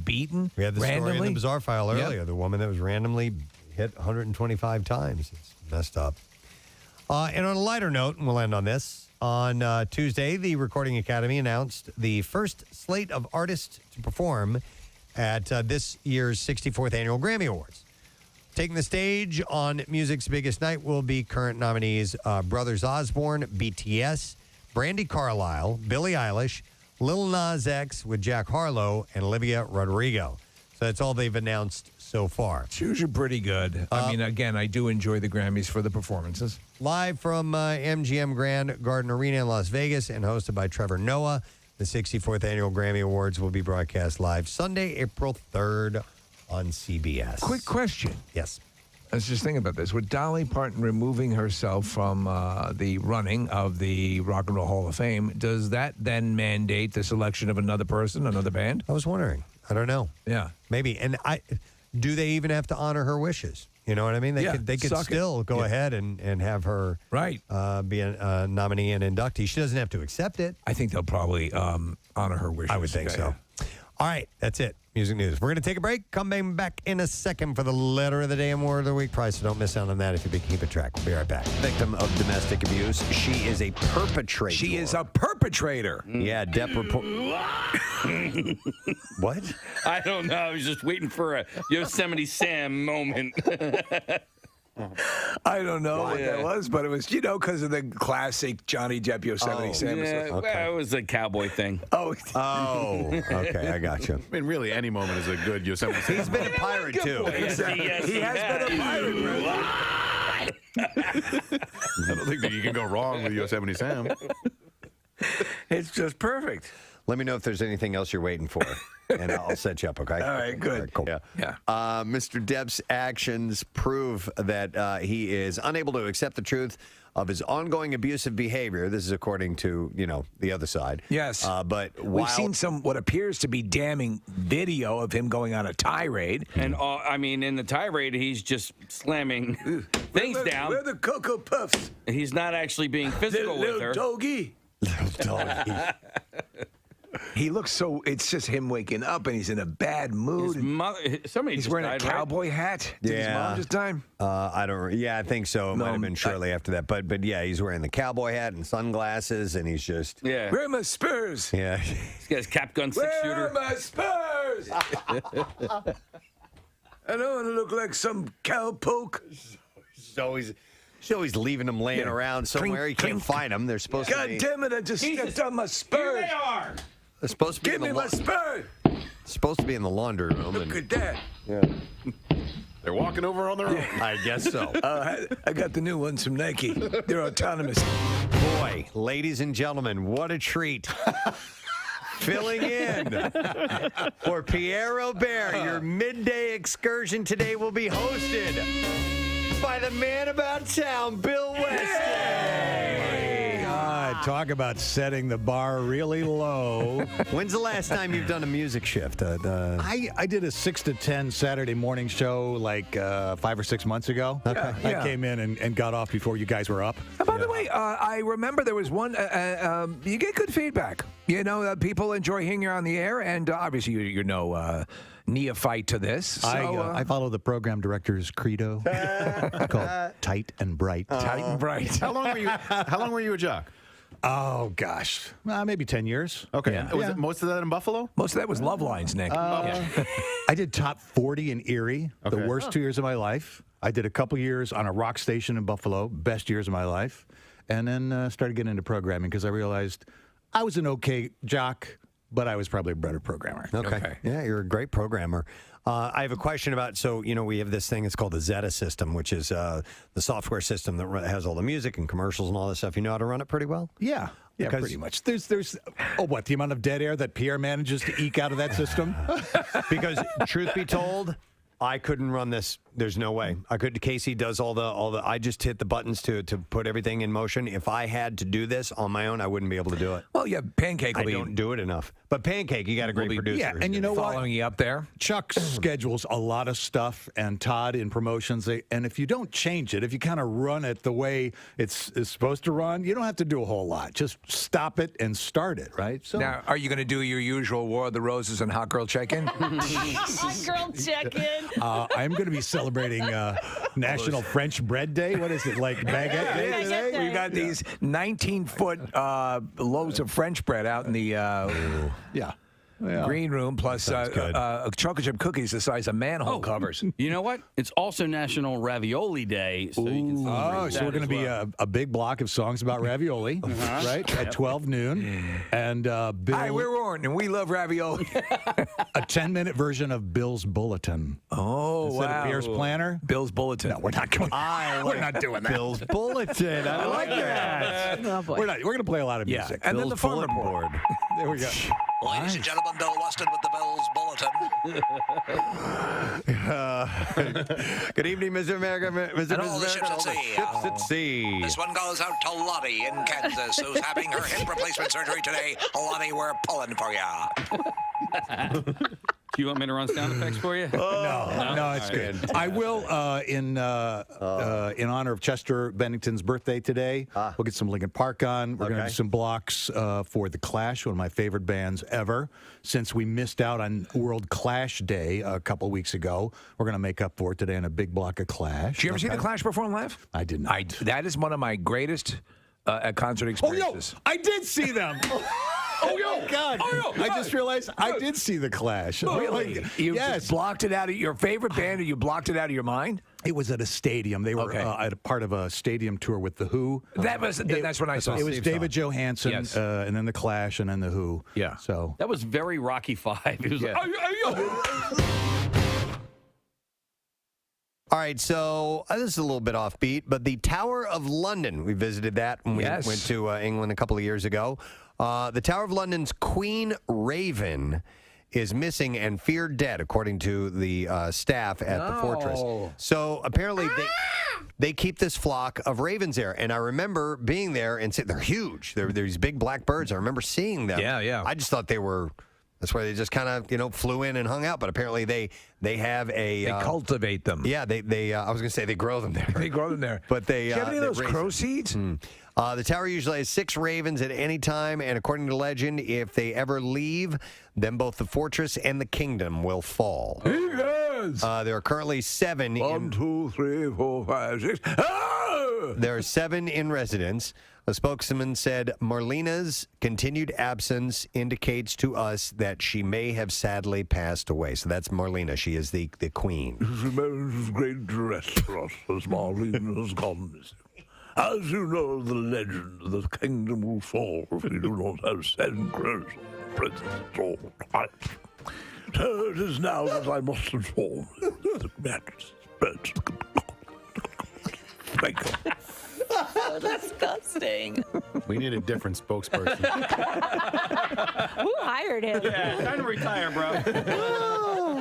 beaten. We had the randomly. story in the Bizarre File earlier. Yep. The woman that was randomly hit 125 times. It's messed up. And on a lighter note, and we'll end on this, on Tuesday, the Recording Academy announced the first slate of artists to perform at this year's 64th Annual Grammy Awards. Taking the stage on music's biggest night will be current nominees Brothers Osborne, BTS, Brandi Carlile, Billie Eilish, Lil Nas X with Jack Harlow, and Olivia Rodrigo. So that's all they've announced so far. It's usually pretty good. I mean, again, I do enjoy the Grammys for the performances. Live from MGM Grand Garden Arena in Las Vegas and hosted by Trevor Noah, the 64th Annual Grammy Awards will be broadcast live Sunday, April 3rd on CBS. Quick question. Yes. I was just thinking about this. With Dolly Parton removing herself from the running of the Rock and Roll Hall of Fame, does that then mandate the selection of another person, another band? I was wondering. I don't know. Yeah. Maybe. And do they even have to honor her wishes? You know what I mean? They could still go ahead and have her be a nominee and inductee. She doesn't have to accept it. I think they'll probably honor her wishes. I would think so. All right, that's it. Music news. We're going to take a break. Come back in a second for the letter of the day and word of the week prize. So don't miss out on that if you've been keeping track. We'll be right back. Victim of domestic abuse. She is a perpetrator. She is a perpetrator. Yeah, Depp report. What? I don't know. I was just waiting for a Yosemite Sam moment. I don't know what that was, but it was, because of the classic Johnny Depp Yosemite Sam. Yeah, well, it was a cowboy thing. Oh, okay, I got you. I mean, really, any moment is a good Yosemite Sam. He's been a pirate, too. Yes, he has been a pirate, I don't think that you can go wrong with Yosemite Sam. It's just perfect. Let me know if there's anything else you're waiting for, and I'll set you up, okay? All right, good. All right, cool. Yeah. Mr. Depp's actions prove that he is unable to accept the truth of his ongoing abusive behavior. This is according to, the other side. Yes. But we've seen what appears to be damning video of him going on a tirade. And, in the tirade, he's just slamming things down. Where are the Cocoa Puffs? He's not actually being physical with her. Little doggy. He looks so. It's just him waking up, and he's in a bad mood. His mother, he's wearing a cowboy hat. Did his mom just die? I don't. Yeah, I think so. It might have been shortly after that. But yeah, he's wearing the cowboy hat and sunglasses, and he's just. Yeah. Where are my spurs? Yeah. He's got his cap gun six-shooter. Where are my spurs? I don't want to look like some cowpoke. She's always leaving them laying around somewhere. You can't find them. They're supposed to be. God damn it! I just stepped on my spurs. Here they are. They're supposed to be Give in me my spurs. supposed to be in the laundry room. Look at that. Yeah. They're walking over on their own. I guess so. I got the new ones from Nike. They're autonomous. Boy, ladies and gentlemen, what a treat. Filling in for Pierre Robert, your midday excursion today will be hosted by the man about town, Bill Weston. Talk about setting the bar really low. When's the last time you've done a music shift? I did a 6 to 10 Saturday morning show like 5 or 6 months ago. Okay. I came in and got off before you guys were up. By the way, I remember there was one, you get good feedback. People enjoy hearing you on the air, and obviously you're no neophyte to this. So, I follow the program director's credo. It's called Tight and Bright. Tight and Bright. How long were you a jock? Oh, gosh. Maybe 10 years. Okay. Yeah. Was it most of that in Buffalo? Most of that was Love Lines, Nick. I did top 40 in Erie, the worst 2 years of my life. I did a couple years on a rock station in Buffalo, best years of my life. And then started getting into programming because I realized I was an okay jock, but I was probably a better programmer. Okay. Yeah, you're a great programmer. I have a question about, we have this thing, it's called the Zeta system, which is the software system that has all the music and commercials and all this stuff. You know how to run it pretty well? Yeah. Yeah, pretty much. There's the amount of dead air that Pierre manages to eke out of that system? Because truth be told, I couldn't run this. There's no way. Casey does all the I just hit the buttons to put everything in motion. If I had to do this on my own, I wouldn't be able to do it. Well, yeah, Pancake will I don't do it enough. But Pancake, you got a great producer. Yeah, and you know what? Following you up there. Chuck schedules a lot of stuff, and Todd in promotions. And if you don't change it, if you kind of run it the way it's supposed to run, you don't have to do a whole lot. Just stop it and start it, right? So now, are you going to do your usual War of the Roses and Hot Girl Check-In? Hot Girl Check-In. I'm going to be celebrating National French Bread Day. What is it, like Baguette Day today? We've got these 19-foot loaves of French bread out in the... Yeah. Green room plus chocolate chip cookies the size of manhole covers. You know what? It's also National Ravioli Day, so you can celebrate so we're going to be a big block of songs about ravioli, right? At 12 noon. And Bill. Hi, we're Warren, and we love ravioli. A 10-minute version of Bill's Bulletin. Oh, Instead of Pierre's Planner. Bill's Bulletin. No, we're not going. We're not doing that. Bill's Bulletin. I like that. Oh, boy. We're going to play a lot of music. And then the farm report. There we go. Ladies and gentlemen, Bill Weston with the Bill's Bulletin. Good evening, Mr. America. Mr. And all the ships at sea. Ships at sea. This one goes out to Lottie in Kansas, who's having her hip replacement surgery today. Lottie, we're pulling for ya. Do you want me to run sound effects for you? No, it's good. I will, in honor of Chester Bennington's birthday today, we'll get some Linkin Park on. We're going to do some blocks for The Clash, one of my favorite bands ever. Since we missed out on World Clash Day a couple weeks ago, we're going to make up for it today in a big block of Clash. Did you ever see The Clash perform live? I did not. That is one of my greatest concert experiences. I did see them. Oh, God. I just realized I did see The Clash. Really? You just blocked it out of your favorite band, or you blocked it out of your mind? It was at a stadium. They were at a part of a stadium tour with The Who. That's when I saw it. It was David Johansen, and then The Clash, and then The Who. Yeah. So that was very Rocky V. It was like, All right, so this is a little bit offbeat, but the Tower of London, we visited that when we went to England a couple of years ago. The Tower of London's Queen Raven is missing and feared dead, according to the staff at the fortress. So apparently they keep this flock of ravens there. And I remember being there and they're huge. They're these big black birds. I remember seeing them. Yeah. I just thought they were... That's why they just kind of, flew in and hung out. But apparently they have a... They cultivate them. Yeah, they I was going to say they grow them there. They grow them there. But they... Do you have any of those crow seeds? The tower usually has 6 ravens at any time, and according to legend, if they ever leave, then both the fortress and the kingdom will fall. Yes. There are currently 7 1, 2, 3, 4, 5, 6. There are 7 in residence. A spokesman said Marlena's continued absence indicates to us that she may have sadly passed away. So that's Marlena. She is the queen. It's great distress for us as Marlena's gone. As you know, the legend, the kingdom will fall if we do not have 7 crows present at all times. So it is now that I must inform the birds. Thank you. So disgusting. We need a different spokesperson. Who hired him? Yeah, time to retire, bro.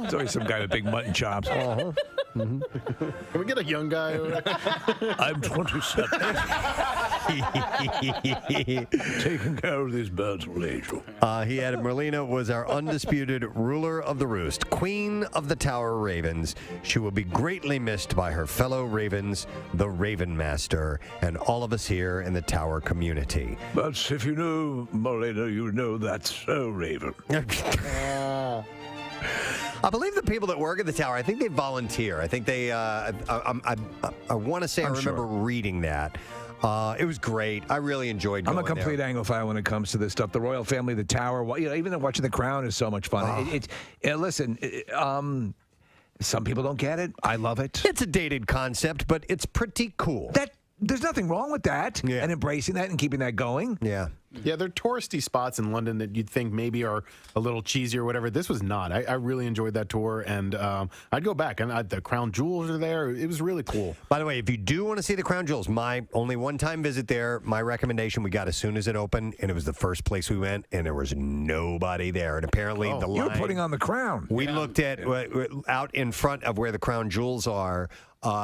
It's always some guy with big mutton chops. Can we get a young guy? I'm 27. Taking care of these birds will age you. He added, Marlena was our undisputed ruler of the roost, queen of the Tower Ravens. She will be greatly missed by her fellow ravens, the Raven Master, and all of us here in the Tower community. But if you know Marlena, you know that's so Raven. I believe the people that work at the tower, I think they volunteer. I think they, I want to say I remember reading that. It was great. I really enjoyed going I'm a complete there. Anglophile when it comes to this stuff. The royal family, the tower, even watching The Crown is so much fun. Listen, some people don't get it. I love it. It's a dated concept, but it's pretty cool. There's nothing wrong with that, and embracing that and keeping that going. Yeah. Yeah, there are touristy spots in London that you'd think maybe are a little cheesy or whatever. This was not. I really enjoyed that tour, and I'd go back. And the Crown Jewels are there. It was really cool. By the way, if you do want to see the Crown Jewels, my only one-time visit there, my recommendation we got as soon as it opened, and it was the first place we went, and there was nobody there. And apparently the line... You were putting on the crown. We looked at out in front of where the Crown Jewels are,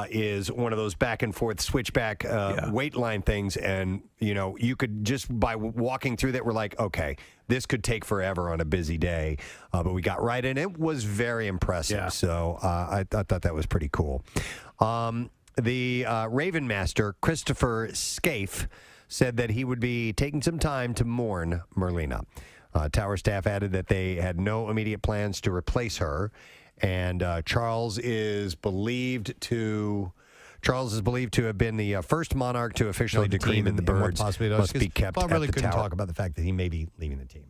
is one of those back and forth switchback wait line things, and you could just by walking through that, we're like, okay, this could take forever on a busy day, but we got right in. It was very impressive, so I thought that was pretty cool. The Raven Master, Christopher Scaife, said that he would be taking some time to mourn Marlena. Tower staff added that they had no immediate plans to replace her. And Charles is believed to have been the first monarch to officially decree that the birds must be kept Bob really at the couldn't tower. talk about the fact that he may be leaving the team.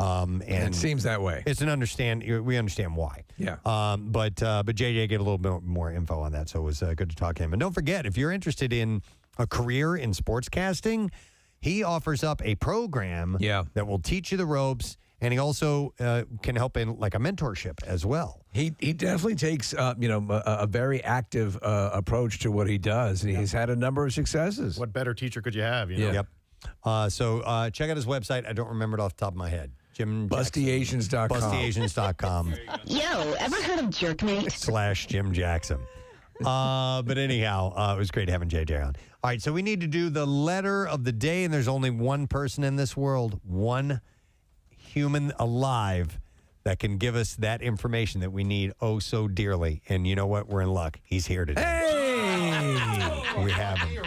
And it seems that way. We understand why. Yeah. But JJ gave a little bit more info on that, so it was good to talk to him. And don't forget, if you're interested in a career in sportscasting, he offers up a program that will teach you the ropes, and he also can help in like a mentorship as well. He definitely takes a very active approach to what he does. He's had a number of successes. What better teacher could you have? You know? Yep. So check out his website. I don't remember it off the top of my head. BustyAsians.com. BustyAsians.com. Yo, ever heard of Jerkmate? / Jim Jackson. But anyhow, it was great having JJ on. All right, so we need to do the letter of the day, and there's only one person in this world, one human alive that can give us that information that we need oh so dearly. And you know what? We're in luck. He's here today. Hey! We have him.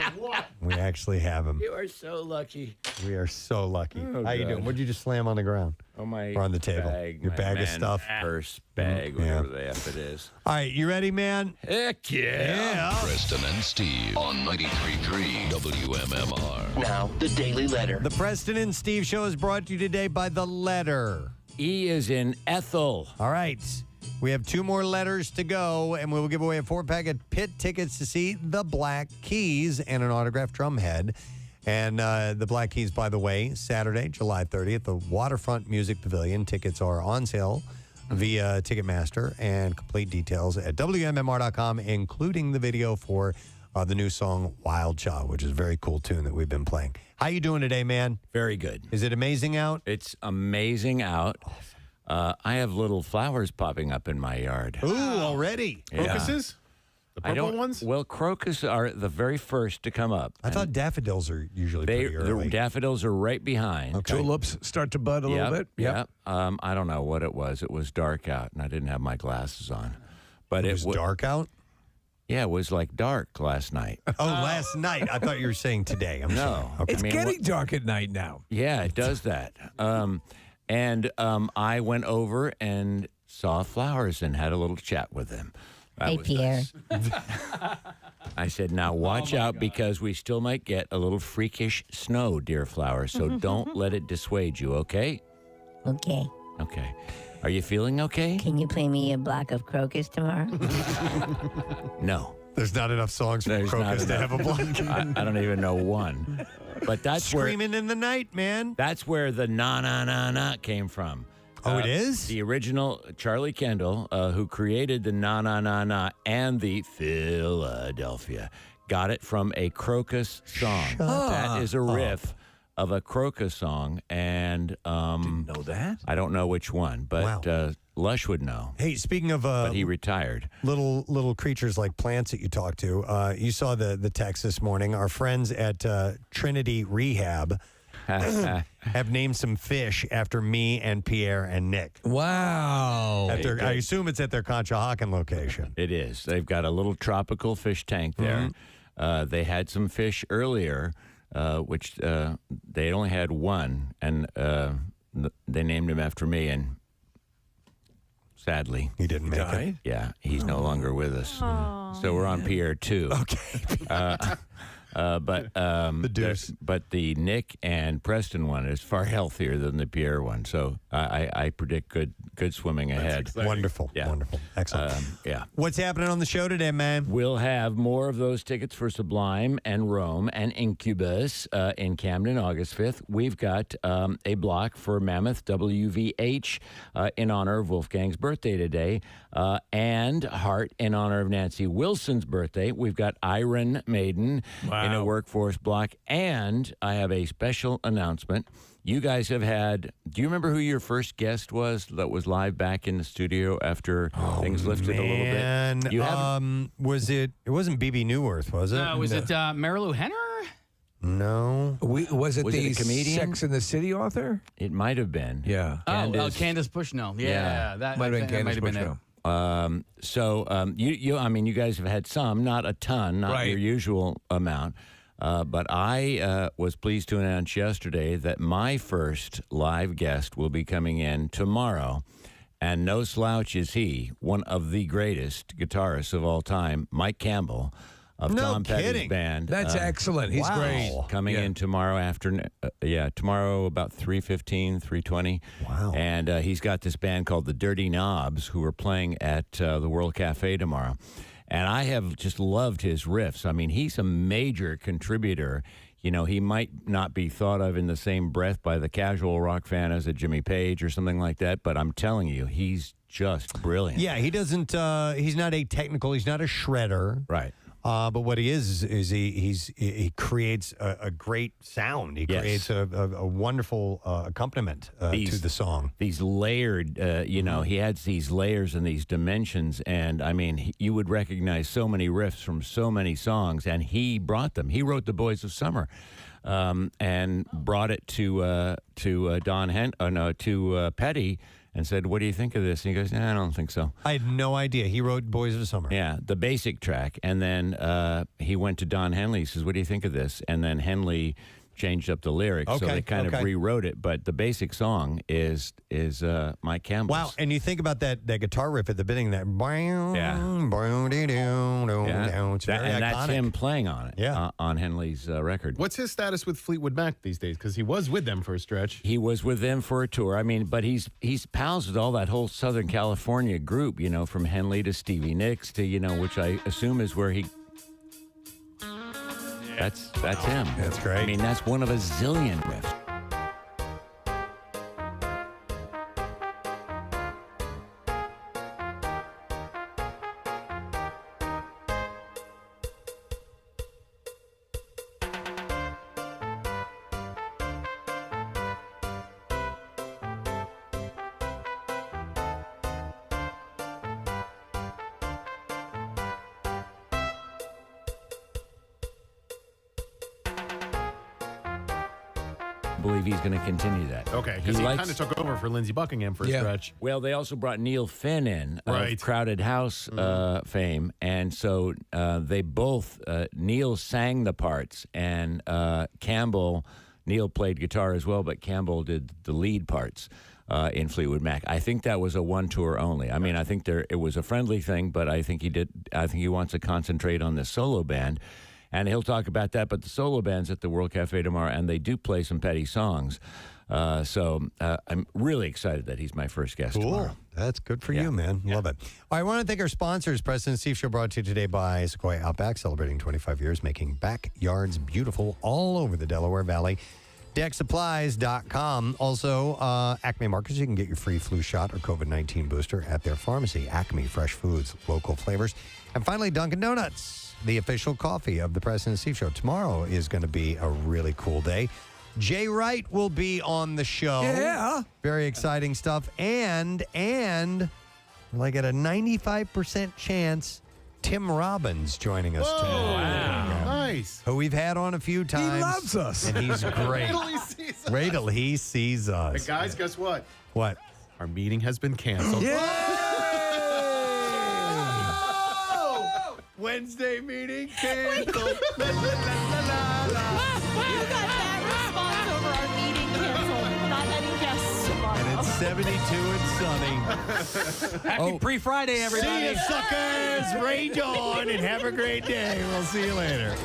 We actually have him. You are so lucky. We are so lucky. Oh, How you God. doing? What did you just slam on the ground? Oh, my or on the table? bag, Your my bag of man stuff? Purse, bag, whatever the F it is. All right, you ready, man? Heck yeah. Preston and Steve on 93.3 WMMR. Now, the Daily Letter. The Preston and Steve Show is brought to you today by The Letter. E is in Ethel. All right. We have 2 more letters to go, and we will give away a 4-pack of pit tickets to see the Black Keys and an autographed drum head. And the Black Keys, by the way, Saturday, July 30th, the Waterfront Music Pavilion. Tickets are on sale via Ticketmaster, and complete details at WMMR.com, including the video for the new song Wild Child, which is a very cool tune that we've been playing. How you doing today, man? Very good. Is it amazing out? It's amazing out. I have little flowers popping up in my yard. Ooh, already? Yeah. Crocuses? The purple ones? Well, crocus are the very first to come up. I thought daffodils are usually pretty early. The daffodils are right behind. Okay. Tulips start to bud a little bit. Yep. I don't know what it was. It was dark out, and I didn't have my glasses on. But it was dark out? Yeah, it was like dark last night. Oh, last night. I thought you were saying today. I'm sorry. Okay. It's getting dark at night now. Yeah, it does that. I went over and saw flowers and had a little chat with them. Hey, Pierre. Nice. I said, now watch out because we still might get a little freakish snow, dear flower, so don't let it dissuade you, okay? Okay. Okay. Are you feeling okay? Can you play me a block of crocus tomorrow? No. There's not enough songs for crocus to have a block. I don't even know one. But that's Screaming in the night, man. That's where the na came from. Oh, it is? The original Charlie Kendall, who created the na and the Philadelphia, got it from a crocus song. That is a riff of a crocus song, and didn't know that. I don't know which one, but Lush would know. Hey, speaking of but he retired. Little creatures like plants that you talk to. You saw the text this morning. Our friends at Trinity Rehab have named some fish after me and Pierre and Nick. Wow. I assume it's at their Conshohocken location. It is. They've got a little tropical fish tank there. They had some fish earlier, which they only had one, and they named him after me, and sadly, he didn't make it. Yeah, he's no longer with us. So we're on Pierre 2. Okay. But the Deuce. But the Nick and Preston one is far healthier than the Pierre one. So I predict good swimming ahead. Wonderful. Yeah. Wonderful. Excellent. Yeah. What's happening on the show today, man? We'll have more of those tickets for Sublime and Rome and Incubus in Camden, August 5th. We've got a block for Mammoth WVH in honor of Wolfgang's birthday today, and Heart in honor of Nancy Wilson's birthday. We've got Iron Maiden in a workforce block, and I have a special announcement. You guys have had, do you remember who your first guest was that was live back in the studio after things lifted a little bit? You it wasn't BB Newworth, was it? No, was it Marilu Henner? No. Was it the a comedian? Sex and the City author? It might have been. Yeah. Candace Bushnell. Yeah, that might have been Candace it. Bushnell. You guys have had some, not a ton, not your usual amount. But I was pleased to announce yesterday that my first live guest will be coming in tomorrow. And no slouch is he, one of the greatest guitarists of all time, Mike Campbell. of No Tom Petty's kidding. band. That's excellent. He's great. Coming in tomorrow afternoon. Tomorrow about 3:15, 3:20. Wow. And he's got this band called the Dirty Knobs who are playing at the World Cafe tomorrow. And I have just loved his riffs. I mean, he's a major contributor. You know, he might not be thought of in the same breath by the casual rock fan as a Jimmy Page or something like that, but I'm telling you, he's just brilliant. Yeah, he doesn't. He's not atypical. He's not a shredder. Right. But what he is he creates a great sound. He creates a wonderful accompaniment to the song. These layered, he adds these layers and these dimensions. And I mean, you would recognize so many riffs from so many songs, and he brought them. He wrote The Boys of Summer. And brought it to Petty and said, "What do you think of this?" And he goes, "I don't think so." I had no idea. He wrote Boys of Summer. Yeah, the basic track. And then he went to Don Henley. He says, "What do you think of this?" And then Henley changed up the lyrics, so they kind of rewrote it. But the basic song is Mike Campbell's. Wow, and you think about that guitar riff at the beginning, that it's very iconic. That's him playing on it. On Henley's record. What's his status with Fleetwood Mac these days? Because he was with them for a stretch. He was with them for a tour. I mean, but he's pals with all that whole Southern California group. You know, from Henley to Stevie Nicks to which I assume is where he. That's him. That's great. I mean, that's one of a zillion riffs. Believe he's going to continue that. Okay, because he kind of took over for Lindsey Buckingham for a stretch. Well, they also brought Neil Finn in of Crowded House fame, and so they both Neil sang the parts, and Neil played guitar as well, but Campbell did the lead parts in Fleetwood Mac. I think that was a one tour only. I mean, I think it was a friendly thing, but I think he wants to concentrate on this solo band. And he'll talk about that, but the solo band's at the World Cafe tomorrow, and they do play some Petty songs. So I'm really excited that he's my first guest tomorrow. That's good for you, man. Love it. All right, I want to thank our sponsors. Preston and Steve Show brought to you today by Sequoia Outback, celebrating 25 years, making backyards beautiful all over the Delaware Valley. DeckSupplies.com. Also, Acme Markets. You can get your free flu shot or COVID-19 booster at their pharmacy. Acme, fresh foods, local flavors. And finally, Dunkin' Donuts, the official coffee of the Preston and Steve Show. Tomorrow is going to be a really cool day. Jay Wright will be on the show. Yeah. Very exciting stuff. And like at a 95% chance, Tim Robbins joining us tomorrow. Wow. Nice. Who we've had on a few times. He loves us. And he's great. Wait till he sees us. Wait till he sees us. But guys, guess what? What? Our meeting has been canceled. Wednesday meeting canceled. You got that response over our meeting canceled. Not any guests tomorrow. And it's 72 and sunny. Happy pre-Friday, everybody. See you, suckers. Rage on and have a great day. We'll see you later.